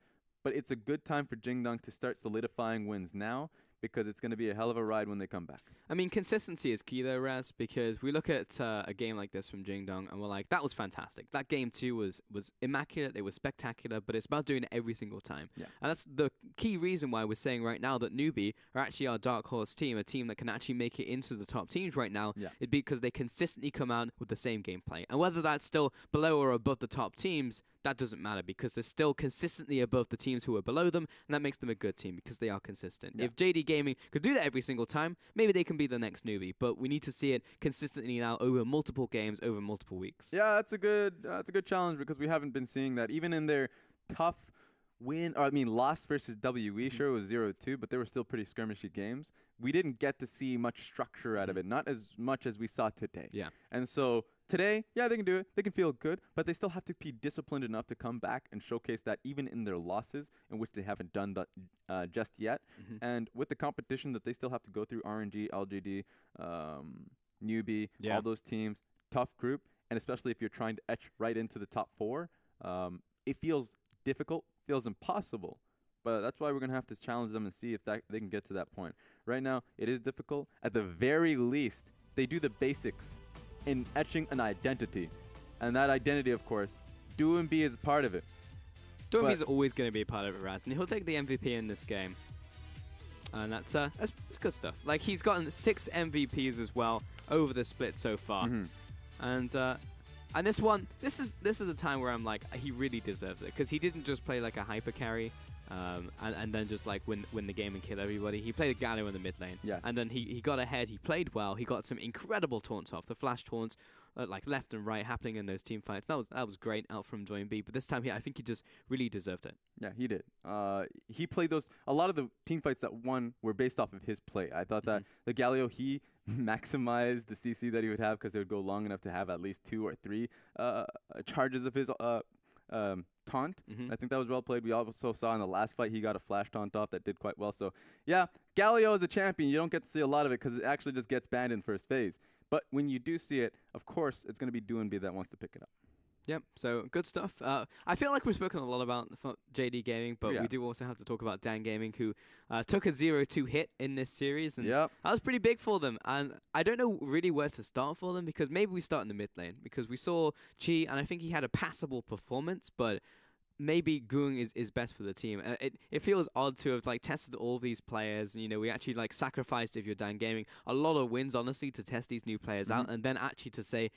but it's a good time for Jingdong to start solidifying wins now, because it's going to be a hell of a ride when they come back. I mean, consistency is key though, Raz, because we look at a game like this from Jingdong and we're like, that was fantastic. That game too was immaculate, it was spectacular, but it's about doing it every single time. Yeah. And that's the key reason why we're saying right now that Newbie are actually our dark horse team, a team that can actually make it into the top teams right now. Yeah. It'd be because they consistently come out with the same gameplay. And whether that's still below or above the top teams, that doesn't matter because they're still consistently above the teams who are below them, and that makes them a good team because they are consistent. Yeah. If JD Gaming could do that every single time, maybe they can be the next Newbie, but we need to see it consistently now over multiple games, over multiple weeks. Yeah, that's a good challenge because we haven't been seeing that even in their tough loss versus WE. Sure, it was 0-2, but they were still pretty skirmishy games. We didn't get to see much structure out of it, not as much as we saw today. Yeah. And so today, yeah, they can do it. They can feel good, but they still have to be disciplined enough to come back and showcase that even in their losses, in which they haven't done that just yet. And with the competition that they still have to go through, RNG, LGD, Newbie, all those teams, tough group, and especially if you're trying to etch right into the top 4, it feels difficult, feels impossible. But that's why we're going to have to challenge them and see if they can get to that point. Right now, it is difficult. At the very least, they do the basics in etching an identity. And that identity, of course, OMG is part of it. OMG is always going to be a part of it, Raz, and he'll take the MVP in this game. And that's good stuff. Like, he's gotten 6 MVPs as well over the split so far. And this one, this is a time where I'm like, he really deserves it because he didn't just play like a hyper carry. And then just like win the game and kill everybody. He played a Galio in the mid lane. Yes. And then he got ahead. He played well. He got some incredible taunts off. The flash taunts, like left and right, happening in those team fights. That was great out from OMG. But this time, I think he just really deserved it. Yeah, he did. He played a lot of the team fights that won were based off of his play. I thought that the Galio, he maximized the CC that he would have because they would go long enough to have at least 2 or 3 charges of his taunt. I think that was well played. We also saw in the last fight he got a flash taunt off that did quite well. So yeah, Galio is a champion. You don't get to see a lot of it because it actually just gets banned in first phase. But when you do see it, of course, it's going to be OMG that wants to pick it up. Yep, so good stuff. I feel like we've spoken a lot about JD Gaming, but we do also have to talk about Dan Gaming, who took a 0-2 hit in this series, and that was pretty big for them. And I don't know really where to start for them, because maybe we start in the mid lane, because we saw Chi, and I think he had a passable performance, but maybe Goong is best for the team. And it feels odd to have like tested all these players. You know, we actually like sacrificed, if you're Dan Gaming, a lot of wins, honestly, to test these new players out, and then actually to say,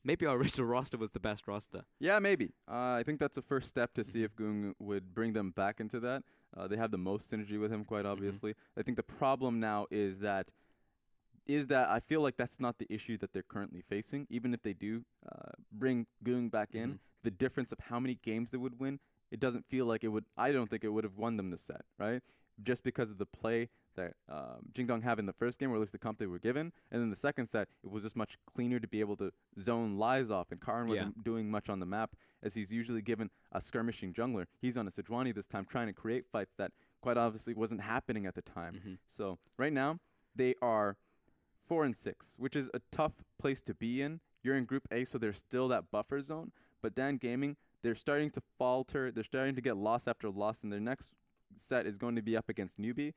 maybe our original roster was the best roster. Yeah, maybe. I think that's a first step to see if Goong would bring them back into that. They have the most synergy with him, quite obviously. I think the problem now is that I feel like that's not the issue that they're currently facing. Even if they do bring Goong back in, the difference of how many games they would win, it doesn't feel like it would. I don't think it would have won them the set, right? Just because of the play that Jingdong have in the first game, or at least the comp they were given. And then the second set, it was just much cleaner to be able to zone lies off. And Karin wasn't doing much on the map, as he's usually given a skirmishing jungler. He's on a Sejuani this time, trying to create fights that quite obviously wasn't happening at the time. So right now, they are 4-6, which is a tough place to be in. You're in Group A, so there's still that buffer zone. But Dan Gaming, they're starting to falter. They're starting to get loss after loss, and their next set is going to be up against Newbie.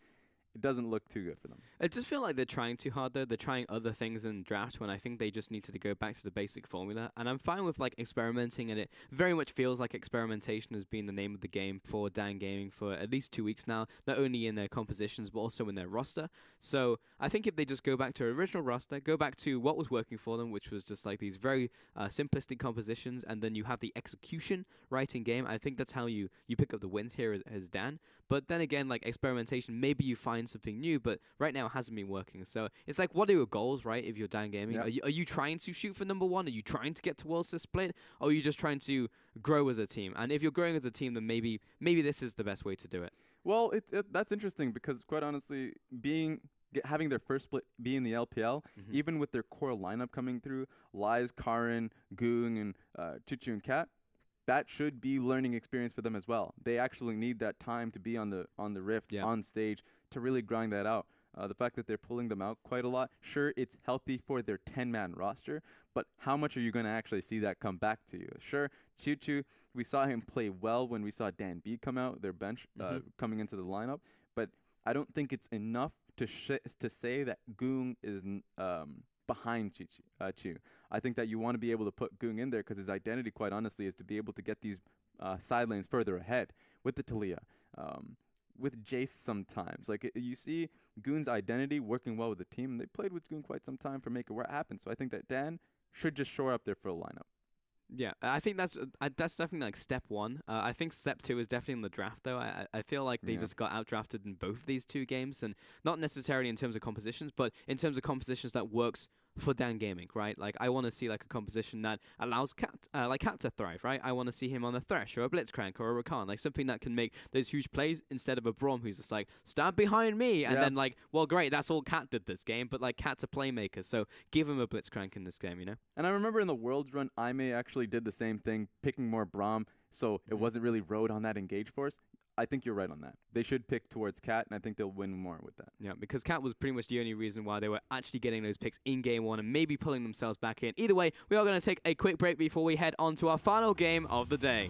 It doesn't look too good for them. I just feel like they're trying too hard, though. They're trying other things in draft when I think they just need to go back to the basic formula. And I'm fine with like experimenting, and it very much feels like experimentation has been the name of the game for Dan Gaming for at least 2 weeks now, not only in their compositions but also in their roster. So I think if they just go back to their original roster, go back to what was working for them, which was just like these very simplistic compositions, and then you have the execution right in game, I think that's how you pick up the wins here as Dan. But then again, like experimentation, maybe you find something new, but right now it hasn't been working. So it's like, what are your goals, right, if you're Dan Gaming? Are you trying to shoot for #1? Are you trying to get towards the split? Or are you just trying to grow as a team? And if you're growing as a team, then maybe this is the best way to do it. Well, that's interesting, because quite honestly, having their first split be in the LPL, even with their core lineup coming through, Lies, Karin, Goong, and Chuchu and Cat, that should be learning experience for them as well. They actually need that time to be on the Rift, on stage, to really grind that out. The fact that they're pulling them out quite a lot, sure, it's healthy for their 10-man roster, but how much are you going to actually see that come back to you? Sure, Chuchu, we saw him play well when we saw Dan B come out, their bench, coming into the lineup, but I don't think it's enough to say that Goong is behind Chu. I think that you want to be able to put Goong in there because his identity, quite honestly, is to be able to get these side lanes further ahead with the Talia, with Jace sometimes. Like, you see Goon's identity working well with the team. They played with Goon quite some time for make it happen. So I think that Dan should just shore up their full lineup. Yeah, I think that's definitely like step one. I think step two is definitely in the draft, though. I feel like they just got outdrafted in both of these two games, and not necessarily in terms of compositions, but in terms of compositions that works for Dan Gaming, right? Like, I want to see like a composition that allows Cat to thrive, right? I want to see him on a Thresh or a Blitzcrank or a Rakan, like something that can make those huge plays instead of a Braum who's just like, stand behind me, and then like, well, great, that's all Cat did this game, but like Cat's a playmaker, so give him a Blitzcrank in this game, you know? And I remember in the Worlds run, Aimee actually did the same thing, picking more Braum, so it wasn't really rode on that engage force. I think you're right on that. They should pick towards Cat, and I think they'll win more with that. Yeah, because Cat was pretty much the only reason why they were actually getting those picks in Game 1 and maybe pulling themselves back in. Either way, we are going to take a quick break before we head on to our final game of the day.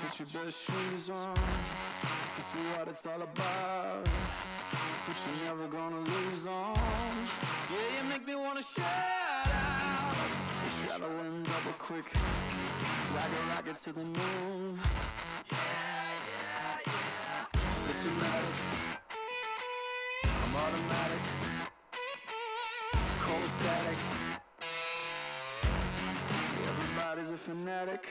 Put your best shoes on to see what it's all about. But you're never gonna lose on. Yeah, you make me wanna shout out. We're traveling double quick, rocket to the moon. Systematic, I'm automatic, cold static. Everybody's a fanatic.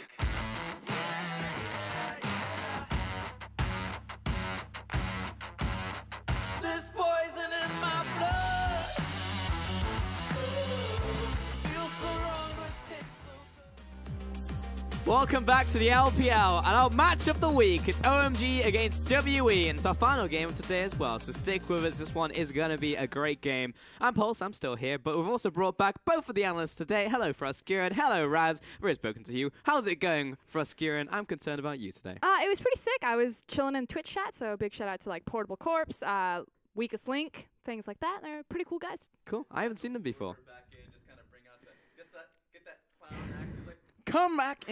There's poison in my blood. Feels so wrong, but tastes so good. Welcome back to the LPL and our match of the week. It's OMG against WE, and it's our final game of today as well, so stick with us. This one is going to be a great game. I'm Pulse, I'm still here, but we've also brought back both of the analysts today. Hello, FLICKR, and hello, Raz. Very spoken to you. How's it going, FLICKR? I'm concerned about you today. It was pretty sick. I was chilling in Twitch chat, so big shout out to like Portable Corpse, Weakest Link, things like that. They're pretty cool guys. Cool. I haven't seen them before. Come back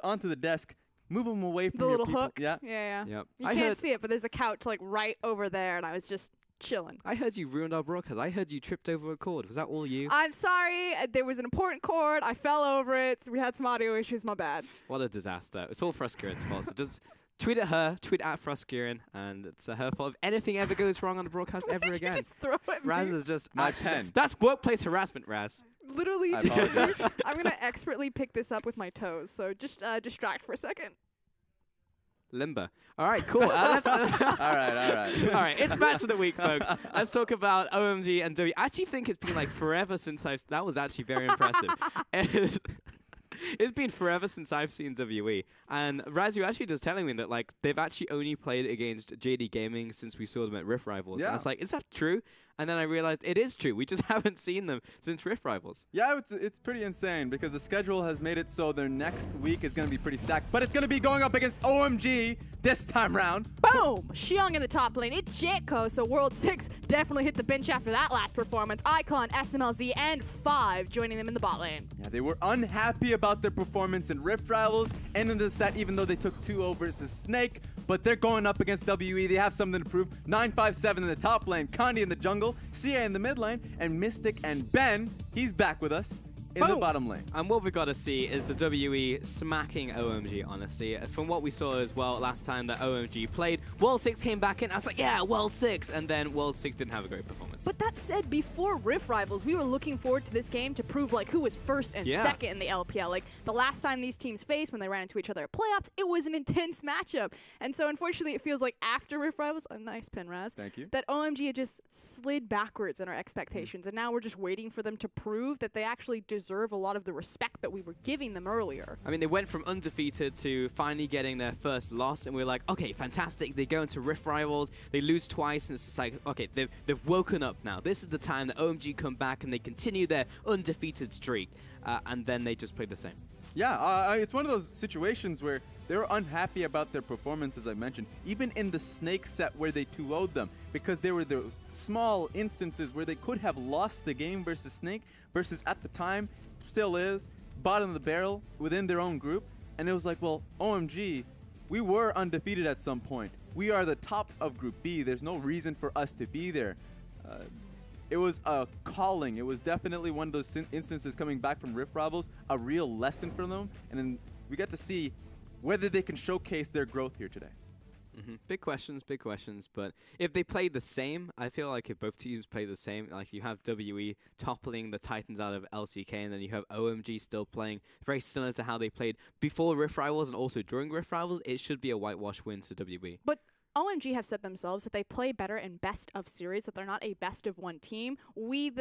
onto the desk, move them away from The your little people. hook. Yeah. Yeah. Yep. You I can't heard- see it, but there's a couch like right over there, and I was just chilling. I heard you ruined our broadcast. I heard you tripped over a cord. Was that all you? I'm sorry. There was an important cord. I fell over it. We had some audio issues. My bad. What a disaster. It's all FLICKR's fault. So just tweet at her, tweet at FLICKR, and it's her fault if anything ever goes wrong on the broadcast ever again. Just throw it. Raz is just My pen. That's workplace harassment, Raz. Literally. I apologize. I'm gonna expertly pick this up with my toes. So just distract for a second. Limber. All right, cool. Let's, all right. All right, it's match of the week, folks. Let's talk about OMG and W. I actually think it's been like forever since that was actually very impressive. It's been forever since I've seen WE. And Raz, you actually just telling me that like they've actually only played against JD Gaming since we saw them at Rift Rivals. Yeah. And it's like, is that true? And then I realized it is true. We just haven't seen them since Rift Rivals. Yeah, it's pretty insane because the schedule has made it so their next week is going to be pretty stacked. But it's going to be going up against OMG this time round. Boom! Xiong in the top lane. It's Jetko, so World 6 definitely hit the bench after that last performance. Icon, SMLZ, and 5 joining them in the bot lane. Yeah, they were unhappy about their performance in Rift Rivals and in the set, even though they took 2-0 versus Snake. But they're going up against WE. They have something to prove. 957 in the top lane, Kandi in the jungle, CA in the mid lane, and Mystic and Ben, he's back with us in the bottom lane. And what we've got to see is the WE smacking OMG, honestly. From what we saw as well last time that OMG played, World 6 came back in. I was like, yeah, World 6. And then World 6 didn't have a great performance. But that said, before Rift Rivals, we were looking forward to this game to prove like who was first and second in the LPL. Like the last time these teams faced, when they ran into each other at playoffs, it was an intense matchup. And so unfortunately, it feels like after Rift Rivals, a nice pin, Raz. Thank you. That OMG had just slid backwards in our expectations. And now we're just waiting for them to prove that they actually deserve a lot of the respect that we were giving them earlier. I mean, they went from undefeated to finally getting their first loss, and we're like, okay, fantastic. They go into Rift Rivals, they lose twice, and it's just like, okay, they've woken up now. This is the time that OMG come back and they continue their undefeated streak, and then they just play the same. Yeah, it's one of those situations where they were unhappy about their performance, as I mentioned, even in the Snake set where they 2-0'd them, because there were those small instances where they could have lost the game versus Snake, versus at the time, still is, bottom of the barrel within their own group. And it was like, well, OMG, we were undefeated at some point. We are the top of Group B. There's no reason for us to be there. It was a calling. It was definitely one of those instances coming back from Rift Rivals, a real lesson for them. And then we get to see whether they can showcase their growth here today. Big questions, but if they play the same, I feel like if both teams play the same, like you have WE toppling the Titans out of LCK, and then you have OMG still playing very similar to how they played before Rift Rivals and also during Rift Rivals, it should be a whitewash win to WE. But OMG have said themselves that they play better in best of series, that they're not a best of one team. We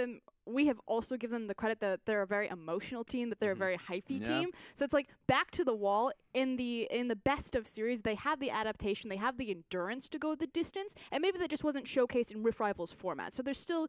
have also given them the credit that they're a very emotional team, that they're a very hyphy team. So it's like back to the wall. In the best of series, they have the adaptation, they have the endurance to go the distance, and maybe that just wasn't showcased in Rift Rivals format. So there's still,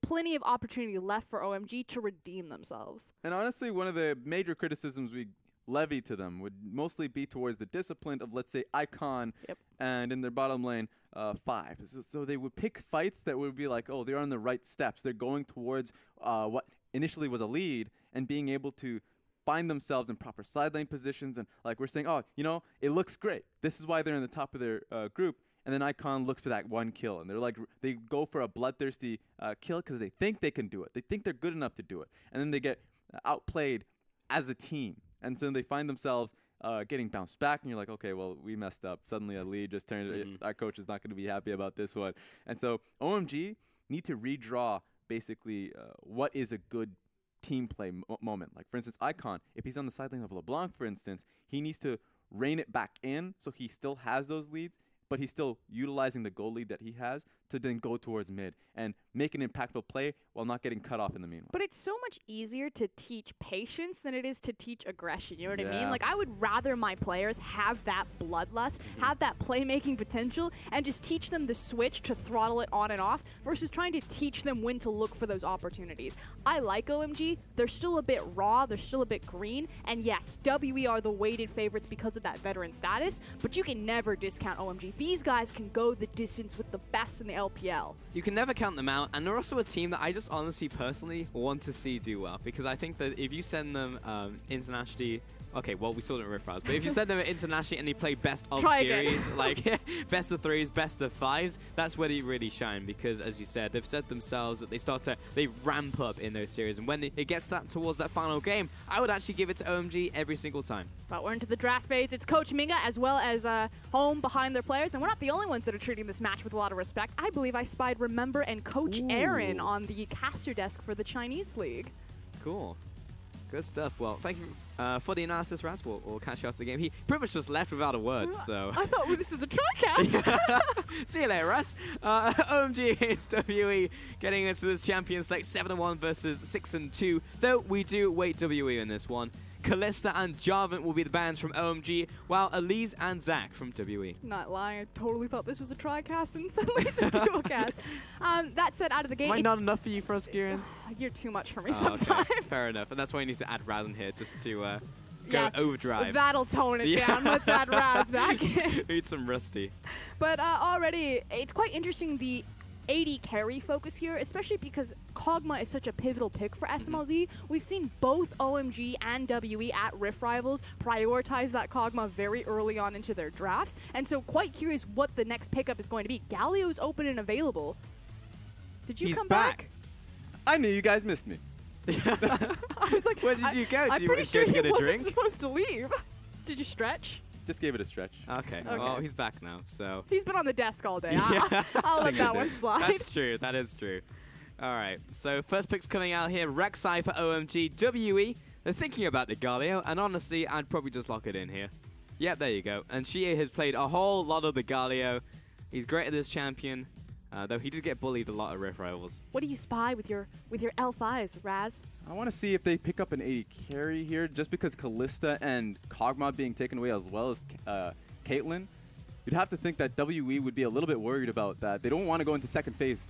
plenty of opportunity left for OMG to redeem themselves. And honestly, one of the major criticisms we levy to them would mostly be towards the discipline of, let's say, Icon and in their bottom lane, 5. So they would pick fights that would be like, oh, they're on the right steps. They're going towards what initially was a lead and being able to find themselves in proper side lane positions, and like we're saying, oh, you know, it looks great. This is why they're in the top of their group. And then Icon looks for that one kill, and they're like, they go for a bloodthirsty kill because they think they can do it. They think they're good enough to do it, and then they get outplayed as a team, and so they find themselves getting bounced back, and you're like, okay, well, we messed up. Suddenly a lead just turned. Our coach is not going to be happy about this one, and so OMG need to redraw basically what is a good team play moment. Like for instance, Icon, if he's on the side lane of LeBlanc, for instance, he needs to rein it back in so he still has those leads, but he's still utilizing the goal lead that he has to then go towards mid and make an impactful play while not getting cut off in the meanwhile. But it's so much easier to teach patience than it is to teach aggression, you know what I mean? Like, I would rather my players have that bloodlust, have that playmaking potential, and just teach them the switch to throttle it on and off versus trying to teach them when to look for those opportunities. I like OMG. They're still a bit raw. They're still a bit green. And yes, WE are the weighted favorites because of that veteran status, but you can never discount OMG. These guys can go the distance with the best in the LPL. You can never count them out, and they're also a team that I just honestly, personally, want to see do well, because I think that if you send them internationally, okay, well, we saw them in Rift Files, but if you send them internationally and they play best of series, like best of threes, best of fives, that's where they really shine, because as you said, they've said themselves that they ramp up in those series, and when it gets that towards that final game, I would actually give it to OMG every single time. But we're into the draft phase. It's Coach Minga as well as Home behind their players, and we're not the only ones that are treating this match with a lot of respect. I believe I spied Remember and Coach Aaron on the caster desk for the Chinese League. Cool. Good stuff. Well, thank you for the analysis, Raz. We'll catch you after the game. He pretty much just left without a word, so... I thought this was a TriCast. See you later, Raz. OMG is WE getting into this Champions League 7-1 versus 6-2, though we do weight WE in this one. Kalista and Jarvan will be the bans from OMG, while Elise and Zach from WE. Not lying, I totally thought this was a TriCast and suddenly it's a dual-cast. That said, out of the gate, Am I not enough for you, Frostgearin? You're too much for me sometimes. Okay. Fair enough, and that's why you need to add Raz in here, just to go overdrive. That'll tone it down. Let's add Raz back in. Need some Rusty. But already, it's quite interesting, the AD carry focus here, especially because Kog'Maw is such a pivotal pick for SMLZ. We've seen both OMG and WE at Rift Rivals prioritize that Kog'Maw very early on into their drafts, and so quite curious what the next pickup is going to be. Galio's open and available. Did you come back? I knew you guys missed me. I was like, where did you go? I'm pretty sure he wasn't supposed to leave. Did you stretch? Just gave it a stretch. Okay. Well, he's back now, so... He's been on the desk all day. Yeah. I'll let that one slide. That's true. That is true. All right. So first pick's coming out here. Rek'Sai for OMG. WE. They're thinking about the Galio, and honestly, I'd probably just lock it in here. Yep, there you go. And Shia has played a whole lot of the Galio. He's great at this champion, though he did get bullied a lot at Rift Rivals. What do you spy with your L5s, Raz? I want to see if they pick up an AD carry here, just because Kalista and Kog'Maw being taken away as well as Caitlyn. You'd have to think that WE would be a little bit worried about that. They don't want to go into second phase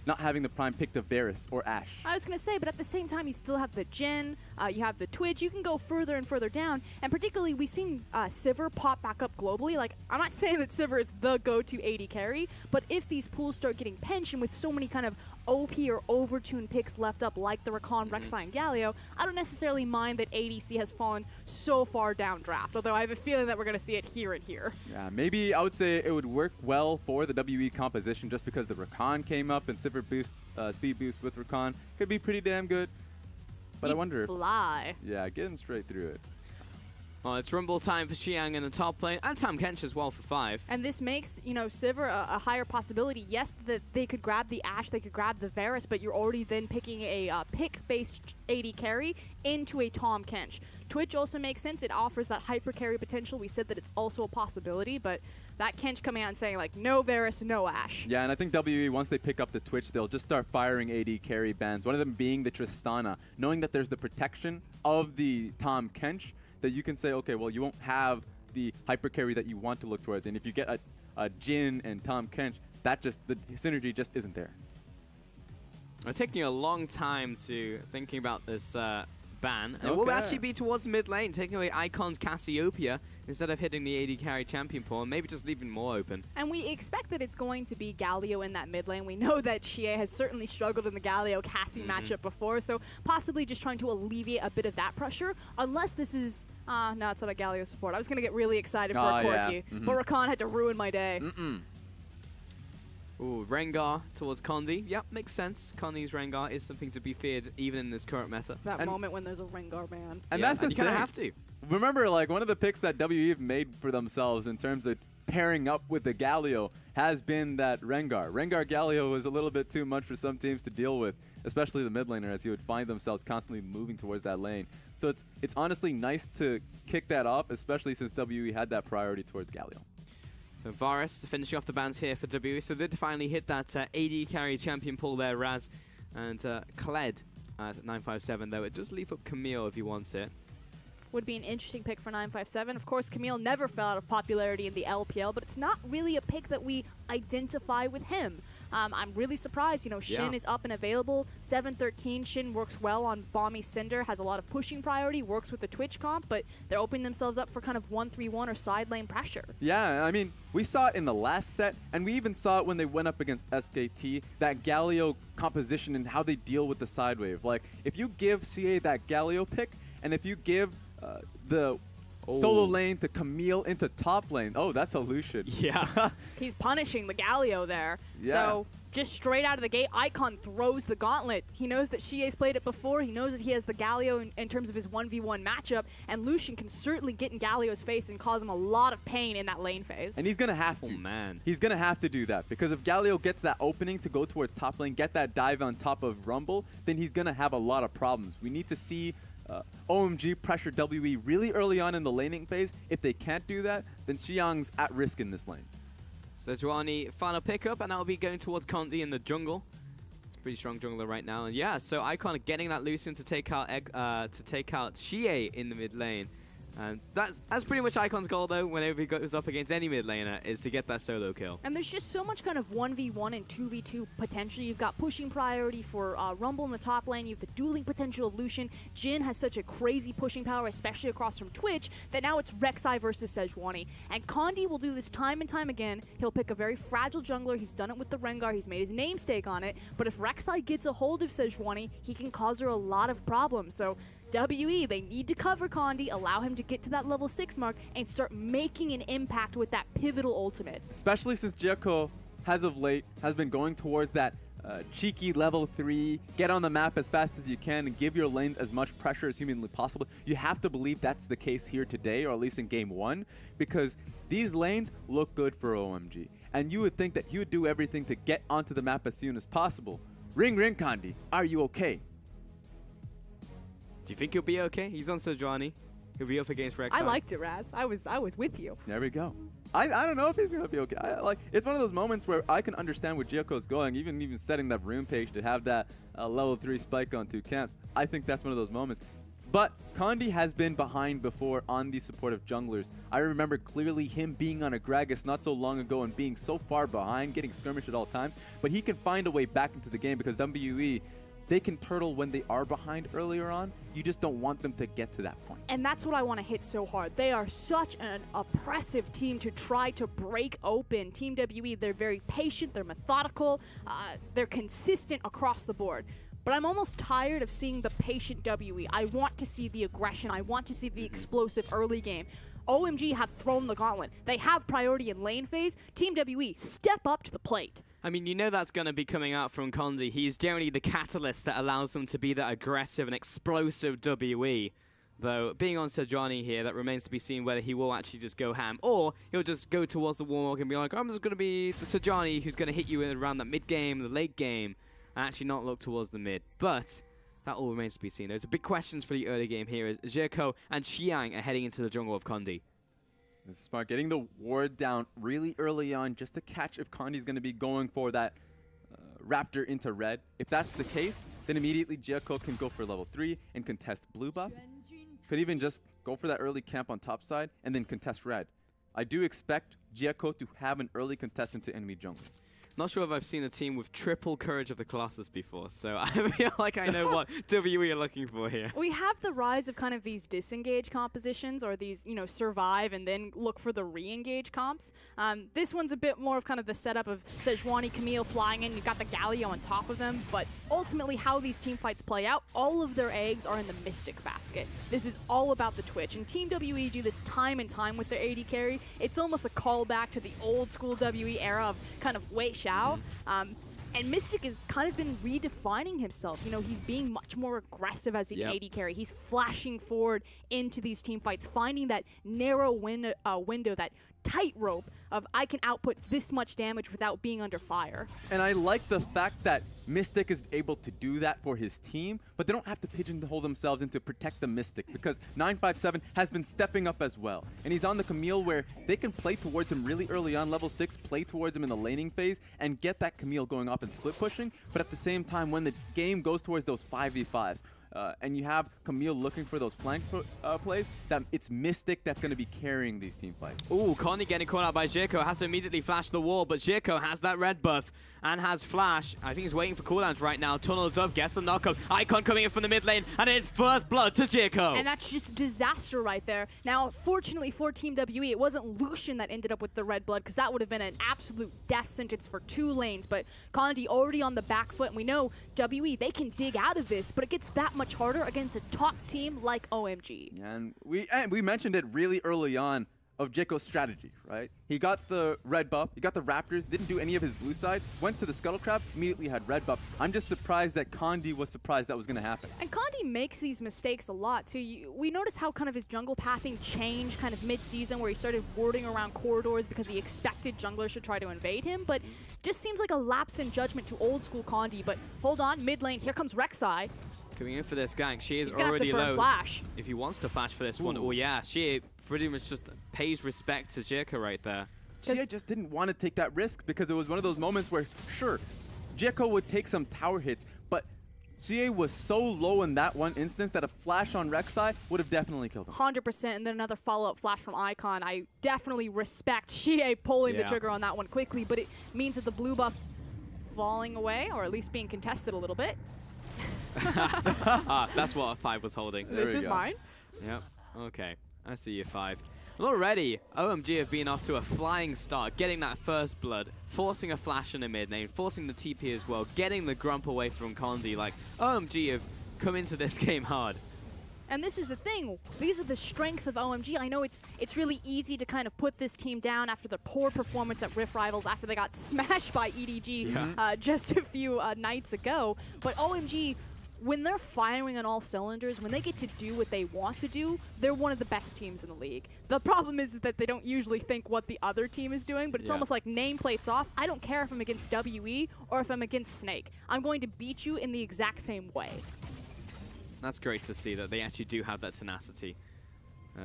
not having the prime pick to Varus or Ashe. I was going to say, but at the same time, you still have the Jhin, you have the Twitch, you can go further and further down, and particularly we've seen Sivir pop back up globally. Like, I'm not saying that Sivir is the go-to AD carry, but if these pools start getting pensioned with so many kind of OP or overtuned picks left up like the Rakan, Rek'Sai, and Galio, I don't necessarily mind that ADC has fallen so far down draft, although I have a feeling that we're going to see it here and here. Yeah, maybe I would say it would work well for the WE composition just because the Rakan came up and Sivir boost, speed boost with Rakan could be pretty damn good. But I wonder if... Fly. Yeah, get him straight through it. Well, it's Rumble time for Xiang in the top lane, and Tahm Kench as well for 5. And this makes, you know, Sivir a higher possibility. Yes, that they could grab the Ashe, they could grab the Varus, but you're already then picking a pick-based AD carry into a Tahm Kench. Twitch also makes sense. It offers that hyper carry potential. We said that it's also a possibility, but that Kench coming out and saying, like, no Varus, no Ashe. Yeah, and I think WE, once they pick up the Twitch, they'll just start firing AD carry bans, one of them being the Tristana, knowing that there's the protection of the Tahm Kench, that you can say, okay, well, you won't have the hyper carry that you want to look towards. And if you get a Jhin and Tahm Kench, that just, the synergy just isn't there. I'm taking a long time to thinking about this ban. And it will actually be towards the mid lane, taking away Icon's Cassiopeia instead of hitting the AD carry champion pawn, maybe just leaving more open. And we expect that it's going to be Galio in that mid lane. We know that Xie has certainly struggled in the Galio-Cassie matchup before, so possibly just trying to alleviate a bit of that pressure, unless this is... no, it's not a Galio support. I was going to get really excited for a Corki, but Rakan had to ruin my day. Ooh, Rengar towards Condi. Yep, makes sense. Condi's Rengar is something to be feared even in this current meta. That moment when there's a Rengar ban. And that's the thing. You kind of have to. Remember, like, one of the picks that WE have made for themselves in terms of pairing up with the Galio has been that Rengar. Rengar Galio was a little bit too much for some teams to deal with, especially the mid laner, as you would find themselves constantly moving towards that lane. So it's honestly nice to kick that off, especially since WE had that priority towards Galio. So Varus finishing off the bans here for WE. So they did finally hit that AD carry champion pull there, Raz. And Kled at 957, though. It does leave up Camille if he wants it. Would be an interesting pick for 957. Of course, Camille never fell out of popularity in the LPL, but it's not really a pick that we identify with him. I'm really surprised, you know, Shin is up and available. 713, Shin works well on Bomby Cinder, has a lot of pushing priority, works with the Twitch comp, but they're opening themselves up for kind of 1-3-1 or side lane pressure. Yeah, I mean, we saw it in the last set, and we even saw it when they went up against SKT, that Galio composition and how they deal with the side wave. Like, if you give CA that Galio pick, and if you give the solo lane to Camille into top lane. Oh, that's a Lucian. Yeah. He's punishing the Galio there. Yeah. So just straight out of the gate, Icon throws the gauntlet. He knows that Xie's played it before. He knows that he has the Galio in terms of his 1v1 matchup. And Lucian can certainly get in Galio's face and cause him a lot of pain in that lane phase. And he's going to have to. Oh, man. He's going to have to do that. Because if Galio gets that opening to go towards top lane, get that dive on top of Rumble, then he's going to have a lot of problems. We need to see OMG pressure WE really early on in the laning phase. If they can't do that, then Xiang's at risk in this lane. Sejuani final pickup, and that will be going towards Condi in the jungle. It's a pretty strong jungler right now, and yeah, so Icon getting that Lucian to take out Xie in the mid lane. And that's pretty much Icon's goal, though, whenever he goes up against any mid laner, is to get that solo kill. And there's just so much kind of 1v1 and 2v2 potential. You've got pushing priority for Rumble in the top lane. You have the dueling potential of Lucian. Jhin has such a crazy pushing power, especially across from Twitch, that now it's Rek'Sai versus Sejuani. And Condi will do this time and time again. He'll pick a very fragile jungler. He's done it with the Rengar. He's made his namesake on it. But if Rek'Sai gets a hold of Sejuani, he can cause her a lot of problems. So WE, they need to cover Condi, allow him to get to that level 6 mark, and start making an impact with that pivotal ultimate. Especially since Jericho, as of late, has been going towards that cheeky level 3, get on the map as fast as you can, and give your lanes as much pressure as humanly possible. You have to believe that's the case here today, or at least in Game 1, because these lanes look good for OMG. And you would think that he would do everything to get onto the map as soon as possible. Ring ring, Condi, are you okay? Do you think he'll be okay? He's on Sejuani. He'll be up against Rek'Sai. I liked it, Raz. I was with you. There we go. I don't know if he's gonna be okay. It's one of those moments where I can understand where Gioko's going, even setting that rune page to have that level 3 spike on 2 camps. I think that's one of those moments. But Condi has been behind before on these supportive junglers. I remember clearly him being on a Gragas not so long ago and being so far behind, getting skirmished at all times. But he can find a way back into the game because WE, they can turtle when they are behind earlier on. You just don't want them to get to that point. And that's what I want to hit so hard. They are such an oppressive team to try to break open. Team WE, they're very patient, they're methodical, they're consistent across the board. But I'm almost tired of seeing the patient WE. I want to see the aggression. I want to see the explosive early game. OMG have thrown the gauntlet. They have priority in lane phase. Team WE, step up to the plate. I mean, you know that's going to be coming out from Condi. He's generally the catalyst that allows them to be that aggressive and explosive WE. Though, being on Sejuani here, that remains to be seen whether he will actually just go ham, or he'll just go towards the Warlock and be like, I'm just going to be the Sejuani who's going to hit you around that mid-game, the late game, and actually not look towards the mid. But that all remains to be seen. There's big questions for the early game here as Jericho and Xiang are heading into the jungle of Condi. This is smart. Getting the ward down really early on just to catch if Condi's going to be going for that Raptor into red. If that's the case, then immediately Jericho can go for level 3 and contest blue buff. Could even just go for that early camp on top side and then contest red. I do expect Jericho to have an early contest into enemy jungle. Not sure if I've seen a team with triple Courage of the Colossus before, so I feel like I know what WE are looking for here. We have the rise of kind of these disengage compositions, or these, you know, survive and then look for the re-engage comps. This one's a bit more of kind of the setup of Sejuani, Camille flying in, you've got the Galio on top of them, but ultimately how these team fights play out, all of their eggs are in the Mystic basket. This is all about the Twitch, and Team WE do this time and time with their AD carry. It's almost a callback to the old school WE era of kind of Wei Xiao. And Mystic has kind of been redefining himself. You know, he's being much more aggressive as an AD carry. He's flashing forward into these team fights, finding that narrow window, that tightrope of I can output this much damage without being under fire. And I like the fact that Mystic is able to do that for his team, but they don't have to pigeonhole themselves into protect the Mystic, because 957 has been stepping up as well. And he's on the Camille where they can play towards him really early on, level 6, play towards him in the laning phase, and get that Camille going off and split pushing. But at the same time, when the game goes towards those 5v5s, and you have Camille looking for those flank plays, that it's Mystic that's going to be carrying these team fights. Ooh, Connie getting caught out by Jirko, has to immediately flash the wall, but Jirko has that red buff and has flash. I think he's waiting for cooldowns right now. Tunnels up, gets the knockup. Icon coming in from the mid lane, and it's first blood to Jirko. And that's just disaster right there. Now, fortunately for Team WE, it wasn't Lucian that ended up with the red blood, because that would have been an absolute death sentence for 2 lanes. But Condi already on the back foot, and we know WE, they can dig out of this, but it gets that much harder against a top team like OMG. And we mentioned it really early on of Jirko's strategy, right? He got the red buff, he got the Raptors, didn't do any of his blue side, went to the Scuttle Crab, immediately had red buff. I'm just surprised that Condi was surprised that was going to happen. And Condi makes these mistakes a lot too. We noticed how kind of his jungle pathing changed kind of mid-season, where he started warding around corridors because he expected junglers to try to invade him, but just seems like a lapse in judgment to old school Condi. But hold on, mid lane, here comes Rek'Sai. Coming in for this gank, she is He's already have to burn low. Flash. If he wants to flash for this one, oh yeah, she pretty much just pays respect to Jirko right there. Xie just didn't want to take that risk, because it was one of those moments where, sure, Jirko would take some tower hits, but Xie was so low in that one instance that a flash on Rek'Sai would have definitely killed him. 100%, and then another follow-up flash from Icon. I definitely respect Xie pulling the trigger on that one quickly, but it means that the blue buff falling away, or at least being contested a little bit. That's what a 5 was holding. This is mine. Yep. Okay. I see you 5. Well, already, OMG have been off to a flying start, getting that first blood, forcing a flash in the mid lane, forcing the TP as well, getting the Grump away from Condi. Like, OMG have come into this game hard. And this is the thing. These are the strengths of OMG. I know it's really easy to kind of put this team down after the poor performance at Rift Rivals, after they got smashed by EDG just a few nights ago. But OMG, when they're firing on all cylinders, when they get to do what they want to do, they're one of the best teams in the league. The problem is that they don't usually think what the other team is doing, but it's almost like nameplates off. I don't care if I'm against WE or if I'm against Snake. I'm going to beat you in the exact same way. That's great to see that they actually do have that tenacity,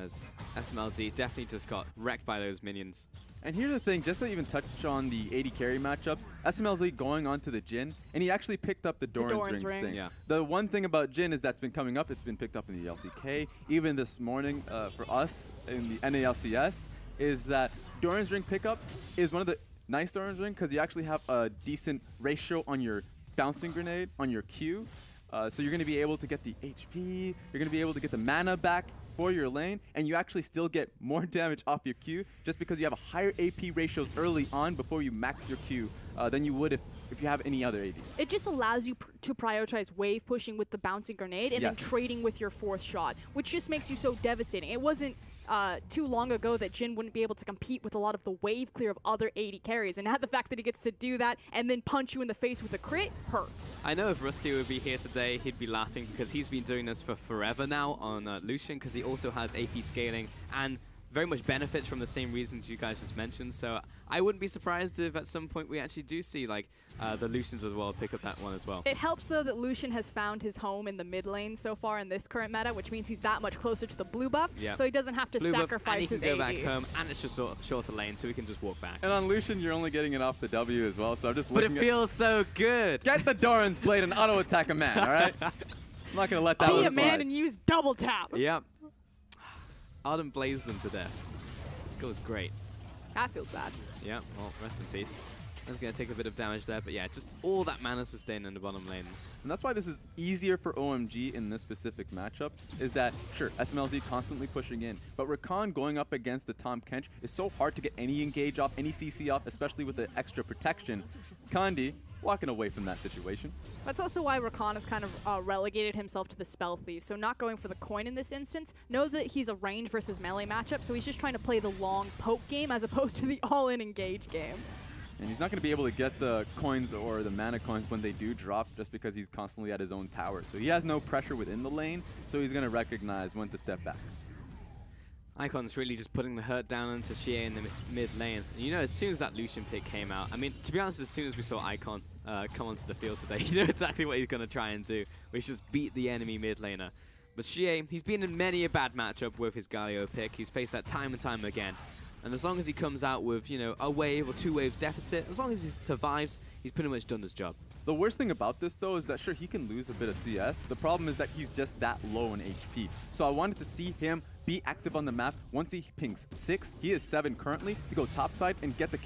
as SMLZ definitely just got wrecked by those minions. And here's the thing, just to even touch on the AD carry matchups, SMLZ going on to the Jhin, and he actually picked up the Doran's ring sting. Yeah. The one thing about Jhin is that's been coming up, it's been picked up in the LCK, even this morning for us in the NALCS, is that Doran's ring pickup is one of the nice Doran's ring, because you actually have a decent ratio on your bouncing grenade, on your Q. So you're going to be able to get the HP, you're going to be able to get the mana back for your lane, and you actually still get more damage off your Q just because you have a higher AP ratios early on before you max your Q than you would if you have any other AD. It just allows you to prioritize wave pushing with the bouncing grenade and then trading with your 4th shot, which just makes you so devastating. It wasn't too long ago that Jhin wouldn't be able to compete with a lot of the wave clear of other AD carries, and now the fact that he gets to do that and then punch you in the face with a crit hurts. I know if Rusty would be here today, he'd be laughing, because he's been doing this for forever now on Lucian, because he also has AP scaling and very much benefits from the same reasons you guys just mentioned. So I wouldn't be surprised if at some point we actually do see like the Lucians of the world pick up that one as well. It helps though that Lucian has found his home in the mid lane so far in this current meta, which means he's that much closer to the blue buff, so he doesn't have to sacrifice his AD. And he can go back home, and it's just shorter lane, so he can just walk back. And on Lucian, you're only getting it off the W as well, so I'm just looking But it feels so good. Get the Doran's blade and auto attack a man, all right? I'm not going to let that one Be a slide. man and use double tap. Yep. Arden blazed them to death. This goes great. That feels bad. Yeah, well, rest in peace. That's going to take a bit of damage there, but yeah, just all that mana sustain in the bottom lane. And that's why this is easier for OMG in this specific matchup, is that, sure, SMLZ constantly pushing in, but Rakan going up against the Tahm Kench is so hard to get any engage off, any CC off, especially with the extra protection. Kandi walking away from that situation. That's also why Rakan has kind of relegated himself to the Spell Thief, so not going for the coin in this instance. Know that he's a range versus melee matchup, so he's just trying to play the long poke game as opposed to the all-in engage game. And he's not going to be able to get the coins or the mana coins when they do drop just because he's constantly at his own tower. So he has no pressure within the lane, so he's going to recognize when to step back. Icon's really just putting the hurt down into Xie in the mid lane. And you know, as soon as that Lucian pick came out, I mean, to be honest, as soon as we saw Icon come onto the field today, you know exactly what he's going to try and do, which is beat the enemy mid laner. But Xie, he's been in many a bad matchup with his Galio pick. He's faced that time and time again. And as long as he comes out with, you know, a wave or 2 waves deficit, as long as he survives, he's pretty much done his job. The worst thing about this, though, is that, sure, he can lose a bit of CS. The problem is that he's just that low in HP. So I wanted to see him be active on the map. Once he pings 6, he is 7 currently, to go topside and get the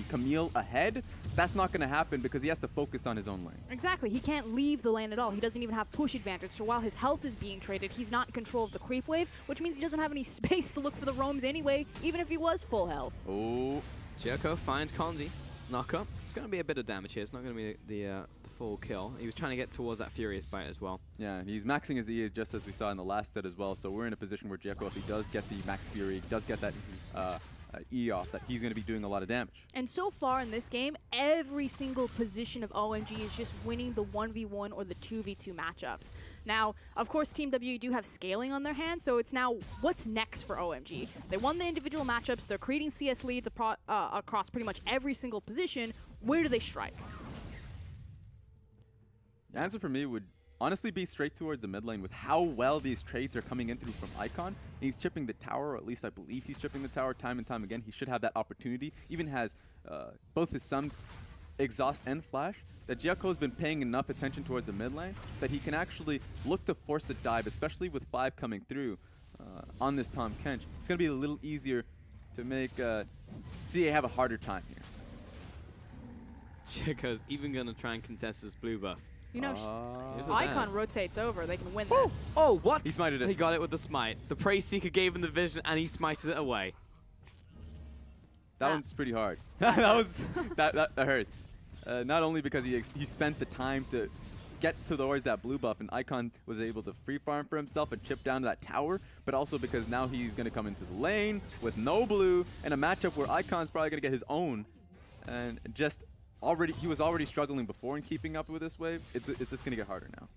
Camille ahead. That's not going to happen because he has to focus on his own lane. Exactly. He can't leave the lane at all. He doesn't even have push advantage. So while his health is being traded, he's not in control of the creep wave, which means he doesn't have any space to look for the roams anyway, even if he was full health. Oh. Jericho finds Konzi. Knock up. It's going to be a bit of damage here. It's not going to be the full kill. He was trying to get towards that Furious Bite as well. Yeah, he's maxing his E just as we saw in the last set as well. So we're in a position where Jericho, if he does get the Max Fury, does get that E off, that he's going to be doing a lot of damage. And so far in this game, every single position of OMG is just winning the 1v1 or the 2v2 matchups. Now, of course, Team WE do have scaling on their hands, so it's now what's next for OMG. They won the individual matchups, they're creating CS leads across pretty much every single position. Where do they strike? The answer for me would honestly be straight towards the mid lane with how well these trades are coming in through from Icon. And he's chipping the tower, or at least I believe he's chipping the tower time and time again. He should have that opportunity. Even has both his sums, Exhaust and Flash, that Giaco's been paying enough attention towards the mid lane that he can actually look to force a dive, especially with 5 coming through on this Tahm Kench. It's going to be a little easier to make CA have a harder time here. Giaco's even going to try and contest this blue buff. You know, Icon rotates over. They can win this. Oh, what? He smited it. He got it with the smite. The Praise Seeker gave him the vision, and he smited it away. That one's pretty hard. that hurts. Not only because he spent the time to get towards that blue buff, and Icon was able to free farm for himself and chip down to that tower, but also because now he's going to come into the lane with no blue, in a matchup where Icon's probably going to get his own, and just he was already struggling before in keeping up with this wave. It's just going to get harder now.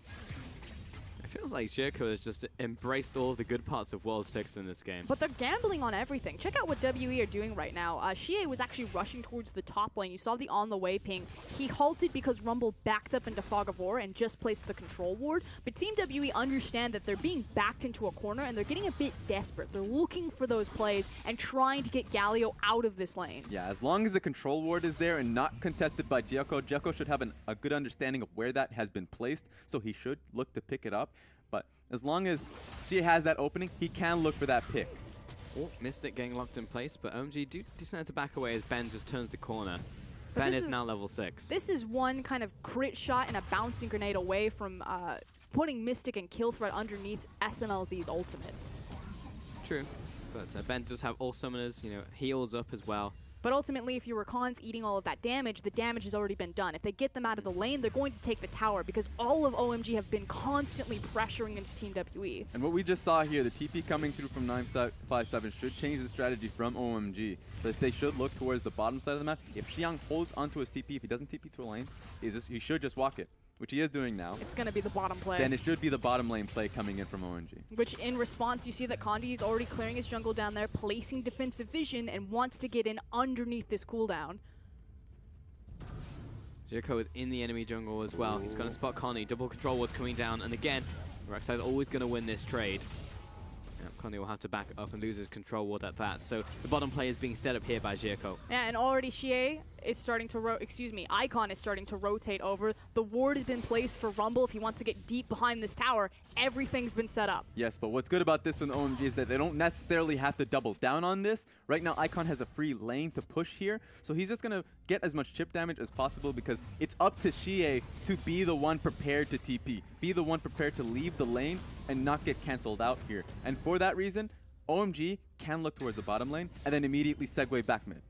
It feels like Jericho has just embraced all of the good parts of World 6 in this game. But they're gambling on everything. Check out what WE are doing right now. Xie was actually rushing towards the top lane. You saw the on the way ping. He halted because Rumble backed up into Fog of War and just placed the control ward. But Team WE understand that they're being backed into a corner and they're getting a bit desperate. They're looking for those plays and trying to get Galio out of this lane. Yeah, as long as the control ward is there and not contested by Giaco should have a good understanding of where that has been placed, so he should look to pick it up. But as long as she has that opening, he can look for that pick. Oh, Mystic getting locked in place, but OMG do decide to back away as Ben just turns the corner. But Ben is now level 6. This is one kind of crit shot and a bouncing grenade away from putting Mystic and Kill Threat underneath SMLZ's ultimate. True, but Ben does have all summoners, you know, heals up as well. But ultimately, if your Rakan's eating all of that damage, the damage has already been done. If they get them out of the lane, they're going to take the tower because all of OMG have been constantly pressuring into Team WE. And what we just saw here, the TP coming through from 957 should change the strategy from OMG. But they should look towards the bottom side of the map. If Xiang holds onto his TP, if he doesn't TP to a lane, he should just walk it, which he is doing now. It's going to be the bottom play. Then it should be the bottom lane play coming in from OMG. Which, in response, you see that Kondi is already clearing his jungle down there, placing defensive vision, and wants to get in underneath this cooldown. Jericho is in the enemy jungle as well. He's going to spot Connie. Double control ward's coming down, and again, Rek'Sai is always going to win this trade. Connie will have to back up and lose his control ward at that. So the bottom play is being set up here by Jericho. Yeah, and already Xie is starting to Icon is starting to rotate over. The ward has been placed for Rumble if he wants to get deep behind this tower. Everything's been set up. Yes, but what's good about this one, OMG, is that they don't necessarily have to double down on this. Right now, Icon has a free lane to push here, so he's just going to get as much chip damage as possible because it's up to Xie to be the one prepared to TP, be the one prepared to leave the lane and not get cancelled out here. And for that reason, OMG can look towards the bottom lane and then immediately segue back mid.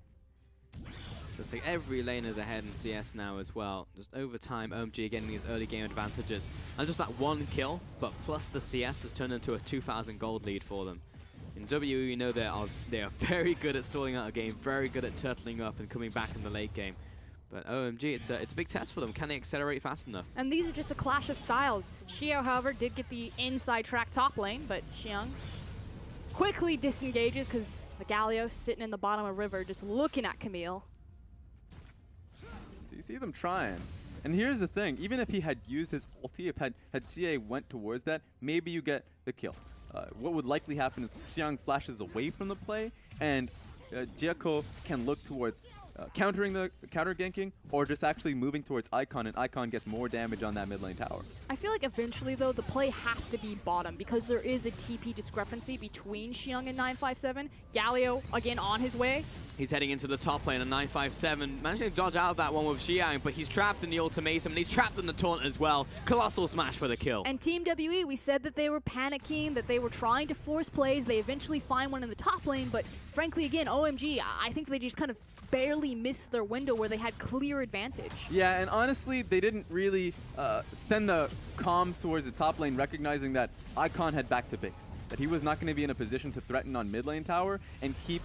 Just like every lane is ahead in CS now as well. Just over time, OMG getting these early game advantages. And just that one kill, but plus the CS has turned into a 2,000 gold lead for them. In WE, we know they are very good at stalling out a game, very good at turtling up and coming back in the late game. But OMG, it's a big test for them. Can they accelerate fast enough? And these are just a clash of styles. Xiao, however, did get the inside track top lane, but Xiang quickly disengages because the Galio sitting in the bottom of river just looking at Camille. So you see them trying. And here's the thing, even if he had used his ulti, if had CA went towards that, maybe you get the kill. What would likely happen is Xiang flashes away from the play, and Jiako can look towards countering the counter ganking or just actually moving towards Icon, and Icon gets more damage on that mid lane tower. I feel like eventually, though, the play has to be bottom because there is a TP discrepancy between Xiang and 957. Galio, again, on his way. He's heading into the top lane, and 957 managing to dodge out of that one with Xiang, but he's trapped in the ultimatum, and he's trapped in the taunt as well. Colossal smash for the kill. And Team WE, we said that they were panicking, that they were trying to force plays. They eventually find one in the top lane, but frankly, again, OMG, I think they just kind of barely missed their window where they had clear advantage. Yeah, and honestly, they didn't really send the comms towards the top lane, recognizing that Icon had back to base, that he was not going to be in a position to threaten on mid lane tower and keep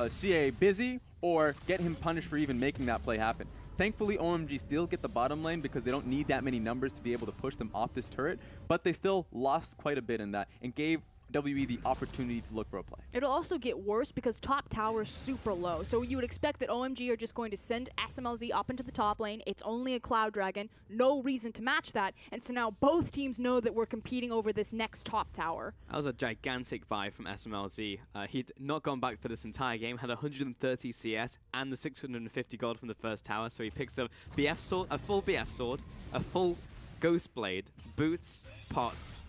CA busy or get him punished for even making that play happen. Thankfully, OMG still get the bottom lane because they don't need that many numbers to be able to push them off this turret, but they still lost quite a bit in that and gave WE the opportunity to look for a play. It'll also get worse because top tower is super low. So you would expect that OMG are just going to send SMLZ up into the top lane. It's only a Cloud Dragon. No reason to match that. And so now both teams know that we're competing over this next top tower. That was a gigantic buy from SMLZ. He'd not gone back for this entire game, had 130 CS and the 650 gold from the first tower. So he picks up BF sword, a full BF sword, a full Ghost Blade, boots, pots,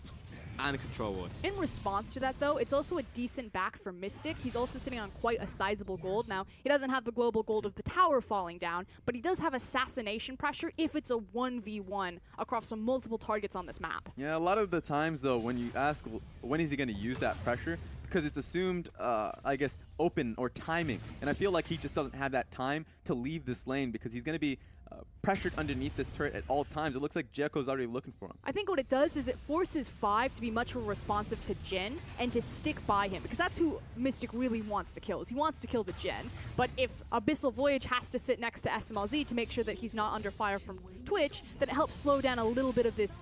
and a control ward. In response to that, though, it's also a decent back for Mystic. He's also sitting on quite a sizable gold. Now, he doesn't have the global gold of the tower falling down, but he does have assassination pressure if it's a 1v1 across some multiple targets on this map. Yeah, a lot of the times, though, when you ask when is he going to use that pressure, because it's assumed, I guess, open or timing. And I feel like he just doesn't have that time to leave this lane because he's going to be pressured underneath this turret at all times. It looks like Jeko's already looking for him. I think what it does is it forces 5 to be much more responsive to Jhin and to stick by him, because that's who Mystic really wants to kill, is he wants to kill the Jhin. But if Abyssal Voyage has to sit next to SMLZ to make sure that he's not under fire from Twitch, then it helps slow down a little bit of this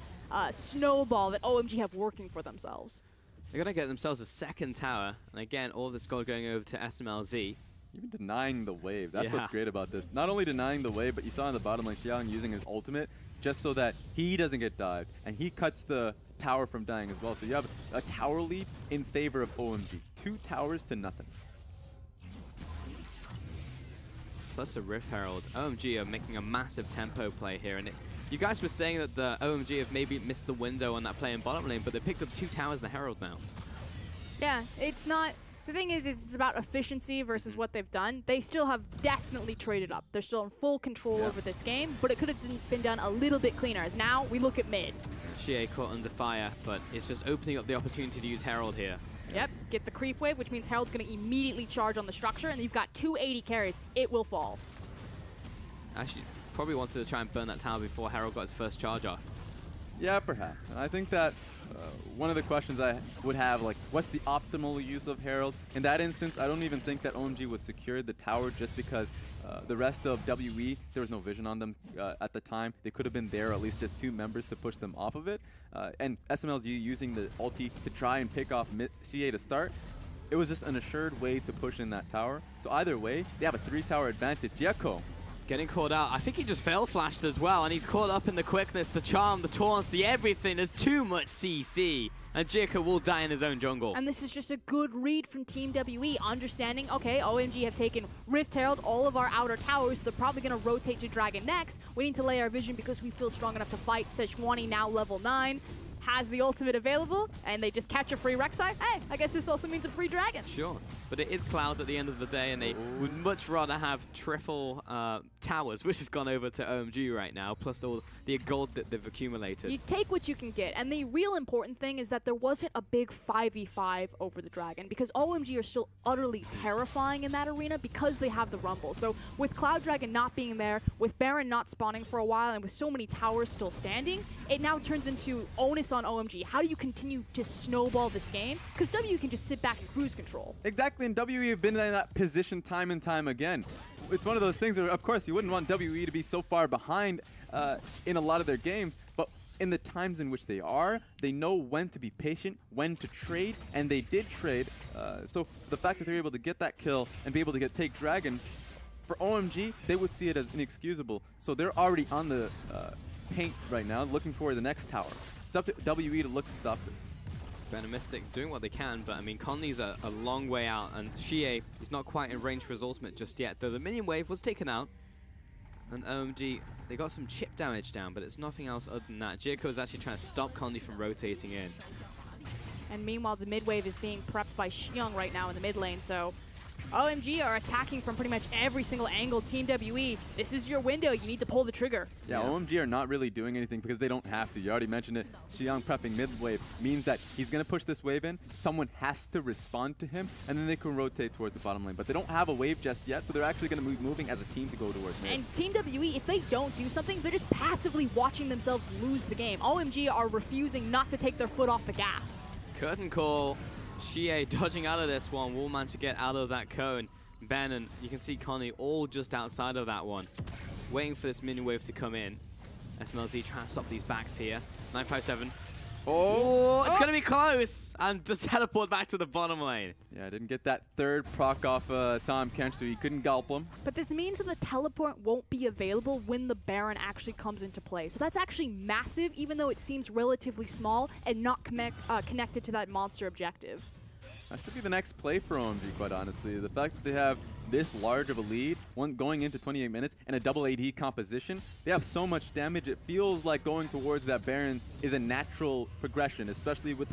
snowball that OMG have working for themselves. They're going to get themselves a second tower, and again, all this gold going over to SMLZ. Even denying the wave. That's what's great about this. Not only denying the wave, but you saw in the bottom lane Xiang using his ultimate just so that he doesn't get dived. And he cuts the tower from dying as well. So you have a tower lead in favor of OMG. 2 towers to nothing. Plus a Rift Herald. OMG are making a massive tempo play here. And you guys were saying that the OMG have maybe missed the window on that play in bottom lane, but they picked up 2 towers in the Herald now. Yeah, it's not... The thing is, it's about efficiency versus what they've done. They still have definitely traded up. They're still in full control over this game, but it could have been done a little bit cleaner, as now we look at mid. Xie caught under fire, but it's just opening up the opportunity to use Herald here. Yep, get the creep wave, which means Herald's going to immediately charge on the structure, and you've got 280 carries. It will fall. Actually, probably wanted to try and burn that tower before Herald got his first charge off. Yeah, perhaps. And I think that one of the questions I would have, like, what's the optimal use of Herald? In that instance, I don't even think that OMG was secured the tower just because the rest of WE, there was no vision on them at the time. They could have been there, at least just 2 members to push them off of it. And SMLZ using the ulti to try and pick off CA to start. It was just an assured way to push in that tower. So either way, they have a 3-tower advantage. Jeko Getting caught out. I think he just fail flashed as well, and he's caught up in the quickness, the charm, the taunts, the everything. There's too much CC, and JDG will die in his own jungle. And this is just a good read from Team WE, understanding, okay, OMG have taken Rift Herald, all of our outer towers. They're probably going to rotate to Dragon next. We need to lay our vision because we feel strong enough to fight. Sejuani now level 9. Has the ultimate available, and they just catch a free Rek'Sai. Hey, I guess this also means a free Dragon. Sure, but it is Cloud at the end of the day, and they would much rather have triple towers, which has gone over to OMG right now, plus all the gold that they've accumulated. You take what you can get, and the real important thing is that there wasn't a big 5v5 over the Dragon, because OMG are still utterly terrifying in that arena because they have the Rumble. So with Cloud Dragon not being there, with Baron not spawning for a while, and with so many towers still standing, it now turns into onus on OMG. How do you continue to snowball this game? Because W can just sit back and cruise control. Exactly, and WE have been in that position time and time again. It's one of those things where, of course, you wouldn't want WE to be so far behind in a lot of their games, but in the times in which they are, they know when to be patient, when to trade, and they did trade. So the fact that they're able to get that kill and be able to take Dragon, for OMG, they would see it as inexcusable. So they're already on the paint right now, looking for the next tower. It's up to WE to look to stop this. Ben and Mystic doing what they can, but I mean, Conley's a long way out, and Xie is not quite in range for his ultimate just yet, though the minion wave was taken out. And OMG, they got some chip damage down, but it's nothing else other than that. JDG is actually trying to stop Conley from rotating in. And meanwhile, the mid wave is being prepped by Xiong right now in the mid lane, so OMG are attacking from pretty much every single angle. Team WE, this is your window. You need to pull the trigger. Yeah, OMG are not really doing anything because they don't have to. You already mentioned it. Xiong prepping mid wave means that he's going to push this wave in. Someone has to respond to him, and then they can rotate towards the bottom lane. But they don't have a wave just yet, so they're actually going to be moving as a team to go towards mid. And Team WE, if they don't do something, they're just passively watching themselves lose the game. OMG are refusing not to take their foot off the gas. Curtain call. Xie dodging out of this one, will manage to get out of that cone. Ben and you can see Connie all just outside of that one, waiting for this minion wave to come in. SMLZ trying to stop these backs here. 957. Oh, it's going to be close. And just teleport back to the bottom lane. Yeah, didn't get that third proc off Tom Kench, so he couldn't gulp him. But this means that the teleport won't be available when the Baron actually comes into play. So that's actually massive, even though it seems relatively small and not connected to that monster objective. That should be the next play for OMG, quite honestly. The fact that they have this large of a lead, going into 28 minutes, and a double AD composition, they have so much damage, it feels like going towards that Baron is a natural progression, especially with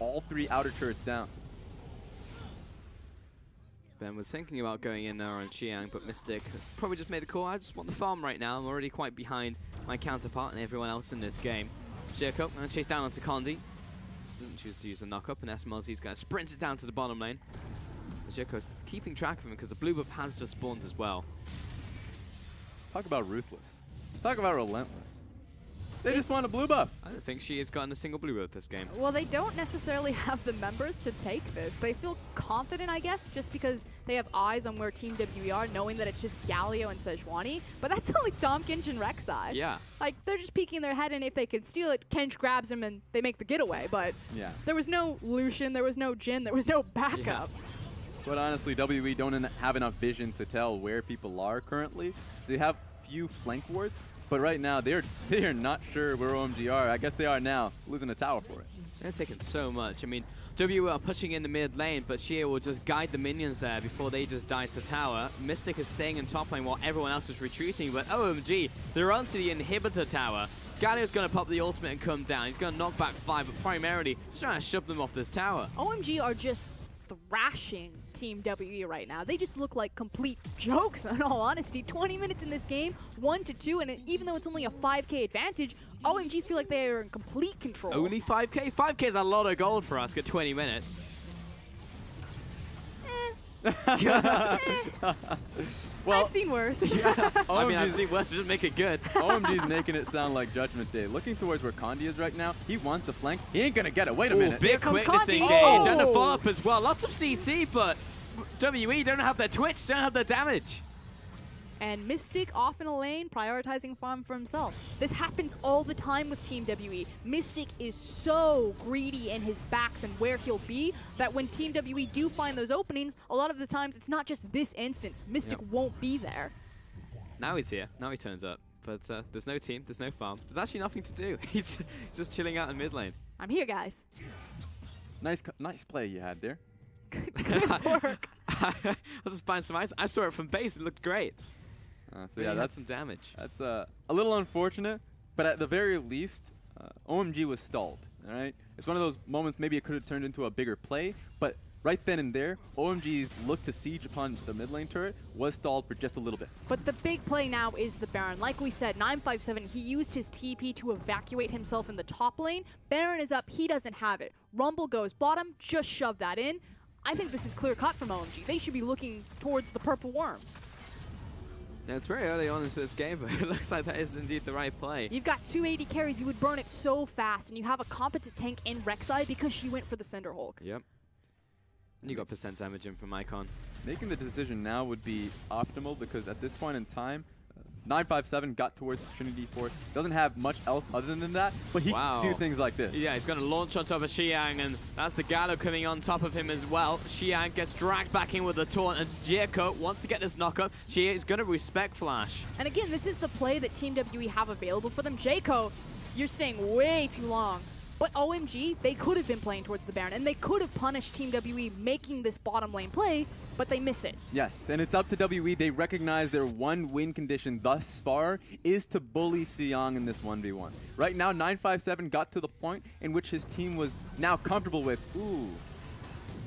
all three outer turrets down. Ben was thinking about going in there on Xiang, but Mystic probably just made a call. I just want the farm right now. I'm already quite behind my counterpart and everyone else in this game. JDG going to chase down onto Condi. Doesn't choose to use a knock-up, and SMLZ's going to sprint it down to the bottom lane. JDG keeping track of him because the blue buff has just spawned as well. Talk about ruthless. Talk about relentless. They just want a blue buff. I don't think she has gotten a single blue buff this game. Well, they don't necessarily have the members to take this. They feel confident, I guess, just because they have eyes on where Team WE are, knowing that it's just Galio and Sejuani. But that's only Tom Kench and Rek'Sai. Yeah. Like, they're just peeking their head, and if they can steal it, Kench grabs him and they make the getaway. But yeah, there was no Lucian, there was no Jhin, there was no backup. Yeah. But honestly, WE don't have enough vision to tell where people are currently. They have few flank wards, but right now they are not sure where OMG are. I guess they are now, losing a tower for it. They're taking so much. I mean, WE are pushing in the mid lane, but Xie will just guide the minions there before they just die to tower. Mystic is staying in top lane while everyone else is retreating, but OMG, they're onto the inhibitor tower. Galio's going to pop the ultimate and come down. He's going to knock back 5, but primarily just trying to shove them off this tower. OMG are just thrashing Team WE right now. They just look like complete jokes, in all honesty. 20 minutes in this game, 1-2, and even though it's only a 5k advantage, OMG feel like they are in complete control. Only 5k? 5k is a lot of gold for us, get 20 minutes. Well, I've seen worse. I mean, I've seen worse, it doesn't make it good. OMG's making it sound like Judgment Day. Looking towards where Condi is right now, he wants a flank. He ain't gonna get it. Wait a minute. Big quickness engage and a follow-up as well. Lots of CC, but WE don't have their Twitch, don't have their damage. And Mystic off in a lane, prioritizing farm for himself. This happens all the time with Team WE. Mystic is so greedy in his backs and where he'll be that when Team WE do find those openings, a lot of the times it's not just this instance. Mystic won't be there. Now he's here. Now he turns up. But there's no team. There's no farm. There's actually nothing to do. He's just chilling out in mid lane. I'm here, guys. Nice play you had there. Good work. I was just buying some ice. I saw it from base. It looked great. So yeah, that's some damage. That's a little unfortunate, but at the very least, OMG was stalled. All right, it's one of those moments. Maybe it could have turned into a bigger play, but right then and there, OMG's look to siege upon the mid lane turret was stalled for just a little bit. But the big play now is the Baron. Like we said, 957, he used his TP to evacuate himself in the top lane. Baron is up, he doesn't have it. Rumble goes bottom, just shove that in. I think this is clear cut from OMG. They should be looking towards the purple worm. Yeah, it's very early on into this game, but it looks like that is indeed the right play. You've got 280 carries, you would burn it so fast, and you have a competent tank in Rek'Sai because she went for the Cinderhulk. Yep. And you got percent damage in from Icon. Making the decision now would be optimal because at this point in time, 957 got towards Trinity Force. Doesn't have much else other than that, but he can do things like this. Yeah, he's going to launch on top of Xiang, and that's the Gallo coming on top of him as well. Xiang gets dragged back in with the taunt, and Jericho wants to get this knock-up. She is going to respect Flash. And again, this is the play that Team WE have available for them. Jericho, you're staying way too long. But OMG, they could have been playing towards the Baron, and they could have punished Team WE making this bottom lane play, but they miss it. Yes, and it's up to WE. They recognize their one win condition thus far is to bully Xiang in this 1v1. Right now, 957 got to the point in which his team was now comfortable with, ooh.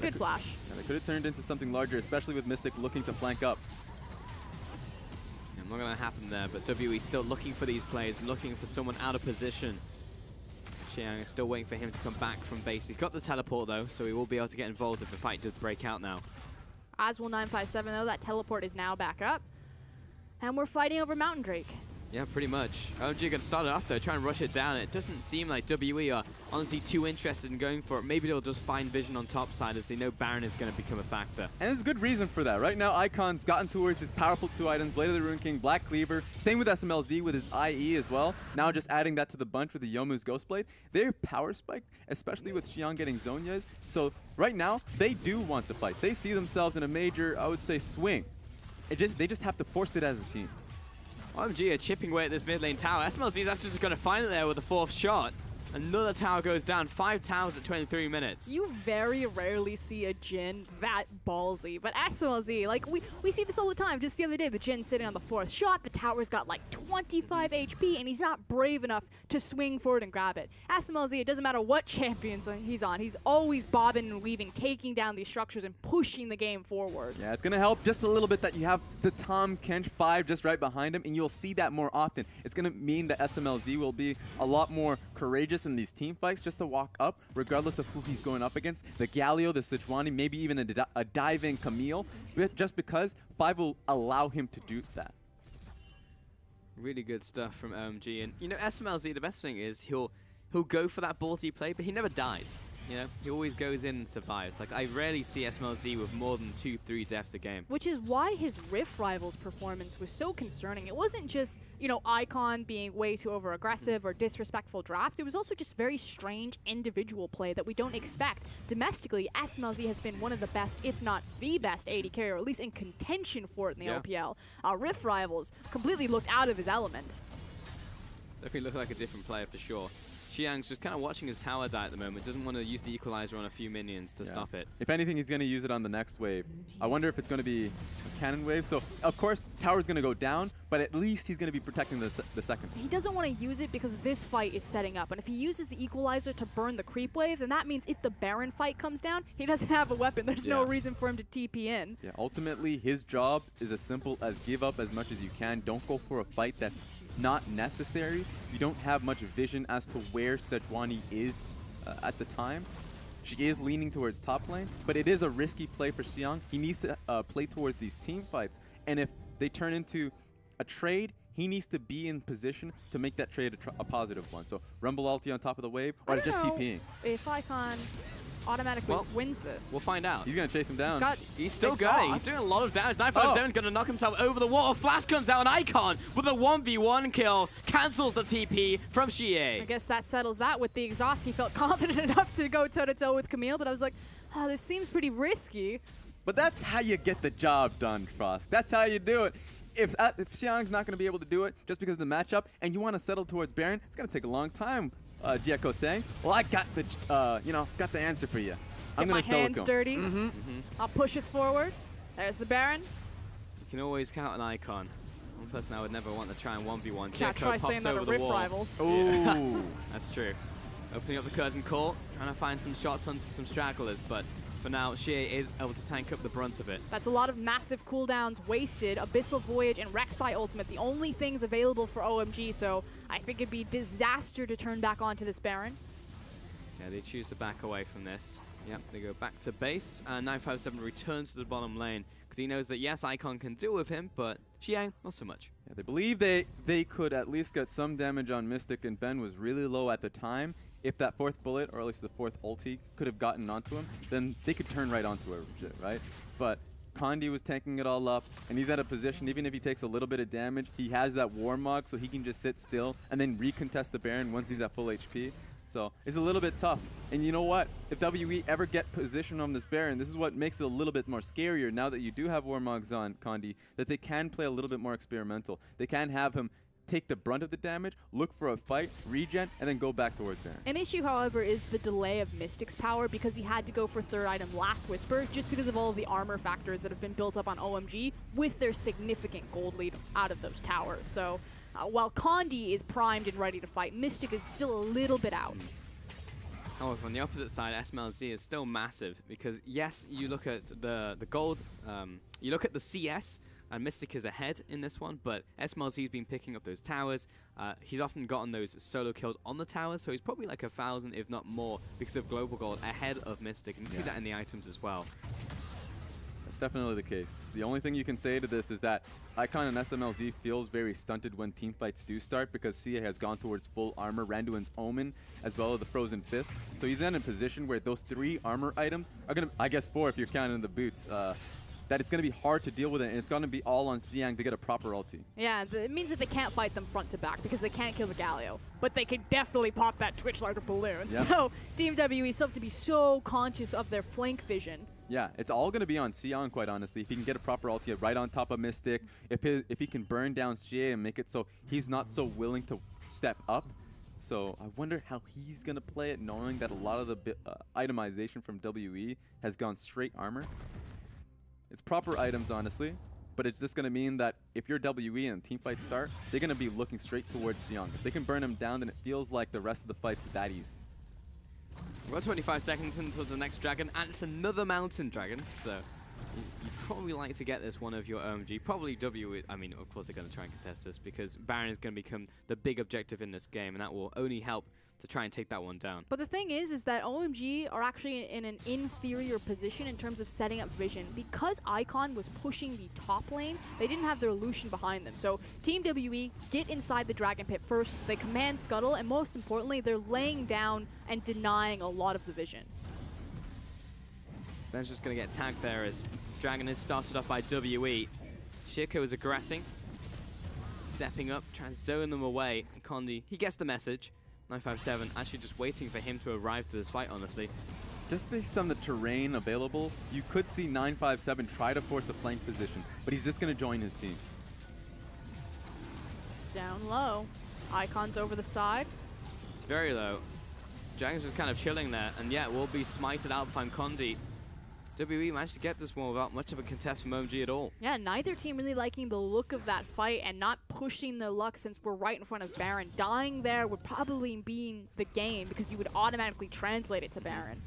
Good flash. Yeah, they could have turned into something larger, especially with Mystic looking to flank up. Yeah, not going to happen there, but WE still looking for these plays, looking for someone out of position. Xiang is still waiting for him to come back from base. He's got the teleport though, so he will be able to get involved if the fight does break out now. As will 957 though, that teleport is now back up. And we're fighting over Mountain Drake. Yeah, pretty much. OMG going to start it off though, try and rush it down. It doesn't seem like WE are honestly too interested in going for it. Maybe they'll just find vision on top side as they know Baron is going to become a factor. And there's a good reason for that. Right now, Icon's gotten towards his powerful 2 items, Blade of the Rune King, Black Cleaver. Same with SMLZ with his IE as well. Now just adding that to the bunch with the Yomu's Ghostblade. They're power spiked, especially with Xiang getting Zhonya's. So right now, they do want to fight. They see themselves in a major, I would say, swing. They just have to force it as a team. OMG are chipping away at this mid lane tower. SMLZ is actually just going to find it there with the 4th shot. Another tower goes down. 5 towers at 23 minutes. You very rarely see a Jhin that ballsy. But SMLZ, like, we see this all the time. Just the other day, the Jhin sitting on the 4th shot. The tower's got like 25 HP, and he's not brave enough to swing forward and grab it. SMLZ, it doesn't matter what champions he's on. He's always bobbing and weaving, taking down these structures and pushing the game forward. Yeah, it's going to help just a little bit that you have the Tahm Kench 5 just right behind him, and you'll see that more often. It's going to mean that SMLZ will be a lot more courageous in these team fights just to walk up, regardless of who he's going up against. The Galio, the Sejuani, maybe even a diving Camille, just because 5 will allow him to do that. Really good stuff from OMG. And, you know, SMLZ, the best thing is he'll go for that ballsy play, but he never dies. You know, he always goes in and survives. Like, I rarely see SMLZ with more than 2-3 deaths a game. Which is why his Rift Rivals performance was so concerning. It wasn't just, you know, Icon being way too over-aggressive or disrespectful draft. It was also just very strange individual play that we don't expect. Domestically, SMLZ has been one of the best, if not the best AD carrier, or at least in contention for it in the LPL. Rift Rivals completely looked out of his element. Definitely looked like a different player for sure. Xiang's just kind of watching his tower die at the moment. Doesn't want to use the equalizer on a few minions to stop it. If anything, he's going to use it on the next wave. I wonder if it's going to be a cannon wave. So, of course, tower's going to go down, but at least he's going to be protecting the second. He doesn't want to use it because this fight is setting up. And if he uses the equalizer to burn the creep wave, then that means if the Baron fight comes down, he doesn't have a weapon. There's no reason for him to TP in. Yeah, ultimately, his job is as simple as give up as much as you can. Don't go for a fight that's not necessary. You don't have much vision as to where Sejuani is at the time. She is leaning towards top lane, but it is a risky play for Xiang. He needs to play towards these team fights, and if they turn into a trade, he needs to be in position to make that trade a positive one. So Rumble ulti on top of the wave, or just TPing. If Icon automatically wins this. We'll find out. He's going to chase him down. He's still going. He's doing a lot of damage. 957 going to knock himself over the wall. Flash comes out, and Icon with a 1v1 kill cancels the TP from Xie. I guess that settles that. With the exhaust, he felt confident enough to go toe-to-toe with Camille, but I was like, oh, this seems pretty risky. But that's how you get the job done, Frost. That's how you do it. if Xiang's not going to be able to do it just because of the matchup, and you want to settle towards Baron, it's going to take a long time. Jieko saying, "Well, I got the, got the answer for you. I'm going to sell it." Get my hands dirty. I'll push us forward. There's the Baron. You can always count an Icon. One person I would never want to try and 1v1. Can't try saying that at Rift Rivals. Oh, that's true. Opening up the curtain call, trying to find some shots onto some stragglers, but for now, Xie is able to tank up the brunt of it. That's a lot of massive cooldowns wasted. Abyssal Voyage and Rek'Sai Ultimate, the only things available for OMG, so I think it'd be disaster to turn back onto this Baron. Yeah, they choose to back away from this. Yep, they go back to base, and 957 returns to the bottom lane, because he knows that, yes, Icon can deal with him, but Xiang, not so much. Yeah, they believe they could at least get some damage on Mystic, and Ben was really low at the time. If that fourth bullet, or at least the fourth ulti, could have gotten onto him, then they could turn right onto it, right? But Condi was tanking it all up, and he's at a position, even if he takes a little bit of damage, he has that Warmog, so he can just sit still and then recontest the Baron once he's at full HP. So it's a little bit tough. And you know what? If WE ever get position on this Baron, this is what makes it a little bit more scarier now that you do have Warmogs on Condi, that they can play a little bit more experimental. They can have him take the brunt of the damage, look for a fight, regen, and then go back towards Baron. An issue, however, is the delay of Mystic's power because he had to go for third item last Whisper just because of all of the armor factors that have been built up on OMG with their significant gold lead out of those towers. So while Condi is primed and ready to fight, Mystic is still a little bit out. However, on the opposite side, SMLZ is still massive because, yes, you look at the gold, you look at the CS, and Mystic is ahead in this one, but SMLZ's been picking up those towers. He's often gotten those solo kills on the towers, so he's probably like 1,000, if not more, because of global gold ahead of Mystic. And you see that in the items as well. That's definitely the case. The only thing you can say to this is that Icon and SMLZ feels very stunted when team fights do start because Sia has gone towards full armor, Randuin's Omen, as well as the Frozen Fist. So he's in a position where those 3 armor items are going to, I guess 4 if you're counting the boots, that it's going to be hard to deal with it, and it's going to be all on Xiang to get a proper ulti. Yeah, it means that they can't fight them front to back because they can't kill the Galio, but they can definitely pop that Twitch like a balloon. Yep. So Team WE still have to be so conscious of their flank vision. Yeah, it's all going to be on Xiang, quite honestly. If he can get a proper ulti right on top of Mystic, if he can burn down Xie and make it so he's not so willing to step up. So I wonder how he's going to play it, knowing that a lot of the itemization from WE has gone straight armor. It's proper items, honestly, but it's just going to mean that if you're WE and team fights start, they're going to be looking straight towards Xiang. If they can burn him down, then it feels like the rest of the fight's that easy. We've got 25 seconds until the next dragon, and it's another mountain dragon, so you'd probably like to get this one of your OMG. Probably WE, I mean, of course they're going to try and contest this because Baron is going to become the big objective in this game, and that will only help to try and take that one down. But the thing is that OMG are actually in an inferior position in terms of setting up vision. Because Icon was pushing the top lane, they didn't have their Lucian behind them. So Team WE get inside the Dragon Pit first, they command Scuttle, and most importantly, they're laying down and denying a lot of the vision. Ben's just going to get tagged there as Dragon is started off by WE. Shiko is aggressing, stepping up, trying to zone them away. And Condi, he gets the message. 957 actually just waiting for him to arrive to this fight, honestly. Just based on the terrain available, you could see 957 try to force a flank position, but he's just going to join his team. It's down low. Icon's over the side. It's very low. Dragon's just kind of chilling there, and yeah, will be smited out by Condi. WE managed to get this one without much of a contest from OMG at all. Yeah, neither team really liking the look of that fight and not pushing their luck since we're right in front of Baron. Dying there would probably be the game because you would automatically translate it to Baron.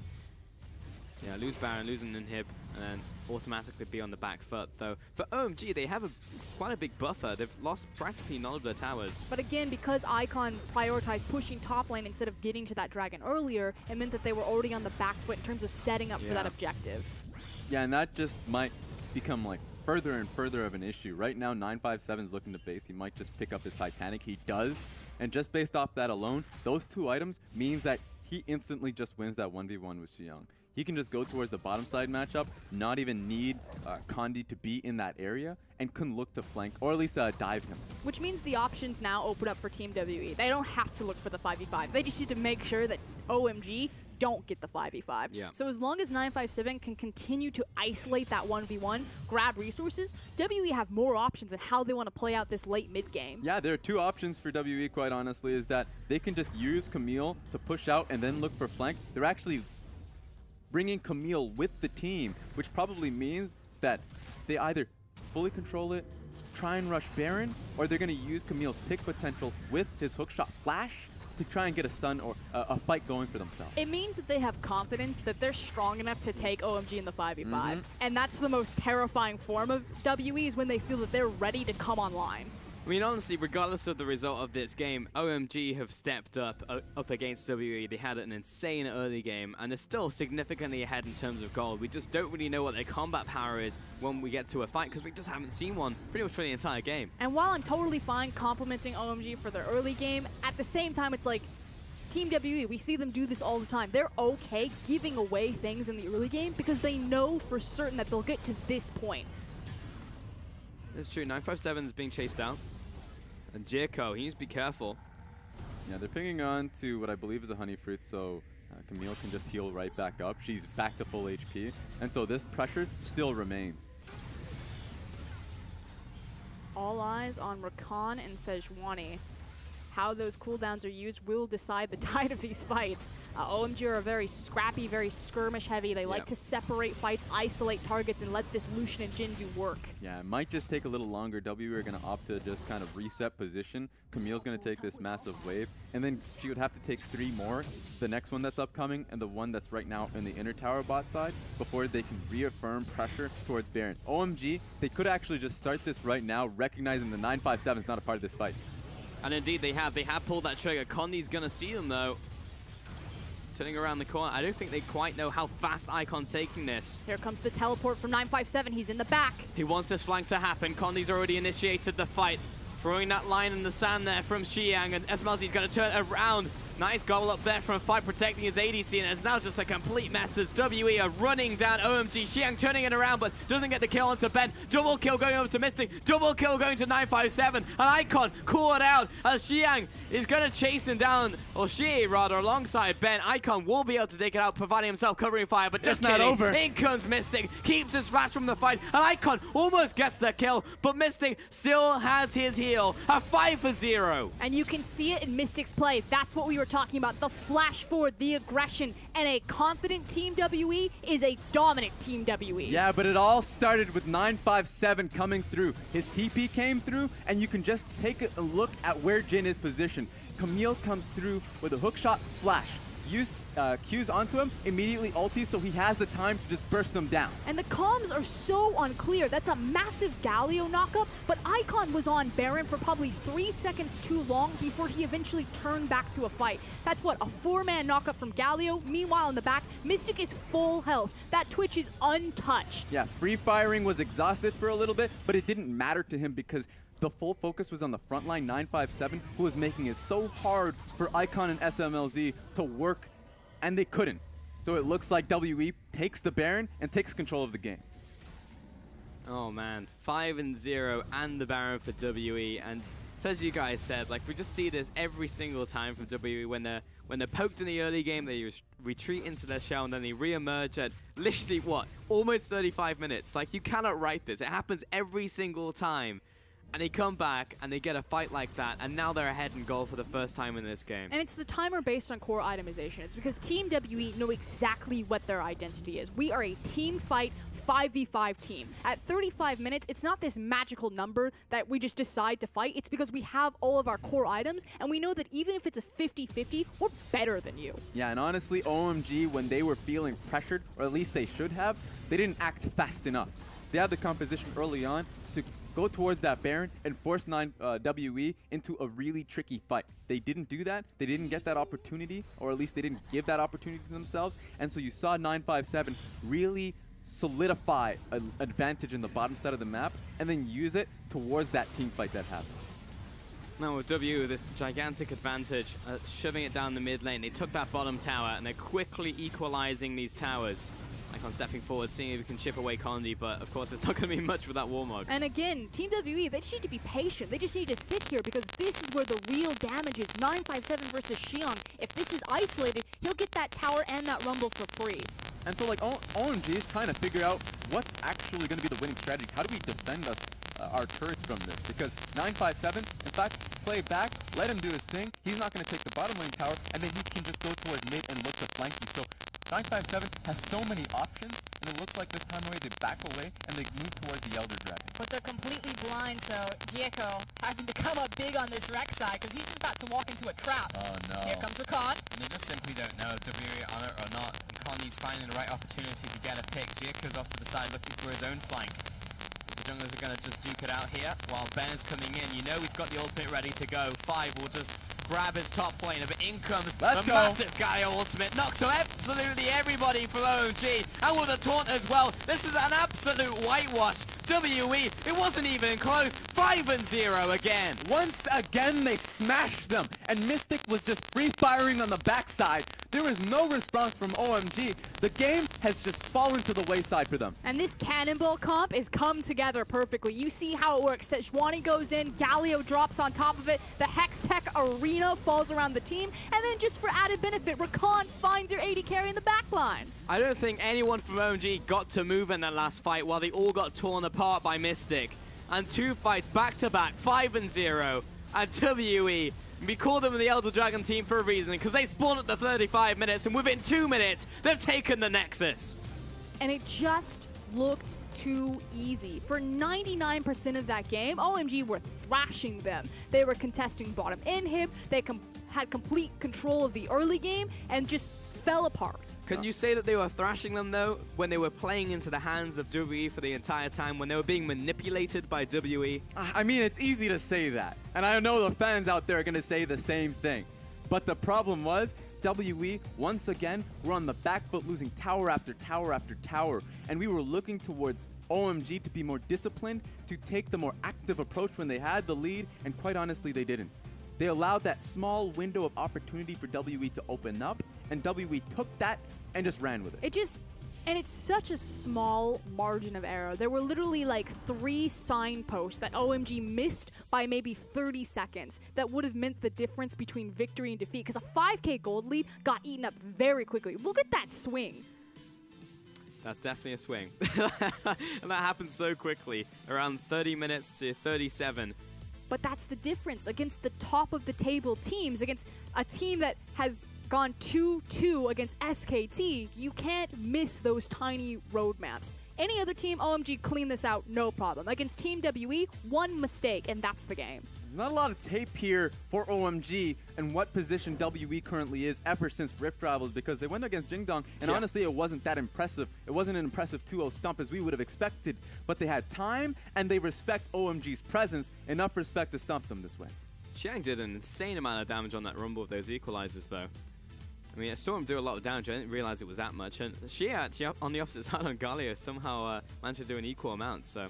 Yeah, lose Baron, lose an inhib, and then automatically be on the back foot. Though for OMG, they have quite a big buffer. They've lost practically none of their towers. But again, because Icon prioritized pushing top lane instead of getting to that dragon earlier, it meant that they were already on the back foot in terms of setting up for that objective. Yeah, and that just might become like further and further of an issue. Right now, 957 is looking to base. He might just pick up his Titanic. He does. And just based off that alone, those 2 items means that he instantly just wins that 1v1 with Xiang. He can just go towards the bottom side matchup, not even need Condi to be in that area, and can look to flank, or at least dive him. Which means the options now open up for Team WE. They don't have to look for the 5v5. They just need to make sure that OMG don't get the 5v5. Yeah. So as long as 957 can continue to isolate that 1v1, grab resources, WE have more options on how they want to play out this late mid game. Yeah, there are two options for WE, quite honestly, is that they can just use Camille to push out and then look for flank. They're actually bringing Camille with the team, which probably means that they either fully control it, try and rush Baron, or they're going to use Camille's pick potential with his hookshot flash to try and get a stun or a fight going for themselves. It means that they have confidence that they're strong enough to take OMG in the 5v5. And that's the most terrifying form of WE, is when they feel that they're ready to come online. I mean, honestly, regardless of the result of this game, OMG have stepped up against WE. They had an insane early game, and they're still significantly ahead in terms of gold. We just don't really know what their combat power is when we get to a fight, because we just haven't seen one pretty much for the entire game. And while I'm totally fine complimenting OMG for their early game, at the same time, it's like, Team WE, we see them do this all the time. They're okay giving away things in the early game because they know for certain that they'll get to this point. It's true, 957 is being chased out. And Jirko, he needs to be careful. Yeah, they're pinging on to what I believe is a honey fruit, so Camille can just heal right back up. She's back to full HP, and so this pressure still remains. All eyes on Rakan and Sejuani. How those cooldowns are used will decide the tide of these fights. OMG are very scrappy, very skirmish heavy. They like to separate fights, isolate targets, and let this Lucian and Jin do work. Yeah, it might just take a little longer. WE are going to opt to just kind of reset position. Camille's going to take this massive wave, and then she would have to take 3 more. The next one that's upcoming, and the one that's right now in the inner tower bot side, before they can reaffirm pressure towards Baron. OMG, they could actually just start this right now, recognizing the 957 is not a part of this fight. And indeed they have. They have pulled that trigger. Condi's going to see them, though. Turning around the corner. I don't think they quite know how fast Icon's taking this. Here comes the teleport from 957. He's in the back. He wants this flank to happen. Condi's already initiated the fight. Throwing that line in the sand there from Xiang, and SMLZ's going to turn around. Nice gobble up there from Fight, protecting his ADC, and it's now just a complete mess as WE are running down OMG. Xiang turning it around, but doesn't get the kill onto Ben. Double kill going over to Mystic. Double kill going to 957. And Icon cool it out as Xiang is going to chase him down, or she rather, alongside Ben. Icon will be able to take it out, providing himself covering fire, but just not over. In comes Mystic, keeps his flash from the fight, and Icon almost gets the kill, but Mystic still has his heal. A 5-0. And you can see it in Mystic's play. That's what we were talking about. The flash forward, the aggression, and a confident Team WE is a dominant Team WE. Yeah, but it all started with 957 coming through. His TP came through, and you can just take a look at where Jin is positioned. Camille comes through with a hookshot flash. Used Qs onto him, immediately ultis, so he has the time to just burst them down. And the comms are so unclear. That's a massive Galio knockup, but Icon was on Baron for probably 3 seconds too long before he eventually turned back to a fight. That's what, a 4-man knockup from Galio. Meanwhile, in the back, Mystic is full health. That Twitch is untouched. Yeah, free firing was exhausted for a little bit, but it didn't matter to him because the full focus was on the front line, 957, who was making it so hard for Icon and SMLZ to work, and they couldn't. So it looks like WE takes the Baron and takes control of the game. Oh man, 5-0 and the Baron for WE, and as you guys said, like, we just see this every single time from WE. When they're poked in the early game, they retreat into their shell, and then they re-emerge at literally, what, almost 35 minutes. Like, you cannot write this. It happens every single time. And they come back, and they get a fight like that, and now they're ahead in goal for the first time in this game. And it's the timer based on core itemization. It's because Team WE know exactly what their identity is. We are a team fight, 5v5 team. At 35 minutes, it's not this magical number that we just decide to fight. It's because we have all of our core items, and we know that even if it's a 50-50, we're better than you. Yeah, and honestly, OMG, when they were feeling pressured, or at least they should have, they didn't act fast enough. They had the composition early on to go towards that Baron and force WE into a really tricky fight. They didn't do that. They didn't get that opportunity, or at least they didn't give that opportunity to themselves. And so you saw 957 really solidify an advantage in the bottom side of the map and then use it towards that team fight that happened. Now with W, this gigantic advantage, shoving it down the mid lane. They took that bottom tower, and they're quickly equalizing these towers. Icon stepping forward, seeing if he can chip away Condi, but of course it's not going to be much with that Warmog. And again, Team WE, they just need to be patient. They just need to sit here because this is where the real damage is. 957 versus Xiong. If this is isolated, he'll get that tower and that rumble for free. And so, like, OMG is trying to figure out what's actually going to be the winning strategy. How do we defend our turrets from this? Because 957, in fact, play back, let him do his thing. He's not going to take the bottom lane tower, and then he can just go towards mid and look to flank you. So 957 has so many options, and it looks like this time away they back away and they move towards the Elder Dragon. But they're completely blind, so Diego having to come up big on this Rex side because he's just about to walk into a trap. Oh no. Here comes the con. And they just simply don't know if WE on it or not. And Condi's finding the right opportunity to get a pick. Diego's off to the side looking for his own flank. The junglers are going to just duke it out here while Ben's coming in. You know he's got the ultimate ready to go. Five will just grab his top laner, but in comes the massive Gaia ultimate. Knocks out absolutely everybody from OMG. And with a taunt as well. This is an absolute whitewash. WE, it wasn't even close. 5-0 again. Once again, they smashed them, and Mystic was just free-firing on the backside. There was no response from OMG. The game has just fallen to the wayside for them. And this cannonball comp is come together perfectly. You see how it works. Sejuani goes in, Galio drops on top of it, the Hextech Arena falls around the team, and then just for added benefit, Rakan finds your AD carry in the backline. I don't think anyone from OMG got to move in that last fight while they all got torn apart by Mystic. And two fights back-to-back, 5-0, and WE. We call them the Elder Dragon team for a reason, because they spawned at the 35 minutes, and within 2 minutes, they've taken the Nexus. And it just looked too easy. For 99% of that game, OMG were thrashing them. They were contesting bottom inhib, they had complete control of the early game, and just fell apart. Can you say that they were thrashing them, though, when they were playing into the hands of WE for the entire time, when they were being manipulated by WE? I mean, it's easy to say that. And I know the fans out there are going to say the same thing. But the problem was, WE, once again, were on the back foot, losing tower after tower after tower. And we were looking towards OMG to be more disciplined, to take the more active approach when they had the lead, and quite honestly, they didn't. They allowed that small window of opportunity for WE to open up, and WE took that and just ran with it. And it's such a small margin of error. There were literally like 3 signposts that OMG missed by maybe 30 seconds that would have meant the difference between victory and defeat, because a 5k gold lead got eaten up very quickly. Look at that swing. That's definitely a swing. And that happened so quickly, around 30 minutes to 37. But that's the difference against the top of the table teams, against a team that has gone 2-2 against SKT. You can't miss those tiny roadmaps. Any other team, OMG clean this out, no problem. Against Team WE, one mistake, and that's the game. There's not a lot of tape here for OMG and what position WE currently is ever since Rift Rivals, because they went against Jingdong, and honestly, it wasn't that impressive. It wasn't an impressive 2-0 stomp as we would have expected, but they had time, and they respect OMG's presence, enough respect to stomp them this way. Xiang did an insane amount of damage on that rumble with those equalizers, though. I mean, I saw him do a lot of damage. I didn't realize it was that much. And she actually, on the opposite side on Galio, somehow managed to do an equal amount. So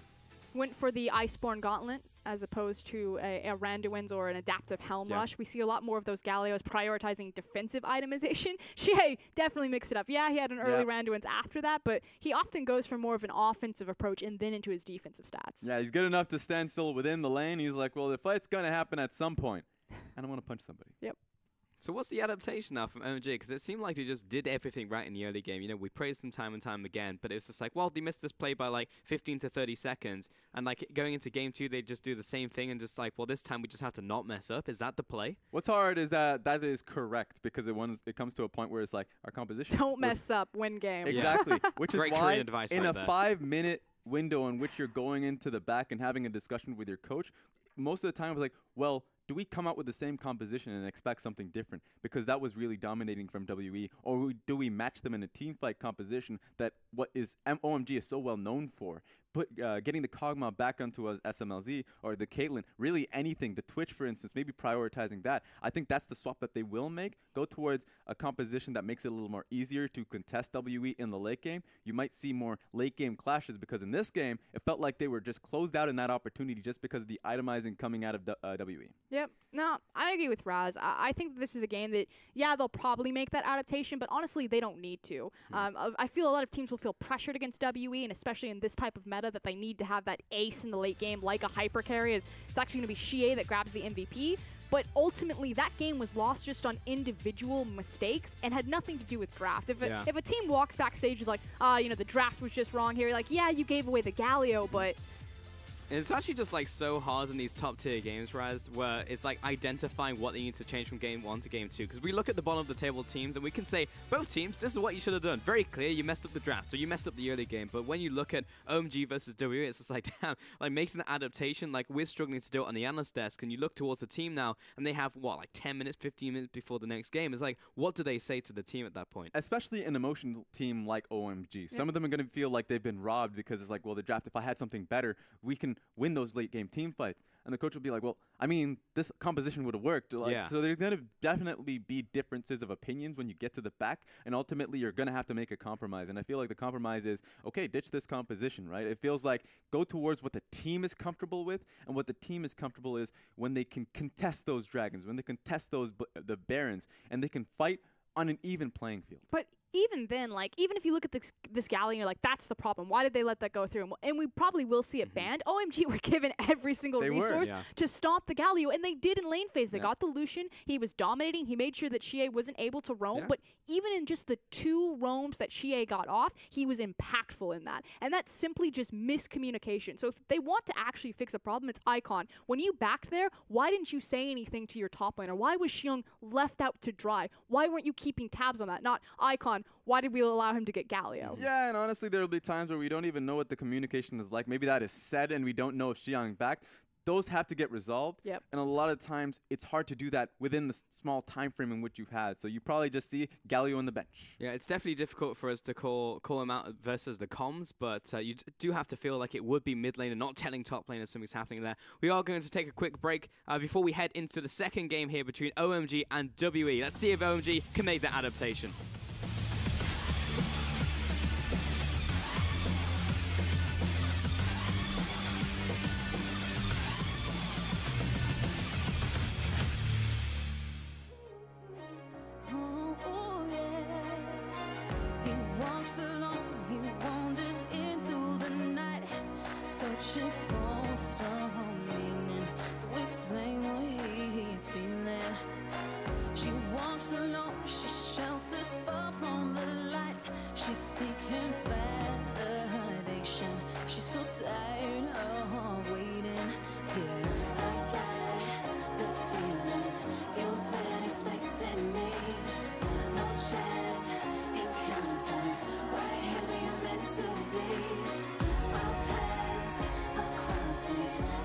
went for the Iceborne Gauntlet as opposed to a Randuin's or an Adaptive Helm Rush. We see a lot more of those Galios prioritizing defensive itemization. Shea definitely mixed it up. Yeah, he had an early Randuin's after that, but he often goes for more of an offensive approach and then into his defensive stats. Yeah, he's good enough to stand still within the lane. He's like, well, the fight's going to happen at some point. I don't want to punch somebody. Yep. So what's the adaptation now from OMG? Because it seemed like they just did everything right in the early game. You know, we praised them time and time again, but it's just like, well, they missed this play by like 15 to 30 seconds. And like going into game 2, they just do the same thing and just like, well, this time we just have to not mess up. Is that the play? What's hard is that is correct, because it comes to a point where it's like our composition. Don't mess up, win game. Exactly. Which is why in a there. 5-minute window in which you're going into the back and having a discussion with your coach, most of the time it was like, well, do we come out with the same composition and expect something different? Because that was really dominating from WE. Or do we match them in a team fight composition that OMG is so well known for? getting the Kog'Maw back onto a SMLZ or the Caitlyn, really anything, the Twitch for instance, maybe prioritizing that. I think that's the swap that they will make, go towards a composition that makes it a little more easier to contest WE in the late game. You might see more late game clashes because in this game, it felt like they were just closed out in that opportunity just because of the itemizing coming out of WE. Yep. No, I agree with Raz. I think this is a game that, yeah, they'll probably make that adaptation, but honestly, they don't need to. I feel a lot of teams will feel pressured against WE, and especially in this type of meta, that they need to have that ace in the late game like a hyper carry. It's actually going to be Xie that grabs the MVP. But ultimately, that game was lost just on individual mistakes and had nothing to do with draft. If a team walks backstage is like, you know, the draft was just wrong here, like, yeah, you gave away the Galio, but... It's actually just like so hard in these top tier games, Raz, where it's like identifying what they need to change from game 1 to game 2. Because we look at the bottom of the table teams and we can say, both teams, this is what you should have done. Very clear, you messed up the draft or you messed up the early game. But when you look at OMG versus WE, it's just like, damn, like making an adaptation, like we're struggling to do it on the analyst desk. And you look towards the team now and they have, what, like 10 minutes, 15 minutes before the next game. It's like, what do they say to the team at that point? Especially an emotional team like OMG. Some of them are going to feel like they've been robbed because it's like, well, the draft, if I had something better, we can win those late game team fights. And the coach will be like, well, I mean, this composition would have worked. Like, so there's going to definitely be differences of opinions when you get to the back, and ultimately you're going to have to make a compromise. And I feel like the compromise is, okay, ditch this composition, right? It feels like go towards what the team is comfortable with, and what the team is comfortable is when they can contest those dragons, when they contest those the barons, and they can fight on an even playing field. But even then, like, even if you look at this Galio and you're like, that's the problem. Why did they let that go through? And we probably will see it banned. OMG were given every single resource to stop the Galio, and they did in lane phase. They got the Lucian. He was dominating. He made sure that Xie wasn't able to roam. But even in just the 2 roams that Xie got off, he was impactful in that. And that's simply just miscommunication. So if they want to actually fix a problem, it's Icon. When you backed there, why didn't you say anything to your top laner? Why was Xiong left out to dry? Why weren't you keeping tabs on that? Not Icon. Why did we allow him to get Galio? Yeah, and honestly, there will be times where we don't even know what the communication is like. Maybe that is said and we don't know if Xiang backed. Those have to get resolved. And a lot of times, it's hard to do that within the small time frame in which you've had. So you probably just see Galio on the bench. Yeah, it's definitely difficult for us to call him out versus the comms, but you do have to feel like it would be mid lane and not telling top lane if something's happening there. We are going to take a quick break before we head into the second game here between OMG and WE. Let's see if OMG can make that adaptation. Searching for some meaning to explain what he's feeling. She walks alone, she shelters far from the light. She's seeking validation. She's so tired of waiting. Yeah, I got the feeling you've been expecting me. No chance encounter. Right here's where you're meant to be.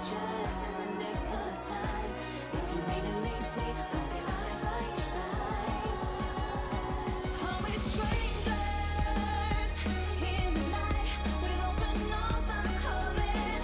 Just in the nick of time. If you need to meet me, I'll be right by your side. Are we strangers in the night? With open arms I'm calling.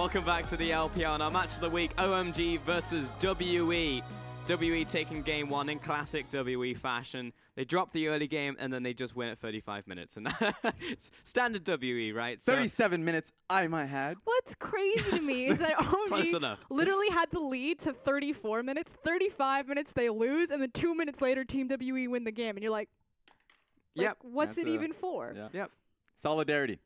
welcome back to the LPL and our match of the week, OMG versus WE. WE taking game 1 in classic WE fashion. They drop the early game and then they just win at 35 minutes. And standard WE, right? 37 minutes, I might add. What's crazy to me is that Close OMG enough. literally had the lead to 34 minutes, 35 minutes they lose, and then 2 minutes later Team WE win the game. And you're like, yep. What's That's it even for? Yeah. Yep. Solidarity.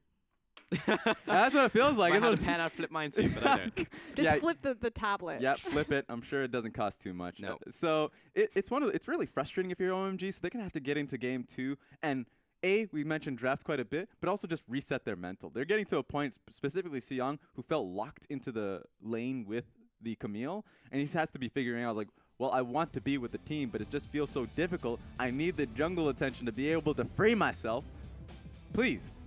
That's what it feels like. If I had a pen, I'd flip mine too, but I don't. Just flip the tablet. Yeah, flip it. I'm sure it doesn't cost too much. No. So it's really frustrating if you're OMG. So they're gonna have to get into game 2 and we mentioned drafts quite a bit, but also just reset their mental. They're getting to a point, specifically Seong, who felt locked into the lane with the Camille, and he has to be figuring out like, well, I want to be with the team, but it just feels so difficult. I need the jungle attention to be able to free myself. Please.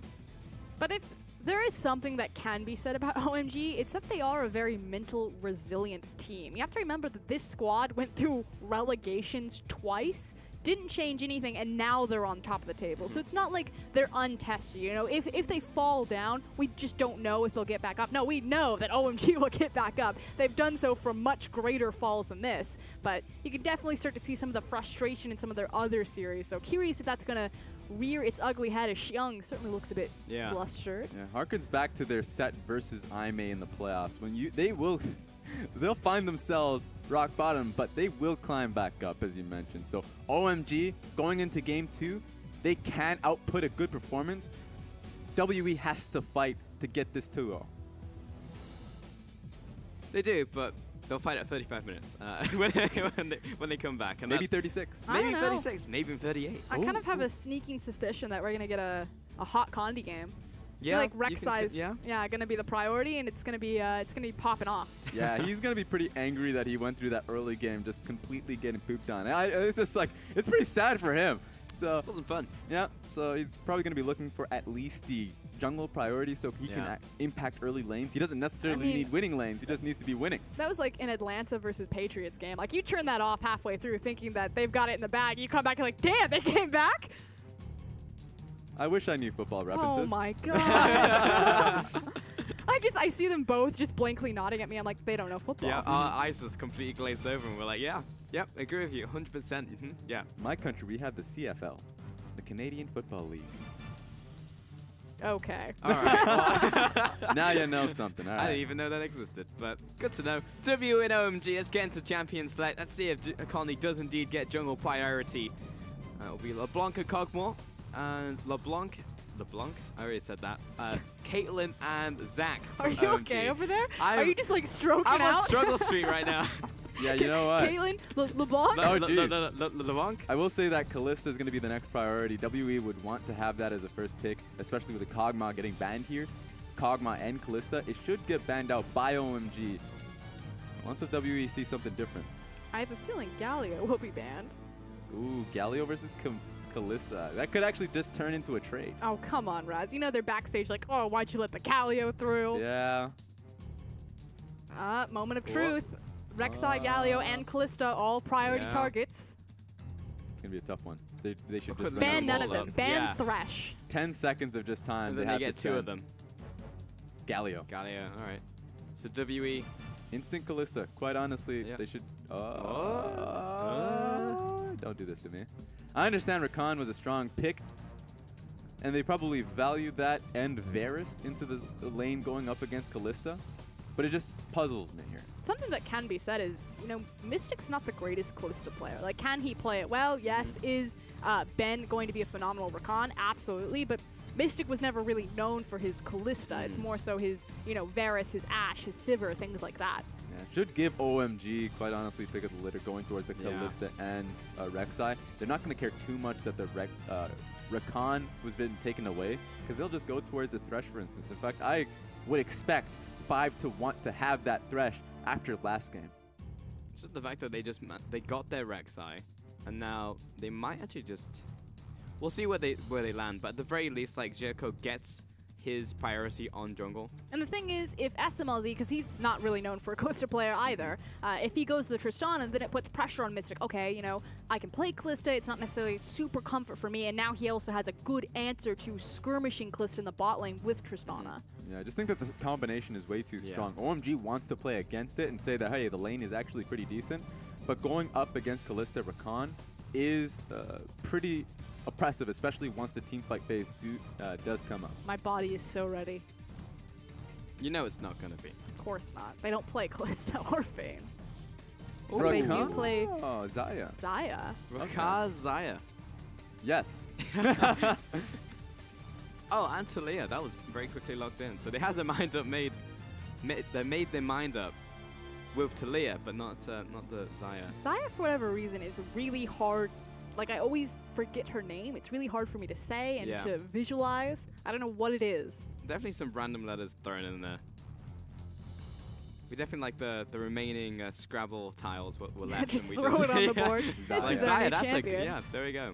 But if there is something that can be said about OMG, it's that they are a very mental, resilient team. You have to remember that this squad went through relegations twice, didn't change anything, and now they're on top of the table. So it's not like they're untested, you know? If they fall down, we just don't know if they'll get back up. No, we know that OMG will get back up. They've done so from much greater falls than this, but you can definitely start to see some of the frustration in some of their other series. So curious if that's going to rear its ugly head, as Xiang certainly looks a bit flustered. Yeah, harkens back to their set versus IMA in the playoffs. When they'll find themselves rock bottom, but they will climb back up, as you mentioned. So OMG, going into game 2, they can output a good performance. WE has to fight to get this 2-0. They do, but they'll fight at 35 minutes when they come back. And Maybe 36. Maybe I don't know. 36. Maybe 38. I kind of have a sneaking suspicion that we're going to get a hot Condi game. Yeah, like Rek'Sai's going to be the priority, and it's going to be popping off. Yeah, he's going to be pretty angry that he went through that early game just completely getting pooped on. It's just like, it's pretty sad for him. So it wasn't fun. Yeah, so he's probably going to be looking for at least the jungle priority so he can impact early lanes. He doesn't necessarily need winning lanes. He just needs to be winning. That was like an Atlanta versus Patriots game. Like, you turn that off halfway through thinking that they've got it in the bag. You come back and like, damn, they came back? I wish I knew football references. Oh my god. I see them both just blankly nodding at me. I'm like, they don't know football. Yeah, our eyes just completely glazed over and we're like, yep, I agree with you, 100%. Yeah. My country, we have the CFL, the Canadian Football League. Okay. All right. Now you know something. All right. I didn't even know that existed, but good to know. W in OMG, let's get into Champion Select. Let's see if Conley does indeed get jungle priority. It'll be LeBlanc and Cogmore. And LeBlanc, I already said that. Caitlyn and Zach. Are you OMG. okay over there? Are you just like stroking out? I'm on struggle street right now. Yeah, you know what? Caitlyn, LeBlanc? Oh, jeez. LeBlanc? I will say that Kalista is going to be the next priority. WE would want to have that as a first pick, especially with the Kog'Maw getting banned here. Kog'Maw and Kalista, it should get banned out by OMG. Unless if WE sees something different. I have a feeling Galio will be banned. Ooh, Galio versus Kalista. That could actually just turn into a trade. Oh, come on, Raz. You know they're backstage like, oh, why'd you let the Galio through? Yeah. Moment of truth. Rek'Sai, Galio, and Kalista, all priority targets. It's going to be a tough one. They should just ban none of them. Ban Thresh. 10 seconds of just time. And then they get 2 of them. Galio. Galio, all right. So WE. Instant Kalista. Quite honestly, they should... Don't do this to me. I understand Rakan was a strong pick, and they probably valued that and Varus into the lane going up against Kalista, but it just puzzles me here. Something that can be said is, you know, Mystic's not the greatest Kalista player. Like, can he play it well? Yes. Is Ben going to be a phenomenal Rakan? Absolutely, but Mystic was never really known for his Kalista. It's more so his, you know, Varus, his Ashe, his Sivir, things like that. Yeah, should give OMG, quite honestly, pick of the litter going towards the Kalista and Rek'Sai. They're not going to care too much that the Rakan was been taken away, because they'll just go towards the Thresh, for instance. In fact, I would expect 5 to want to have that Thresh after last game. So the fact that they got their Rek'Sai, and now they might actually just... We'll see where they land, but at the very least, like, Jericho gets his priority on jungle. And the thing is, if SMLZ, because he's not really known for a Kalista player either, if he goes to the Tristana, then it puts pressure on Mystic. Okay, you know, I can play Kalista, it's not necessarily super comfort for me, and now he also has a good answer to skirmishing Kalista in the bot lane with Tristana. Yeah, I just think that the combination is way too strong. OMG wants to play against it and say that, hey, the lane is actually pretty decent, but going up against Kalista Rakan is pretty oppressive, especially once the team fight phase does come up. My body is so ready. You know it's not going to be. Of course not. They don't play Kalista or Fane. Oh, they do play Xayah. Xayah. Rakan Xayah. Yes. Oh, and Talia. That was very quickly locked in. So they had their mind up they made their mind up with Talia, but not the Xayah. Xayah, for whatever reason, is really hard. Like, I always forget her name. It's really hard for me to say and to visualize. I don't know what it is. Definitely some random letters thrown in there. We definitely like the remaining Scrabble tiles were left. Just and we throw it on the board. This like is our new that's champion. yeah, there we go.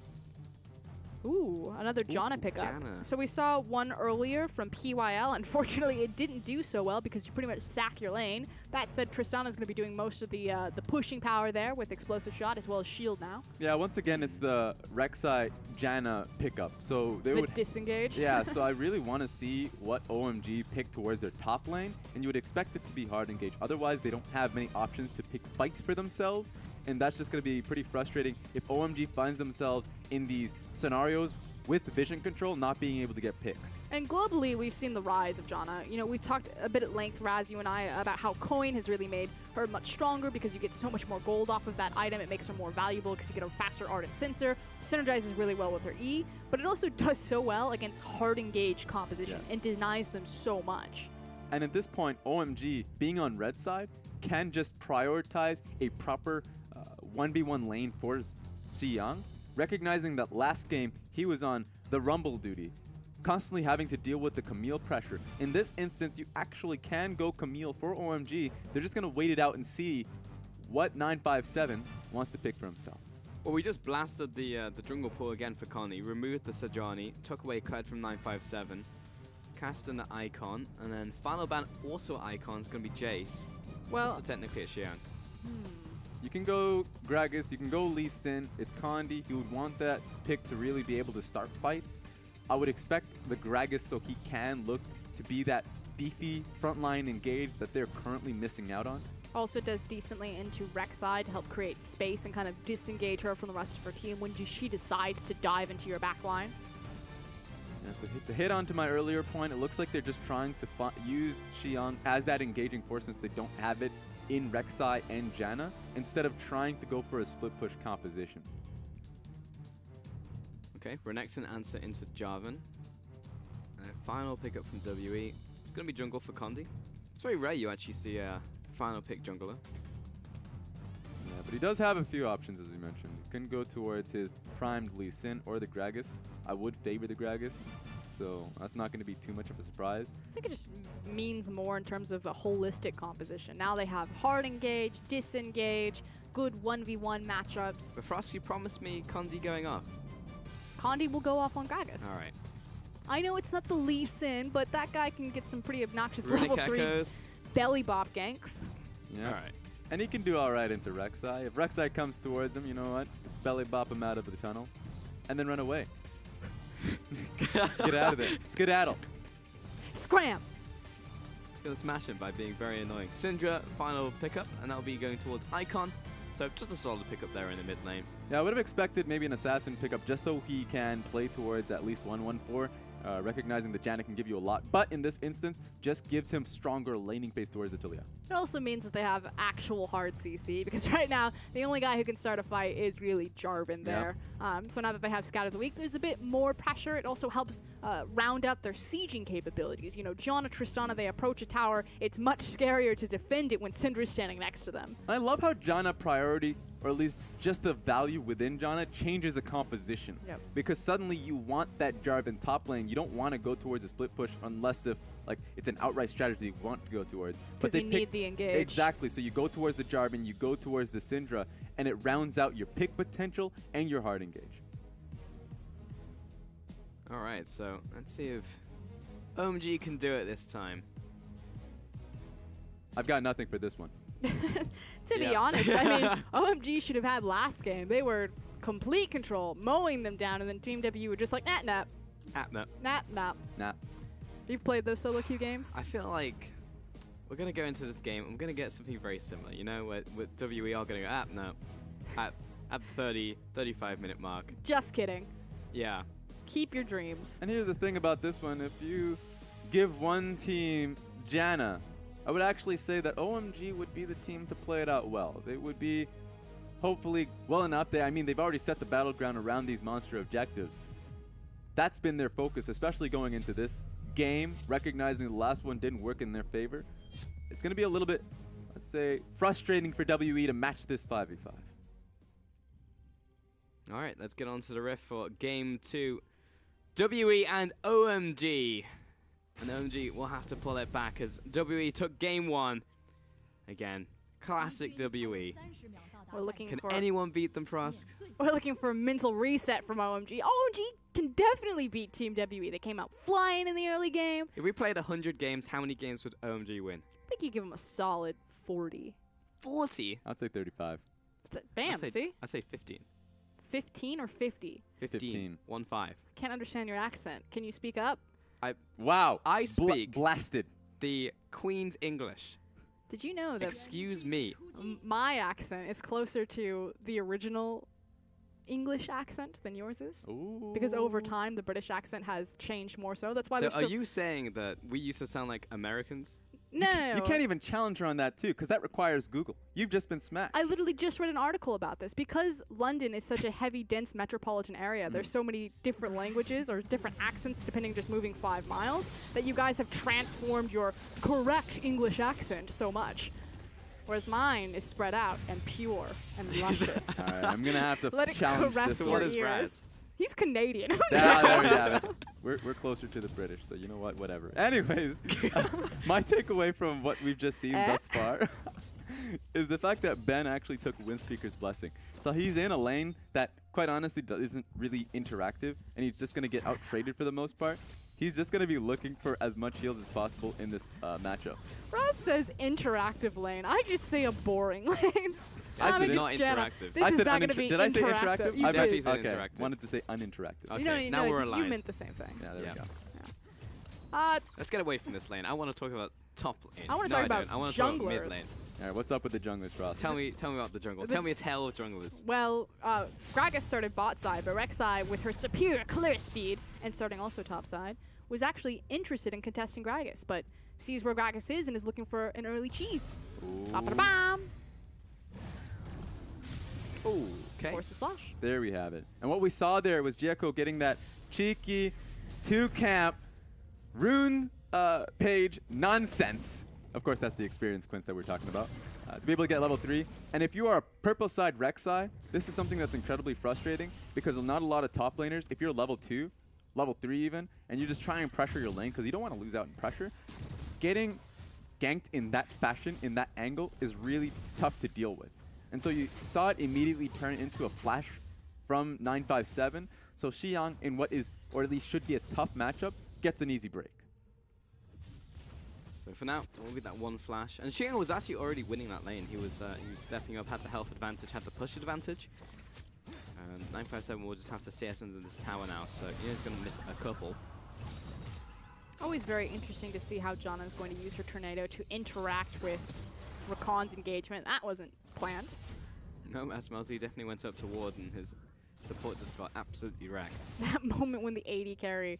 Ooh, another Janna pickup. Janna. So we saw one earlier from PYL. Unfortunately, it didn't do so well because you pretty much sack your lane. That said, Tristana's going to be doing most of the pushing power there with Explosive Shot as well as Shield now. Yeah, once again, it's the Rek'Sai Janna pickup. So they would disengage. Yeah, so I really want to see what OMG pick towards their top lane, and you would expect it to be hard engage. Otherwise, they don't have many options to pick fights for themselves, and that's just going to be pretty frustrating if OMG finds themselves in these scenarios with vision control not being able to get picks. And globally, we've seen the rise of Janna. You know, we've talked a bit at length, Raz, you and I, about how Coin has really made her much stronger because you get so much more gold off of that item. It makes her more valuable because you get a faster Ardent Sensor. Synergizes really well with her E, but it also does so well against hard engaged composition and denies them so much. And at this point, OMG, being on red side, can just prioritize a proper 1v1 lane for Xiang, recognizing that last game he was on the Rumble duty, constantly having to deal with the Camille pressure. In this instance, you actually can go Camille for OMG. They're just going to wait it out and see what 957 wants to pick for himself. Well, we just blasted the jungle pool again for Connie, removed the Sejuani, took away Kled from 957, cast in the Icon, and then final ban also Icon is going to be Jace. Well, also technically it's Xiang. You can go Gragas, you can go Lee Sin, it's Condi. You would want that pick to really be able to start fights. I would expect the Gragas so he can look to be that beefy frontline engage that they're currently missing out on. Also does decently into Rek'Sai to help create space and kind of disengage her from the rest of her team when she decides to dive into your back line. Yeah, so to hit onto my earlier point, it looks like they're just trying to use Xiang as that engaging force since they don't have it in Rek'Sai and Janna, instead of trying to go for a split push composition. Okay, Renekton answer into Jarvan. Final pickup from WE. It's going to be jungle for Condi. It's very rare you actually see a final pick jungler. Yeah, but he does have a few options, as we mentioned. He can go towards his primed Lee Sin or the Gragas. I would favor the Gragas, so that's not going to be too much of a surprise. I think it just means more in terms of a holistic composition. Now they have hard engage, disengage, good 1v1 matchups. But Frost, you promised me Condi going off. Condi will go off on Gragas. All right. I know it's not the Lee Sin, but that guy can get some pretty obnoxious Runic level 3 Echoes. belly bop ganks. Yeah. All right. And he can do all right into Rek'Sai. If Rek'Sai comes towards him, you know what? Just belly bop him out of the tunnel and then run away. Get out of there. Skedaddle. Scram! Gonna smash him by being very annoying. Syndra, final pickup, and that'll be going towards Icon. So just a solid pickup there in the mid lane. Yeah, I would have expected maybe an Assassin pickup just so he can play towards at least 1-1-4, recognizing that Janna can give you a lot. But in this instance, just gives him stronger laning phase towards the Talia. It also means that they have actual hard CC, because right now, the only guy who can start a fight is really Jarvan there. So now that they have Scout of the Week, there's a bit more pressure. It also helps round out their sieging capabilities. You know, Janna, Tristana, they approach a tower. It's much scarier to defend it when Syndra's standing next to them. I love how Janna priority, or at least just the value within Janna, changes the composition. Because suddenly you want that Jarvan top lane. You don't want to go towards a split push unless if like it's an outright strategy you want to go towards. Because you need the engage. Exactly. So you go towards the Jarvan, you go towards the Syndra, and it rounds out your pick potential and your hard engage. All right, so let's see if OMG can do it this time. I've got nothing for this one. To be honest, I mean, OMG should have had last game. They were complete control, mowing them down, and then Team W were just like, nah. Nah. You've played those solo queue games? I feel like we're going to go into this game. I'm going to get something very similar. You know, with WE are going to go, no. At the 35-minute mark. Just kidding. Yeah. Keep your dreams. And here's the thing about this one. If you give one team Janna, I would actually say that OMG would be the team to play it out well. They would be hopefully well enough. They've already set the battleground around these monster objectives. That's been their focus, especially going into this game, recognizing the last one didn't work in their favor. It's going to be a little bit, let's say, frustrating for WE to match this 5v5. All right, let's get on to the riff for Game 2. WE and OMG. And OMG will have to pull it back as WE took Game 1. Again, classic WE. We're looking Can for anyone beat them, Frost? We're looking for a mental reset from OMG. OMG can definitely beat Team WE. They came out flying in the early game. If we played 100 games, how many games would OMG win? I think you give them a solid 40. 40? I'd say 35. Bam, see? I'd say 15. 15 or 50? 15. 1-5. Can't understand your accent. Can you speak up? Wow. I speak blasted the Queen's English. Did you know that Excuse me. My accent is closer to the original English accent than yours is? Ooh. Because over time, the British accent has changed more so. That's why So there's are you saying that we used to sound like Americans? No. You can't even challenge her on that, too, because that requires Google. You've just been smacked. I literally just read an article about this. Because London is such a heavy, dense metropolitan area, there's so many different languages or different accents depending just moving 5 miles that you guys have transformed your correct English accent so much. Whereas mine is spread out and pure and luscious. All right, I'm going to have to Let it challenge caress this your one. ears. He's Canadian. There we have it. We're closer to the British, so you know what? Whatever. Anyways, my takeaway from what we've just seen thus far is the fact that Ben actually took Windspeaker's Blessing. So he's in a lane that, quite honestly, isn't really interactive, and he's just going to get out-traded for the most part. He's just going to be looking for as much heals as possible in this matchup. Ross says interactive lane. I just say a boring lane. I said not interactive. This is not going to be Did I say interactive? You I bet did. he said Okay, interactive. wanted to say uninteractive. Okay, now we're aligned. You meant the same thing. Yeah, there we go. Let's get away from this lane. I want to talk about top lane. I want to talk about I want to talk about mid lane. junglers. All right, what's up with the junglers, Ross? Tell me about the jungle. Tell me a tale of junglers. Well, Gragas started bot side, but Rek'Sai, with her superior clear speed and starting also top side, was actually interested in contesting Gragas, but sees where Gragas is and is looking for an early cheese. Ba-ba-da-bam! Oh, okay. Force the splash. There we have it. And what we saw there was Jeko getting that cheeky two-camp rune page nonsense. Of course, that's the experience Quince that we're talking about. To be able to get level 3. And if you are a purple side Rek'Sai, this is something that's incredibly frustrating because not a lot of top laners, if you're level 2, level 3 even, and you just try and pressure your lane because you don't want to lose out in pressure, getting ganked in that fashion, in that angle, is really tough to deal with. And so you saw it immediately turn into a flash from 957. So Xiang, in what is, or at least should be a tough matchup, gets an easy break. So for now, it will be that one flash. And Xiang was actually already winning that lane. He was stepping up, had the health advantage, had the push advantage. 957 will just have to CS into this tower now, so he's going to miss a couple. Always very interesting to see how Janna is going to use her tornado to interact with Rakan's engagement. That wasn't planned. No, Asmelzy definitely went up to ward and his support just got absolutely wrecked. That moment when the AD carry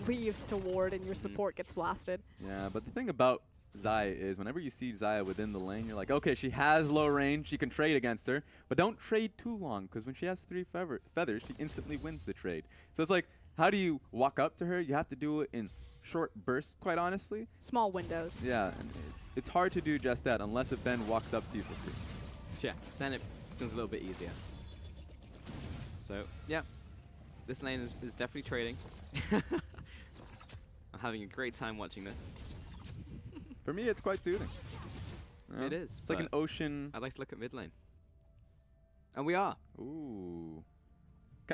leaves to ward and your support gets blasted. Yeah, but the thing about Xayah is whenever you see Xayah within the lane, you're like, okay, she has low range, she can trade against her, but don't trade too long because when she has 3 feathers, she instantly wins the trade. So it's like, how do you walk up to her? You have to do it in short bursts, quite honestly. Small windows. Yeah, and it's hard to do just that unless if Ben walks up to you for free. Yeah, then it becomes a little bit easier. So, yeah, this lane is definitely trading. I'm having a great time watching this. For me, it's quite soothing. Yeah. It is. It's like an ocean. I'd like to look at mid lane. And we are. Ooh.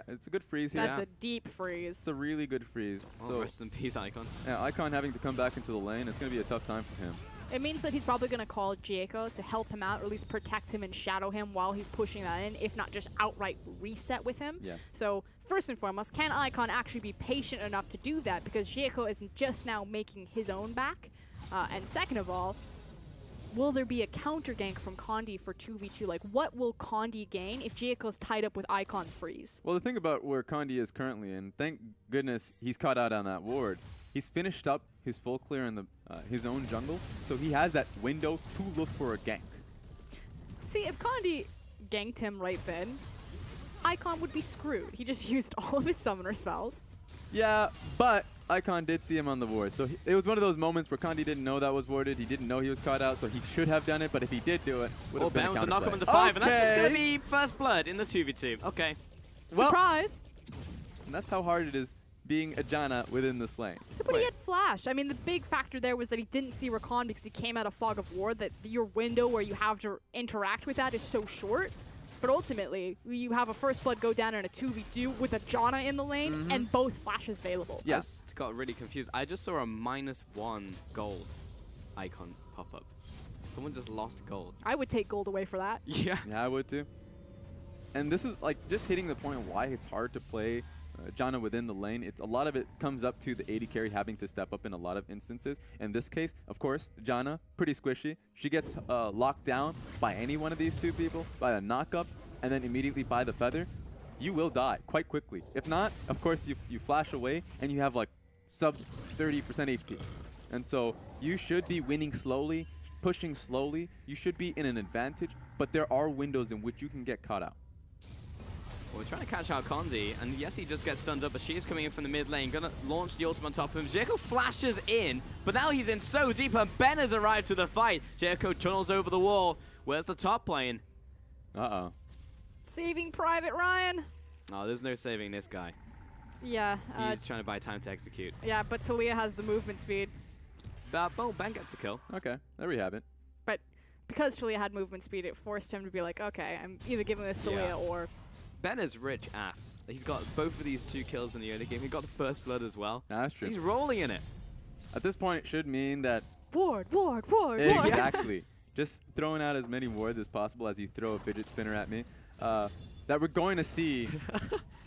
it's a good freeze here. That's a deep freeze. It's a really good freeze. Oh, so rest in peace, Icon. Yeah, Icon having to come back into the lane, it's going to be a tough time for him. It means that he's probably going to call Jaco to help him out, or at least protect him and shadow him while he's pushing that in, if not just outright reset with him. Yes. So first and foremost, can Icon actually be patient enough to do that? Because Jaco is just now making his own back. And second of all, will there be a counter gank from Condi for 2v2? Like, what will Condi gain if Jaco's tied up with Icon's freeze? Well, the thing about where Condi is currently, and thank goodness he's caught out on that ward, he's finished up his full clear in the his own jungle, so he has that window to look for a gank. See, if Condi ganked him right then, Icon would be screwed. He just used all of his summoner spells. Yeah, but Icon did see him on the ward, so it was one of those moments where Condi didn't know that was warded. He didn't know he was caught out, so he should have done it, but if he did do it, would have been a counter knock him play. into 5, and that's just going to be first blood in the 2v2. Okay. Well, surprise! And that's how hard it is being a Janna within this lane. But he had flash. I mean, the big factor there was that he didn't see Rakan because he came out of Fog of War, that your window where you have to interact with that is so short. But ultimately, you have a first blood go down in a 2v2 with a Janna in the lane and both flashes available. Yes. I just got really confused. I just saw a -1 gold icon pop up. Someone just lost gold. I would take gold away for that. Yeah. Yeah, I would too. And this is like just hitting the point of why it's hard to play Janna within the lane. A lot of it comes up to the AD carry having to step up in a lot of instances. In this case, of course, Janna, pretty squishy. She gets locked down by any one of these two people, by a knock-up, and then immediately by the feather. You will die quite quickly. If not, of course, you flash away, and you have like sub 30% HP. And so you should be winning slowly, pushing slowly. You should be in an advantage, but there are windows in which you can get caught out. Well, we're trying to catch out Condi, and yes, he just gets stunned up, but she is coming in from the mid lane, gonna launch the ultimate on top of him. Jaco flashes in, but now he's in so deep, and Ben has arrived to the fight. Jaco tunnels over the wall. Where's the top lane? Uh-oh. Saving Private Ryan. Oh, there's no saving this guy. Yeah. He's trying to buy time to execute. Yeah, but Talia has the movement speed. Oh, Ben gets a kill. Okay, there we have it. But because Talia had movement speed, it forced him to be like, okay, I'm either giving this to Talia or... Ben is rich AF. He's got both of these 2 kills in the early game. He got the first blood as well. That's true. He's rolling in it. At this point, it should mean that... Ward. Exactly. Just throwing out as many wards as possible as you throw a fidget spinner at me. That we're going to see...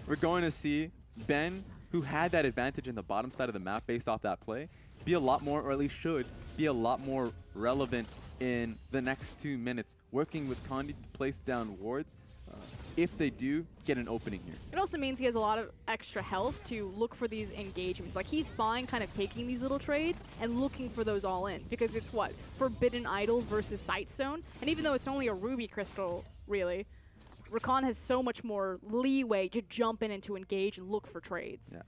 we're going to see Ben, who had that advantage in the bottom side of the map based off that play, be a lot more, or at least should, be a lot more relevant in the next 2 minutes, working with Condi to place down wards. If they do get an opening here. It also means he has a lot of extra health to look for these engagements. Like, he's fine kind of taking these little trades and looking for those all-ins, because it's what? Forbidden Idol versus Sightstone? And even though it's only a Ruby Crystal, really, Rakan has so much more leeway to jump in and to engage and look for trades. Yeah.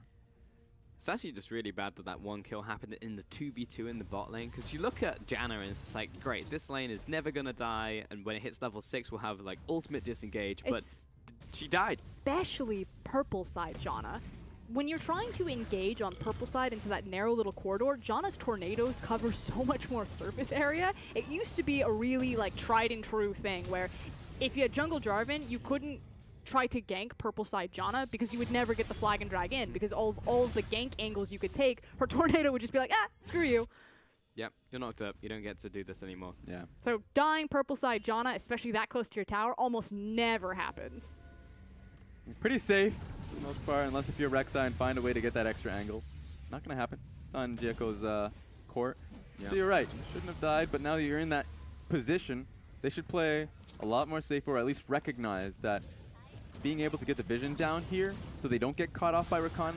It's actually just really bad that that 1 kill happened in the 2v2 in the bot lane, because you look at Janna and it's just like, great, this lane is never going to die, and when it hits level 6 we'll have like ultimate disengage, but she died. Especially purple side Janna. When you're trying to engage on purple side into that narrow little corridor, Janna's tornadoes cover so much more surface area. It used to be a really like tried and true thing where if you had jungle Jarvan, you couldn't try to gank purple side Janna because you would never get the flag and drag in, because all of the gank angles you could take, her tornado would just be like, ah, screw you. Yep, you're knocked up. You don't get to do this anymore. Yeah. So dying purple side Janna, especially that close to your tower, almost never happens. Pretty safe for the most part, unless if you're Rek'Sai and find a way to get that extra angle. Not going to happen. It's on Jaco's court. Yeah. So you're right. You shouldn't have died, but now that you're in that position, they should play a lot more safe, or at least recognize that being able to get the vision down here so they don't get caught off by Rakan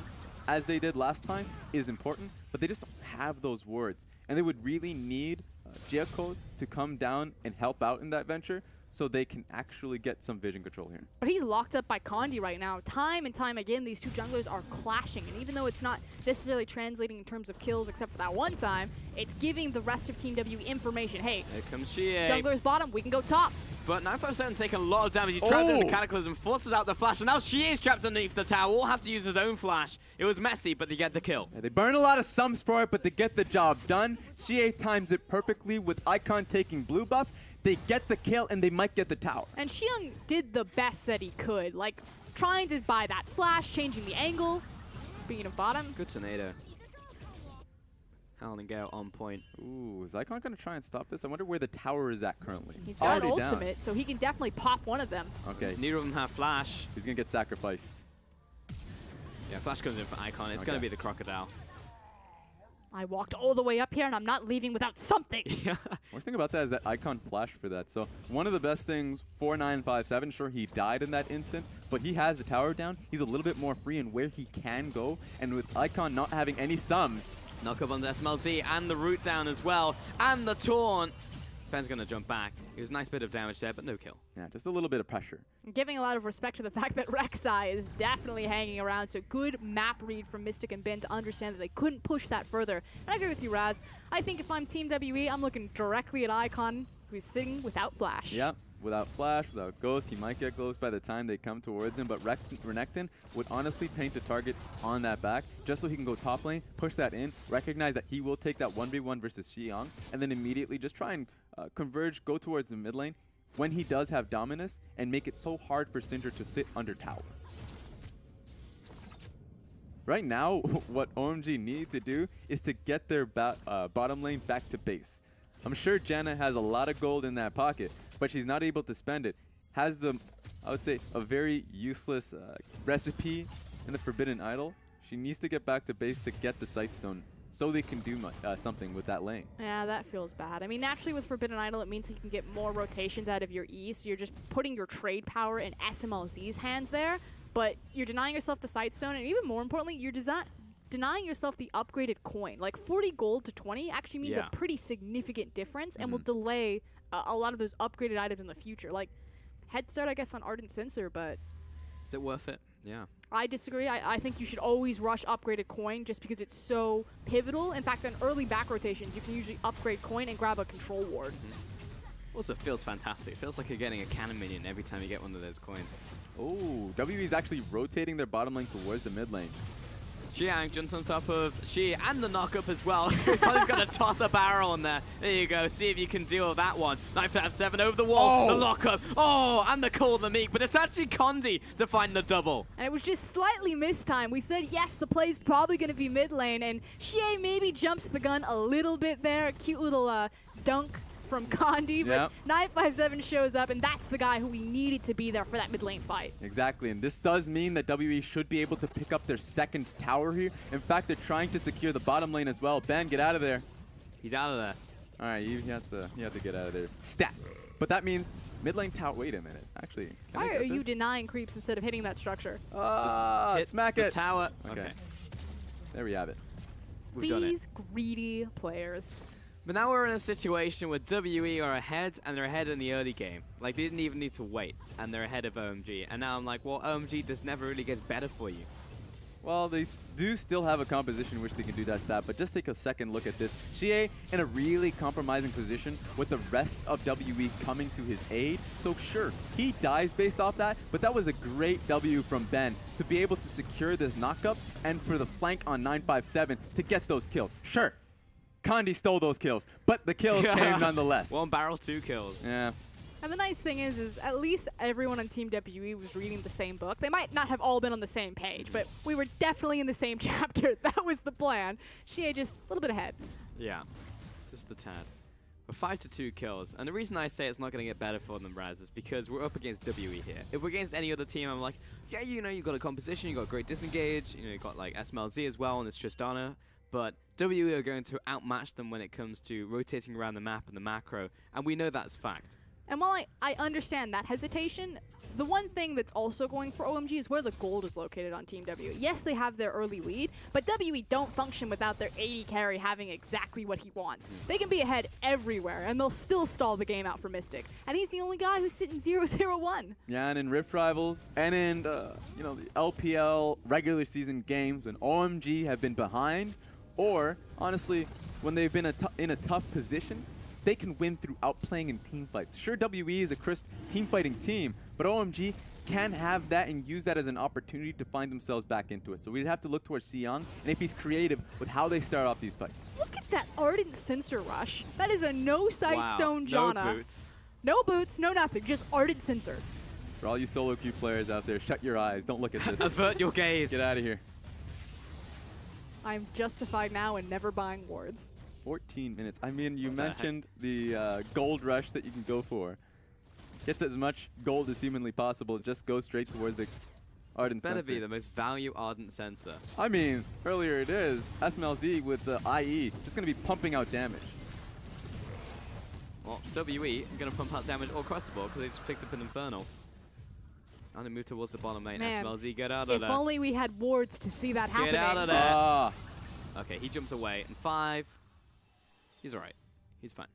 as they did last time is important, but they just don't have those words. And they would really need Jaco to come down and help out in that venture so they can actually get some vision control here. But he's locked up by Condi right now. Time and time again, these two junglers are clashing. And even though it's not necessarily translating in terms of kills except for that one time, it's giving the rest of Team W information. Hey, here comes Xie. Jungler's bottom, we can go top. But 957 taking a lot of damage. He trapped in the Cataclysm, forces out the flash, and now Xie is trapped underneath the tower. Will have to use his own flash. It was messy, but they get the kill. Yeah, they burn a lot of sums for it, but they get the job done. Xie times it perfectly with Icon taking blue buff. they get the kill and they might get the tower. And Xiang did the best that he could, like trying to buy that flash, changing the angle. Speaking of bottom. Good tornado. Howling Gale on point. Ooh, is Icon going to try and stop this? I wonder where the tower is at currently. He's got an ultimate, so he can definitely pop one of them. Okay. Neither of them have flash. He's going to get sacrificed. Yeah, flash comes in for Icon. It's going to be the crocodile. I walked all the way up here, and I'm not leaving without something. Yeah. Worst thing about that is that Icon flashed for that. So one of the best things for 957, sure, he died in that instance, but he has the tower down. He's a little bit more free in where he can go. And with Icon not having any sums, knock up on the SMLZ and the root down as well. And the taunt. Ben's going to jump back. It was a nice bit of damage there, but no kill. Yeah, just a little bit of pressure. Giving a lot of respect to the fact that Rek'Sai is definitely hanging around. So good map read from Mystic and Ben to understand that they couldn't push that further. And I agree with you, Raz. I think if I'm Team WE, I'm looking directly at Icon, who's sitting without flash. Yep. Without flash, without ghost, he might get ghost by the time they come towards him, but Renekton would honestly paint the target on that back just so he can go top lane, push that in, recognize that he will take that 1v1 versus Xiang, and then immediately just try and converge, go towards the mid lane when he does have Dominus, and make it so hard for Syndra to sit under tower. Right now, what OMG needs to do is to get their bottom lane back to base. I'm sure Janna has a lot of gold in that pocket, but she's not able to spend it. Has the, I would say, a very useless recipe in the Forbidden Idol. She needs to get back to base to get the Sightstone so they can do something with that lane. Yeah, that feels bad. I mean, naturally with Forbidden Idol, it means you can get more rotations out of your E, so you're just putting your trade power in SMLZ's hands there, but you're denying yourself the Sightstone, and even more importantly, you're denying yourself the upgraded coin. Like 40 gold to 20 actually means a pretty significant difference and will delay a lot of those upgraded items in the future. Like head start, I guess, on Ardent Censer, but is it worth it? Yeah. I disagree. I think you should always rush upgraded coin just because it's so pivotal. In fact, on early back rotations, you can usually upgrade coin and grab a control ward. Also feels fantastic. It feels like you're getting a cannon minion every time you get one of those coins. Oh, WE is actually rotating their bottom lane towards the mid lane. Xiang jumps on top of Shi and the knock-up as well. He's got to toss a barrel on there. There you go. See if you can deal with that one. 957 over the wall. The lock-up. Oh, and the call of the meek. But it's actually Condi to find the double. And it was just slightly mistimed. We said, yes, the play's probably going to be mid lane. And Xie maybe jumps the gun a little bit there. A cute little dunk from Condi, but 957 shows up, and that's the guy who we needed to be there for that mid lane fight. Exactly, and this does mean that WE should be able to pick up their second tower here. In fact, they're trying to secure the bottom lane as well. Ben, get out of there. He's out of there. All right, you have to get out of there. Stat. But that means mid lane tower. Wait a minute. Actually, why are you denying creeps instead of hitting that structure? Just hit smack the tower. Okay. There we have it. We've done it. These greedy players. But now we're in a situation where WE are ahead, and they're ahead in the early game. Like, they didn't even need to wait, and they're ahead of OMG. And now I'm like, well, OMG, this never really gets better for you. Well, they do still have a composition which they can do that stat, but just take a second look at this. Xie in a really compromising position with the rest of WE coming to his aid. So sure, he dies based off that, but that was a great W from Ben to be able to secure this knockup and for the flank on 957 to get those kills. Sure. Condi stole those kills, but the kills came nonetheless. One barrel, 2 kills. Yeah. And the nice thing is at least everyone on Team WE was reading the same book. They might not have all been on the same page, but we were definitely in the same chapter. That was the plan. Xie just a little bit ahead. Yeah, just the tad. But 5-2 kills. And the reason I say it's not going to get better for them, Raz, is because we're up against WE here. If we're against any other team, I'm like, yeah, you know, you've got a composition, you've got great disengage, you know, you've got like SMLZ as well, and it's Tristana. But WE are going to outmatch them when it comes to rotating around the map and the macro, and we know that's fact. And while I understand that hesitation, the one thing that's also going for OMG is where the gold is located on Team W. Yes, they have their early lead, but WE don't function without their AD carry having exactly what he wants. They can be ahead everywhere, and they'll still stall the game out for Mystic. And he's the only guy who's sitting 0-0-1. Yeah, and in Rift Rivals, and in you know, the LPL regular season games, when OMG have been behind, or honestly, when they've been in a tough position, they can win through outplaying in team fights. Sure, WE is a crisp team fighting team, but OMG can have that and use that as an opportunity to find themselves back into it. So we'd have to look towards Xiang, and if he's creative with how they start off these fights. Look at that Ardent Censer rush. That is a no Sightstone Janna. No boots. No boots, no nothing, just Ardent Sensor. For all you solo queue players out there, shut your eyes. Don't look at this. Avert your gaze. Get out of here. I'm justified now in never buying wards. 14 minutes. I mean, you mentioned the gold rush that you can go for. Gets as much gold as humanly possible. Just go straight towards the Ardent Sensor. Sensor. Be the most value Ardent Sensor. I mean, earlier it is. SMLZ with the IE. Just going to be pumping out damage. Well, WE going to pump out damage all across the board because they just picked up an Infernal. And to move towards the bottom lane. Man, SMLZ, get out of there. If only we had wards to see that happening. Get out of there. Okay, he jumps away. And 5. He's alright. He's fine.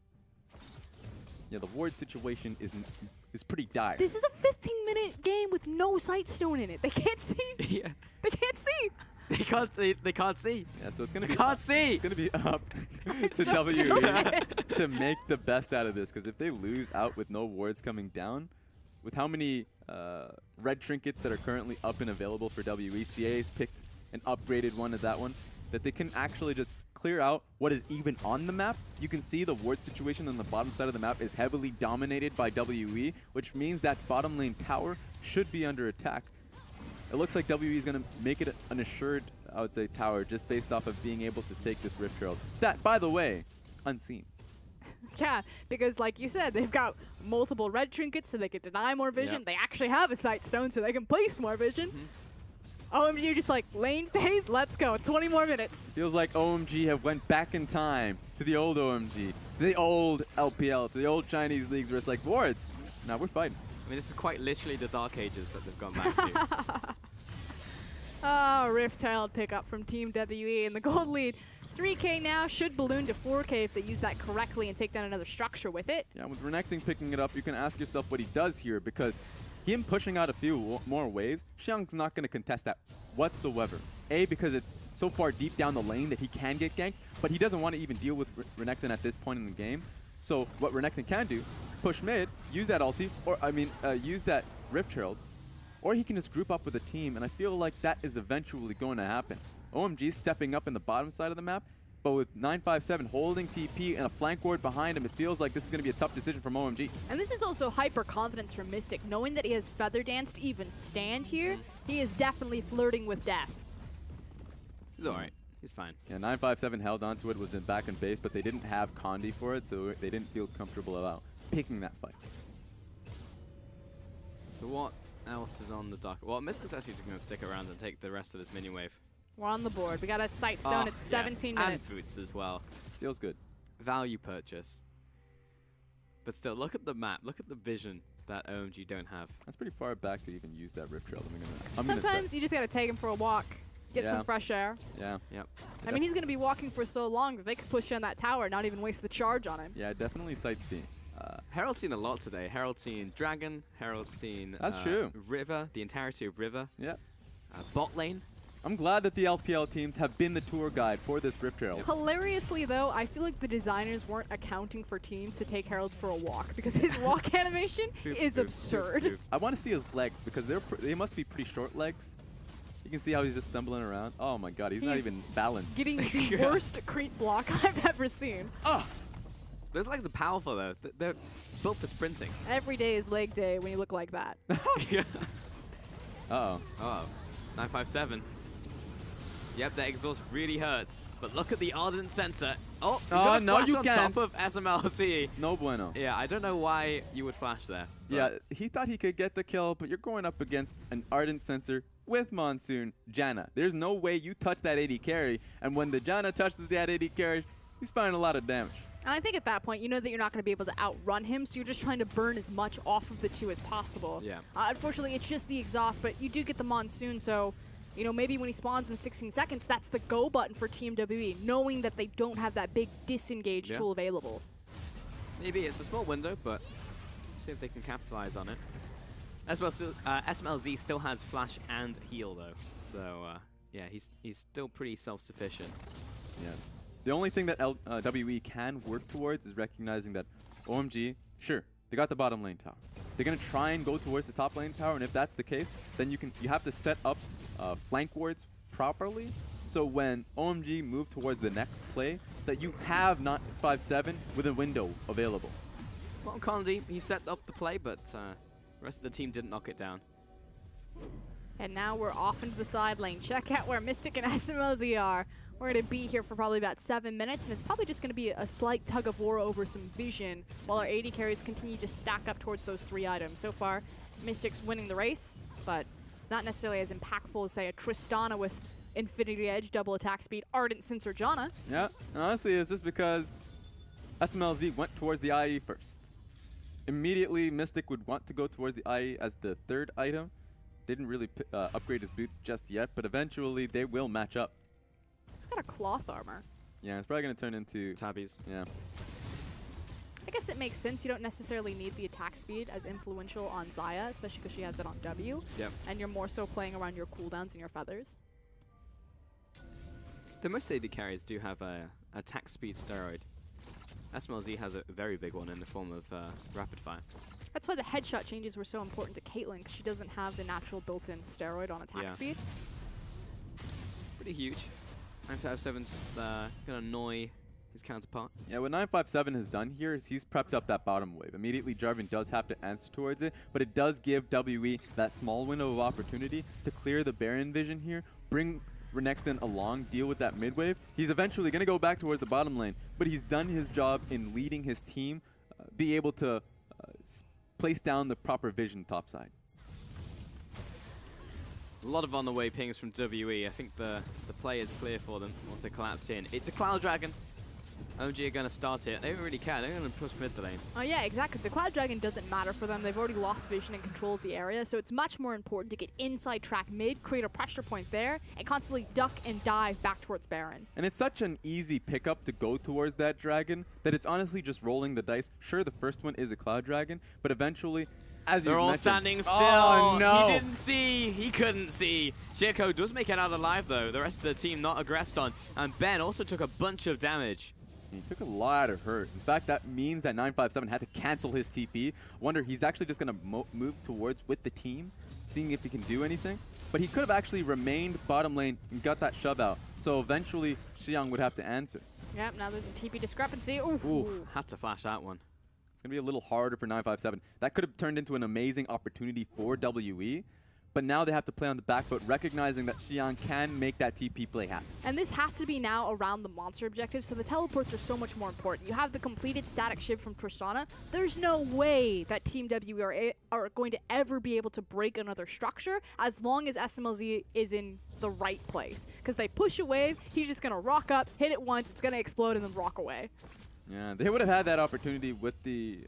Yeah, the ward situation is pretty dire. This is a 15-minute game with no Sightstone in it. They can't see. Yeah. They can't see. They can't see. Yeah, so it's gonna be can't see. It's gonna be up to so WE tilted. to make the best out of this. Because if they lose out with no wards coming down, with how many red trinkets that are currently up and available for WE, CA's picked an upgraded one of that one, that they can actually just clear out what is even on the map. You can see the ward situation on the bottom side of the map is heavily dominated by WE, which means that bottom lane tower should be under attack. It looks like WE is going to make it an assured, I would say, tower just based off of being able to take this Rift Herald. That, by the way, unseen. Yeah, because like you said, they've got multiple red trinkets so they can deny more vision. Yep. They actually have a Sightstone so they can place more vision. OMG just like, lane phase, let's go. 20 more minutes. Feels like OMG have went back in time to the old OMG, to the old LPL, to the old Chinese leagues where it's like, wards, now we're fighting. I mean, this is quite literally the Dark Ages that they've gone back to. Oh, Rift Herald pickup from Team WE and the gold lead. 3K now, should balloon to 4K if they use that correctly and take down another structure with it. Yeah, with Renekton picking it up, you can ask yourself what he does here, because him pushing out a few more waves, Xiang's not going to contest that whatsoever. A, because it's so far deep down the lane that he can get ganked, but he doesn't want to even deal with Renekton at this point in the game. So what Renekton can do, push mid, use that ulti, or use that Rift Herald, or he can just group up with a team, and I feel like that is eventually going to happen. OMG stepping up in the bottom side of the map, but with 957 holding TP and a flank ward behind him, it feels like this is going to be a tough decision from OMG. And this is also hyper confidence from Mystic, knowing that he has Feather Dance to even stand here. He is definitely flirting with death. He's alright. He's fine. Yeah, 957 held onto it, was in back in base, but they didn't have Condi for it, so they didn't feel comfortable about picking that fight. So what else is on the dock? Well, Mystic's actually just going to stick around and take the rest of this mini wave. We're on the board. We got a Sightstone. It's 17 minutes. And boots as well. Feels good. Value purchase. But still, look at the map. Look at the vision that OMG don't have. That's pretty far back to even use that Rift Trail. Sometimes you just got to take him for a walk, get some fresh air. Yeah. Yep. I mean, he's going to be walking for so long that they could push on that tower and not even waste the charge on him. Yeah, definitely sights the. Herald's seen a lot today. Herald's seen Dragon. Herald's seen That's true. River, the entirety of River. Yeah. Bot lane. I'm glad that the LPL teams have been the tour guide for this Rift Herald. Hilariously, though, I feel like the designers weren't accounting for teams to take Herald for a walk because his walk animation is absurd. I want to see his legs because they must be pretty short legs. You can see how he's just stumbling around. Oh my god, he's not even balanced. Getting the worst Crete block I've ever seen. Oh! Those legs are powerful, though. They're built for sprinting. Every day is leg day when you look like that. Yeah. Uh-oh. Uh-oh. 957. Yep, that exhaust really hurts. But look at the Ardent Sensor. Oh, no, you on can't. top of SMLZ. No bueno. Yeah, I don't know why you would flash there. Yeah, he thought he could get the kill, but you're going up against an Ardent Sensor with Monsoon, Janna. There's no way you touch that AD carry, and when the Janna touches that AD carry, he's finding a lot of damage. And I think at that point, you know that you're not going to be able to outrun him, so you're just trying to burn as much off of the two as possible. Yeah. Unfortunately, it's just the exhaust, but you do get the Monsoon, so you know, maybe when he spawns in 16 seconds, that's the go button for Team WE, knowing that they don't have that big disengage tool available. Maybe it's a small window, but see if they can capitalize on it. SMLZ still has flash and heal, though. So, yeah, he's still pretty self-sufficient. Yeah. The only thing that WE can work towards is recognizing that OMG, sure, they got the bottom lane tower. They're going to try and go towards the top lane tower, and if that's the case, then you have to set up flank wards properly, so when OMG move towards the next play, that you have not 5-7 with a window available. Well, Condi, he set up the play, but the rest of the team didn't knock it down. And now we're off into the side lane. Check out where Mystic and SMLZ are. We're going to be here for probably about 7 minutes, and it's probably just going to be a slight tug of war over some vision while our AD carries continue to stack up towards those 3 items. So far, Mystic's winning the race, but it's not necessarily as impactful as, say, a Tristana with Infinity Edge, double attack speed, Ardent Sense, or Janna. Yeah, and honestly, it's just because SMLZ went towards the IE first. Immediately, Mystic would want to go towards the IE as the 3rd item. Didn't really upgrade his boots just yet, but eventually they will match up. He's got a cloth armor. Yeah, it's probably going to turn into tabbies. Yeah. I guess it makes sense. You don't necessarily need the attack speed as influential on Xayah, especially because she has it on W. Yep. And you're more so playing around your cooldowns and your feathers. The most AD carries do have a attack speed steroid. SMLZ has a very big one in the form of rapid fire. That's why the headshot changes were so important to Caitlyn, because she doesn't have the natural built-in steroid on attack speed. Pretty huge. 957's gonna annoy his counterpart. Yeah, what 957 has done here is he's prepped up that bottom wave. Immediately, Jarvan does have to answer towards it, but it does give WE that small window of opportunity to clear the Baron vision here, bring Renekton along, deal with that mid wave. He's eventually going to go back towards the bottom lane, but he's done his job in leading his team, be able to place down the proper vision topside. A lot of on-the-way pings from WE. I think the play is clear for them once they collapse in. It's a Cloud Dragon. OMG are going to start it. They don't really care. They're going to push mid the lane. Oh yeah, exactly. The Cloud Dragon doesn't matter for them. They've already lost vision and control of the area, so it's much more important to get inside track mid, create a pressure point there, and constantly duck and dive back towards Baron. And it's such an easy pickup to go towards that dragon that it's honestly just rolling the dice. Sure, the first one is a Cloud Dragon, but eventually, as they're you all mentioned, standing still. Oh, no. He didn't see. He couldn't see. Jericho does make it out alive, though. The rest of the team not aggressed on. And Ben also took a bunch of damage. He took a lot of hurt. In fact, that means that 957 had to cancel his TP. Wonder he's actually just going to move towards with the team, seeing if he can do anything. But he could have actually remained bottom lane and got that shove out. So eventually, Xiang would have to answer. Yep, now there's a TP discrepancy. Ooh, had to flash that one. It's going to be a little harder for 957. That could have turned into an amazing opportunity for WE. But now they have to play on the back foot, recognizing that Xiang can make that TP play happen. And this has to be now around the monster objective, so the teleports are so much more important. You have the completed static shiv from Tristana. There's no way that Team WE are going to ever be able to break another structure as long as SMLZ is in the right place. Because they push a wave, he's just going to rock up, hit it once, it's going to explode, and then rock away. Yeah, they would have had that opportunity with the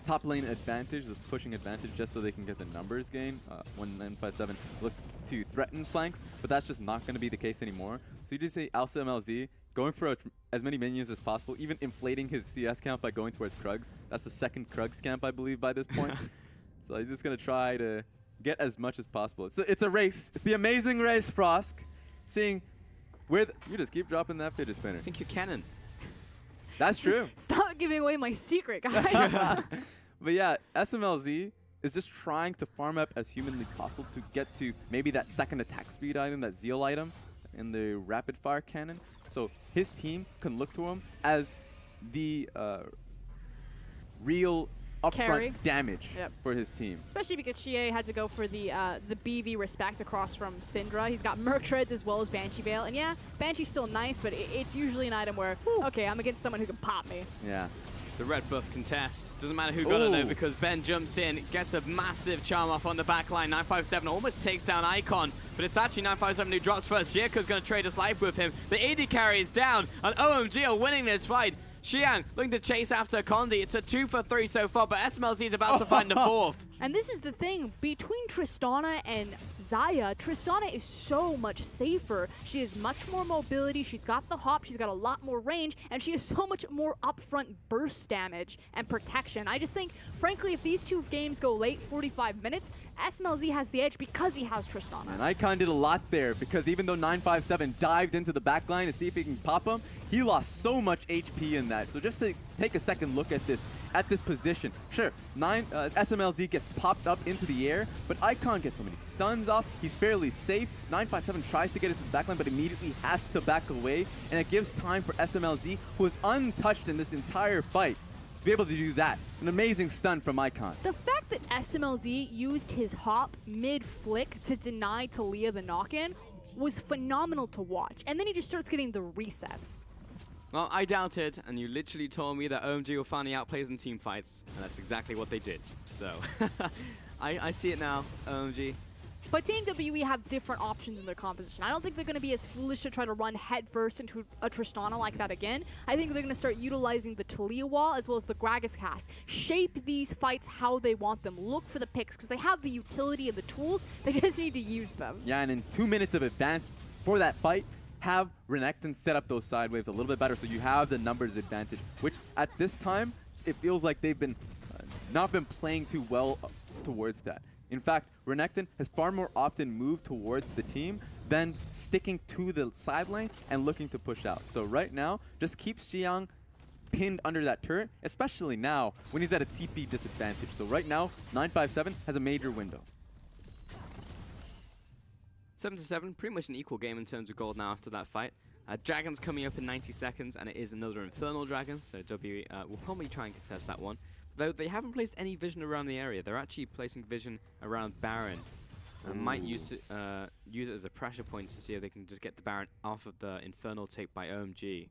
top lane advantage, this pushing advantage, just so they can get the numbers gain when 957 look to threaten flanks, but that's just not going to be the case anymore. So you just say SMLZ going for as many minions as possible, even inflating his CS count by going towards Krugs. That's the second Krugs camp, I believe, by this point. So he's just going to try to get as much as possible. It's a race. It's the amazing race, Frosk. Seeing where you just keep dropping that fidget spinner. I think you're Cannon. That's true. Stop giving away my secret, guys. But yeah, SMLZ is just trying to farm up as humanly possible to get to maybe that second attack speed item, that Zeal item, in the rapid fire cannon. So his team can look to him as the real upfront damage for his team. Especially because Xie had to go for the BV respect across from Syndra. He's got Merc Treads as well as Banshee Veil. And yeah, Banshee's still nice, but it's usually an item where, okay, I'm against someone who can pop me. Yeah. The red buff contest. Doesn't matter who got it though, because Ben jumps in, gets a massive charm off on the back line. 957 almost takes down Icon, but it's actually 957 who drops first. Jericho's going to trade his life with him. The AD carry is down, and OMG are winning this fight. Xiang looking to chase after Condi. It's a 2 for 3 so far, but SMLZ is about to find a fourth. And this is the thing, between Tristana and Xayah, Tristana is so much safer. She has much more mobility, she's got the hop, she's got a lot more range, and she has so much more upfront burst damage and protection. I just think, frankly, if these two games go late, 45 minutes, SMLZ has the edge because he has Tristana. And Icon did a lot there, because even though 957 dived into the back line to see if he can pop him, he lost so much HP in that. So just to take a second look at this position. Sure, SMLZ gets popped up into the air, but Icon gets so many stuns off. He's fairly safe. 957 tries to get into the backline, but immediately has to back away, and it gives time for SMLZ, who is untouched in this entire fight, to be able to do that. An amazing stun from Icon. The fact that SMLZ used his hop mid-flick to deny Talia the knock-in was phenomenal to watch. And then he just starts getting the resets. Well, I doubted, and you literally told me that OMG will finally outplay us in team fights, and that's exactly what they did. So, I see it now, OMG. But Team WE have different options in their composition. I don't think they're going to be as foolish to try to run headfirst into a Tristana like that again. I think they're going to start utilizing the Talia wall as well as the Gragas cast. Shape these fights how they want them. Look for the picks because they have the utility and the tools. They just need to use them. Yeah, and in 2 minutes of advance for that fight, have Renekton set up those side waves a little bit better so you have the numbers advantage, which at this time, it feels like they've been not been playing too well towards that. In fact, Renekton has far more often moved towards the team than sticking to the side lane and looking to push out. So right now, just keep Xiang pinned under that turret, especially now when he's at a TP disadvantage. So right now, 957 has a major window. 7-7, pretty much an equal game in terms of gold now after that fight. Dragon's coming up in 90 seconds, and it is another Infernal Dragon, so WE will probably try and contest that one. Though they haven't placed any vision around the area, they're actually placing vision around Baron. And might use it as a pressure point to see if they can just get the Baron off of the Infernal take by OMG.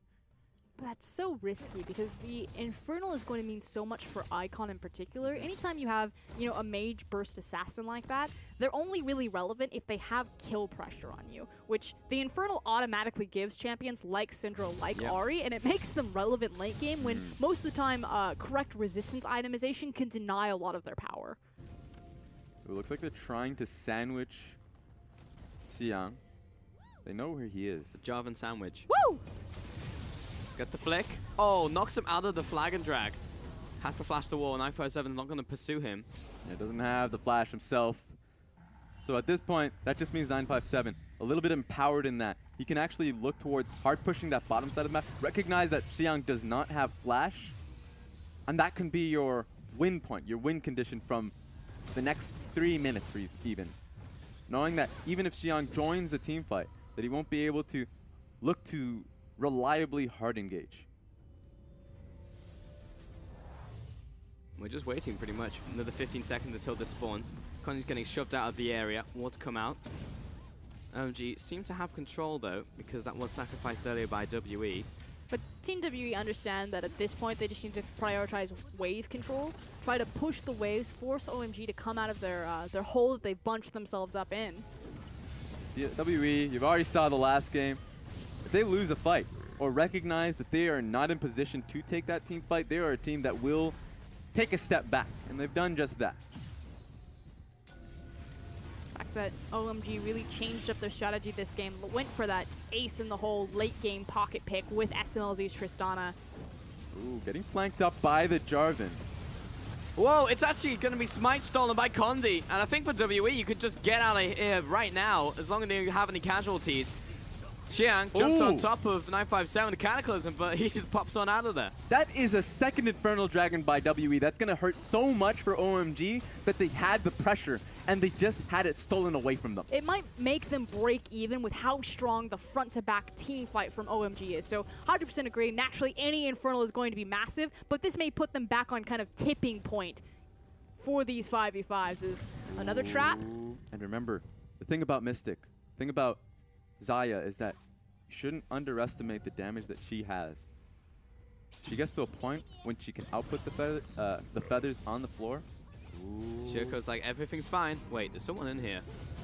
But that's so risky because the Infernal is going to mean so much for Icon in particular. Anytime you have, you know, a mage burst assassin like that, they're only really relevant if they have kill pressure on you, which the Infernal automatically gives champions like Syndra, like Ahri, and it makes them relevant late game when most of the time correct resistance itemization can deny a lot of their power. It looks like they're trying to sandwich Xiang. They know where he is. The Jarvan sandwich. Woo! Got the flick. Oh, knocks him out of the flag and drag. Has to flash the wall. 957 not going to pursue him. Yeah, doesn't have the flash himself. So at this point, that just means 957 a little bit empowered in that. He can actually look towards hard pushing that bottom side of the map. Recognize that Xiang does not have flash. And that can be your win point, your win condition from the next 3 minutes for even. Knowing that even if Xiang joins a team fight, that he won't be able to look to reliably hard engage. We're just waiting pretty much. Another 15 seconds until this spawns. Connie's getting shoved out of the area. What's come out? OMG seem to have control though, because that was sacrificed earlier by WE. But Team WE understand that at this point they just need to prioritize wave control, try to push the waves, force OMG to come out of their hole that they've bunched themselves up in. Yeah, WE, you've already saw the last game. If they lose a fight or recognize that they are not in position to take that team fight, they are a team that will take a step back, and they've done just that. The fact that OMG really changed up their strategy this game, went for that ace in the hole late game pocket pick with SMLZ's Tristana. Ooh, getting flanked up by the Jarvan. Whoa, it's actually going to be smite stolen by Condi, and I think for WE you could just get out of here right now as long as you don't have any casualties. Xiang jumps on top of 957, the Cataclysm, but he just pops on out of there. That is a second Infernal Dragon by WE. That's going to hurt so much for OMG that they had the pressure, and they just had it stolen away from them. It might make them break even with how strong the front-to-back team fight from OMG is. So 100% agree. Naturally, any Infernal is going to be massive, but this may put them back on kind of tipping point for these 5v5s. Is another trap. And remember, the thing about Mystic, the thing about Xayah is that you shouldn't underestimate the damage that she has. She gets to a point when she can output the feathers on the floor. Shirko's like, everything's fine. Wait, there's someone in here.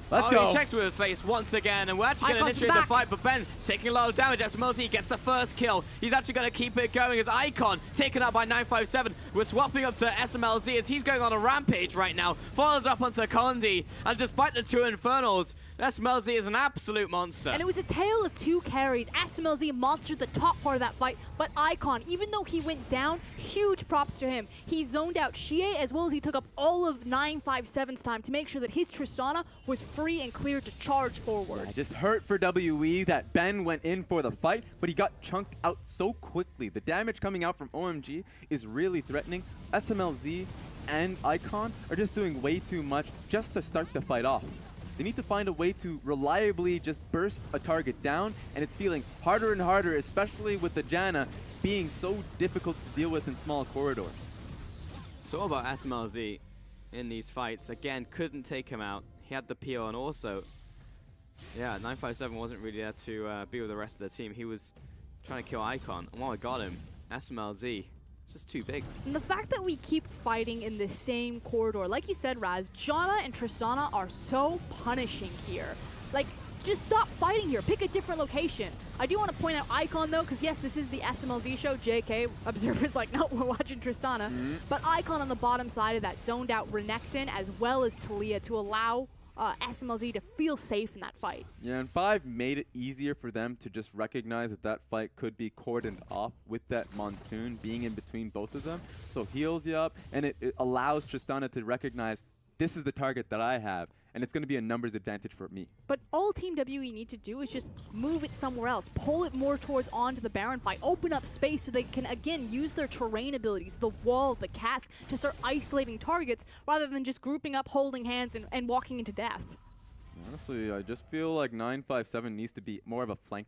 Let's go. He checks with his face once again, and we're actually going to initiate the fight, but Ben taking a lot of damage. SMLZ gets the first kill. He's actually going to keep it going as Icon taken up by 957. We're swapping up to SMLZ as he's going on a rampage right now. Follows up onto Condi, and despite the two Infernals, SMLZ is an absolute monster. And it was a tale of two carries. SMLZ monstered the top part of that fight, but Icon, even though he went down, huge props to him. He zoned out Xie as well as he took up all of 957's time to make sure that his Tristana was free and clear to charge forward. Yeah, just hurt for WE that Ben went in for the fight, but he got chunked out so quickly. The damage coming out from OMG is really threatening. SMLZ and Icon are just doing way too much just to start the fight off. They need to find a way to reliably just burst a target down, and it's feeling harder and harder, especially with the Janna being so difficult to deal with in small corridors. It's all about SMLZ in these fights. Again, couldn't take him out. He had the PO, and also, yeah, 957 wasn't really there to be with the rest of the team. He was trying to kill Icon, and while I got him, SMLZ, it's just too big. And the fact that we keep fighting in the same corridor, like you said, Raz, Janna and Tristana are so punishing here. Like, just stop fighting here. Pick a different location. I do want to point out Icon, though, because, yes, this is the SMLZ show. JK, observers like, no, we're watching Tristana. But Icon on the bottom side of that zoned out Renekton as well as Talia to allow SMLZ to feel safe in that fight. Yeah, and 5 made it easier for them to just recognize that that fight could be cordoned off with that Monsoon being in between both of them. So heals you up, and it allows Tristana to recognize this is the target that I have, and it's going to be a numbers advantage for me. But all Team WE need to do is just move it somewhere else, pull it more towards onto the Baron fight, open up space so they can, again, use their terrain abilities, the wall, the cask, to start isolating targets rather than just grouping up, holding hands, and walking into death. Honestly, I just feel like 957 needs to be more of a flank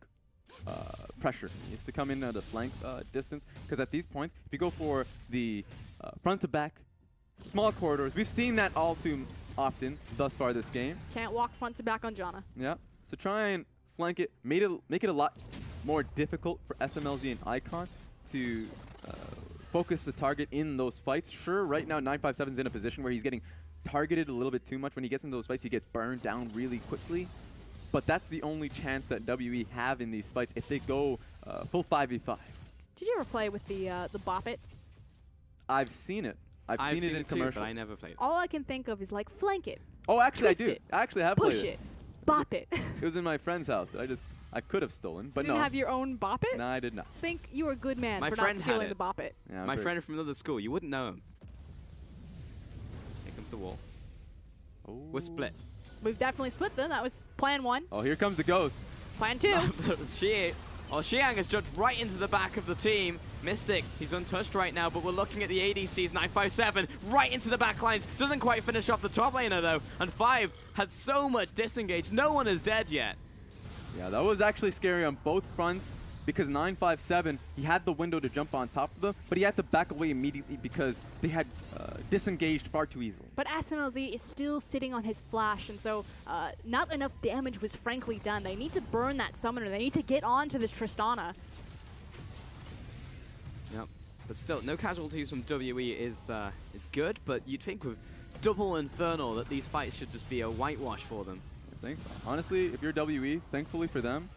pressure. He needs to come in at a flank distance, because at these points, if you go for the front to back, small corridors, we've seen that all too often thus far this game. Can't walk front to back on Janna. Yeah. So try and flank it, make it a lot more difficult for SMLZ and Icon to focus the target in those fights. Sure, right now 957's in a position where he's getting targeted a little bit too much. When he gets into those fights, he gets burned down really quickly. But that's the only chance that WE have in these fights if they go full 5v5. Did you ever play with the Bop It? I've seen it. I've seen it in commercials. Too, but I never played. All I can think of is like flank it. Oh, actually I do. It, I actually have played push it. Bop it. It was in my friend's house. I could have stolen, but you no. didn't have your own Bop It? No, I did not. I think you were a good man My for friend not stealing had the Bop It. Yeah, my friend from another school, you wouldn't know him. Here comes the wall. Ooh. We're split. We've definitely split them. That was plan 1. Oh, here comes the ghost. Plan 2. Xiang has jumped right into the back of the team. Mystic, he's untouched right now, but we're looking at the ADCs. 957 right into the back lines. Doesn't quite finish off the top laner, though. And 5 had so much disengage. No one is dead yet. Yeah, that was actually scary on both fronts because 957, he had the window to jump on top of them, but he had to back away immediately because they had disengaged far too easily. But SMLZ is still sitting on his flash, and so not enough damage was frankly done. They need to burn that summoner. They need to get on to this Tristana. Yep. But still, no casualties from WE is good, but you'd think with double Infernal that these fights should just be a whitewash for them. I think, honestly, if you're WE, thankfully for them,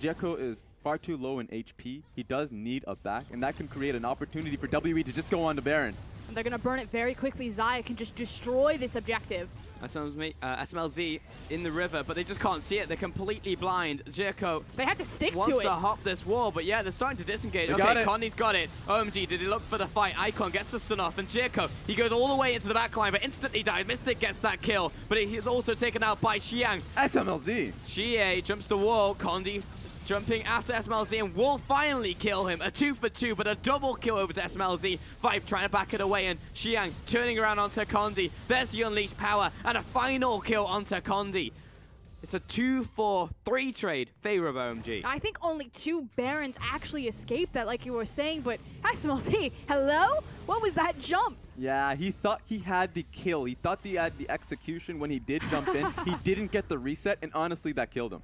Jekko is far too low in HP. He does need a back, and that can create an opportunity for WE to just go on to Baron. And they're going to burn it very quickly. Xayah can just destroy this objective. SMLZ in the river, but they just can't see it. They're completely blind. Jericho they had to stick to it. Wants to hop this wall, but yeah, they're starting to disengage. Okay, Connie's got it. OMG, did he look for the fight? Icon gets the stun off, and Jericho, he goes all the way into the back line, but instantly dies. Mystic gets that kill, but he's also taken out by Xiang. SMLZ. Xie jumps the wall. Condi jumping after SMLZ, and will finally kill him. A 2 for 2, but a double kill over to SMLZ. Vibe trying to back it away, and Xiang turning around onto Condi. There's the unleashed power, and a final kill onto Condi. It's a 2-4-3 trade, favor of OMG. I think only 2 Barons actually escaped that, like you were saying, but SMLZ, hello? What was that jump? Yeah, he thought he had the kill. He thought he had the execution when he did jump in. He didn't get the reset, and honestly, that killed him.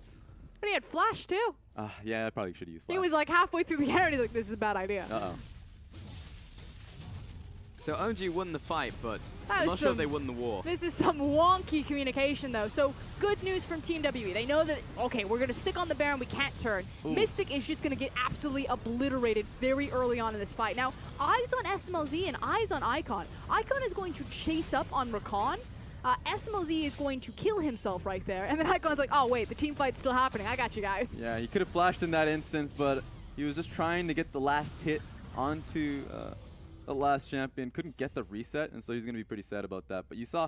But he had flash, too. Yeah, I probably should use flash. He was like halfway through the air, and he's like, this is a bad idea. Uh-oh. So OMG won the fight, but I'm not sure if they won the war. This is some wonky communication, though. So good news from Team WE. They know that, okay, we're going to stick on the Baron. We can't turn. Ooh. Mystic is just going to get absolutely obliterated very early on in this fight. Now, eyes on SMLZ and eyes on Icon. Icon is going to chase up on Rakan. SMLZ is going to kill himself right there. And then Icon's like, oh, wait, the team fight's still happening. I got you guys. Yeah, he could have flashed in that instance, but he was just trying to get the last hit onto the last champion. Couldn't get the reset, and so he's going to be pretty sad about that. But you saw,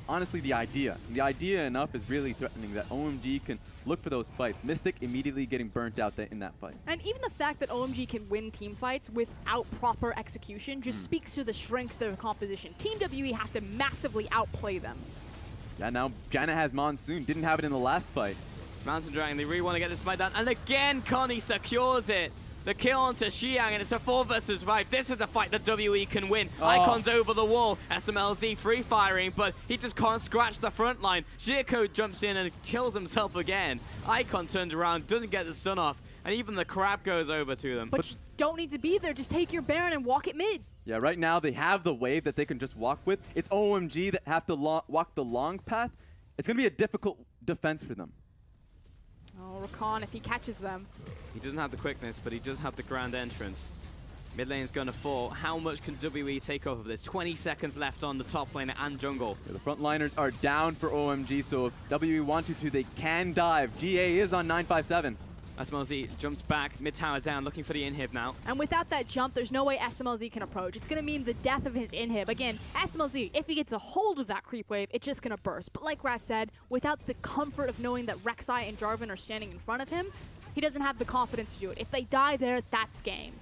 honestly, the idea. The idea enough is really threatening that OMG can look for those fights. Mystic immediately getting burnt out in that fight. And even the fact that OMG can win team fights without proper execution just speaks to the strength of the composition. Team WE have to massively outplay them. Yeah, now Janna has Monsoon. Didn't have it in the last fight. It's Mountain Dragon. They really want to get this fight done. And again, Connie secures it. The kill onto Xiang, and it's a 4 versus 5. This is a fight that WE can win. Icon's over the wall. SMLZ free firing, but he just can't scratch the front line. Zhiko jumps in and kills himself again. Icon turns around, doesn't get the stun off, and even the crab goes over to them. But you don't need to be there. Just take your Baron and walk it mid. Yeah, right now they have the wave that they can just walk with. It's OMG that have to walk the long path. It's going to be a difficult defense for them. Oh, Rakan, if he catches them. He doesn't have the quickness, but he does have the grand entrance. Mid lane's going to fall. How much can WE take off of this? 20 seconds left on the top lane and jungle. Yeah, the frontliners are down for OMG, so if WE wanted to, they can dive. GA is on 957. SMLZ jumps back, mid tower down, looking for the inhib now. And without that jump, there's no way SMLZ can approach. It's going to mean the death of his inhib. Again, SMLZ, if he gets a hold of that creep wave, it's just going to burst. But like Raz said, without the comfort of knowing that Rek'Sai and Jarvan are standing in front of him, he doesn't have the confidence to do it. If they die there, that's game.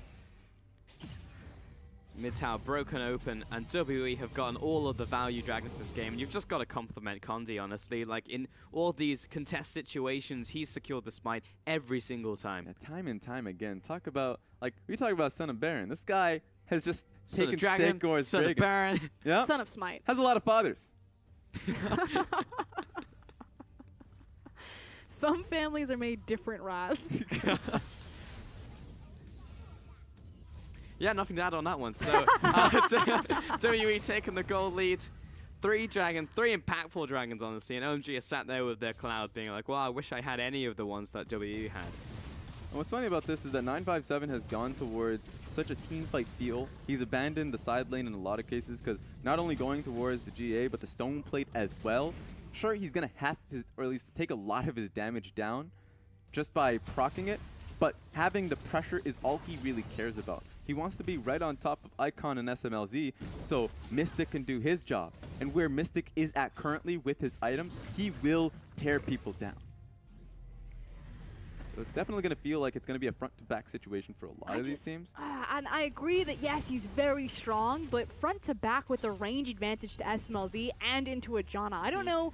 Mid tower broken open, and WE have gotten all of the value dragons this game. And you've just got to compliment Condi, honestly. Like, in all these contest situations, he's secured the smite every single time. Yeah, time and time again. Talk about, like, we talk about Son of Baron. This guy has just Son taken of Dragon, stake or his Son dragon. of Baron. Yeah. Son of Smite. Has a lot of fathers. Some families are made different, Raz. Yeah, nothing to add on that one. So, WE taking the gold lead. 3 impactful dragons, honestly. And OMG is sat there with their cloud being like, well, I wish I had any of the ones that WE had. And what's funny about this is that 957 has gone towards such a team fight feel. He's abandoned the side lane in a lot of cases because not only going towards the GA, but the stone plate as well. Sure, he's going to have his, or at least take a lot of his damage down just by proccing it, but having the pressure is all he really cares about. He wants to be right on top of Icon and SMLZ, so Mystic can do his job. And where Mystic is at currently with his items, he will tear people down. So it's definitely going to feel like it's going to be a front-to-back situation for a lot of these teams. And I agree that, yes, he's very strong, but front-to-back with the range advantage to SMLZ and into a Janna. I don't know.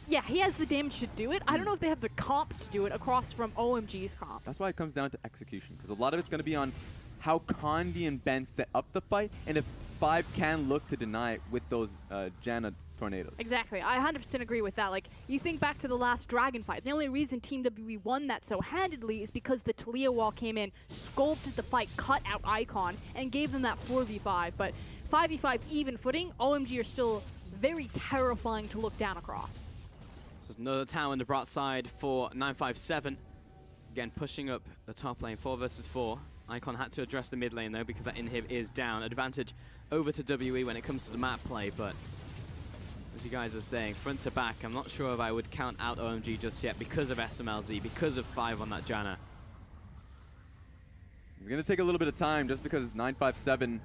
Yeah, he has the damage to do it. I don't know if they have the comp to do it across from OMG's comp. That's why it comes down to execution, because a lot of it's going to be on how Condi and Ben set up the fight, and if 5 can look to deny it with those Janna tornadoes. Exactly. I 100% agree with that. Like, you think back to the last Dragon fight. The only reason Team WE won that so handedly is because the Talia wall came in, sculpted the fight, cut out Icon, and gave them that 4v5. But 5v5 even footing, OMG are still very terrifying to look down across. There's another tower on the Brat side for 957. Again, pushing up the top lane, 4 versus 4. Icon had to address the mid lane though because that inhib is down. Advantage over to WE when it comes to the map play, but as you guys are saying, front to back, I'm not sure if I would count out OMG just yet because of SMLZ, because of 5 on that Janna. He's going to take a little bit of time just because 957,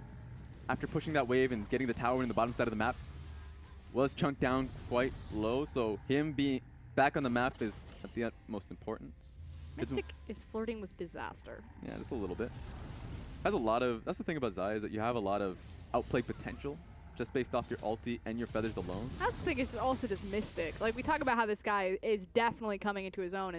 after pushing that wave and getting the tower in the bottom side of the map, was chunked down quite low, so him being back on the map is at the utmost importance. Mystic is flirting with disaster. Yeah, just a little bit. Has a lot of, that's the thing about Zai, is that you have a lot of outplay potential just based off your ulti and your feathers alone. I also think it's also just Mystic. Like, we talk about how this guy is definitely coming into his own.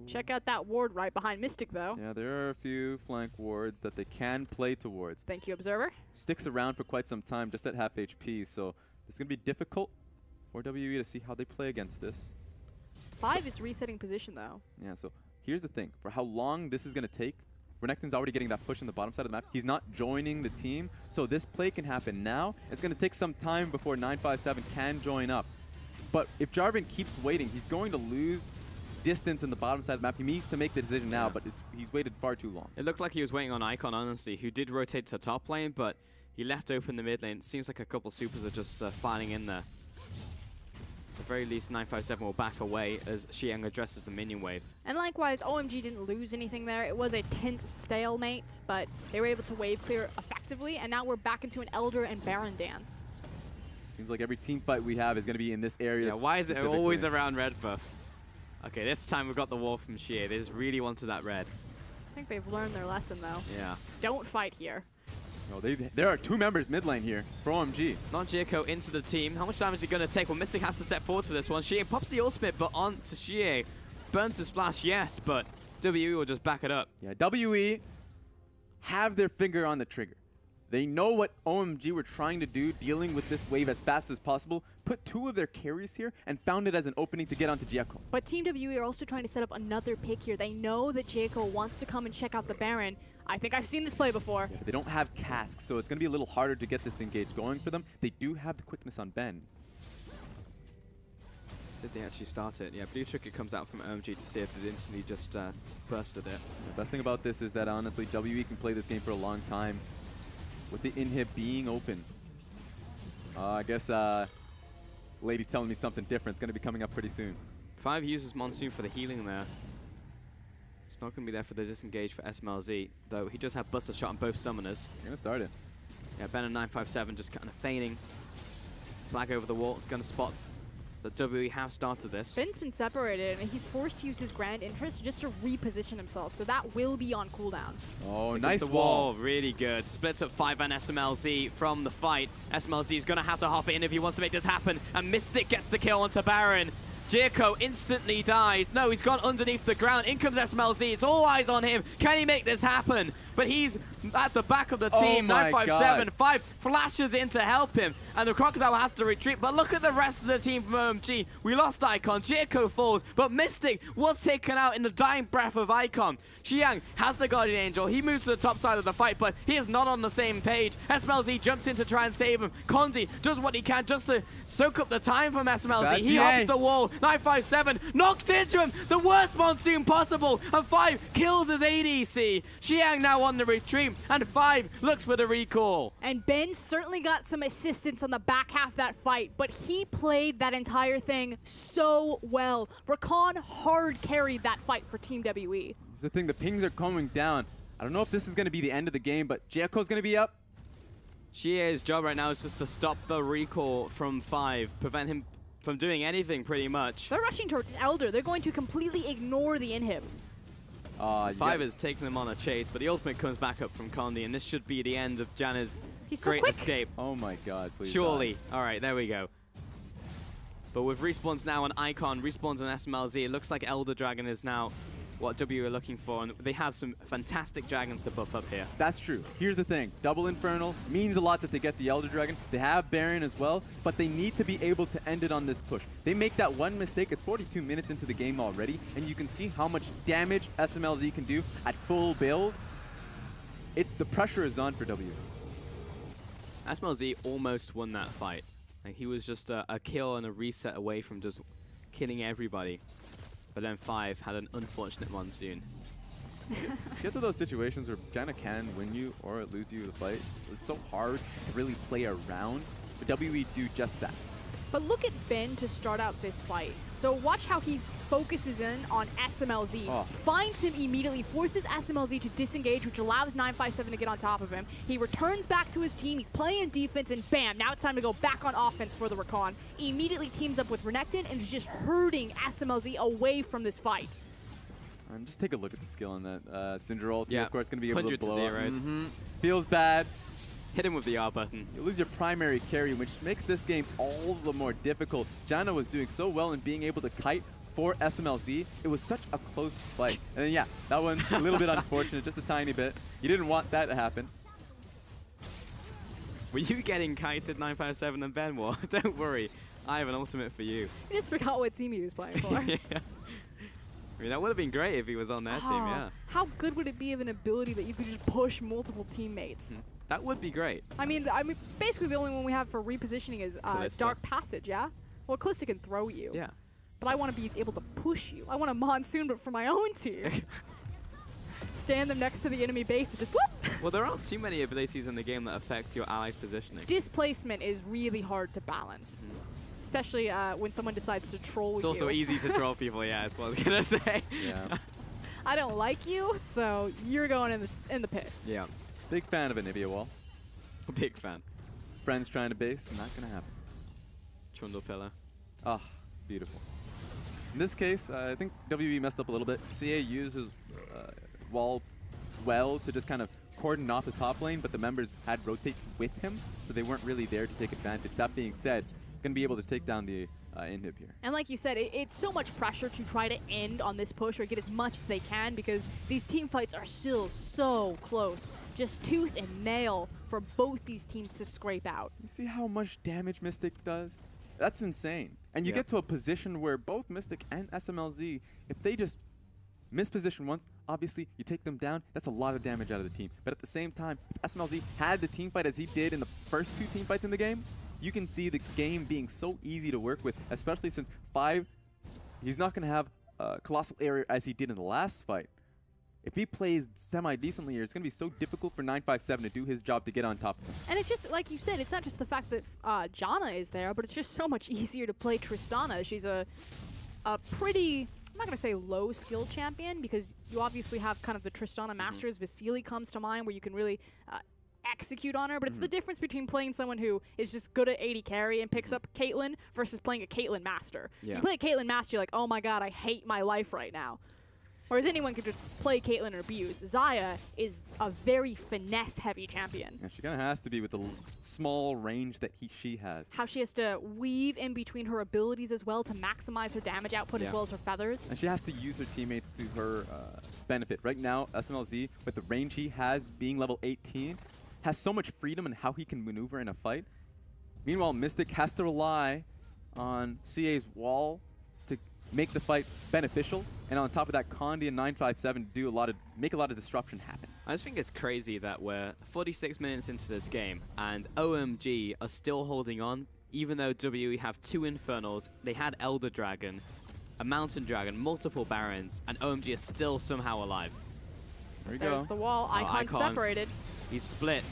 Check out that ward right behind Mystic, though. Yeah, there are a few flank wards that they can play towards. Thank you, Observer. Sticks around for quite some time, just at half HP, so it's going to be difficult for WE to see how they play against this. 5 is resetting position, though. Yeah, so here's the thing. For how long this is going to take, Renekton's already getting that push on the bottom side of the map. He's not joining the team, so this play can happen now. It's going to take some time before 957 can join up. But if Jarvan keeps waiting, he's going to lose distance in the bottom side of the map. He needs to make the decision now, but he's waited far too long. It looked like he was waiting on Icon, honestly, who did rotate to top lane, but he left open the mid lane. It seems like a couple supers are just filing in there. At the very least, 957 will back away as Xiang addresses the minion wave. And likewise, OMG didn't lose anything there. It was a tense stalemate, but they were able to wave clear effectively, and now we're back into an Elder and Baron dance. Seems like every team fight we have is going to be in this area. Yeah, why is it always around red buff? Okay, this time we've got the wall from Xie. They just really wanted that red. I think they've learned their lesson, though. Yeah. Don't fight here. Oh, there are 2 members mid lane here for OMG. Not Jericho into the team. How much damage is he going to take? Well, Mystic has to step forward for this one. Xie pops the ultimate, but on to Xie. Burns his flash, yes, but WE will just back it up. Yeah, WE have their finger on the trigger. They know what OMG were trying to do, dealing with this wave as fast as possible, put 2 of their carries here, and found it as an opening to get onto Jericho. But Team WE are also trying to set up another pick here. They know that Jericho wants to come and check out the Baron. I think I've seen this play before. Yeah, they don't have casks, so it's going to be a little harder to get this engage going for them. They do have the quickness on Ben. Did they actually start it? Yeah, Blue Trigger comes out from OMG to see if it instantly just bursted it. The best thing about this is that honestly, WE can play this game for a long time with the inhib being open. I guess Lady's telling me something different. It's going to be coming up pretty soon. 5 uses Monsoon for the healing there. It's not going to be there for the disengage for SMLZ, though he does have Buster Shot on both summoners. Going to start it. Yeah, Ben and 957 just kind of feigning. Flag over the wall. It's going to spot that WE have started this. Ben's been separated, and he's forced to use his Grand Interest just to reposition himself, so that will be on cooldown. Oh, Here nice comes the wall. Really good. Splits up 5 and SMLZ from the fight. SMLZ is going to have to hop in if he wants to make this happen, and Mystic gets the kill onto Baron. Jericho instantly dies. No, he's gone underneath the ground. In comes SMLZ. It's all eyes on him. Can he make this happen? But he's at the back of the team. 957. 5 flashes in to help him. And the Crocodile has to retreat. But look at the rest of the team from OMG. We lost Icon. Jericho falls. But Mystic was taken out in the dying breath of Icon. Xiang has the Guardian Angel. He moves to the top side of the fight, but he is not on the same page. SMLZ jumps in to try and save him. Kondi does what he can just to soak up the time from SMLZ. He hops the wall. 957 knocked into him. The worst Monsoon possible. And 5 kills his ADC. Xiang now on the retreat. And 5 looks for the recall. And Ben certainly got some assistance on the back half of that fight, but he played that entire thing so well. Rakan hard carried that fight for Team WE. Here's the thing, the pings are going down. I don't know if this is going to be the end of the game, but Jericho's going to be up. Xie's job right now is just to stop the recall from 5, prevent him from doing anything pretty much. They're rushing towards Elder. They're going to completely ignore the inhib. 5 is taking them on a chase, but the ultimate comes back up from Kondi, and this should be the end of Janna's great escape. Oh my god, please. Surely. All right, there we go. But with respawns now on Icon, respawns on SMLZ, it looks like Elder Dragon is now what W are looking for, and they have some fantastic dragons to buff up here. That's true. Here's the thing. Double Infernal means a lot that they get the Elder Dragon. They have Baron as well, but they need to be able to end it on this push. They make that one mistake. It's 42 minutes into the game already, and you can see how much damage SMLZ can do at full build. The pressure is on for W. SMLZ almost won that fight. Like, he was just a kill and a reset away from just killing everybody. But then 5 had an unfortunate Monsoon. Get to those situations where Janna can win you or lose you the fight. It's so hard to really play around, but WE do just that. But look at Ben to start out this fight. So watch how he focuses in on SMLZ, finds him immediately, forces SMLZ to disengage, which allows 957 to get on top of him. He returns back to his team, he's playing defense, and bam, now it's time to go back on offense for the Rakan. He immediately teams up with Renekton and is just hurting SMLZ away from this fight. And just take a look at the skill on that Syndra ulti. Yeah, of course, going to be able to blow 100 to 0. Feels bad. Hit him with the R button. You lose your primary carry, which makes this game all the more difficult. Janna was doing so well in being able to kite for SMLZ. It was such a close fight. And then, yeah, that one's a little bit unfortunate, just a tiny bit. You didn't want that to happen. Were you getting kited 957 and Ben War? Don't worry, I have an ultimate for you. I just forgot what team he was playing for. Yeah. I mean, that would have been great if he was on their team, yeah. How good would it be of an ability that you could just push multiple teammates? That would be great. I mean, basically the only one we have for repositioning is Dark Passage, yeah? Well, Kalista can throw you. Yeah. But I want to be able to push you. I want a Monsoon, but for my own team. Stand them next to the enemy base and just whoop! Well, there aren't too many abilities in the game that affect your allies' positioning. Displacement is really hard to balance. Especially when someone decides to troll you. It's also easy to troll people, yeah, that's what I was going to say. Yeah. I don't like you, so you're going in the pit. Yeah. Big fan of Anivia Wall. Big fan. Friends trying to base, not going to happen. Trundle Pillar. Ah, beautiful. In this case, I think WE messed up a little bit. CA uses Wall well to just kind of cordoned off the top lane, but the members had rotate with him, so they weren't really there to take advantage. That being said, going to be able to take down the inhib here. And like you said, it's so much pressure to try to end on this push or get as much as they can because these team fights are still so close. Just tooth and nail for both these teams to scrape out. You see how much damage Mystic does? That's insane. And you get to a position where both Mystic and SMLZ, if they just misposition once, obviously you take them down, that's a lot of damage out of the team. But at the same time, if SMLZ had the team fight as he did in the first 2 team fights in the game, you can see the game being so easy to work with, especially since 5, he's not going to have Colossal Area as he did in the last fight. If he plays semi-decently here, it's going to be so difficult for 957 to do his job to get on top of him. And it's just, like you said, it's not just the fact that Janna is there, but it's just so much easier to play Tristana. She's a pretty, I'm not going to say low skill champion, because you obviously have kind of the Tristana Masters. Vasily comes to mind where you can really execute on her, but it's the difference between playing someone who is just good at 80 carry and picks up Caitlyn versus playing a Caitlyn Master. If you play a Caitlyn Master, you're like, oh my god, I hate my life right now. Whereas anyone could just play Caitlyn and abuse. Xayah is a very finesse-heavy champion. Yeah, she kind of has to be with the small range that she has. How she has to weave in between her abilities as well to maximize her damage output as well as her feathers. And she has to use her teammates to her benefit. Right now, SMLZ, with the range he has being level 18, has so much freedom in how he can maneuver in a fight. Meanwhile, Mystic has to rely on CA's wall to make the fight beneficial, and on top of that, Condi and 957 do make a lot of disruption happen. I just think it's crazy that we're 46 minutes into this game, and OMG are still holding on, even though WE have 2 Infernals, they had Elder Dragon, a Mountain Dragon, multiple Barons, and OMG is still somehow alive. There we go. There's the wall. Icon separated. He's split.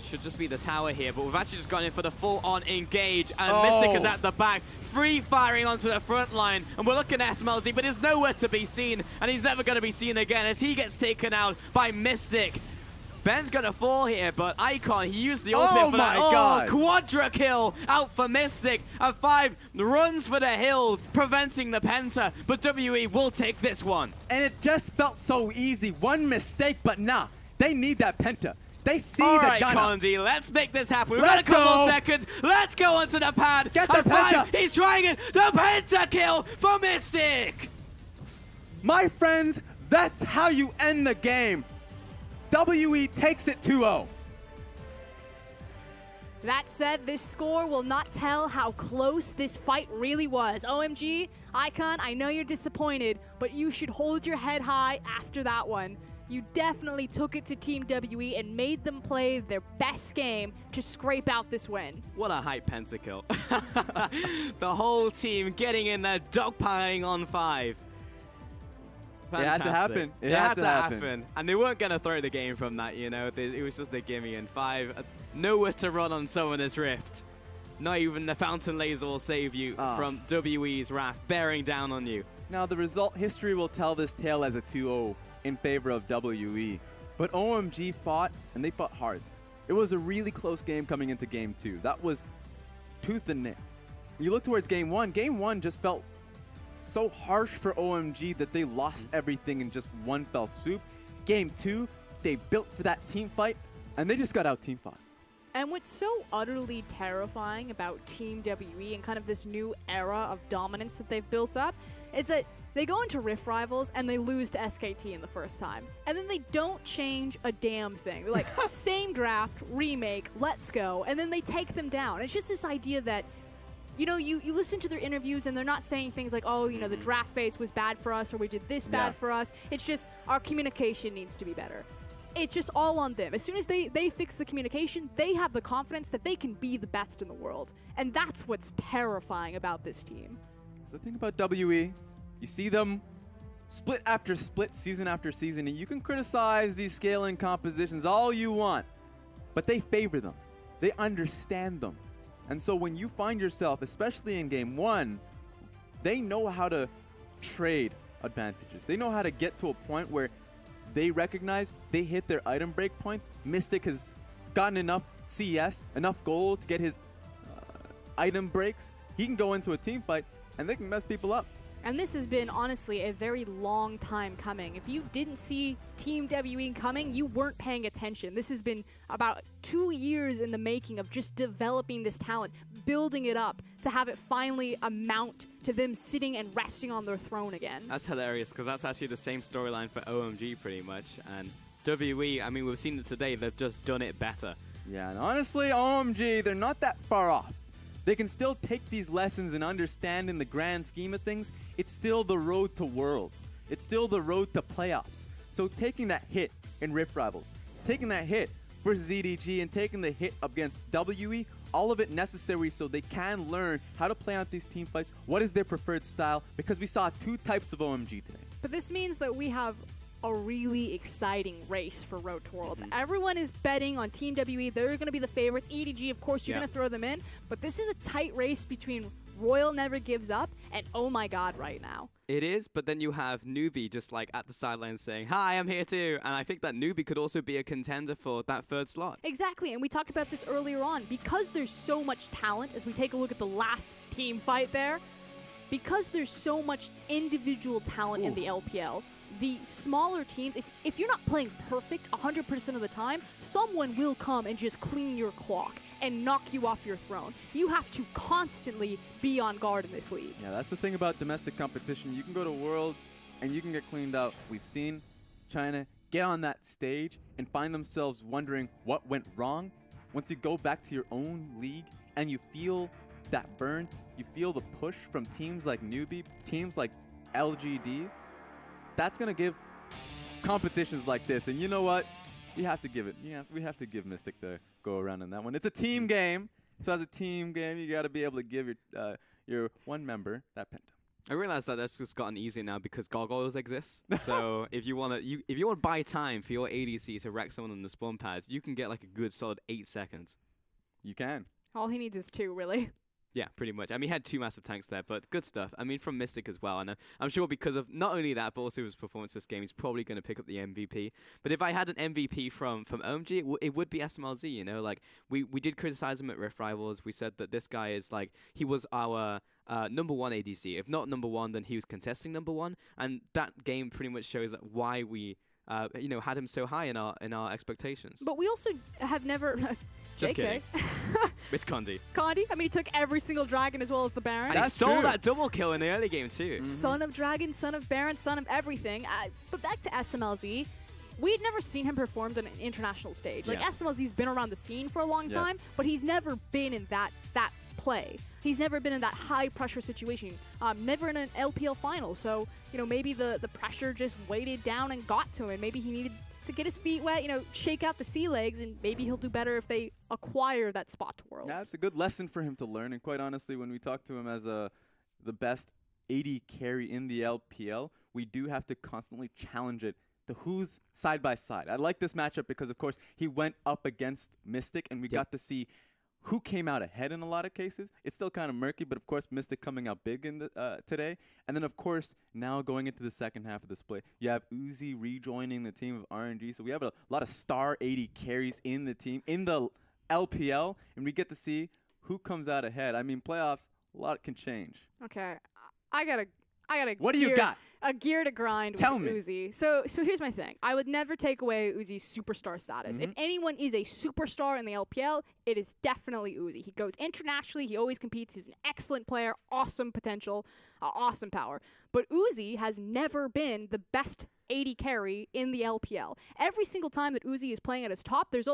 Should just be the tower here, but we've actually just gone in for the full-on engage, and Mystic is at the back, free firing onto the front line, and we're looking at SMLZ, but he's nowhere to be seen, and he's never going to be seen again as he gets taken out by Mystic. Ben's going to fall here, but Icon, he used the ultimate for that. God. Quadra kill out for Mystic, and 5 runs for the hills, preventing the Penta, but WE will take this one. And it just felt so easy. One mistake, but nah, they need that Penta. They see All the right, Janna. Condi, let's make this happen. We've got a couple seconds. Let's go onto the pad. Get the Penta. He's trying it. The Penta kill for Mystic. My friends, that's how you end the game. WE takes it 2-0. That said, this score will not tell how close this fight really was. OMG, Icon, I know you're disappointed, but you should hold your head high after that one. You definitely took it to Team WE and made them play their best game to scrape out this win. What a hype pentakill. The whole team getting in there, dogpiling on 5. Fantastic. It had to happen. It had to happen. And they weren't going to throw the game from that, you know. It was just a gimme. And 5, nowhere to run on Summoner's Rift. Not even the Fountain Laser will save you from WE's wrath bearing down on you. Now, the result, history will tell this tale as a 2-0. In favor of WE. But OMG fought, and they fought hard. It was a really close game coming into Game 2. That was tooth and nail. You look towards Game 1 just felt so harsh for OMG that they lost everything in just one fell swoop. Game 2, they built for that team fight, and they just got out team fought. And what's so utterly terrifying about Team WE and kind of this new era of dominance that they've built up is that they go into Rift Rivals and they lose to SKT in the first time. And then they don't change a damn thing. They're like, same draft, remake, let's go. And then they take them down. It's just this idea that, you know, you listen to their interviews and they're not saying things like, oh, you know, the draft phase was bad for us or we did this bad for us. It's just our communication needs to be better. It's just all on them. As soon as they fix the communication, they have the confidence that they can be the best in the world. And that's what's terrifying about this team. So the thing about WE, you see them split after split, season after season, and you can criticize these scaling compositions all you want, but they favor them. They understand them. And so when you find yourself, especially in Game 1, they know how to trade advantages. They know how to get to a point where they recognize they hit their item break points. Mystic has gotten enough CS, enough gold to get his item breaks. He can go into a team fight, and they can mess people up. And this has been, honestly, a very long time coming. If you didn't see Team WE coming, you weren't paying attention. This has been about 2 years in the making of just developing this talent, building it up to have it finally amount to them sitting and resting on their throne again. That's hilarious, because that's actually the same storyline for OMG pretty much. And WE, I mean, we've seen it today, they've just done it better. Yeah, and honestly, OMG, they're not that far off. They can still take these lessons and understand in the grand scheme of things, it's still the road to Worlds. It's still the road to playoffs. So taking that hit in Rift Rivals, taking that hit versus JDG, and taking the hit against WE, all of it necessary so they can learn how to play out these team fights, what is their preferred style, because we saw 2 types of OMG today. But this means that we have a really exciting race for Road to Worlds. Everyone is betting on Team WE. They're going to be the favorites. EDG, of course, you're going to throw them in. But this is a tight race between Royal Never Gives Up and Oh My God right now. It is, but then you have Newbie just like at the sidelines saying, hi, I'm here too. And I think that Newbie could also be a contender for that 3rd slot. Exactly, and we talked about this earlier on. Because there's so much talent, as we take a look at the last team fight there, because there's so much individual talent in the LPL, the smaller teams, if you're not playing perfect 100% of the time, someone will come and just clean your clock and knock you off your throne. You have to constantly be on guard in this league. Yeah, that's the thing about domestic competition. You can go to World and you can get cleaned out. We've seen China get on that stage and find themselves wondering what went wrong. Once you go back to your own league and you feel that burn, you feel the push from teams like Newbie, teams like LGD, that's going to give competitions like this. And you know what? You have to give it. Yeah, we have to give Mystic the go around on that one. It's a team game. So as a team game, you got to be able to give your one member that penta. I realize that that's just gotten easier now because gargoyles exist. So if you want to buy time for your ADC to wreck someone on the spawn pads, you can get like a good solid 8 seconds. You can. All he needs is 2, really. Yeah, pretty much. I mean, he had 2 massive tanks there, but good stuff. I mean, from Mystic as well. And I'm sure because of not only that, but also his performance this game, he's probably going to pick up the MVP. But if I had an MVP from OMG, it would be SMLZ, you know? Like, we did criticize him at Rift Rivals. We said that this guy is, like, he was our number 1 ADC. If not number 1, then he was contesting number 1. And that game pretty much shows that why we, you know, had him so high in our expectations. But we also have never... Just JK. kidding. It's Condi. Condi? I mean, he took every single dragon as well as the Baron. And he stole that double kill in the early game, too. Son of Dragon, son of Baron, son of everything. But back to SMLZ. We'd never seen him perform on an international stage. Like, SMLZ's been around the scene for a long time, but he's never been in that play. He's never been in that high-pressure situation. Never in an LPL final. So, you know, maybe the pressure just weighted down and got to him. Maybe he needed to get his feet wet, you know, shake out the sea legs, and maybe he'll do better if they acquire that spot to Worlds. Yeah, it's a good lesson for him to learn. And quite honestly, when we talk to him as the best AD carry in the LPL, we do have to constantly challenge it to who's side by side. I like this matchup because, of course, he went up against Mystic, and we got to see who came out ahead in a lot of cases. It's still kind of murky, but of course, Mystic coming out big in the, today. And then, of course, now going into the second half of the split, you have Uzi rejoining the team of RNG. So we have a lot of star 80 carries in the team, in the LPL, and we get to see who comes out ahead. I mean, playoffs, a lot can change. Okay, I gotta. What do you got? A gear to grind Tell with me. Uzi. So here's my thing. I would never take away Uzi's superstar status. If anyone is a superstar in the LPL, it is definitely Uzi. He goes internationally. He always competes. He's an excellent player. Awesome potential. Awesome power. But Uzi has never been the best AD carry in the LPL. Every single time that Uzi is playing at his top, there's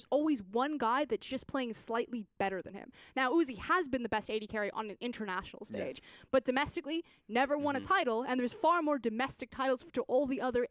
always one guy that's just playing slightly better than him. Now, Uzi has been the best AD carry on an international stage, but domestically, never won a title, and there's far more domestic titles to all the other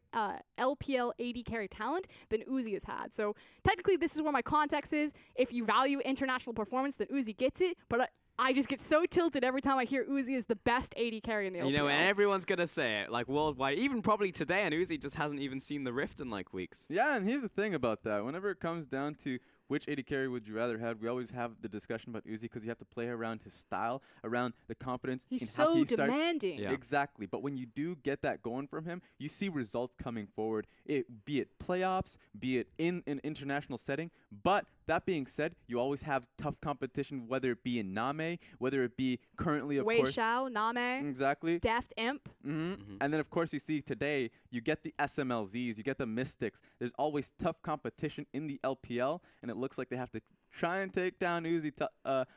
LPL AD carry talent than Uzi has had. So technically, this is where my context is. If you value international performance, then Uzi gets it, but I just get so tilted every time I hear Uzi is the best AD carry in the LPL. You know, and everyone's going to say it, like, worldwide, even probably today, and Uzi just hasn't even seen the Rift in, like, weeks. Yeah, and here's the thing about that. Whenever it comes down to which AD carry would you rather have? We always have the discussion about Uzi because you have to play around his style, around the confidence. He's in so how he starts. demanding. Yeah. Exactly. But when you do get that going from him, you see results coming forward, be it playoffs, be it in an international setting. But that being said, you always have tough competition, whether it be in Name, whether it be currently, of Wei course. Xiao, Name, Exactly. Deft Imp. And then, of course, you see today, you get the SMLZs, you get the Mystics. There's always tough competition in the LPL, and it looks like they have to try and take down Uzi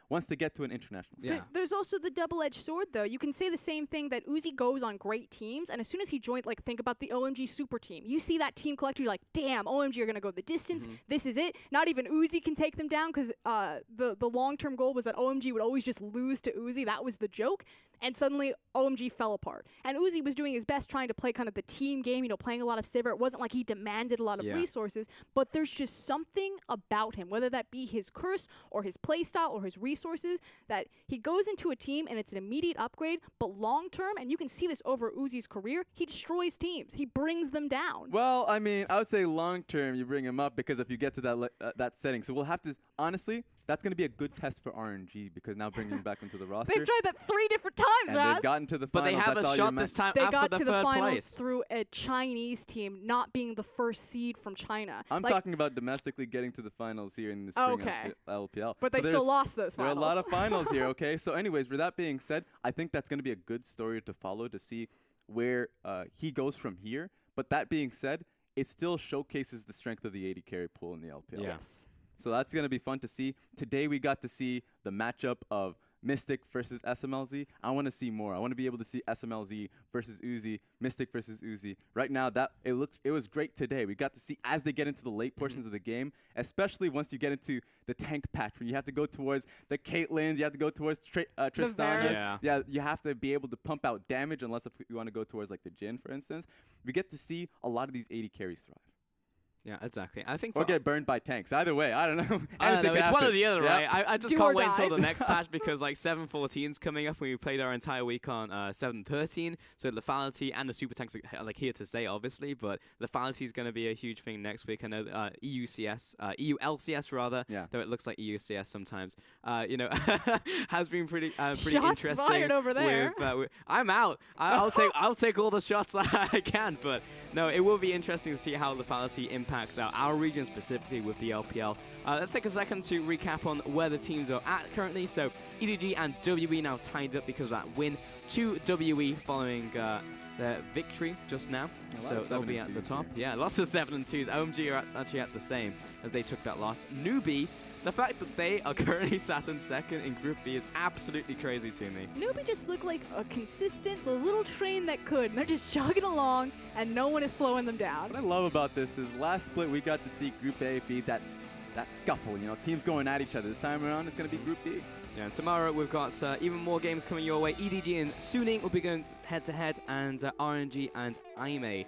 once they get to an international. There's also the double-edged sword, though. You can say the same thing that Uzi goes on great teams, and as soon as he joined, like, think about the OMG super team. You see that team collector, you're like, damn, OMG are going to go the distance. This is it. Not even Uzi can take them down because the long-term goal was that OMG would always just lose to Uzi. That was the joke. And suddenly, OMG fell apart. And Uzi was doing his best trying to play kind of the team game, you know, playing a lot of Sivir. It wasn't like he demanded a lot of resources, but there's just something about him, whether that be his curse or his playstyle or his resources, that he goes into a team and it's an immediate upgrade, but long-term, and you can see this over Uzi's career, he destroys teams. He brings them down. Well, I mean, I would say long-term you bring him up because if you get to that setting. So we'll have to, honestly, that's going to be a good test for RNG because now bringing him back into the roster. They've tried that 3 different times, and Raz. they've gotten to the But finals. they have That's a all shot you're this time They after got the to the third finals place. through a Chinese team not being the first seed from China. I'm talking about domestically getting to the finals here in the spring LPL. But they still lost those finals. There are a lot of finals here, okay? So anyways, with that being said, I think that's going to be a good story to follow to see where he goes from here. But that being said, it still showcases the strength of the AD carry pool in the LPL. Yes. So that's going to be fun to see. Today we got to see the matchup of Mystic versus SMLZ. I want to see more. I want to be able to see SMLZ versus Uzi, Mystic versus Uzi. Right now, it was great today. We got to see as they get into the late portions of the game, especially once you get into the tank patch where you have to go towards the Caitlyn's, you have to go towards Tristana. Yeah, you have to be able to pump out damage unless if you want to go towards like the Jhin, for instance. We get to see a lot of these AD carries thrive. Yeah, exactly. I think or get burned by tanks. Either way, I don't know. It's one or the other, right? I just can't wait until die. the next patch because like 7.14 is coming up. We played our entire week on 7.13, so lethality and the super tanks are like here to stay, obviously. But lethality is going to be a huge thing next week. I know EULCS rather, though it looks like EUCS sometimes. You know, has been pretty interesting. Shots fired over there. I'm out. I'll take all the shots I can, but no, it will be interesting to see how lethality impacts our region specifically with the LPL. Let's take a second to recap on where the teams are at currently. So EDG and WE now tied up because of that win to WE following their victory just now. So they'll be at the top. Yeah, lots of 7 and 2s. OMG are actually at the same as they took that loss. Newbie, the fact that they are currently sat in second in Group B is absolutely crazy to me. Newbie just looked like a consistent little train that could. And they're just jogging along, and no one is slowing them down. What I love about this is last split we got to see Group A be that scuffle. You know, teams going at each other. This time around, it's going to be Group B. Yeah, and tomorrow we've got even more games coming your way. EDG and Suning will be going head-to-head, and RNG and Aime.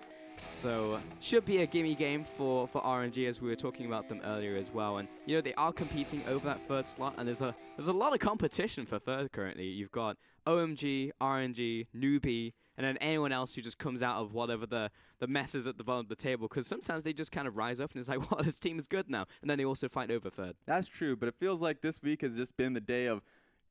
So should be a gimme game for RNG, as we were talking about them earlier as well. And you know, they are competing over that third slot, and there's a lot of competition for third currently. You've got OMG, RNG, Newbie, and then anyone else who just comes out of whatever the messes at the bottom of the table, because sometimes they just kind of rise up and it's like, wow, this team is good now, and then they also fight over third. That's true, but it feels like this week has just been the day of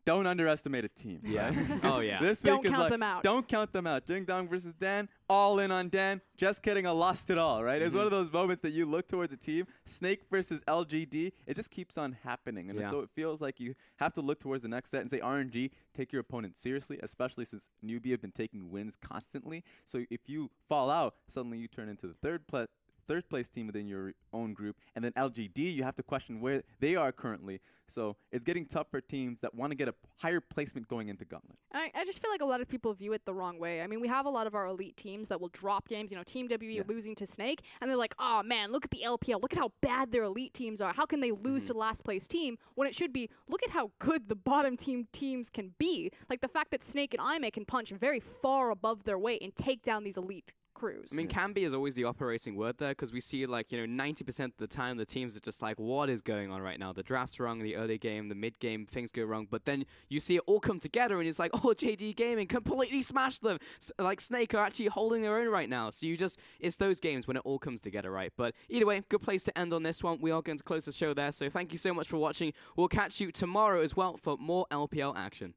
don't underestimate a team. Yeah. Oh, yeah. This don't week is count like, them out. Don't count them out. Ding Dong versus Dan, all in on Dan. Just kidding, I lost it all, right? It's one of those moments that you look towards a team. Snake versus LGD, it just keeps on happening. And so it feels like you have to look towards the next set and say, RNG, take your opponent seriously, especially since Newbie have been taking wins constantly. So if you fall out, suddenly you turn into the third place team within your own group, and then LGD, you have to question where they are currently. So it's getting tough for teams that want to get a higher placement going into Gauntlet. I just feel like a lot of people view it the wrong way. I mean, we have a lot of our elite teams that will drop games. You know, Team WE losing to Snake, and they're like, oh man, look at the LPL. Look at how bad their elite teams are. How can they lose to the last place team? When it should be, look at how good the bottom teams can be. Like the fact that Snake and Aime can punch very far above their weight and take down these elite cruise. I mean, can be is always the operating word there, because we see, like, 90% of the time the teams are just like, what is going on right now? The draft's wrong, the early game, the mid game, things go wrong. But then you see it all come together, and it's like, oh, JD Gaming completely smashed them. Like, Snake are actually holding their own right now. So it's those games when it all comes together, right? But either way, good place to end on this one. We are going to close the show there. So thank you so much for watching. We'll catch you tomorrow as well for more LPL action.